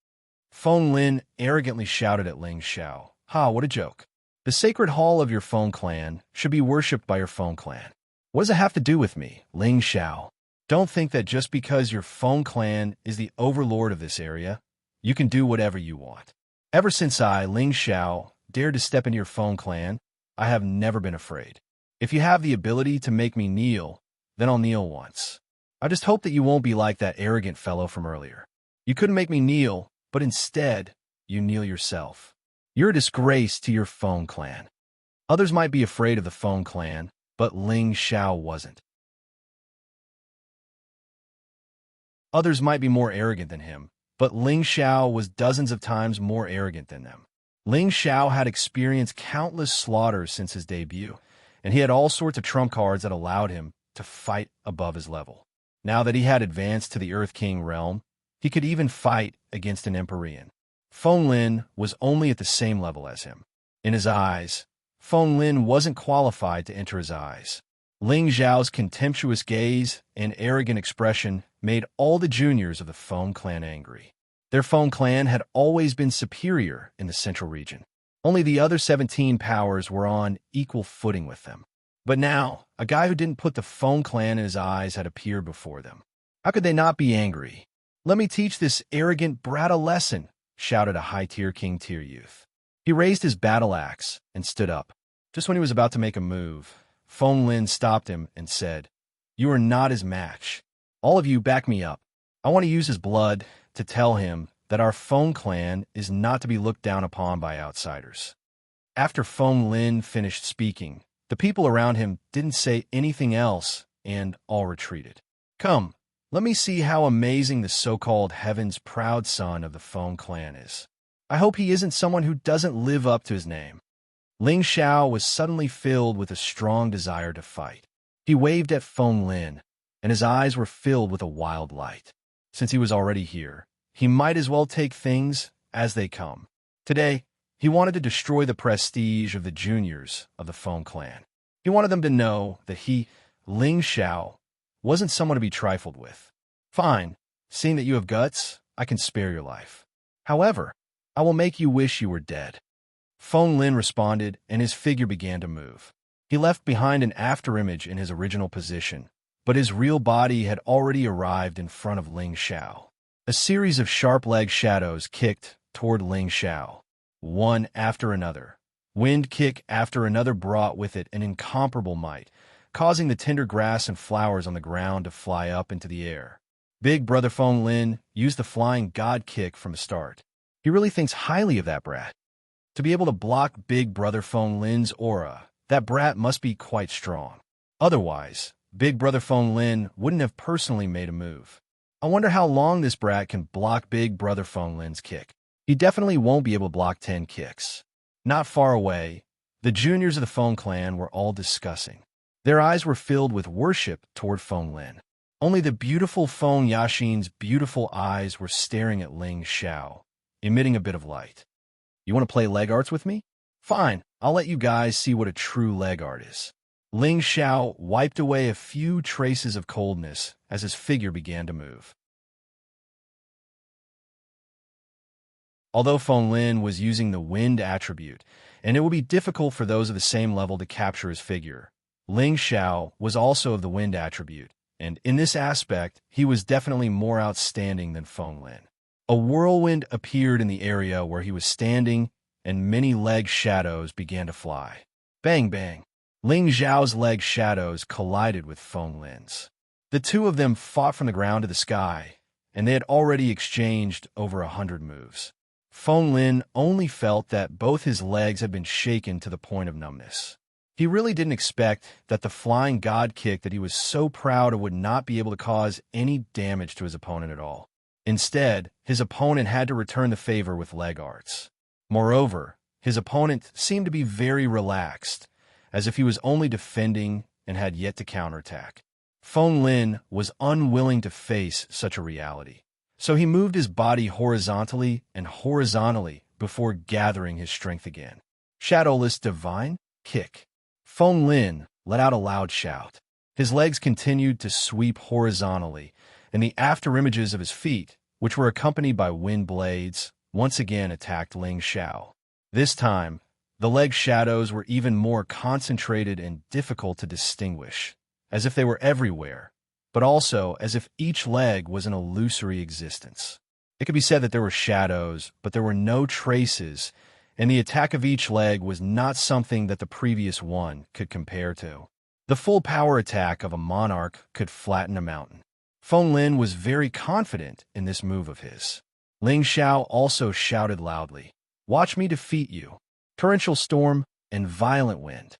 Speaker 1: Feng Lin arrogantly shouted at Ling Xiao, "Ha, what a joke. The sacred hall of your Feng clan should be worshipped by your Feng clan. What does it have to do with me, Ling Xiao? Don't think that just because your Feng clan is the overlord of this area, you can do whatever you want. Ever since I, Ling Xiao, dared to step into your Feng clan, I have never been afraid. If you have the ability to make me kneel, then I'll kneel once. I just hope that you won't be like that arrogant fellow from earlier. You couldn't make me kneel, but instead, you kneel yourself. You're a disgrace to your Feng clan." Others might be afraid of the Feng clan, but Ling Xiao wasn't. Others might be more arrogant than him, but Ling Xiao was dozens of times more arrogant than them. Ling Xiao had experienced countless slaughters since his debut, and he had all sorts of trump cards that allowed him to fight above his level. Now that he had advanced to the Earth King realm, he could even fight against an Empyrean. Feng Lin was only at the same level as him. In his eyes, Feng Lin wasn't qualified to enter his eyes. Ling Xiao's contemptuous gaze and arrogant expression made all the juniors of the Feng clan angry. Their Feng clan had always been superior in the central region. Only the other 17 powers were on equal footing with them. But now, a guy who didn't put the Feng clan in his eyes had appeared before them. How could they not be angry? "Let me teach this arrogant brat a lesson," shouted a high-tier king-tier youth. He raised his battle axe and stood up. Just when he was about to make a move, Feng Lin stopped him and said, "You are not his match. All of you back me up. I want to use his blood to tell him that our Feng clan is not to be looked down upon by outsiders." After Feng Lin finished speaking, the people around him didn't say anything else and all retreated. "Come, let me see how amazing the so-called Heaven's proud son of the Feng clan is. I hope he isn't someone who doesn't live up to his name." Ling Xiao was suddenly filled with a strong desire to fight. He waved at Feng Lin, and his eyes were filled with a wild light. Since he was already here, he might as well take things as they come. Today, he wanted to destroy the prestige of the juniors of the Feng clan. He wanted them to know that he, Ling Xiao, wasn't someone to be trifled with. Fine, seeing that you have guts, I can spare your life. However, I will make you wish you were dead. Feng Lin responded, and his figure began to move. He left behind an afterimage in his original position, but his real body had already arrived in front of Ling Xiao. A series of sharp-legged shadows kicked toward Ling Xiao, one after another. Wind kick after another brought with it an incomparable might, causing the tender grass and flowers on the ground to fly up into the air. Big Brother Feng Lin used the flying god kick from the start. He really thinks highly of that brat. To be able to block Big Brother Feng Lin's aura, that brat must be quite strong. Otherwise, Big Brother Feng Lin wouldn't have personally made a move. I wonder how long this brat can block Big Brother Feng Lin's kick. He definitely won't be able to block 10 kicks. Not far away, the juniors of the Feng clan were all discussing. Their eyes were filled with worship toward Feng Lin. Only the beautiful Feng Yaxin's beautiful eyes were staring at Ling Xiao, emitting a bit of light. You want to play leg arts with me? Fine, I'll let you guys see what a true leg art is. Ling Xiao wiped away a few traces of coldness as his figure began to move. Although Feng Lin was using the wind attribute, and it would be difficult for those of the same level to capture his figure, Ling Xiao was also of the wind attribute, and in this aspect, he was definitely more outstanding than Feng Lin. A whirlwind appeared in the area where he was standing, and many leg shadows began to fly. Bang, bang. Ling Xiao's leg shadows collided with Feng Lin's. The two of them fought from the ground to the sky, and they had already exchanged over 100 moves. Feng Lin only felt that both his legs had been shaken to the point of numbness. He really didn't expect that the flying god kick that he was so proud of would not be able to cause any damage to his opponent at all. Instead, his opponent had to return the favor with leg arts. Moreover, his opponent seemed to be very relaxed, as if he was only defending and had yet to counterattack. Feng Lin was unwilling to face such a reality, so he moved his body horizontally and horizontally before gathering his strength again. Shadowless Divine Kick. Feng Lin let out a loud shout. His legs continued to sweep horizontally, and the afterimages of his feet, which were accompanied by wind blades, once again attacked Ling Xiao. This time, the leg shadows were even more concentrated and difficult to distinguish, as if they were everywhere, but also as if each leg was an illusory existence. It could be said that there were shadows, but there were no traces, and the attack of each leg was not something that the previous one could compare to. The full power attack of a monarch could flatten a mountain. Feng Lin was very confident in this move of his. Ling Xiao also shouted loudly, "Watch me defeat you." Torrential storm and violent wind.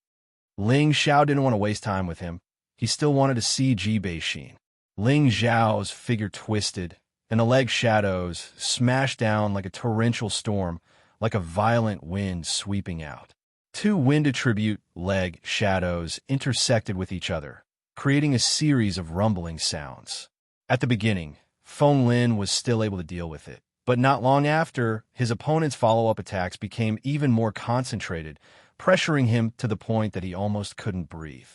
Speaker 1: Ling Xiao didn't want to waste time with him. He still wanted to see Ji Beixin. Ling Xiao's figure twisted, and the leg shadows smashed down like a torrential storm, like a violent wind sweeping out. Two wind attribute leg shadows intersected with each other, creating a series of rumbling sounds. At the beginning, Feng Lin was still able to deal with it, but not long after, his opponent's follow-up attacks became even more concentrated, pressuring him to the point that he almost couldn't breathe.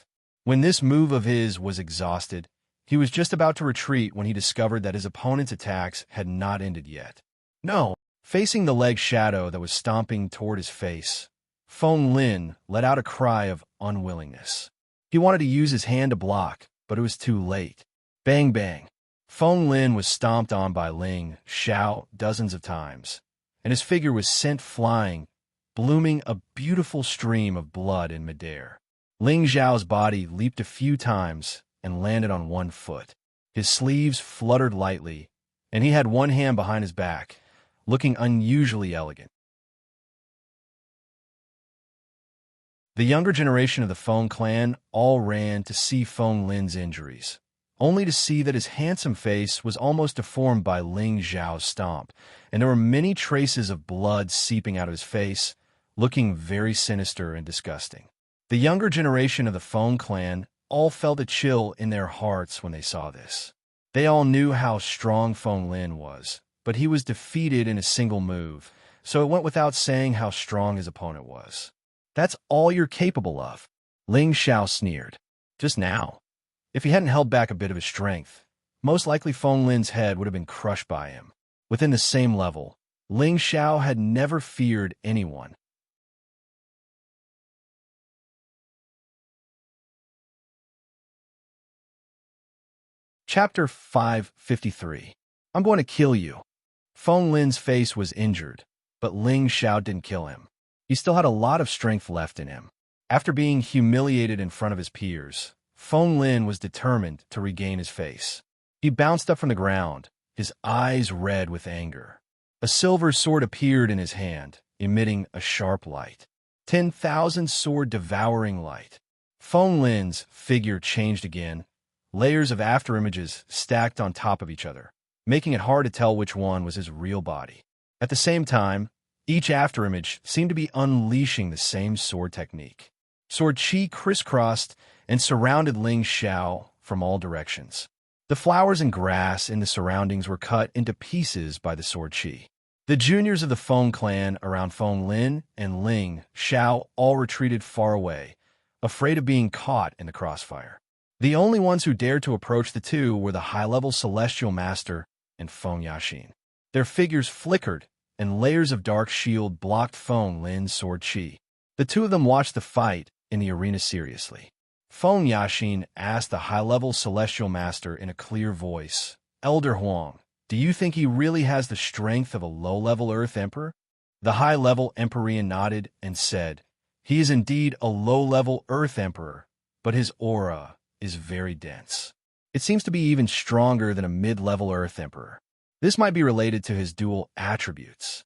Speaker 1: When this move of his was exhausted, he was just about to retreat when he discovered that his opponent's attacks had not ended yet. No! Facing the leg shadow that was stomping toward his face, Feng Lin let out a cry of unwillingness. He wanted to use his hand to block, but it was too late. Bang bang. Feng Lin was stomped on by Ling Xiao dozens of times, and his figure was sent flying, blooming a beautiful stream of blood in midair. Ling Xiao's body leaped a few times and landed on one foot. His sleeves fluttered lightly, and he had one hand behind his back, looking unusually elegant. The younger generation of the Feng clan all ran to see Feng Lin's injuries, only to see that his handsome face was almost deformed by Ling Xiao's stomp, and there were many traces of blood seeping out of his face, looking very sinister and disgusting. The younger generation of the Feng clan all felt a chill in their hearts when they saw this. They all knew how strong Feng Lin was, but he was defeated in a single move, so it went without saying how strong his opponent was. That's all you're capable of, Ling Xiao sneered. Just now. If he hadn't held back a bit of his strength, most likely Feng Lin's head would have been crushed by him. Within the same level, Ling Xiao had never feared anyone. Chapter 553. I'm going to kill you. Feng Lin's face was injured, but Ling Xiao didn't kill him. He still had a lot of strength left in him. After being humiliated in front of his peers, Feng Lin was determined to regain his face. He bounced up from the ground, his eyes red with anger. A silver sword appeared in his hand, emitting a sharp light. 10,000 sword-devouring light. Feng Lin's figure changed again, layers of afterimages stacked on top of each other, making it hard to tell which one was his real body. At the same time, each afterimage seemed to be unleashing the same sword technique. Sword chi crisscrossed and surrounded Ling Xiao from all directions. The flowers and grass in the surroundings were cut into pieces by the sword chi. The juniors of the Feng clan around Feng Lin and Ling Xiao all retreated far away, afraid of being caught in the crossfire. The only ones who dared to approach the two were the high-level Celestial Master and Feng Yaxin. Their figures flickered, and layers of dark shield blocked Feng Lin's sword chi. The two of them watched the fight in the arena seriously. Feng Yaxin asked the high-level Celestial Master in a clear voice, "Elder Huang, do you think he really has the strength of a low-level Earth Emperor?" The high-level Emperor nodded and said, "He is indeed a low-level Earth Emperor, but his aura is very dense. It seems to be even stronger than a mid-level Earth Emperor. This might be related to his dual attributes.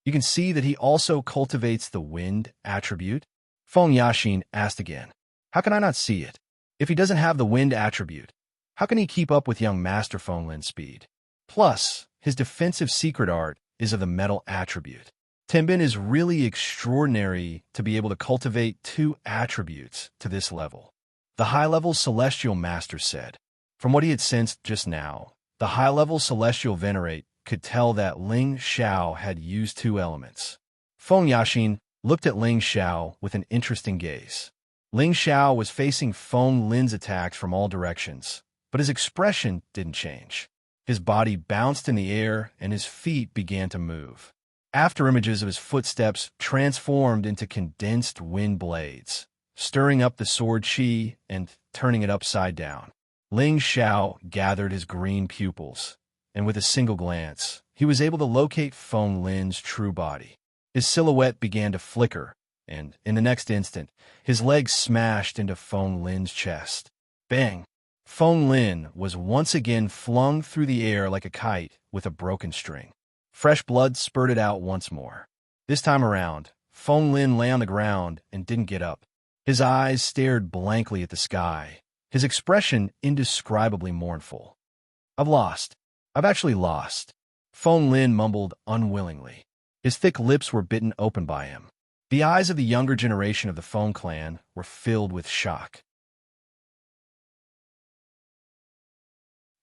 Speaker 1: You can see that he also cultivates the wind attribute." Feng Yaxin asked again, "How can I not see it? If he doesn't have the wind attribute, how can he keep up with young Master Feng Lin's speed? Plus, his defensive secret art is of the metal attribute. Tenbin is really extraordinary to be able to cultivate two attributes to this level," the high-level Celestial Master said. From what he had sensed just now, the high-level Celestial Venerate could tell that Ling Xiao had used two elements. Feng Yaxin looked at Ling Xiao with an interesting gaze. Ling Xiao was facing Feng Lin's attacks from all directions, but his expression didn't change. His body bounced in the air and his feet began to move. Afterimages of his footsteps transformed into condensed wind blades, stirring up the sword chi and turning it upside down. Ling Xiao gathered his green pupils, and with a single glance, he was able to locate Feng Lin's true body. His silhouette began to flicker, and in the next instant, his legs smashed into Feng Lin's chest. Bang! Feng Lin was once again flung through the air like a kite with a broken string. Fresh blood spurted out once more. This time around, Feng Lin lay on the ground and didn't get up. His eyes stared blankly at the sky, his expression indescribably mournful. "I've lost. I've actually lost," Feng Lin mumbled unwillingly. His thick lips were bitten open by him. The eyes of the younger generation of the Feng clan were filled with shock.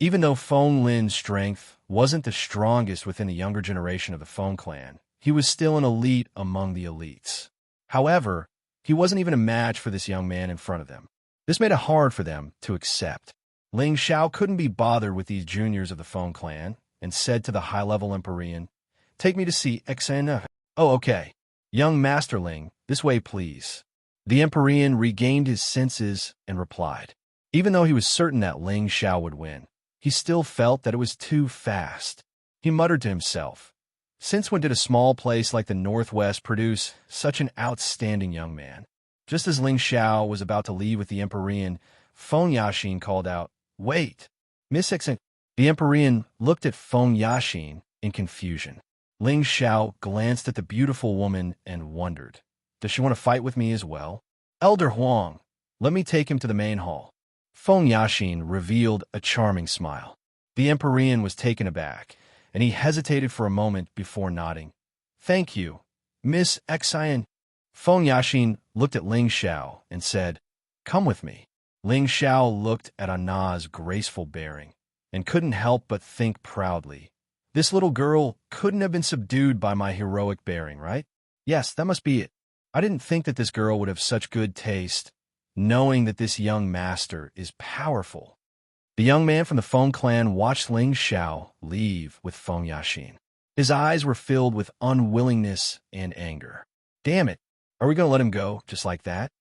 Speaker 1: Even though Feng Lin's strength wasn't the strongest within the younger generation of the Feng clan, he was still an elite among the elites. However, he wasn't even a match for this young man in front of them. This made it hard for them to accept. Ling Xiao couldn't be bothered with these juniors of the Feng clan and said to the high-level Empyrean, "Take me to see Xianxia." "Oh, okay. Young Master Ling, this way, please." The Empyrean regained his senses and replied. Even though he was certain that Ling Xiao would win, he still felt that it was too fast. He muttered to himself, "Since when did a small place like the Northwest produce such an outstanding young man?" Just as Ling Xiao was about to leave with the Empyrean, Feng Yaxin called out, "Wait, Miss Xianxia." The Empyrean looked at Feng Yaxin in confusion. Ling Xiao glanced at the beautiful woman and wondered, "Does she want to fight with me as well?" "Elder Huang, let me take him to the main hall." Feng Yaxin revealed a charming smile. The Empyrean was taken aback, and he hesitated for a moment before nodding. "Thank you, Miss Xian." Feng Yaxin looked at Ling Xiao and said, "Come with me." Ling Xiao looked at Anna's graceful bearing and couldn't help but think proudly, This little girl couldn't have been subdued by my heroic bearing, right? Yes, that must be it. I didn't think that this girl would have such good taste, knowing that this young master is powerful. The young man from the Feng clan watched Ling Xiao leave with Feng Yaxin. His eyes were filled with unwillingness and anger. Damn it, are we going to let him go just like that?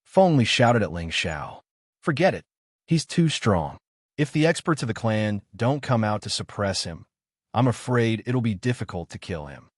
Speaker 1: Feng Li shouted at Ling Xiao. Forget it. He's too strong. If the experts of the clan don't come out to suppress him, I'm afraid it'll be difficult to kill him.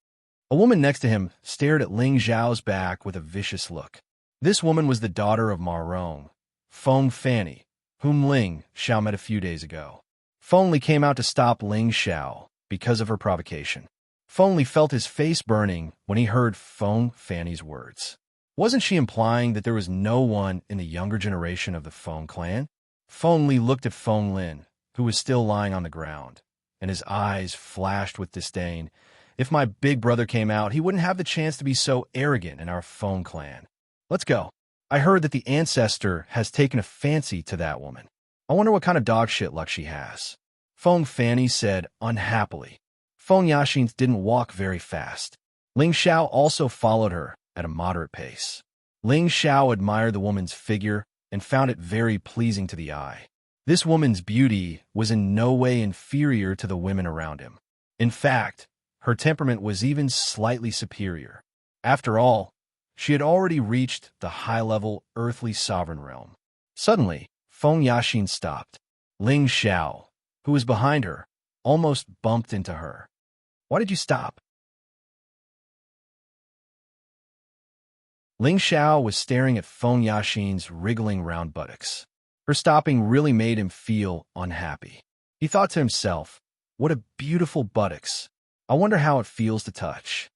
Speaker 1: A woman next to him stared at Ling Xiao's back with a vicious look. This woman was the daughter of Ma Rong, Feng Fanny, whom Ling Xiao met a few days ago. Feng Li came out to stop Ling Xiao because of her provocation. Feng Li felt his face burning when he heard Feng Fanny's words. Wasn't she implying that there was no one in the younger generation of the Feng clan? Feng Li looked at Feng Lin, who was still lying on the ground, and his eyes flashed with disdain. If my big brother came out, he wouldn't have the chance to be so arrogant in our Feng clan. Let's go. I heard that the ancestor has taken a fancy to that woman. I wonder what kind of dog shit luck she has. Feng Fanny said unhappily. Feng Yaxin didn't walk very fast. Ling Xiao also followed her at a moderate pace. Ling Xiao admired the woman's figure and found it very pleasing to the eye. This woman's beauty was in no way inferior to the women around him. In fact, her temperament was even slightly superior. After all, she had already reached the high-level earthly sovereign realm. Suddenly, Feng Yaxin stopped. Ling Xiao, who was behind her, almost bumped into her. Why did you stop? Ling Xiao was staring at Feng Yaxin's wriggling round buttocks. Her stopping really made him feel unhappy. He thought to himself, what a beautiful buttocks. I wonder how it feels to touch.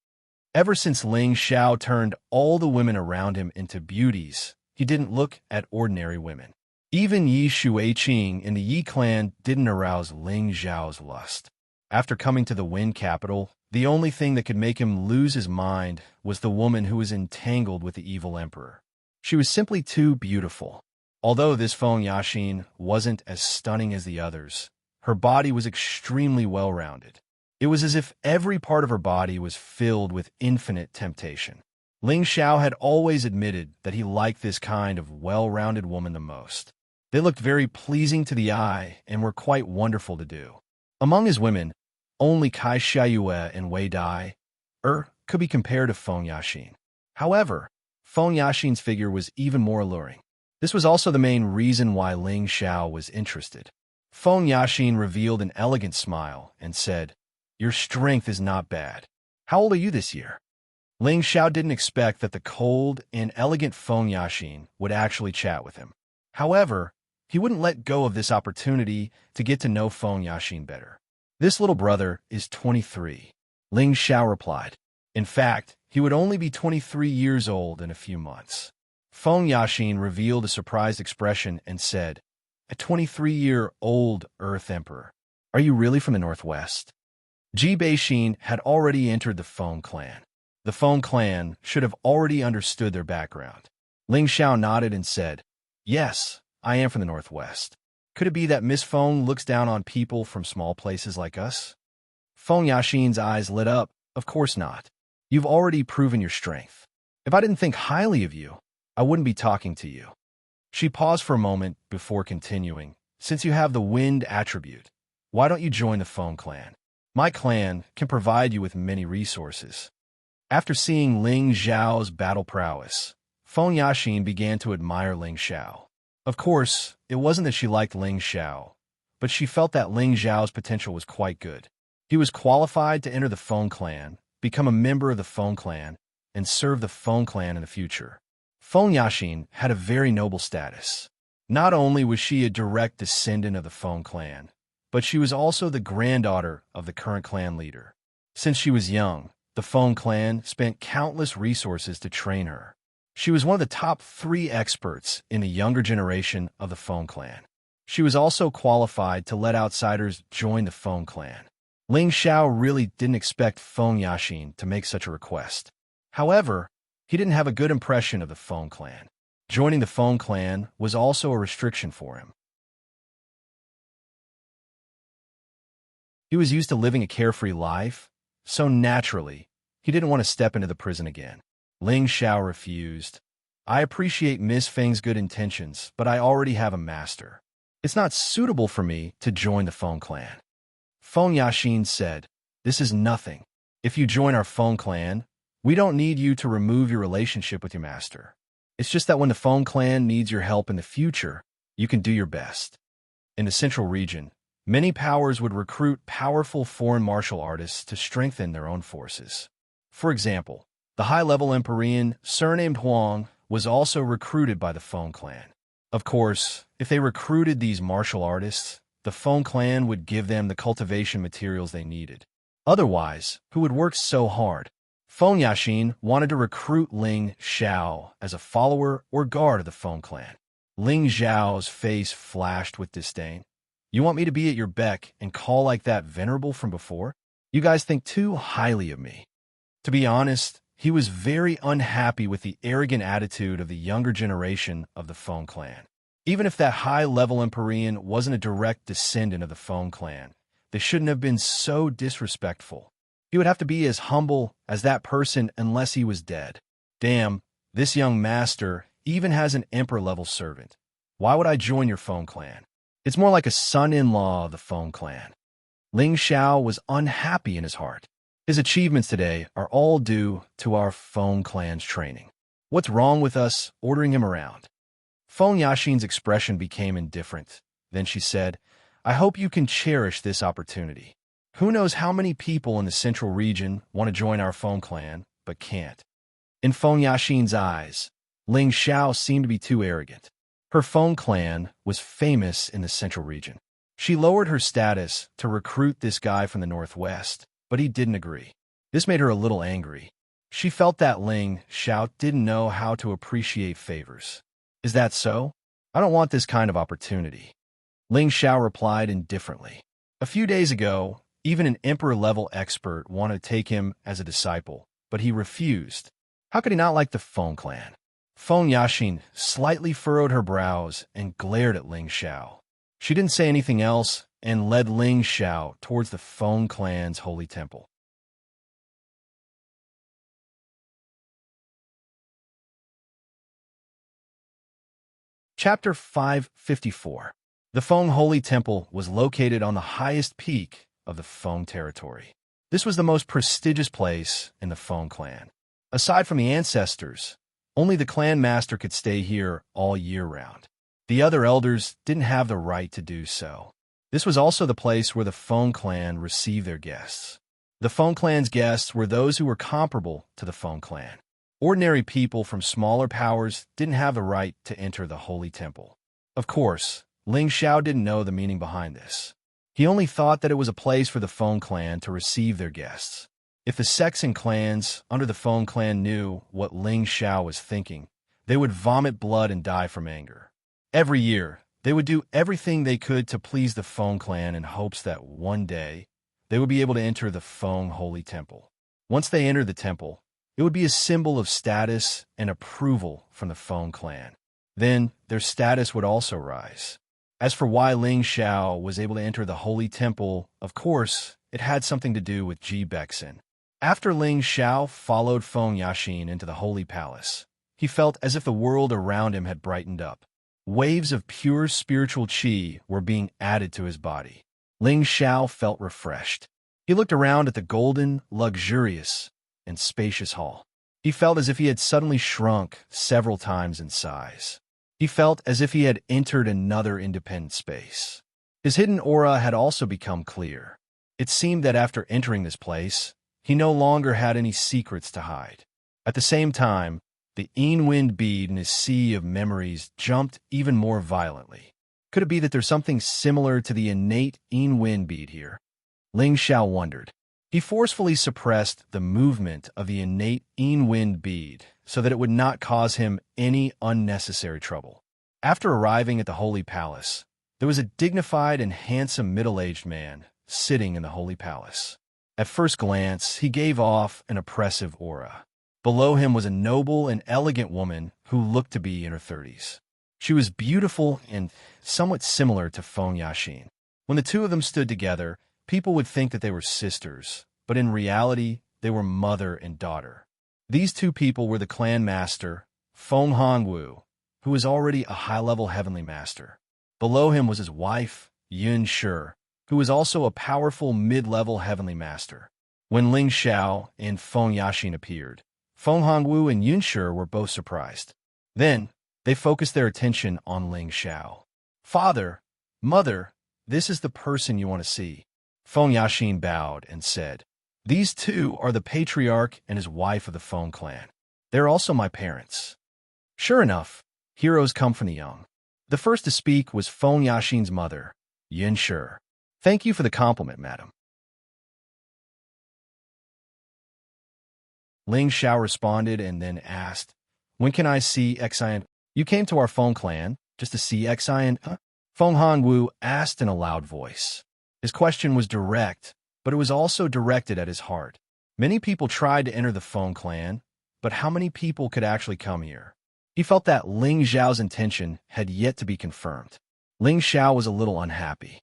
Speaker 1: Ever since Ling Xiao turned all the women around him into beauties, he didn't look at ordinary women. Even Yi Shuiqing in the Yi clan didn't arouse Ling Xiao's lust. After coming to the Wind capital, the only thing that could make him lose his mind was the woman who was entangled with the evil emperor. She was simply too beautiful. Although this Feng Yaxin wasn't as stunning as the others, her body was extremely well-rounded. It was as if every part of her body was filled with infinite temptation. Ling Xiao had always admitted that he liked this kind of well-rounded woman the most. They looked very pleasing to the eye and were quite wonderful to do. Among his women, only Kai Xiayue and Wei Dai could be compared to Feng Yaxin. However, Feng Yaxin's figure was even more alluring. This was also the main reason why Ling Xiao was interested. Feng Yaxin revealed an elegant smile and said, "Your strength is not bad. How old are you this year?" Ling Xiao didn't expect that the cold and elegant Feng Yaxin would actually chat with him. However, he wouldn't let go of this opportunity to get to know Feng Yaxin better. This little brother is 23, Ling Xiao replied. In fact, he would only be 23 years old in a few months. Feng Yaxin revealed a surprised expression and said, "A 23-year-old Earth Emperor. Are you really from the Northwest?" Ji Beixin had already entered the Feng clan. The Feng clan should have already understood their background. Ling Xiao nodded and said, "Yes, I am from the Northwest. Could it be that Miss Feng looks down on people from small places like us?" Feng Yaxin's eyes lit up. Of course not. You've already proven your strength. If I didn't think highly of you, I wouldn't be talking to you. She paused for a moment before continuing. Since you have the wind attribute, why don't you join the Feng clan? My clan can provide you with many resources. After seeing Ling Xiao's battle prowess, Feng Yaxin began to admire Ling Xiao. Of course, it wasn't that she liked Ling Xiao, but she felt that Ling Xiao's potential was quite good. He was qualified to enter the Feng clan, become a member of the Feng clan, and serve the Feng clan in the future. Feng Yaxin had a very noble status. Not only was she a direct descendant of the Feng clan, but she was also the granddaughter of the current clan leader. Since she was young, the Feng clan spent countless resources to train her. She was one of the top 3 experts in the younger generation of the Feng clan. She was also qualified to let outsiders join the Feng clan. Ling Xiao really didn't expect Feng Yaxin to make such a request. However, he didn't have a good impression of the Feng clan. Joining the Feng clan was also a restriction for him. He was used to living a carefree life, so naturally, he didn't want to step into the prison again. Ling Xiao refused. I appreciate Miss Feng's good intentions, but I already have a master. It's not suitable for me to join the Feng clan. Feng Yaxin said, this is nothing. If you join our Feng clan, we don't need you to remove your relationship with your master. It's just that when the Feng clan needs your help in the future, you can do your best. In the central region, many powers would recruit powerful foreign martial artists to strengthen their own forces. For example, the high-level Empyrean, surnamed Huang, was also recruited by the Feng clan. Of course, if they recruited these martial artists, the Feng clan would give them the cultivation materials they needed. Otherwise, who would work so hard? Feng Yaxin wanted to recruit Ling Xiao as a follower or guard of the Feng clan. Ling Xiao's face flashed with disdain. You want me to be at your beck and call like that venerable from before? You guys think too highly of me. To be honest, he was very unhappy with the arrogant attitude of the younger generation of the Feng clan. Even if that high-level Empyrean wasn't a direct descendant of the Feng clan, they shouldn't have been so disrespectful. He would have to be as humble as that person unless he was dead. Damn, this young master even has an emperor-level servant. Why would I join your Feng clan? It's more like a son-in-law of the Feng clan. Ling Xiao was unhappy in his heart. His achievements today are all due to our Feng clan's training. What's wrong with us ordering him around? Feng Yaxin's expression became indifferent. Then she said, I hope you can cherish this opportunity. Who knows how many people in the central region want to join our Feng clan, but can't. In Feng Yaxin's eyes, Ling Xiao seemed to be too arrogant. Her Feng clan was famous in the central region. She lowered her status to recruit this guy from the northwest, but he didn't agree. This made her a little angry. She felt that Ling Xiao didn't know how to appreciate favors. Is that so? I don't want this kind of opportunity. Ling Xiao replied indifferently. A few days ago, even an emperor-level expert wanted to take him as a disciple, but he refused. How could he not like the Feng clan? Feng Yaxin slightly furrowed her brows and glared at Ling Xiao. She didn't say anything else and led Ling Xiao towards the Feng clan's holy temple. Chapter 554. The Feng Holy Temple was located on the highest peak of the Feng territory. This was the most prestigious place in the Feng clan. Aside from the ancestors, only the clan master could stay here all year round. The other elders didn't have the right to do so. This was also the place where the Feng clan received their guests. The Feng clan's guests were those who were comparable to the Feng clan. Ordinary people from smaller powers didn't have the right to enter the holy temple. Of course, Ling Xiao didn't know the meaning behind this. He only thought that it was a place for the Feng clan to receive their guests. If the sects and clans under the Feng clan knew what Ling Xiao was thinking, they would vomit blood and die from anger. Every year, they would do everything they could to please the Feng clan in hopes that one day, they would be able to enter the Feng Holy Temple. Once they entered the temple, it would be a symbol of status and approval from the Feng clan. Then, their status would also rise. As for why Ling Xiao was able to enter the Holy Temple, of course, it had something to do with Ji Bexin. After Ling Xiao followed Feng Yaxin into the Holy Palace, he felt as if the world around him had brightened up. Waves of pure spiritual qi were being added to his body. Ling Xiao felt refreshed. He looked around at the golden, luxurious, and spacious hall. He felt as if he had suddenly shrunk several times in size. He felt as if he had entered another independent space. His hidden aura had also become clear. It seemed that after entering this place, he no longer had any secrets to hide. At the same time, the Yin Wind bead in his sea of memories jumped even more violently. Could it be that there's something similar to the innate Yin Wind bead here? Ling Xiao wondered. He forcefully suppressed the movement of the innate Yin Wind bead so that it would not cause him any unnecessary trouble. After arriving at the Holy Palace, there was a dignified and handsome middle-aged man sitting in the Holy Palace. At first glance, he gave off an oppressive aura. Below him was a noble and elegant woman who looked to be in her 30s. She was beautiful and somewhat similar to Feng Yaxin. When the two of them stood together, People would think that they were sisters, but in reality, they were mother and daughter. These two people were the clan master, Feng Hongwu, who was already a high-level heavenly master. Below him was his wife, Xianxia, who was also a powerful mid-level heavenly master. When Ling Xiao and Feng Yaxin appeared, Feng Hongwu and Xianxia were both surprised. Then, they focused their attention on Ling Xiao. "Father, Mother, this is the person you want to see." Feng Yaxin bowed and said, "These two are the patriarch and his wife of the Feng clan. They're also my parents." Sure enough, heroes come from the young. The first to speak was Feng Yaxin's mother, Xianxia. "Thank you for the compliment, madam." Ling Xiao responded and then asked, "When can I see Xian? You came to our Feng clan just to see Xian, huh?" Feng Hongwu asked in a loud voice. His question was direct, but it was also directed at his heart. Many people tried to enter the Feng clan, but how many people could actually come here? He felt that Ling Xiao's intention had yet to be confirmed. Ling Xiao was a little unhappy.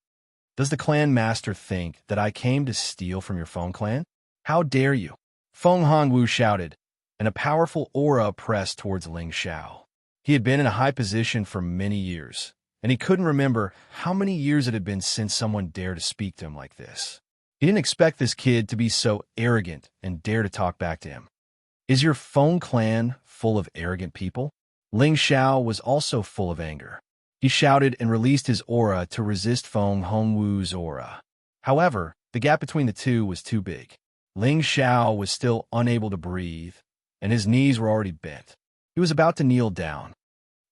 Speaker 1: "Does the clan master think that I came to steal from your Feng clan? How dare you?" Feng Hongwu shouted, and a powerful aura pressed towards Ling Xiao. He had been in a high position for many years, and he couldn't remember how many years it had been since someone dared to speak to him like this. He didn't expect this kid to be so arrogant and dare to talk back to him. "Is your Feng clan full of arrogant people?" Ling Xiao was also full of anger. He shouted and released his aura to resist Feng Hongwu's aura. However, the gap between the two was too big. Ling Xiao was still unable to breathe, and his knees were already bent. He was about to kneel down.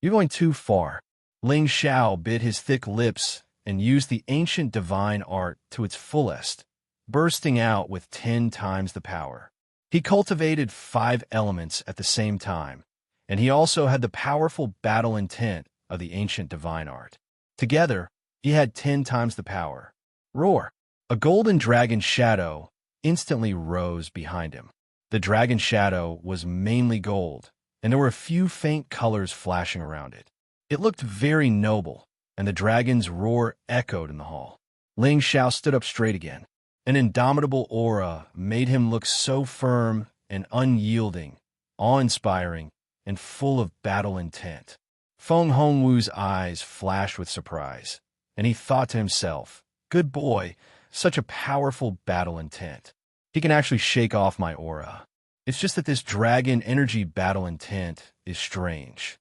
Speaker 1: "You're going too far." Ling Xiao bit his thick lips and used the ancient divine art to its fullest, bursting out with 10 times the power. He cultivated 5 elements at the same time, and he also had the powerful battle intent of the ancient divine art. Together, he had 10 times the power. Roar! A golden dragon shadow instantly rose behind him. The dragon shadow was mainly gold, and there were a few faint colors flashing around it. It looked very noble, and the dragon's roar echoed in the hall. Ling Xiao stood up straight again. An indomitable aura made him look so firm and unyielding, awe-inspiring, and full of battle intent. Feng Hongwu's eyes flashed with surprise, and he thought to himself, "Good boy, such a powerful battle intent. He can actually shake off my aura. It's just that this dragon energy battle intent is strange."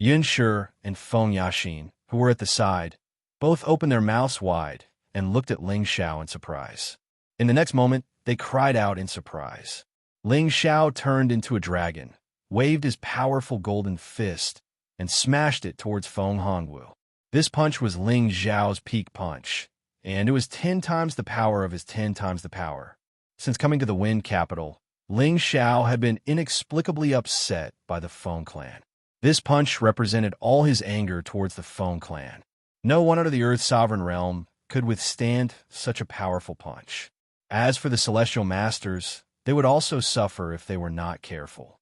Speaker 1: Xianxia and Feng Yaxin, who were at the side, both opened their mouths wide and looked at Ling Xiao in surprise. In the next moment, they cried out in surprise. Ling Xiao turned into a dragon, waved his powerful golden fist, and smashed it towards Feng Hongwu. This punch was Ling Xiao's peak punch, and it was 10 times the power of his 10 times the power. Since coming to the Wind Capital, Ling Xiao had been inexplicably upset by the Feng clan. This punch represented all his anger towards the Feng clan. No one under the Earth's sovereign realm could withstand such a powerful punch. As for the Celestial Masters, they would also suffer if they were not careful.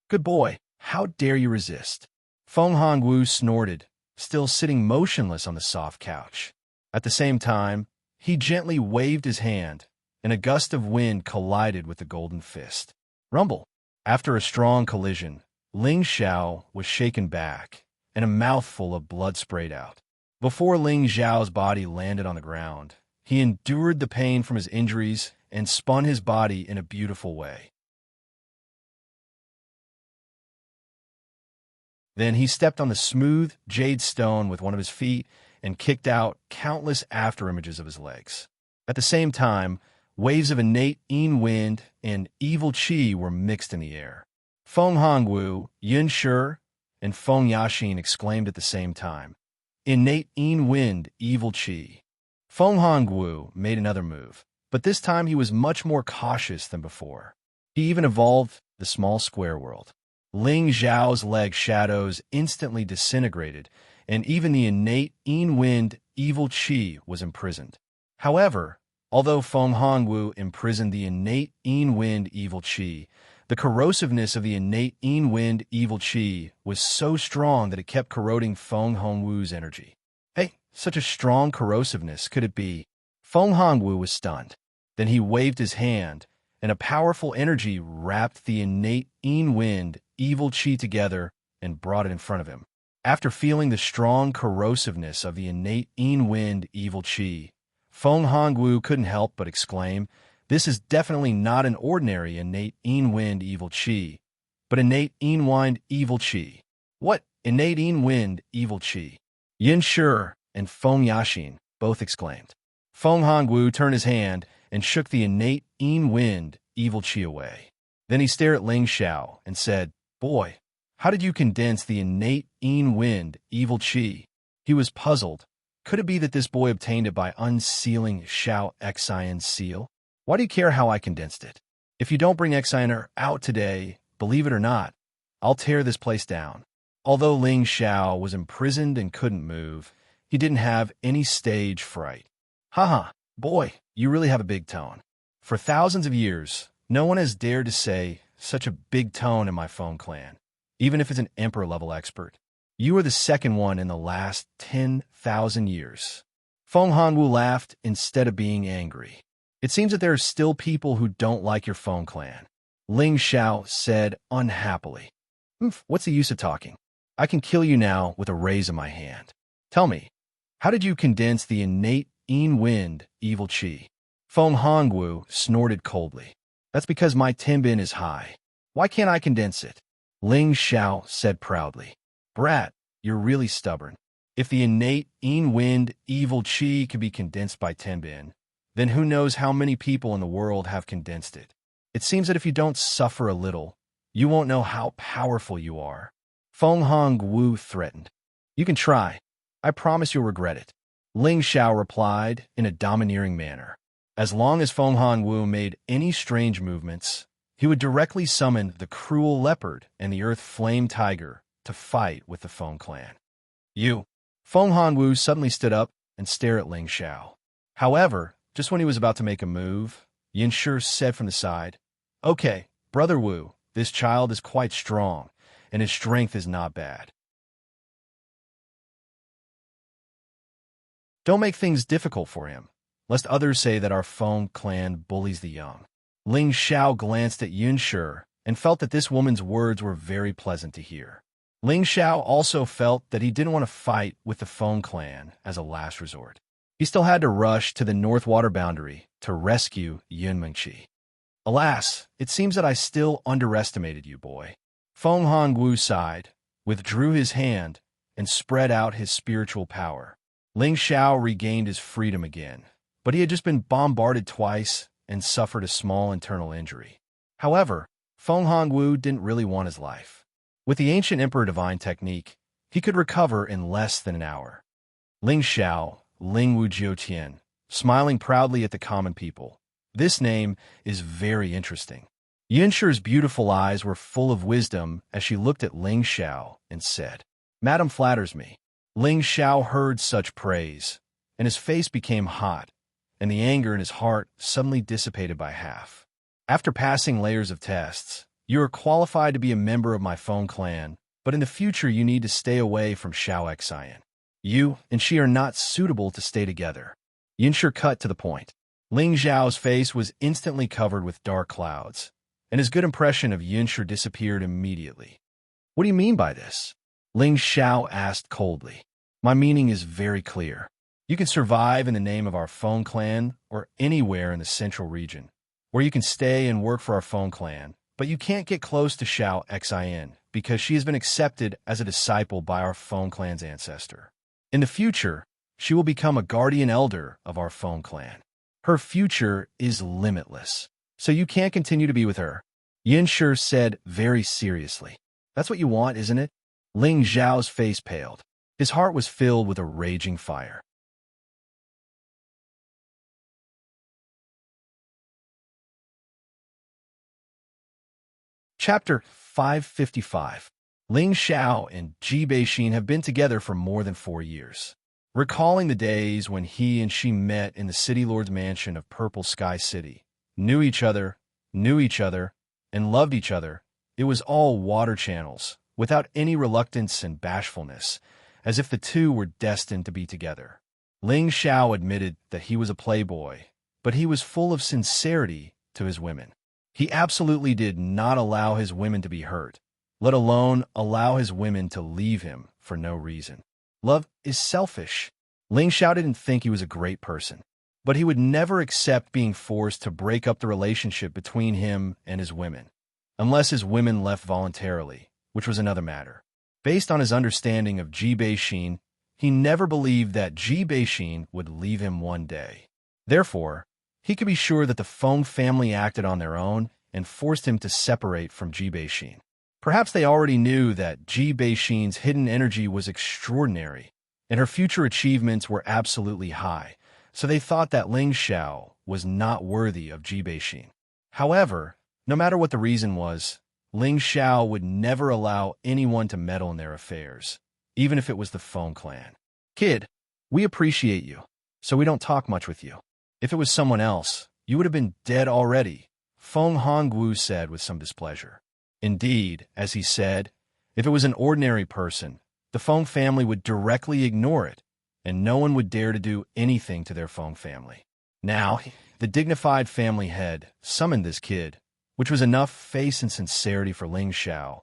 Speaker 1: "Good boy, how dare you resist?" Feng Hongwu snorted, still sitting motionless on the soft couch. At the same time, he gently waved his hand, and a gust of wind collided with the golden fist. Rumble! After a strong collision, Ling Xiao was shaken back, and a mouthful of blood sprayed out. Before Ling Xiao's body landed on the ground, he endured the pain from his injuries and spun his body in a beautiful way. Then he stepped on the smooth jade stone with one of his feet and kicked out countless afterimages of his legs. At the same time, waves of innate Yin wind and evil qi were mixed in the air. Feng Hongwu, Xianxia, and Feng Yaxin exclaimed at the same time, "Innate Yin wind, evil qi." Feng Hongwu made another move, but this time he was much more cautious than before. He even evolved the small square world. Ling Xiao's leg shadows instantly disintegrated, and even the innate Yin wind, evil qi was imprisoned. However, although Feng Hongwu imprisoned the innate Yin wind, evil qi, the corrosiveness of the innate Yin wind, evil qi was so strong that it kept corroding Feng Hongwu's energy. "Hey, such a strong corrosiveness, could it be?" Feng Hongwu was stunned. Then he waved his hand, and a powerful energy wrapped the innate wind evil qi together and brought it in front of him. After feeling the strong corrosiveness of the innate wind evil qi, Feng Hongwu couldn't help but exclaim, "This is definitely not an ordinary innate wind evil qi, but innate wind evil qi." "What innate wind evil qi?" Yin and Feng Yaxin both exclaimed. Feng Hongwu turned his hand and shook the innate wind evil qi away. Then he stared at Ling Xiao and said, "Boy, how did you condense the innate wind evil qi?" He was puzzled. Could it be that this boy obtained it by unsealing Xianxia's seal? "Why do you care how I condensed it? If you don't bring Xianxia out today, believe it or not, I'll tear this place down." Although Ling Xiao was imprisoned and couldn't move, he didn't have any stage fright. "Haha, boy, you really have a big tone. For thousands of years, no one has dared to say such a big tone in my phone clan, even if it's an emperor-level expert. You are the second one in the last 10,000 years." Feng Hongwu laughed instead of being angry. "It seems that there are still people who don't like your phone clan," Ling Xiao said unhappily. "What's the use of talking? I can kill you now with a raise of my hand. Tell me, how did you condense the innate wind evil qi?" Feng Hongwu snorted coldly. "That's because my Tianbin is high. Why can't I condense it?" Ling Xiao said proudly. "Brat, you're really stubborn. If the innate wind evil qi can be condensed by Tianbin, then who knows how many people in the world have condensed it. It seems that if you don't suffer a little, you won't know how powerful you are." Feng Hongwu threatened. "You can try. I promise you'll regret it," Ling Xiao replied in a domineering manner. As long as Feng Hongwu made any strange movements, he would directly summon the cruel leopard and the earth flame tiger to fight with the Feng clan. "You!" Feng Hongwu suddenly stood up and stared at Ling Xiao. However, just when he was about to make a move, Xianxia said from the side, "Okay, Brother Wu, this child is quite strong, and his strength is not bad. Don't make things difficult for him, lest others say that our Feng clan bullies the young." Ling Xiao glanced at Xianxia and felt that this woman's words were very pleasant to hear. Ling Xiao also felt that he didn't want to fight with the Feng clan as a last resort. He still had to rush to the North Water boundary to rescue Yun Mengqi. "Alas, it seems that I still underestimated you, boy." Feng Hongwu sighed, withdrew his hand, and spread out his spiritual power. Ling Xiao regained his freedom again, but he had just been bombarded twice and suffered a small internal injury. However, Feng Hongwu didn't really want his life. With the ancient Emperor Divine technique, he could recover in less than an hour. Ling Xiao, Ling Wu Jiutian, smiling proudly at the common people. This name is very interesting. Yinxi's beautiful eyes were full of wisdom as she looked at Ling Xiao and said, "Madam flatters me." Ling Xiao heard such praise, and his face became hot, and the anger in his heart suddenly dissipated by half. "After passing layers of tests, you are qualified to be a member of my Feng clan, but in the future you need to stay away from Xianxia. You and she are not suitable to stay together." Yinxia cut to the point. Ling Xiao's face was instantly covered with dark clouds, and his good impression of Yinxia disappeared immediately. "What do you mean by this?" Ling Xiao asked coldly. "My meaning is very clear. You can survive in the name of our Feng clan or anywhere in the central region, where you can stay and work for our Feng clan, but you can't get close to Xianxia because she has been accepted as a disciple by our Feng clan's ancestor. In the future, she will become a guardian elder of our Feng clan. Her future is limitless, so you can't continue to be with her," Yinxia said very seriously. "That's what you want, isn't it?" Ling Xiao's face paled. His heart was filled with a raging fire. Chapter 555. Ling Xiao and Ji Beixin have been together for more than 4 years. Recalling the days when he and she met in the City Lord's mansion of Purple Sky City, knew each other, and loved each other, it was all water channels, without any reluctance and bashfulness, as if the two were destined to be together. Ling Xiao admitted that he was a playboy, but he was full of sincerity to his women. He absolutely did not allow his women to be hurt, let alone allow his women to leave him for no reason. Love is selfish. Ling Xiao didn't think he was a great person, but he would never accept being forced to break up the relationship between him and his women, unless his women left voluntarily, which was another matter. Based on his understanding of Ji Beixin, he never believed that Ji Beixin would leave him one day. Therefore, he could be sure that the Feng family acted on their own and forced him to separate from Ji Beixin. Perhaps they already knew that Ji Beixin's hidden energy was extraordinary, and her future achievements were absolutely high, so they thought that Ling Xiao was not worthy of Ji Beixin. However, no matter what the reason was, Ling Xiao would never allow anyone to meddle in their affairs, even if it was the Feng clan. Kid, we appreciate you, so we don't talk much with you. If it was someone else, you would have been dead already, Feng Hongwu said with some displeasure. Indeed, as he said, if it was an ordinary person, the Feng family would directly ignore it, and no one would dare to do anything to their Feng family. Now, the dignified family head summoned this kid, which was enough face and sincerity for Ling Xiao,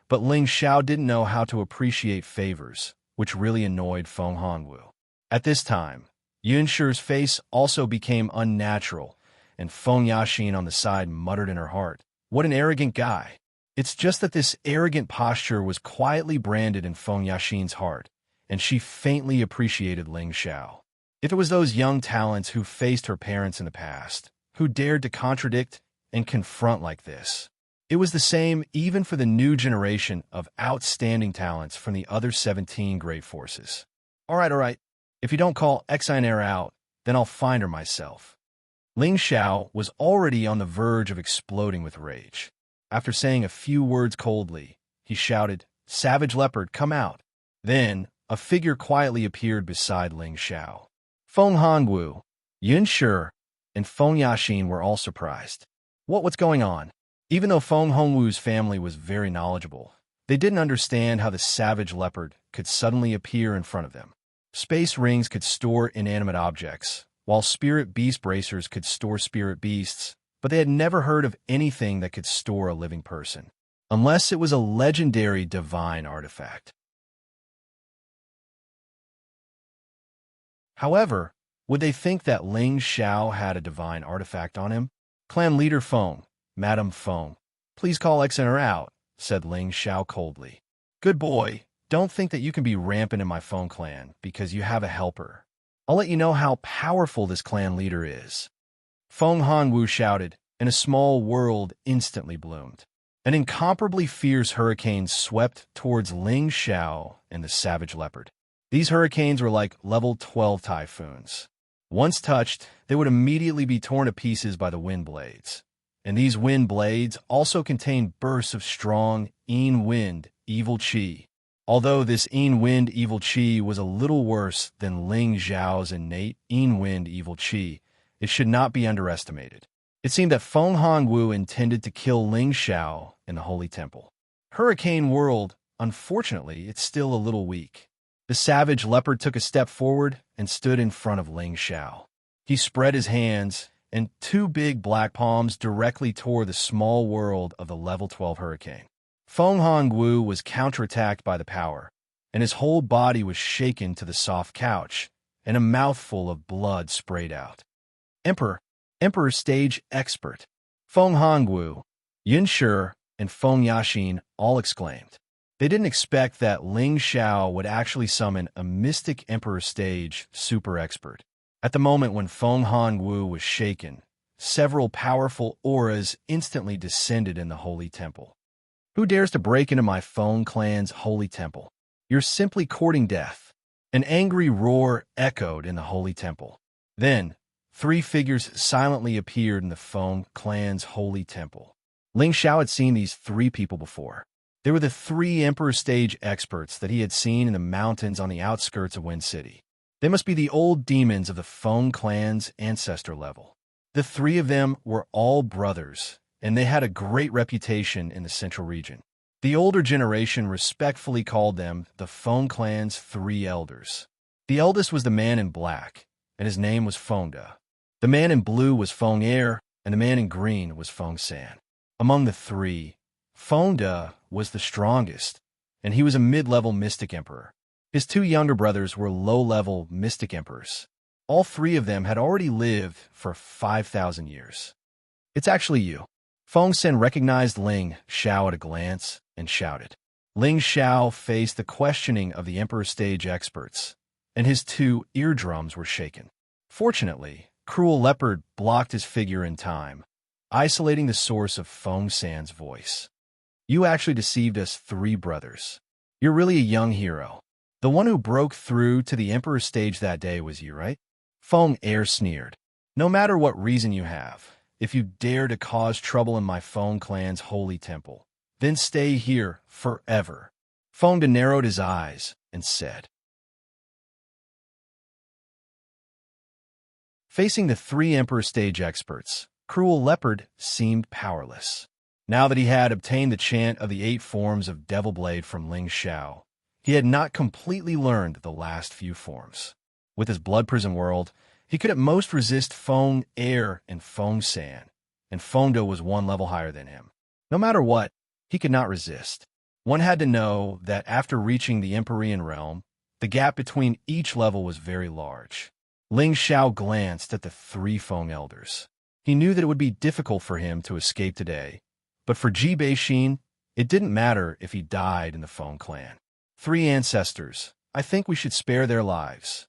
Speaker 1: but Ling Xiao didn't know how to appreciate favors, which really annoyed Feng Hongwu. At this time, Yunshi's face also became unnatural, and Feng Yaxin on the side muttered in her heart, "What an arrogant guy." It's just that this arrogant posture was quietly branded in Feng Yaxin's heart, and she faintly appreciated Ling Xiao. If it was those young talents who faced her parents in the past, who dared to contradict and confront like this, it was the same even for the new generation of outstanding talents from the other 17 great forces. All right. If you don't call Xianxia out, then I'll find her myself. Ling Xiao was already on the verge of exploding with rage. After saying a few words coldly, he shouted, "Savage leopard, come out." Then, a figure quietly appeared beside Ling Xiao. Feng Hongwu, Yunshi, and Feng Yaxin were all surprised. What's going on? Even though Feng Hongwu's family was very knowledgeable, they didn't understand how the savage leopard could suddenly appear in front of them. Space rings could store inanimate objects, while spirit beast bracers could store spirit beasts, but they had never heard of anything that could store a living person, unless it was a legendary divine artifact. However, would they think that Ling Xiao had a divine artifact on him? Clan leader Feng, Madame Feng, please call Xianxia out, said Ling Xiao coldly. Good boy, don't think that you can be rampant in my Feng clan because you have a helper. I'll let you know how powerful this clan leader is. Feng Hongwu shouted, and a small world instantly bloomed. An incomparably fierce hurricane swept towards Ling Xiao and the savage leopard. These hurricanes were like level 12 typhoons. Once touched, they would immediately be torn to pieces by the wind blades. And these wind blades also contained bursts of strong, Yin wind, evil qi. Although this Yin wind, evil qi was a little worse than Ling Xiao's innate Yin wind, evil qi, it should not be underestimated. It seemed that Feng Hongwu intended to kill Ling Xiao in the Holy Temple. Hurricane World, unfortunately, it's still a little weak. The savage leopard took a step forward and stood in front of Ling Xiao. He spread his hands, and two big black palms directly tore the small world of the level 12 hurricane. Feng Hongwu was counterattacked by the power, and his whole body was shaken to the soft couch, and a mouthful of blood sprayed out. Emperor stage expert. Feng Hongwu, Yunshi, and Feng Yaxin all exclaimed. They didn't expect that Ling Xiao would actually summon a mystic Emperor stage super expert. At the moment when Feng Hongwu was shaken, several powerful auras instantly descended in the Holy Temple. Who dares to break into my Feng clan's Holy Temple? You're simply courting death. An angry roar echoed in the Holy Temple. Then, three figures silently appeared in the Feng clan's Holy Temple. Ling Xiao had seen these three people before. They were the three Emperor stage experts that he had seen in the mountains on the outskirts of Wind City. They must be the old demons of the Feng clan's ancestor level. The three of them were all brothers, and they had a great reputation in the central region. The older generation respectfully called them the Feng clan's three elders. The eldest was the man in black, and his name was Fengde. The man in blue was Feng Er, and the man in green was Feng San. Among the three, Fengde was the strongest, and he was a mid-level mystic emperor. His two younger brothers were low-level mystic emperors. All three of them had already lived for 5,000 years. "It's actually you." Feng San recognized Ling Xiao at a glance and shouted. Ling Xiao faced the questioning of the Emperor stage experts, and his two eardrums were shaken. Fortunately, Cruel Leopard blocked his figure in time, isolating the source of Feng San's voice. "You actually deceived us three brothers. You're really a young hero. The one who broke through to the Emperor stage that day was you, right?" Feng Er sneered. "No matter what reason you have, if you dare to cause trouble in my Feng clan's holy temple, then stay here forever." Fengde narrowed his eyes and said. Facing the three Emperor stage experts, Cruel Leopard seemed powerless. Now that he had obtained the chant of the 8 forms of Devil Blade from Ling Xiao, he had not completely learned the last few forms. With his blood prison world, he could at most resist Feng Er and Feng San, and Fengde was one level higher than him. No matter what, he could not resist. One had to know that after reaching the Empyrean realm, the gap between each level was very large. Ling Xiao glanced at the three Feng elders. He knew that it would be difficult for him to escape today, but for Ji Beixin, it didn't matter if he died in the Feng clan. "Three ancestors. I think we should spare their lives."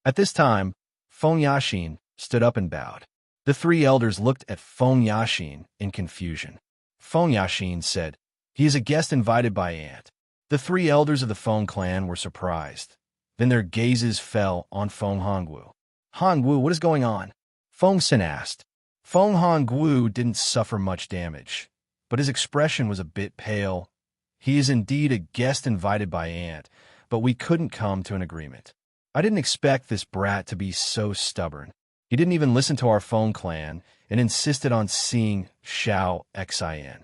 Speaker 1: At this time, Feng Yaxin stood up and bowed. The three elders looked at Feng Yaxin in confusion. Feng Yaxin said, "He is a guest invited by Aunt." The three elders of the Feng clan were surprised. Then their gazes fell on Feng Hongwu. "Hongwu, what is going on?" Feng San asked. Feng Hongwu didn't suffer much damage, but his expression was a bit pale. "He is indeed a guest invited by Aunt, but we couldn't come to an agreement. I didn't expect this brat to be so stubborn. He didn't even listen to our Feng clan and insisted on seeing Xianxia."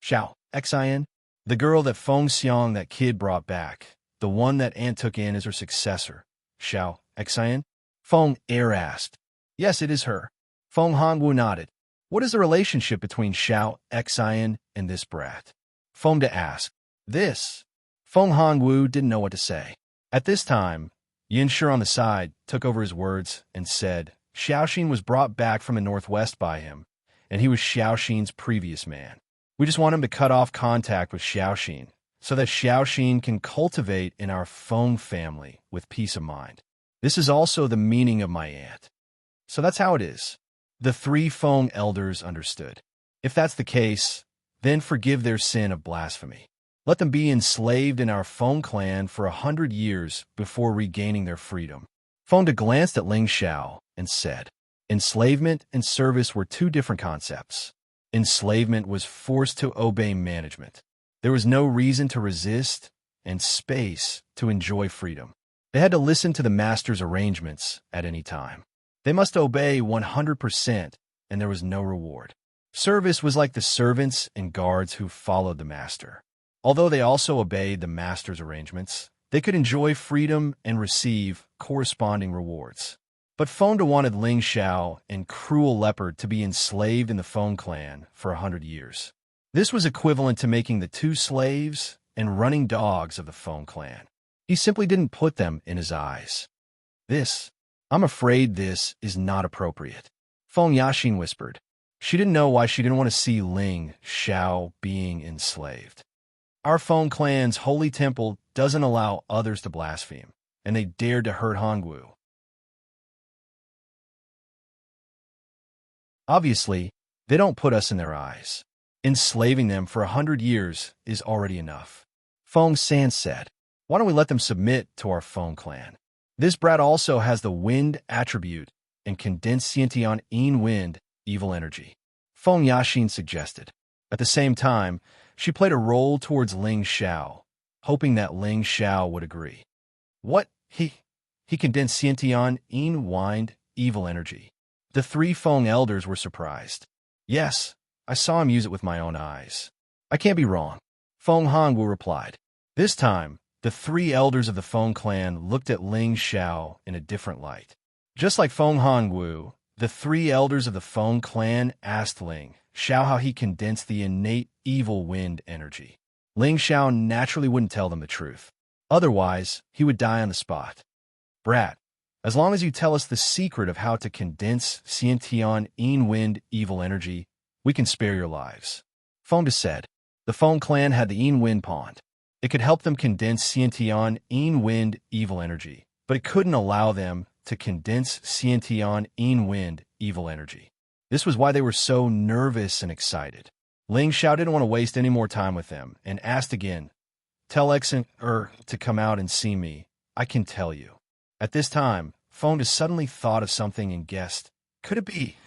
Speaker 1: Xiao Xin? The girl that Feng Xiang, that kid, brought back. The one that Aunt took in as her successor. Xianxia? Feng Er asked. "Yes, it is her." Feng Hongwu nodded. "What is the relationship between Xianxia and this brat?" Fengde asked. "This." Feng Hongwu didn't know what to say. At this time, Xianxia on the side took over his words and said, "Xiaoxin was brought back from the northwest by him, and he was Xiaoxin's previous man. We just want him to cut off contact with Xiaoxin, so that Xiaoxin can cultivate in our Feng family with peace of mind. This is also the meaning of my aunt." So that's how it is. The three Feng elders understood. If that's the case, then forgive their sin of blasphemy. Let them be enslaved in our Feng clan for 100 years before regaining their freedom. Fengde glanced at Ling Xiao and said, "Enslavement and service were two different concepts. Enslavement was forced to obey management. There was no reason to resist and space to enjoy freedom. They had to listen to the master's arrangements at any time. They must obey 100%, and there was no reward. Service was like the servants and guards who followed the master. Although they also obeyed the master's arrangements, they could enjoy freedom and receive corresponding rewards. But Fengde wanted Ling Xiao and Cruel Leopard to be enslaved in the Feng clan for 100 years. This was equivalent to making the two slaves and running dogs of the Feng clan. He simply didn't put them in his eyes. I'm afraid this is not appropriate," Feng Yaxin whispered. She didn't know why she didn't want to see Ling Xiao being enslaved. "Our Feng clan's holy temple doesn't allow others to blaspheme, and they dared to hurt Hongwu. Obviously, they don't put us in their eyes. Enslaving them for 100 years is already enough." Feng San said, "Why don't we let them submit to our Feng clan? This brat also has the wind attribute and condensed Xiantian Yin wind evil energy," Feng Yaxin suggested. At the same time, she played a role towards Ling Xiao, hoping that Ling Xiao would agree. "What? He condensed Xiantian Yin wind evil energy." The three Feng elders were surprised. "Yes, I saw him use it with my own eyes. I can't be wrong," Feng Hongwu replied. This time, The three elders of the Feng clan looked at Ling Xiao in a different light. Just like Feng Hongwu, the three elders of the Feng clan asked Ling Xiao how he condensed the innate evil wind energy. Ling Xiao naturally wouldn't tell them the truth. Otherwise, he would die on the spot. Brat, as long as you tell us the secret of how to condense Xiantian Yin wind evil energy, we can spare your lives. Feng said. The Feng clan had the Yin wind pond. It could help them condense Xiantian Yin wind evil energy, but it couldn't allow them to condense Xiantian Yin wind evil energy. This was why they were so nervous and excited. Ling Xiao didn't want to waste any more time with them and asked again, "Tell Exen to come out and see me. I can tell you." At this time, Feng suddenly thought of something and guessed, "Could it be?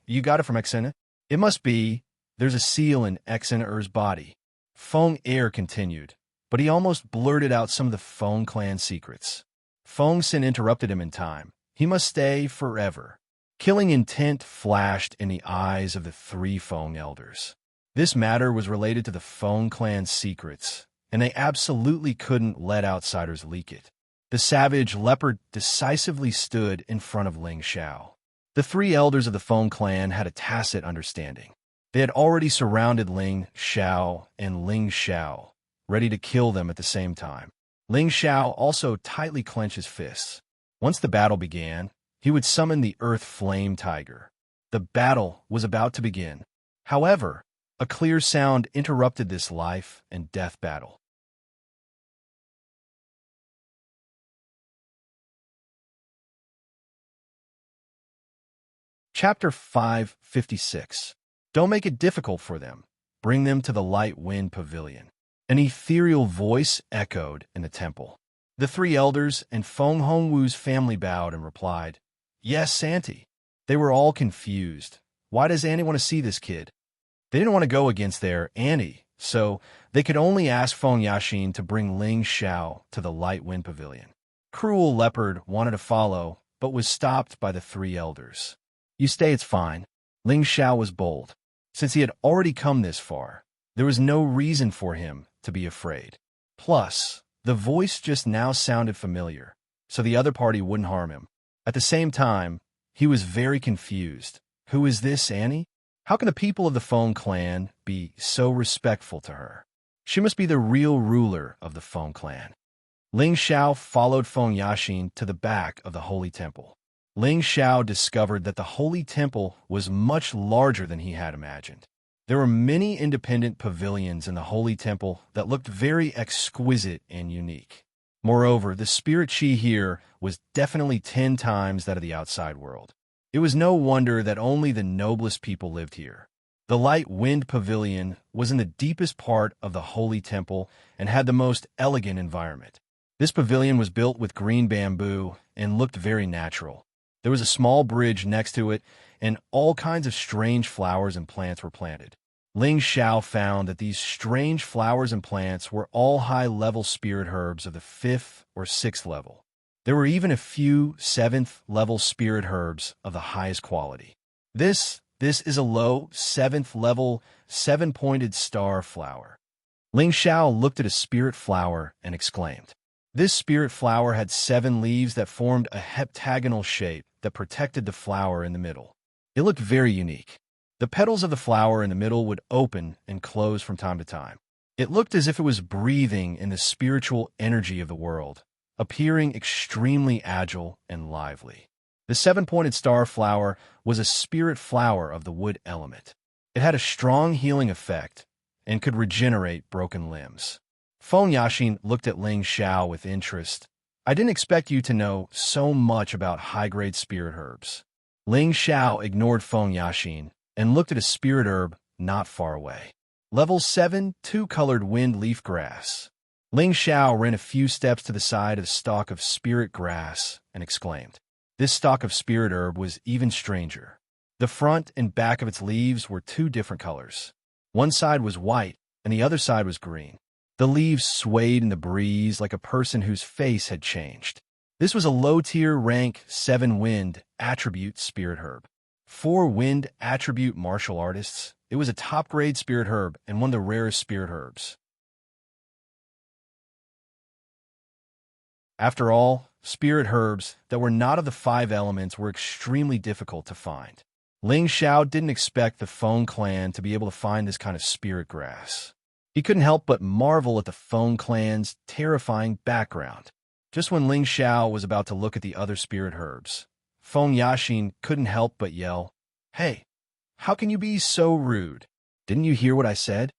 Speaker 1: You got it from Exen? It must be. There's a seal in Exen's body." Feng continued, but he almost blurted out some of the Feng clan secrets. Feng Sin interrupted him in time. He must stay forever. Killing intent flashed in the eyes of the three Feng elders. This matter was related to the Feng clan's secrets, and they absolutely couldn't let outsiders leak it. The savage leopard decisively stood in front of Ling Xiao. The three elders of the Feng clan had a tacit understanding. They had already surrounded Ling Xiao and Ling Xiao, ready to kill them at the same time. Ling Xiao also tightly clenched his fists. Once the battle began, he would summon the Earth Flame Tiger. The battle was about to begin. However, a clear sound interrupted this life and death battle. Chapter 556. Don't make it difficult for them. Bring them to the Light Wind Pavilion. An ethereal voice echoed in the temple. The three elders and Feng Hongwu's family bowed and replied, "Yes, Auntie." They were all confused. Why does Annie want to see this kid? They didn't want to go against their Annie, so they could only ask Feng Yaxin to bring Ling Xiao to the Light Wind Pavilion. Cruel Leopard wanted to follow, but was stopped by the three elders. "You stay, it's fine." Ling Xiao was bold. Since he had already come this far, there was no reason for him to be afraid. Plus, the voice just now sounded familiar, so the other party wouldn't harm him. At the same time, he was very confused. Who is this Annie? How can the people of the Feng clan be so respectful to her? She must be the real ruler of the Feng clan. Ling Xiao followed Feng Yaxin to the back of the Holy Temple. Ling Xiao discovered that the Holy Temple was much larger than he had imagined. There were many independent pavilions in the Holy Temple that looked very exquisite and unique. Moreover, the spirit chi here was definitely 10 times that of the outside world. It was no wonder that only the noblest people lived here. The Light Wind Pavilion was in the deepest part of the Holy Temple and had the most elegant environment. This pavilion was built with green bamboo and looked very natural. There was a small bridge next to it, and all kinds of strange flowers and plants were planted. Ling Xiao found that these strange flowers and plants were all high-level spirit herbs of the 5th or 6th level. There were even a few 7th-level spirit herbs of the highest quality. This is a low 7th-level 7-pointed star flower. Ling Xiao looked at a spirit flower and exclaimed. This spirit flower had 7 leaves that formed a heptagonal shape that protected the flower in the middle. It looked very unique. The petals of the flower in the middle would open and close from time to time. It looked as if it was breathing in the spiritual energy of the world, appearing extremely agile and lively. The 7-pointed star flower was a spirit flower of the wood element. It had a strong healing effect and could regenerate broken limbs. Feng Yaxin looked at Ling Xiao with interest. "I didn't expect you to know so much about high-grade spirit herbs." Ling Xiao ignored Feng Yaxin and looked at a spirit herb not far away. Level 7, 2-colored wind leaf grass. Ling Xiao ran a few steps to the side of the stalk of spirit grass and exclaimed. This stalk of spirit herb was even stranger. The front and back of its leaves were 2 different colors. One side was white and the other side was green. The leaves swayed in the breeze like a person whose face had changed. This was a low-tier rank 7 wind attribute spirit herb. 4 wind attribute martial artists. It was a top-grade spirit herb and one of the rarest spirit herbs. After all, spirit herbs that were not of the 5 elements were extremely difficult to find. Ling Xiao didn't expect the Feng clan to be able to find this kind of spirit grass. He couldn't help but marvel at the Feng clan's terrifying background. Just when Ling Xiao was about to look at the other spirit herbs, Feng Yaxin couldn't help but yell, "Hey, how can you be so rude? Didn't you hear what I said?"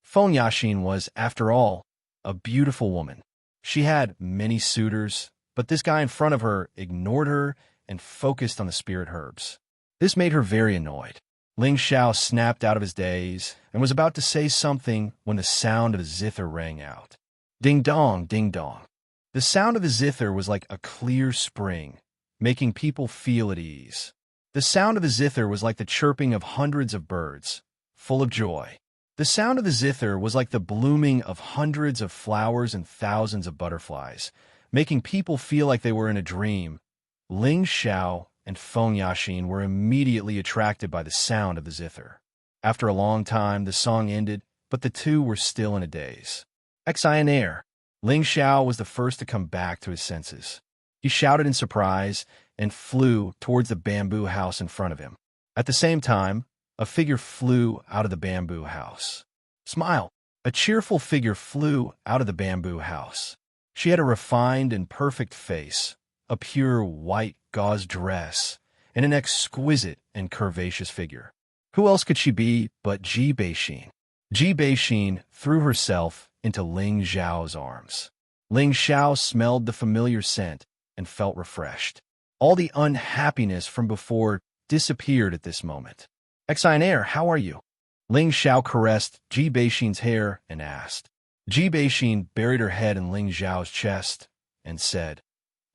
Speaker 1: Feng Yaxin was, after all, a beautiful woman. She had many suitors, but this guy in front of her ignored her and focused on the spirit herbs. This made her very annoyed. Ling Xiao snapped out of his daze and was about to say something when the sound of a zither rang out. Ding dong, ding dong. The sound of a zither was like a clear spring, making people feel at ease. The sound of a zither was like the chirping of hundreds of birds, full of joy. The sound of the zither was like the blooming of hundreds of flowers and thousands of butterflies, making people feel like they were in a dream. Ling Xiao and Feng Yaxin were immediately attracted by the sound of the zither. After a long time, the song ended, but the two were still in a daze. Xianxia. Ling Xiao was the first to come back to his senses. He shouted in surprise and flew towards the bamboo house in front of him. At the same time, a figure flew out of the bamboo house. Smile! A cheerful figure flew out of the bamboo house. She had a refined and perfect face, a pure white gauze dress, and an exquisite and curvaceous figure. Who else could she be but Ji Beixin? Ji Beixin threw herself into Ling Xiao's arms. Ling Xiao smelled the familiar scent and felt refreshed. All the unhappiness from before disappeared at this moment. Xianxia, how are you? Ling Xiao caressed Ji Beixin's hair and asked. Ji Beixin buried her head in Ling Xiao's chest and said,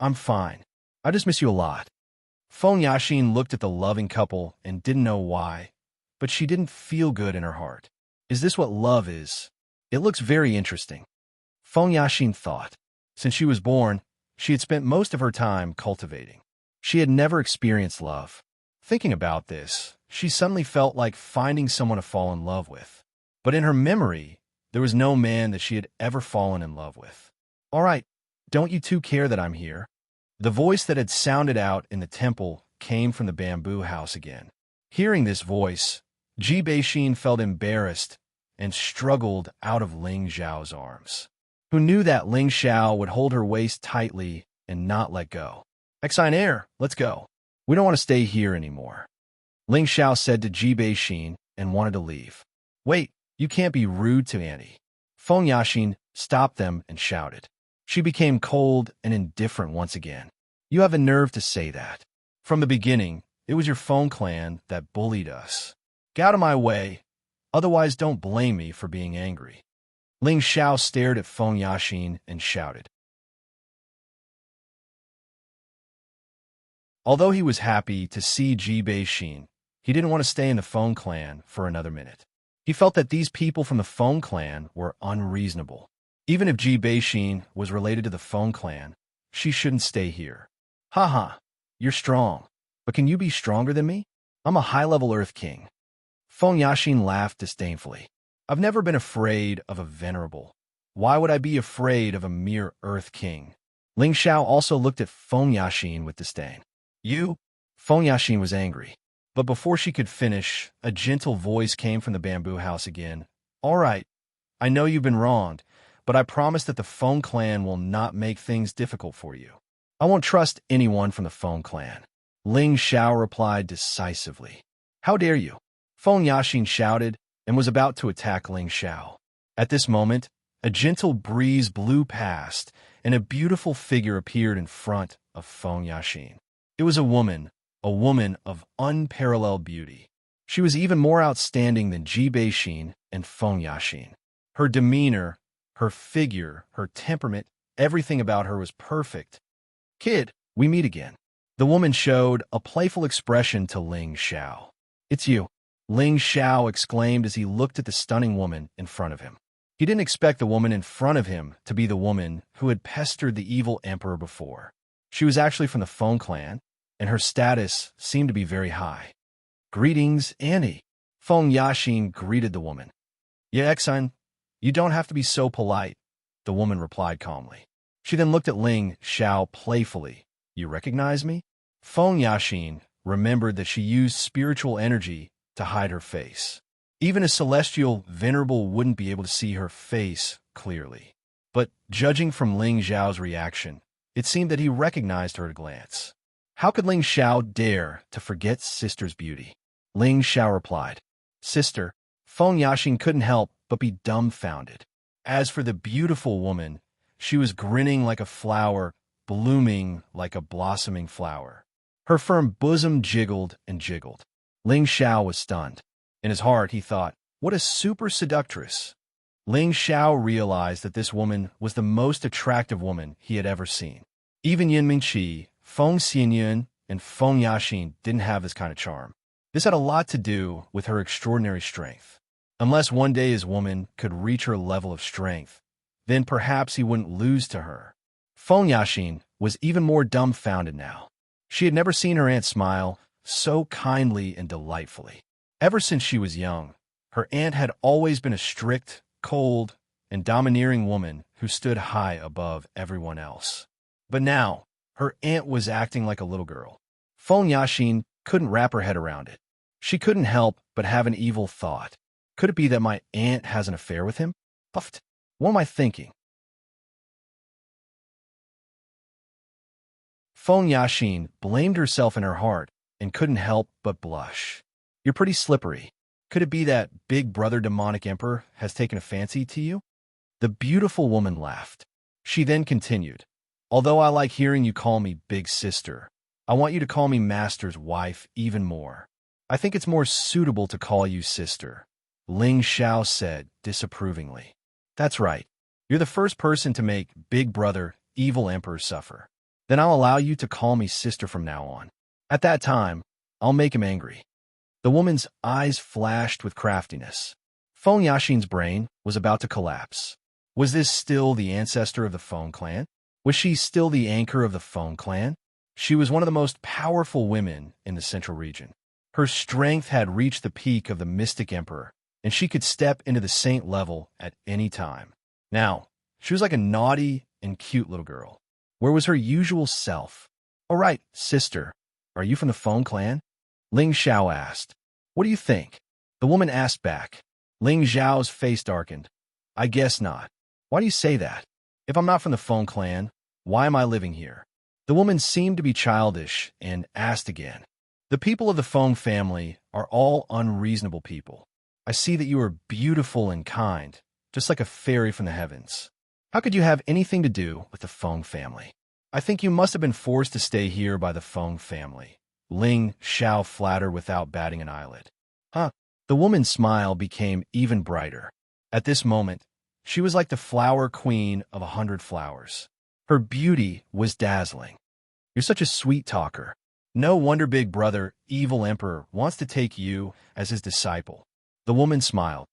Speaker 1: "I'm fine. I just miss you a lot." Feng Yaxin looked at the loving couple and didn't know why, but she didn't feel good in her heart. Is this what love is? It looks very interesting. Feng Yaxin thought. Since she was born, she had spent most of her time cultivating. She had never experienced love. Thinking about this, she suddenly felt like finding someone to fall in love with. But in her memory, there was no man that she had ever fallen in love with. "All right, don't you two care that I'm here?" The voice that had sounded out in the temple came from the bamboo house again. Hearing this voice, Ji Beixin felt embarrassed and struggled out of Ling Xiao's arms. Who knew that Ling Xiao would hold her waist tightly and not let go? "Xianxia, let's go. We don't want to stay here anymore." Ling Xiao said to Ji Beixin and wanted to leave. "Wait, you can't be rude to Annie." Feng Yaxin stopped them and shouted. She became cold and indifferent once again. "You have a nerve to say that. From the beginning, it was your Feng clan that bullied us. Get out of my way, otherwise don't blame me for being angry." Ling Xiao stared at Feng Yaxin and shouted. Although he was happy to see Ji Beixin, he didn't want to stay in the Feng clan for another minute. He felt that these people from the Feng clan were unreasonable. Even if Ji Beixin was related to the Feng clan, she shouldn't stay here. "Haha, you're strong, but can you be stronger than me? I'm a high-level Earth King." Feng Yaxin laughed disdainfully. "I've never been afraid of a venerable. Why would I be afraid of a mere Earth King?" Ling Xiao also looked at Feng Yaxin with disdain. "You?" Feng Yaxin was angry. But before she could finish, a gentle voice came from the bamboo house again. "All right, I know you've been wronged, but I promise that the Feng clan will not make things difficult for you. I won't trust anyone from the Feng clan." Ling Xiao replied decisively. "How dare you?" Feng Yaxin shouted and was about to attack Ling Xiao. At this moment, a gentle breeze blew past, and a beautiful figure appeared in front of Feng Yaxin. It was a woman of unparalleled beauty. She was even more outstanding than Ji Beixin and Feng Yaxin. Her demeanor, her figure, her temperament, everything about her was perfect. "Kid, we meet again." The woman showed a playful expression to Ling Xiao. "It's you," Ling Xiao exclaimed as he looked at the stunning woman in front of him. He didn't expect the woman in front of him to be the woman who had pestered the evil emperor before. She was actually from the Feng clan, and her status seemed to be very high. "Greetings, Annie." Feng Yaxin greeted the woman. "Yeah, Exun, you don't have to be so polite," the woman replied calmly. She then looked at Ling Xiao playfully. You recognize me? Feng Yaxin remembered that she used spiritual energy to hide her face. Even a celestial venerable wouldn't be able to see her face clearly. But judging from Ling Xiao's reaction, it seemed that he recognized her at a glance. How could Ling Xiao dare to forget sister's beauty? Ling Xiao replied, Sister, Feng Yaxin couldn't help but be dumbfounded. As for the beautiful woman, she was grinning like a flower, blooming like a blossoming flower. Her firm bosom jiggled and jiggled. Ling Xiao was stunned. In his heart, he thought, what a super seductress. Ling Xiao realized that this woman was the most attractive woman he had ever seen. Even Yin Mingqi, Feng Xinyun, and Feng Yaxin didn't have this kind of charm. This had a lot to do with her extraordinary strength. Unless one day his woman could reach her level of strength, then perhaps he wouldn't lose to her. Feng Yaxin was even more dumbfounded now. She had never seen her aunt smile so kindly and delightfully. Ever since she was young, her aunt had always been a strict, cold, and domineering woman who stood high above everyone else. But now, her aunt was acting like a little girl. Feng Yaxin couldn't wrap her head around it. She couldn't help but have an evil thought. Could it be that my aunt has an affair with him? Puffed. What am I thinking? Feng Yaxin blamed herself in her heart and couldn't help but blush. You're pretty slippery. Could it be that Big Brother Demonic Emperor has taken a fancy to you? The beautiful woman laughed. She then continued, Although I like hearing you call me Big Sister, I want you to call me Master's wife even more. I think it's more suitable to call you Sister. Ling Xiao said disapprovingly. That's right. You're the first person to make Big Brother Evil Emperor suffer. Then I'll allow you to call me Sister from now on. At that time, I'll make him angry. The woman's eyes flashed with craftiness. Feng Yaxin's brain was about to collapse. Was this still the ancestor of the Feng clan? Was she still the anchor of the Feng clan? She was one of the most powerful women in the central region. Her strength had reached the peak of the mystic emperor, and she could step into the saint level at any time. Now, she was like a naughty and cute little girl. Where was her usual self? All right, sister, are you from the Feng clan? Ling Xiao asked. What do you think? The woman asked back. Ling Xiao's face darkened. I guess not. Why do you say that? If I'm not from the Feng clan, why am I living here? The woman seemed to be childish and asked again. The people of the Feng family are all unreasonable people. I see that you are beautiful and kind, just like a fairy from the heavens. How could you have anything to do with the Feng family? I think you must have been forced to stay here by the Feng family. Ling Xiao flattered without batting an eyelid. Huh? The woman's smile became even brighter. At this moment, she was like the flower queen of 100 flowers. Her beauty was dazzling. You're such a sweet talker. No wonder Big Brother, Evil Emperor, wants to take you as his disciple. The woman smiled.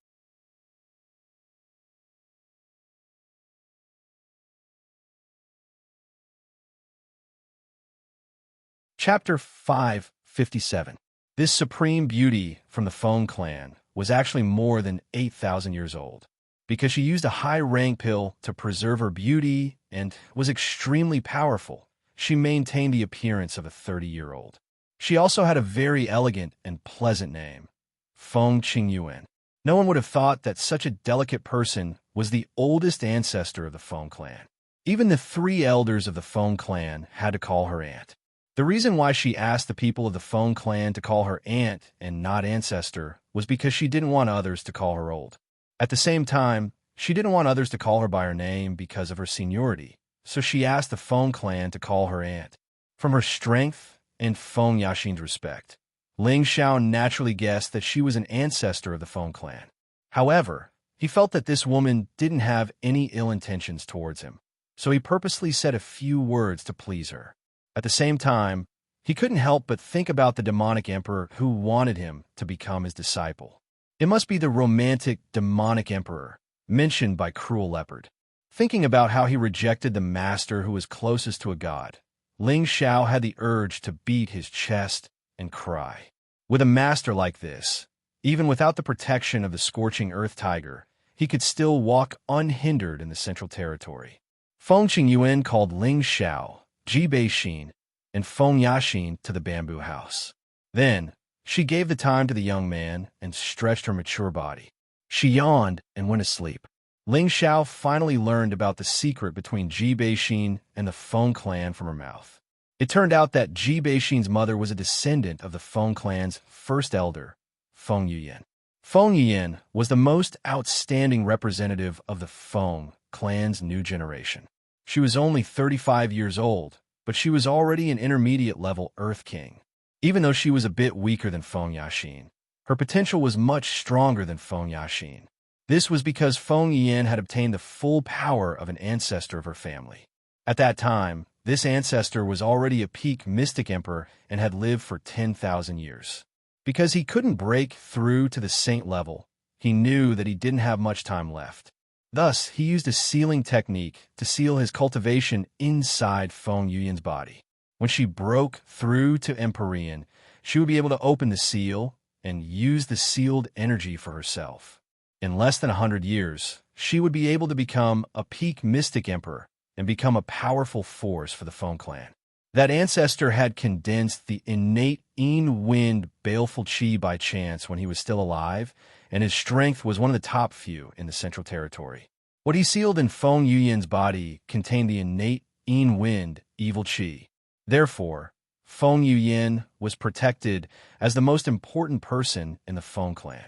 Speaker 1: Chapter 557. This supreme beauty from the Feng clan was actually more than 8,000 years old. Because she used a high-rank pill to preserve her beauty and was extremely powerful, she maintained the appearance of a 30-year-old. She also had a very elegant and pleasant name, Feng Qingyuan. No one would have thought that such a delicate person was the oldest ancestor of the Feng clan. Even the 3 elders of the Feng clan had to call her aunt. The reason why she asked the people of the Feng clan to call her aunt and not ancestor was because she didn't want others to call her old. At the same time, she didn't want others to call her by her name because of her seniority, so she asked the Feng clan to call her aunt. From her strength and Feng Yaxin's respect, Ling Xiao naturally guessed that she was an ancestor of the Feng clan. However, he felt that this woman didn't have any ill intentions towards him, so he purposely said a few words to please her. At the same time, he couldn't help but think about the demonic emperor who wanted him to become his disciple. It must be the romantic demonic emperor mentioned by Cruel Leopard. Thinking about how he rejected the master who was closest to a god, Ling Xiao had the urge to beat his chest and cry. With a master like this, even without the protection of the scorching earth tiger, he could still walk unhindered in the Central Territory. Feng Qingyuan called Ling Xiao, Ji Beixin, and Feng Yaxin to the bamboo house. Then, she gave the time to the young man and stretched her mature body. She yawned and went asleep. Ling Xiao finally learned about the secret between Ji Beixin and the Feng clan from her mouth. It turned out that Ji Beixin's mother was a descendant of the Feng clan's first elder, Feng Yuyan. Feng Yuyan was the most outstanding representative of the Feng clan's new generation. She was only 35 years old, but she was already an intermediate-level Earth King. Even though she was a bit weaker than Feng Yaxin, her potential was much stronger than Feng Yaxin. This was because Feng Yuyan had obtained the full power of an ancestor of her family. At that time, this ancestor was already a peak mystic emperor and had lived for 10,000 years. Because he couldn't break through to the saint level, he knew that he didn't have much time left. Thus, he used a sealing technique to seal his cultivation inside Feng Yuyan's body. When she broke through to Empyrean, she would be able to open the seal and use the sealed energy for herself. In less than 100 years, she would be able to become a peak mystic emperor and become a powerful force for the Feng clan. That ancestor had condensed the innate in-wind baleful chi by chance when he was still alive, and his strength was one of the top few in the Central Territory. What he sealed in Feng Yuyan's body contained the innate in-wind evil chi. Therefore, Feng Yuyan was protected as the most important person in the Feng clan.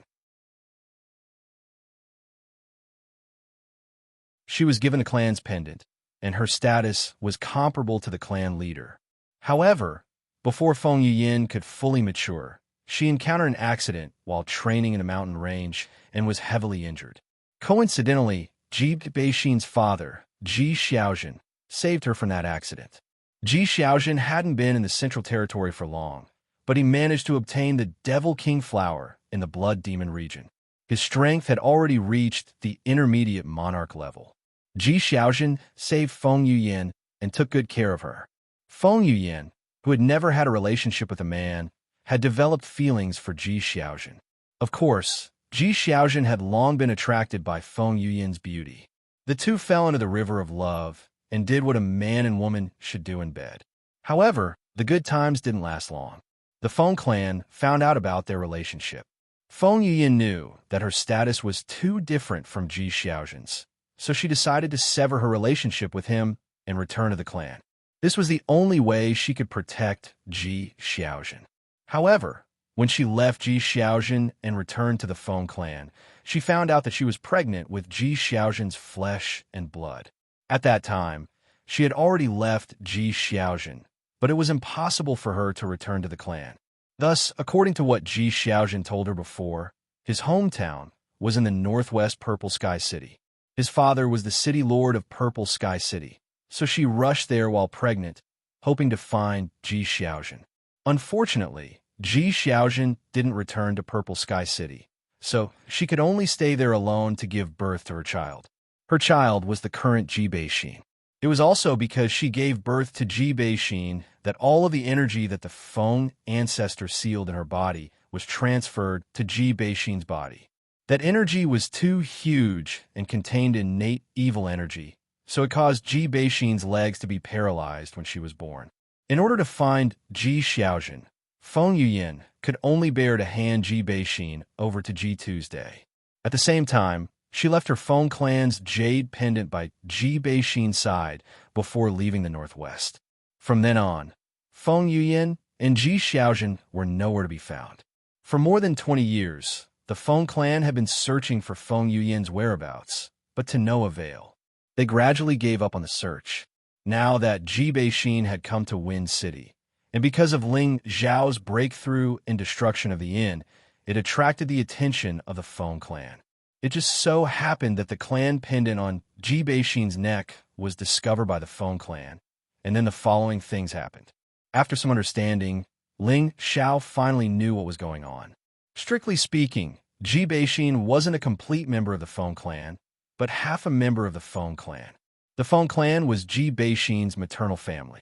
Speaker 1: She was given a clan's pendant, and her status was comparable to the clan leader. However, before Feng Yuyan could fully mature, she encountered an accident while training in a mountain range and was heavily injured. Coincidentally, Ji Beixin's father, Ji Xiaojin, saved her from that accident. Ji Xiaojin hadn't been in the Central Territory for long, but he managed to obtain the Devil King Flower in the Blood Demon region. His strength had already reached the intermediate monarch level. Ji Xiaojin saved Feng Yuyan and took good care of her. Feng Yuyan, who had never had a relationship with a man, had developed feelings for Ji Xiaojin. Of course, Ji Xiaojin had long been attracted by Feng Yuyan's beauty. The two fell into the river of love and did what a man and woman should do in bed. However, the good times didn't last long. The Feng clan found out about their relationship. Feng Yuyan knew that her status was too different from Ji Xiaojin's, so she decided to sever her relationship with him and return to the clan. This was the only way she could protect Ji Xiaojin. However, when she left Ji Xiaojin and returned to the Feng clan, she found out that she was pregnant with Ji Xiaojin's flesh and blood. At that time, she had already left Ji Xiaojin, but it was impossible for her to return to the clan. Thus, according to what Ji Xiaojin told her before, his hometown was in the northwest Purple Sky City. His father was the city lord of Purple Sky City, so she rushed there while pregnant, hoping to find Ji Xiaojin. Unfortunately, Ji Xiaojin didn't return to Purple Sky City, so she could only stay there alone to give birth to her child. Her child was the current Ji Beixin. It was also because she gave birth to Ji Beixin that all of the energy that the Feng ancestor sealed in her body was transferred to Ji Beixin's body. That energy was too huge and contained innate evil energy, so it caused Ji Beixin's legs to be paralyzed when she was born. In order to find Ji Xiaojin, Feng Yuyan could only bear to hand Ji Beixin over to Ji Tuesday. At the same time, she left her Feng clan's jade pendant by Ji Beixin's side before leaving the northwest. From then on, Feng Yuyan and Ji Xiaojin were nowhere to be found. For more than 20 years, the Feng clan had been searching for Feng Yuyan's whereabouts, but to no avail. They gradually gave up on the search. Now that Ji Beixin had come to Wind City, and because of Ling Zhao's breakthrough and destruction of the inn, it attracted the attention of the Feng clan. It just so happened that the clan pendant on Ji Beixin's neck was discovered by the Feng clan, and then the following things happened. After some understanding, Ling Zhao finally knew what was going on. Strictly speaking, Ji Beixin wasn't a complete member of the Feng clan, but half a member of the Feng clan. The Feng clan was Ji Beixin's maternal family.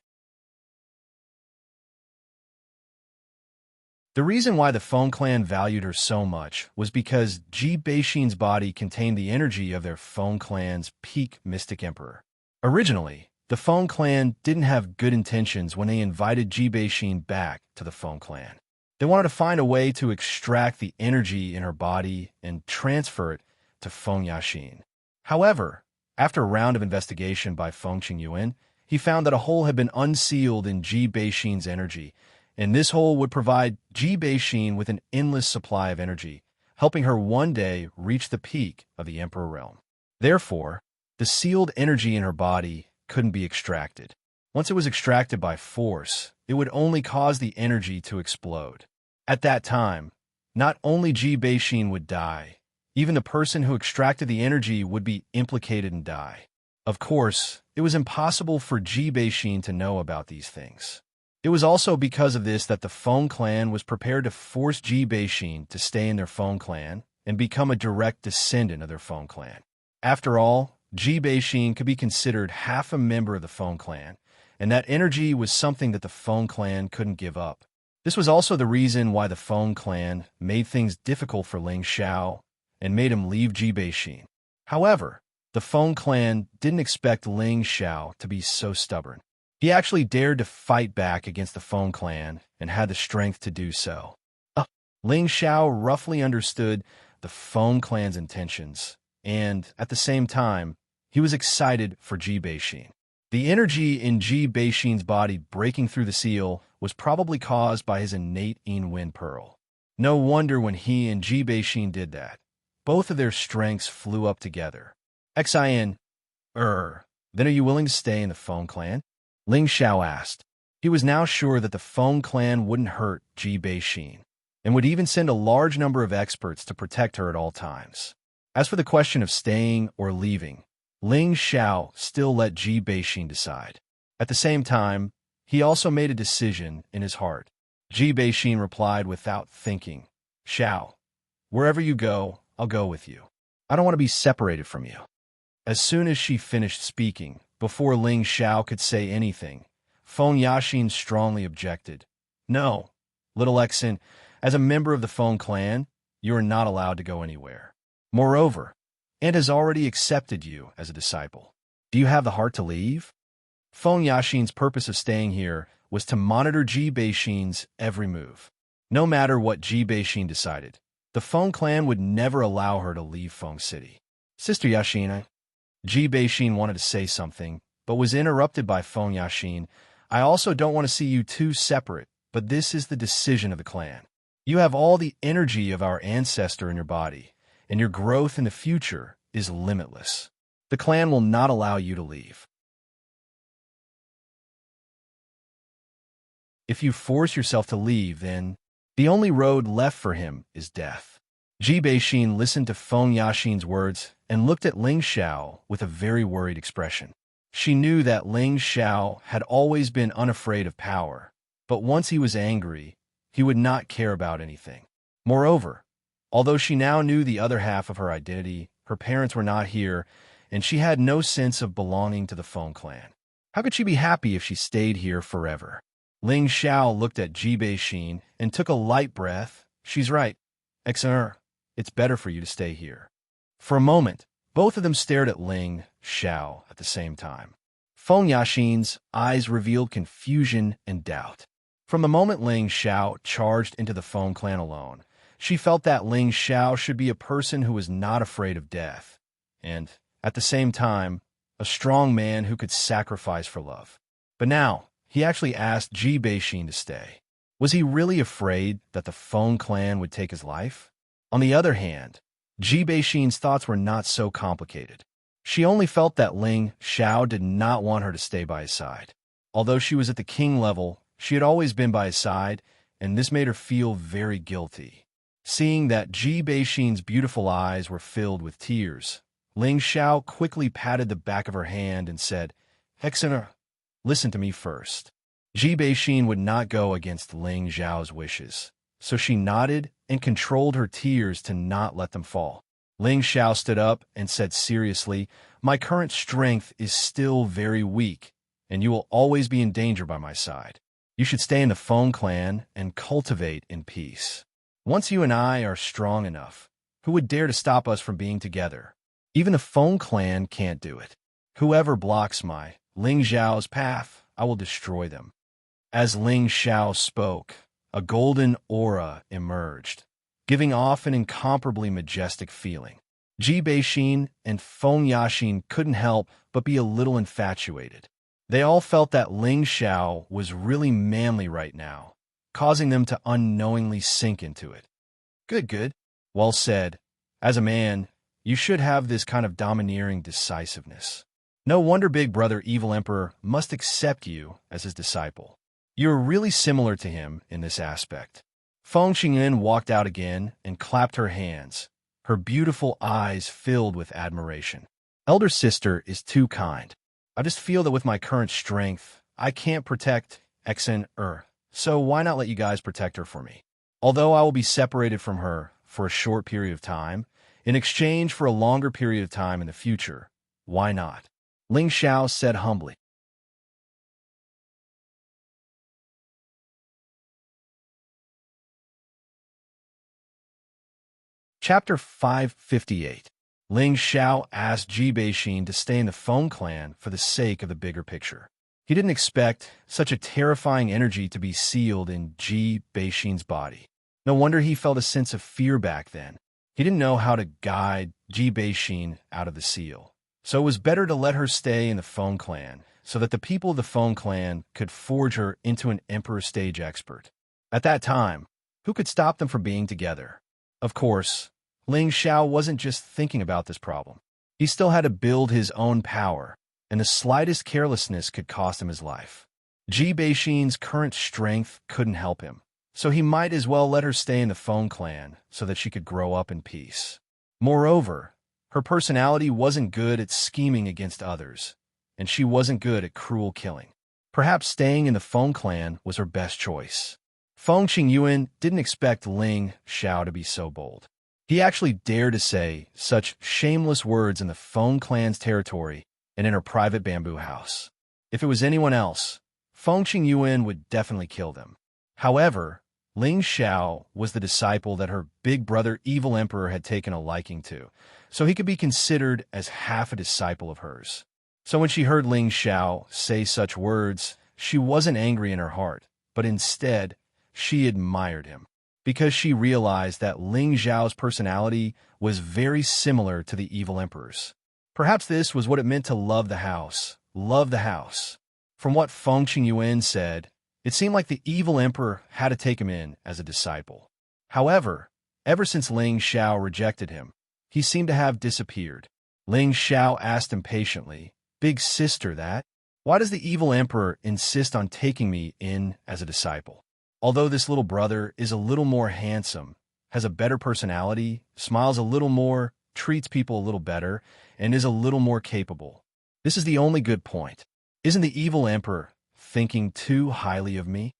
Speaker 1: The reason why the Feng clan valued her so much was because Ji Beixin's body contained the energy of their Feng clan's peak mystic emperor. Originally, the Feng clan didn't have good intentions when they invited Ji Beixin back to the Feng clan. They wanted to find a way to extract the energy in her body and transfer it to Feng Yaxin. However, after a round of investigation by Feng Qingyuan, he found that a hole had been unsealed in Ji Beixin's energy, and this hole would provide Ji Beixin with an endless supply of energy, helping her one day reach the peak of the Emperor realm. Therefore, the sealed energy in her body couldn't be extracted. Once it was extracted by force, it would only cause the energy to explode. At that time, not only Ji Beixin would die, even the person who extracted the energy would be implicated and die. Of course, it was impossible for Ji Beixin to know about these things. It was also because of this that the Feng clan was prepared to force Ji Beixin to stay in their Feng clan and become a direct descendant of their Feng clan. After all, Ji Beixin could be considered half a member of the Feng clan, and that energy was something that the Feng clan couldn't give up. This was also the reason why the Feng clan made things difficult for Ling Xiao and made him leave Ji Beixin. However, the Feng clan didn't expect Ling Xiao to be so stubborn. He actually dared to fight back against the Feng clan and had the strength to do so. Ling Xiao roughly understood the Feng clan's intentions, and at the same time, he was excited for Ji Beixin. The energy in Ji Beixin's body breaking through the seal was probably caused by his innate Yin Wind Pearl. No wonder when he and Ji Beixin did that, both of their strengths flew up together. Xian, then are you willing to stay in the Feng clan? Ling Xiao asked. He was now sure that the Feng clan wouldn't hurt Ji Beixin, and would even send a large number of experts to protect her at all times. As for the question of staying or leaving, Ling Xiao still let Ji Beixin decide. At the same time, he also made a decision in his heart. Ji Beixin replied without thinking, Xiao, wherever you go, I'll go with you. I don't want to be separated from you. As soon as she finished speaking, before Ling Xiao could say anything, Feng Yaxin strongly objected. No, little Xen, as a member of the Feng clan, you are not allowed to go anywhere. Moreover, Aunt has already accepted you as a disciple. Do you have the heart to leave? Feng Yaxin's purpose of staying here was to monitor Ji Beixin's every move. No matter what Ji Beixin decided, the Feng clan would never allow her to leave Feng City. Sister Yaxin, Ji Beixin wanted to say something, but was interrupted by Feng Yaxin. I also don't want to see you two separate, but this is the decision of the clan. You have all the energy of our ancestor in your body, and your growth in the future is limitless. The clan will not allow you to leave. If you force yourself to leave, then the only road left for him is death. Ji Beixin listened to Feng Yaxin's words and looked at Ling Xiao with a very worried expression. She knew that Ling Xiao had always been unafraid of power, but once he was angry, he would not care about anything. Moreover, although she now knew the other half of her identity, her parents were not here, and she had no sense of belonging to the Feng clan. How could she be happy if she stayed here forever? Ling Xiao looked at Ji Beixin and took a light breath. She's right. Xer, it's better for you to stay here. For a moment, both of them stared at Ling Xiao at the same time. Feng Yaxin's eyes revealed confusion and doubt. From the moment Ling Xiao charged into the Feng clan alone, she felt that Ling Xiao should be a person who was not afraid of death, and, at the same time, a strong man who could sacrifice for love. But now, he actually asked Ji Beixin to stay. Was he really afraid that the Feng clan would take his life? On the other hand, Ji Beixin's thoughts were not so complicated. She only felt that Ling Xiao did not want her to stay by his side. Although she was at the king level, she had always been by his side, and this made her feel very guilty. Seeing that Ji Beixin's beautiful eyes were filled with tears, Ling Xiao quickly patted the back of her hand and said, Hexener, listen to me first. Ji Beixin would not go against Ling Xiao's wishes, so she nodded and controlled her tears to not let them fall. Ling Xiao stood up and said seriously, My current strength is still very weak, and you will always be in danger by my side. You should stay in the Feng clan and cultivate in peace. Once you and I are strong enough, who would dare to stop us from being together? Even the Feng clan can't do it. Whoever blocks my Ling Xiao's path, I will destroy them. As Ling Xiao spoke, a golden aura emerged, giving off an incomparably majestic feeling. Ji Beixin and Feng Yaxin couldn't help but be a little infatuated. They all felt that Ling Xiao was really manly right now, causing them to unknowingly sink into it. Good. Well said. As a man, you should have this kind of domineering decisiveness. No wonder Big Brother Evil Emperor must accept you as his disciple. You're really similar to him in this aspect. Feng Qingyan walked out again and clapped her hands, her beautiful eyes filled with admiration. Elder sister is too kind. I just feel that with my current strength, I can't protect Exen so why not let you guys protect her for me? Although I will be separated from her for a short period of time, in exchange for a longer period of time in the future, why not? Ling Xiao said humbly. Chapter 558. Ling Xiao asked Ji Beixin to stay in the Feng clan for the sake of the bigger picture. He didn't expect such a terrifying energy to be sealed in Ji Beixin's body. No wonder he felt a sense of fear back then. He didn't know how to guide Ji Beixin out of the seal. So it was better to let her stay in the Feng clan, so that the people of the Feng clan could forge her into an Emperor stage expert. At that time, who could stop them from being together? Of course, Ling Xiao wasn't just thinking about this problem. He still had to build his own power, and the slightest carelessness could cost him his life. Ji Beixin's current strength couldn't help him, so he might as well let her stay in the Feng clan so that she could grow up in peace. Moreover, her personality wasn't good at scheming against others, and she wasn't good at cruel killing. Perhaps staying in the Feng clan was her best choice. Feng Qingyuan didn't expect Ling Xiao to be so bold. He actually dared to say such shameless words in the Feng clan's territory and in her private bamboo house. If it was anyone else, Feng Qingyuan would definitely kill them. However, Ling Xiao was the disciple that her big brother Evil Emperor had taken a liking to, so he could be considered as half a disciple of hers. So when she heard Ling Xiao say such words, she wasn't angry in her heart, but instead, she admired him, because she realized that Ling Xiao's personality was very similar to the Evil Emperor's. Perhaps this was what it meant to love the house. Love the house. From what Feng Qingyuan said, it seemed like the Evil Emperor had to take him in as a disciple. However, ever since Ling Xiao rejected him, he seemed to have disappeared. Ling Xiao asked impatiently, "Big sister, why does the Evil Emperor insist on taking me in as a disciple? Although this little brother is a little more handsome, has a better personality, smiles a little more, treats people a little better, and is a little more capable. This is the only good point. Isn't the Evil Emperor thinking too highly of me?"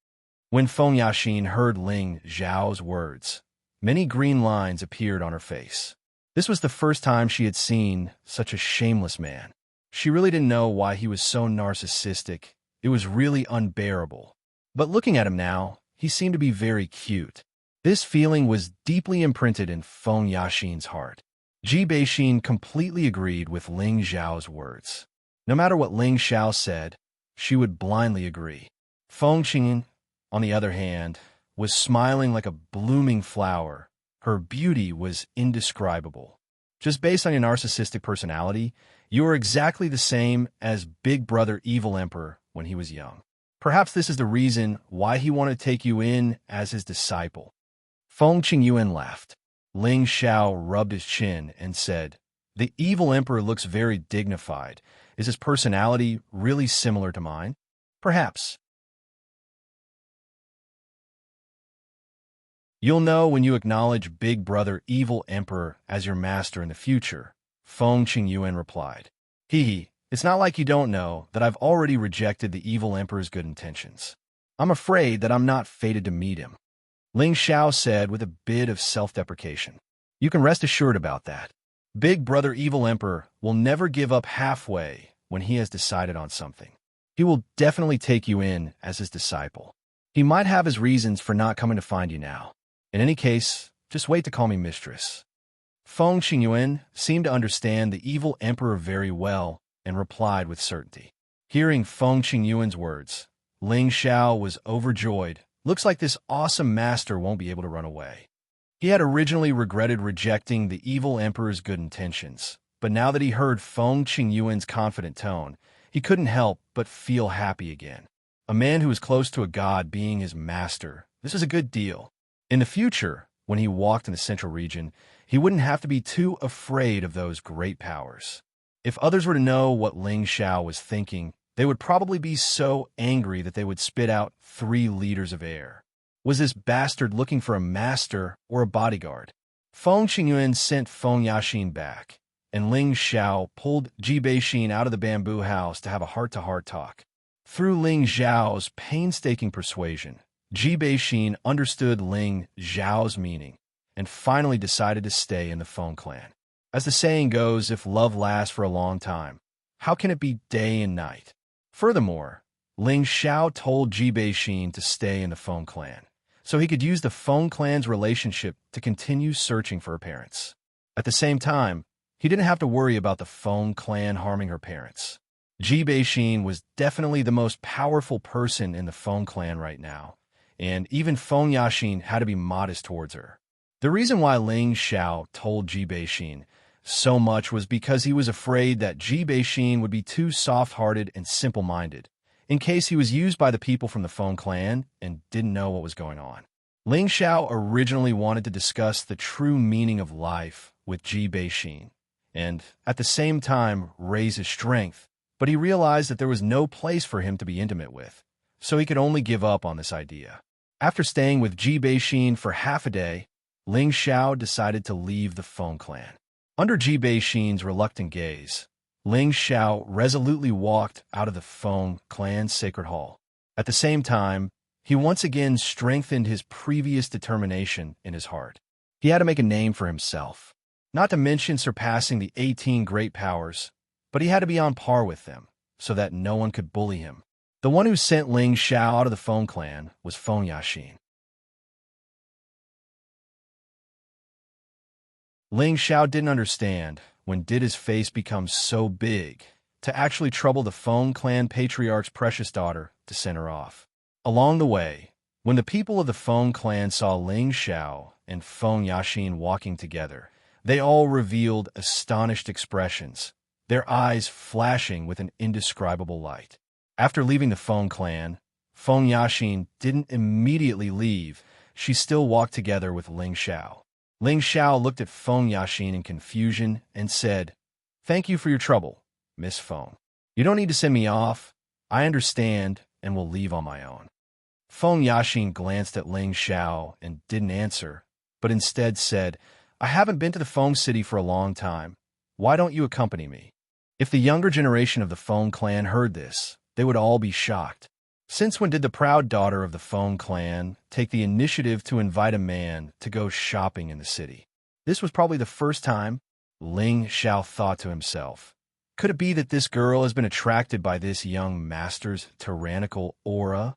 Speaker 1: When Feng Yaxin heard Ling Xiao's words, many green lines appeared on her face. This was the first time she had seen such a shameless man. She really didn't know why he was so narcissistic. It was really unbearable. But looking at him now, he seemed to be very cute. This feeling was deeply imprinted in Feng Yaxin's heart. Ji Beixin completely agreed with Ling Xiao's words. No matter what Ling Xiao said, she would blindly agree. Feng Qingyan, on the other hand, was smiling like a blooming flower. Her beauty was indescribable. Just based on your narcissistic personality, you are exactly the same as Big Brother Evil Emperor when he was young. Perhaps this is the reason why he wanted to take you in as his disciple. Feng Qingyuan laughed. Ling Xiao rubbed his chin and said, "The Evil Emperor looks very dignified. Is his personality really similar to mine?" "Perhaps." "You'll know when you acknowledge Big Brother Evil Emperor as your master in the future," Feng Qingyuan replied. It's not like you don't know that I've already rejected the Evil Emperor's good intentions. I'm afraid that I'm not fated to meet him," Ling Xiao said with a bit of self-deprecation. "You can rest assured about that. Big Brother Evil Emperor will never give up halfway when he has decided on something. He will definitely take you in as his disciple. He might have his reasons for not coming to find you now. In any case, just wait to call me mistress." Feng Qingyuan seemed to understand the Evil Emperor very well, and replied with certainty. Hearing Feng Qingyuan's words, Ling Xiao was overjoyed. Looks like this awesome master won't be able to run away. He had originally regretted rejecting the evil emperor's good intentions, but now that he heard Feng Qingyuan's confident tone, he couldn't help but feel happy again. A man who was close to a god being his master, this was a good deal. In the future, when he walked in the central region, he wouldn't have to be too afraid of those great powers. If others were to know what Ling Xiao was thinking, they would probably be so angry that they would spit out 3 liters of air. Was this bastard looking for a master or a bodyguard? Feng Qingyuan sent Feng Yaxin back, and Ling Xiao pulled Ji Beixin out of the bamboo house to have a heart-to-heart talk. Through Ling Xiao's painstaking persuasion, Ji Beixin understood Ling Xiao's meaning and finally decided to stay in the Feng clan. As the saying goes, if love lasts for a long time, how can it be day and night? Furthermore, Ling Xiao told Ji Beixin to stay in the Feng clan, so he could use the Feng clan's relationship to continue searching for her parents. At the same time, he didn't have to worry about the Feng clan harming her parents. Ji Beixin was definitely the most powerful person in the Feng clan right now, and even Feng Yaxin had to be modest towards her. The reason why Ling Xiao told Ji Beixin so much was because he was afraid that Ji Beixin would be too soft-hearted and simple-minded, in case he was used by the people from the Feng clan and didn't know what was going on. Ling Xiao originally wanted to discuss the true meaning of life with Ji Beixin, and at the same time raise his strength, but he realized that there was no place for him to be intimate with, so he could only give up on this idea. After staying with Ji Beixin for half a day, Ling Xiao decided to leave the Feng clan. Under Ji Beixin's reluctant gaze, Ling Xiao resolutely walked out of the Feng clan's sacred hall. At the same time, he once again strengthened his previous determination in his heart. He had to make a name for himself, not to mention surpassing the 18 great powers, but he had to be on par with them, so that no one could bully him. The one who sent Ling Xiao out of the Feng clan was Feng Yaxin. Ling Xiao didn't understand when did his face become so big to actually trouble the Feng clan patriarch's precious daughter to send her off. Along the way, when the people of the Feng clan saw Ling Xiao and Feng Yaxin walking together, they all revealed astonished expressions, their eyes flashing with an indescribable light. After leaving the Feng clan, Feng Yaxin didn't immediately leave. She still walked together with Ling Xiao. Ling Xiao looked at Feng Yaxin in confusion and said, "Thank you for your trouble, Miss Feng. You don't need to send me off. I understand and will leave on my own." Feng Yaxin glanced at Ling Xiao and didn't answer, but instead said, "I haven't been to the Feng city for a long time. Why don't you accompany me?" If the younger generation of the Feng clan heard this, they would all be shocked. Since when did the proud daughter of the Feng clan take the initiative to invite a man to go shopping in the city? This was probably the first time. Ling Xiao thought to himself, could it be that this girl has been attracted by this young master's tyrannical aura?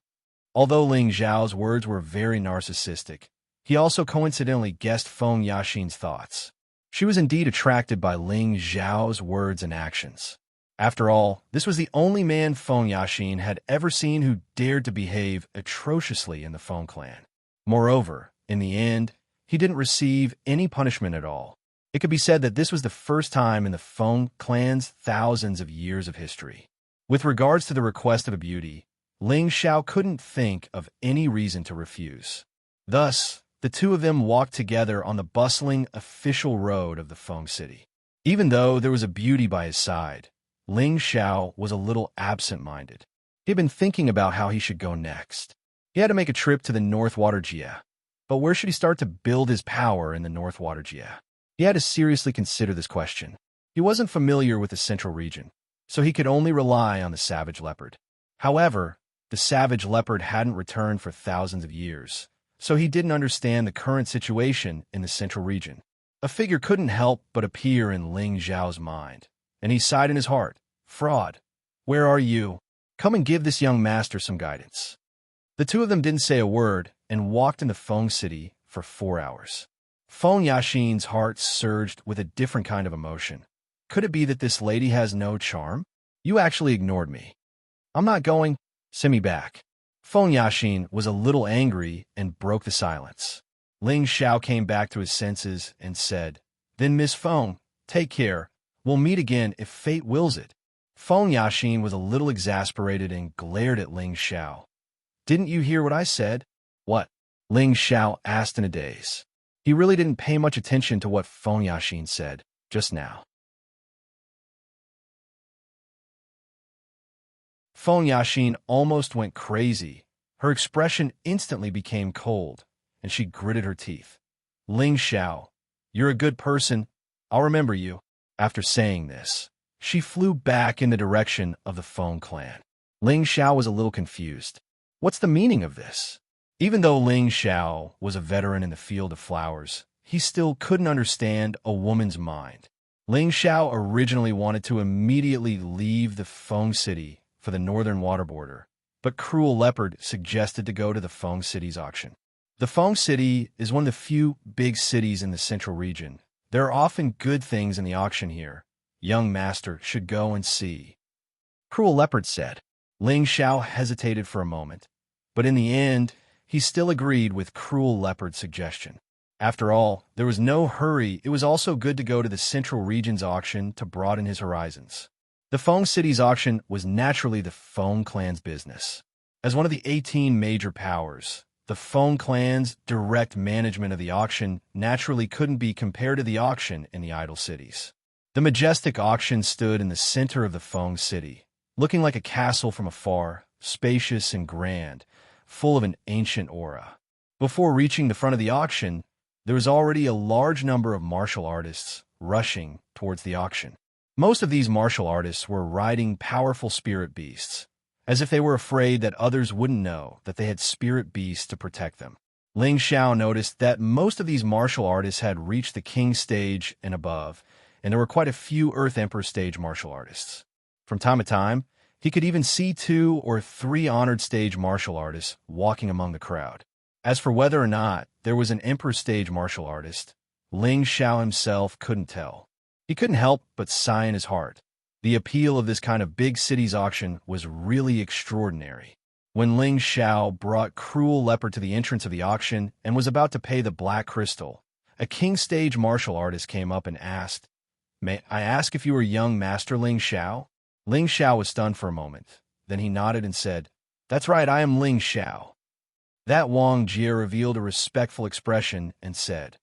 Speaker 1: Although Ling Xiao's words were very narcissistic, he also coincidentally guessed Feng Yaxin's thoughts. She was indeed attracted by Ling Xiao's words and actions. After all, this was the only man Feng Yaxin had ever seen who dared to behave atrociously in the Feng clan. Moreover, in the end, he didn't receive any punishment at all. It could be said that this was the first time in the Feng clan's thousands of years of history. With regards to the request of a beauty, Ling Xiao couldn't think of any reason to refuse. Thus, the two of them walked together on the bustling official road of the Feng city. Even though there was a beauty by his side, Ling Xiao was a little absent-minded. He had been thinking about how he should go next. He had to make a trip to the North Water Jia. But where should he start to build his power in the North Water Jia? He had to seriously consider this question. He wasn't familiar with the central region, so he could only rely on the savage leopard. However, the savage leopard hadn't returned for thousands of years, so he didn't understand the current situation in the central region. A figure couldn't help but appear in Ling Xiao's mind, and he sighed in his heart, "Fraud, where are you? Come and give this young master some guidance." The two of them didn't say a word and walked in the Feng city for 4 hours. Feng Yaxin's heart surged with a different kind of emotion. Could it be that this lady has no charm? You actually ignored me. I'm not going. Send me back. Feng Yaxin was a little angry and broke the silence. Ling Xiao came back to his senses and said, Then Miss Feng, take care. We'll meet again if fate wills it. Feng Yaxin was a little exasperated and glared at Ling Xiao. Didn't you hear what I said? What? Ling Xiao asked in a daze. He really didn't pay much attention to what Feng Yaxin said just now. Feng Yaxin almost went crazy. Her expression instantly became cold, and she gritted her teeth. Ling Xiao, you're a good person. I'll remember you. After saying this, she flew back in the direction of the Feng clan. Ling Xiao was a little confused. What's the meaning of this? Even though Ling Xiao was a veteran in the field of flowers, he still couldn't understand a woman's mind. Ling Xiao originally wanted to immediately leave the Feng city for the northern water border, but Cruel Leopard suggested to go to the Feng city's auction. The Feng city is one of the few big cities in the central region. There are often good things in the auction here. Young master should go and see. Cruel Leopard said. Ling Xiao hesitated for a moment, but in the end, he still agreed with Cruel Leopard's suggestion. After all, there was no hurry. It was also good to go to the central region's auction to broaden his horizons. The Feng city's auction was naturally the Feng clan's business. As one of the 18 major powers, the Feng clan's direct management of the auction naturally couldn't be compared to the auction in the idle cities. The majestic auction stood in the center of the Feng city, looking like a castle from afar, spacious and grand, full of an ancient aura. Before reaching the front of the auction, there was already a large number of martial artists rushing towards the auction. Most of these martial artists were riding powerful spirit beasts, as if they were afraid that others wouldn't know that they had spirit beasts to protect them. Ling Xiao noticed that most of these martial artists had reached the king stage and above, and there were quite a few Earth Emperor stage martial artists. From time to time, he could even see 2 or 3 honored stage martial artists walking among the crowd. As for whether or not there was an Emperor stage martial artist, Ling Xiao himself couldn't tell. He couldn't help but sigh in his heart. The appeal of this kind of big cities auction was really extraordinary. When Ling Xiao brought Cruel Leopard to the entrance of the auction and was about to pay the black crystal, a king stage martial artist came up and asked, "May I ask if you are young Master Ling Xiao?" Ling Xiao was stunned for a moment. Then he nodded and said, "That's right, I am Ling Xiao." That Wang Jie revealed a respectful expression and said,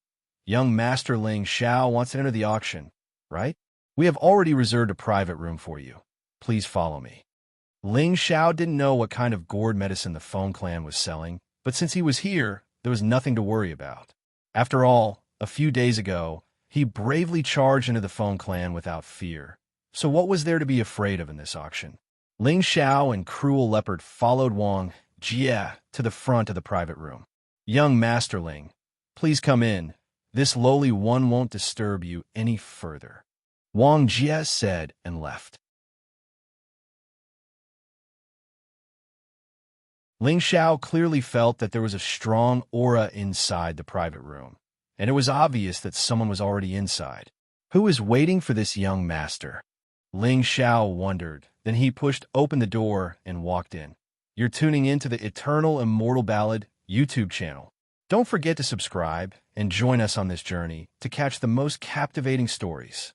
Speaker 1: "Young Master Ling Xiao wants to enter the auction, right? We have already reserved a private room for you. Please follow me." Ling Xiao didn't know what kind of gourd medicine the Feng clan was selling, but since he was here, there was nothing to worry about. After all, a few days ago, he bravely charged into the Feng clan without fear. So what was there to be afraid of in this auction? Ling Xiao and Cruel Leopard followed Wang Jie to the front of the private room. "Young Master Ling, please come in. This lowly one won't disturb you any further," Wang Jie said and left. Ling Xiao clearly felt that there was a strong aura inside the private room, and it was obvious that someone was already inside. Who is waiting for this young master? Ling Xiao wondered. Then he pushed open the door and walked in. You're tuning in to the Eternal Immortal Ballad YouTube channel. Don't forget to subscribe and join us on this journey to catch the most captivating stories.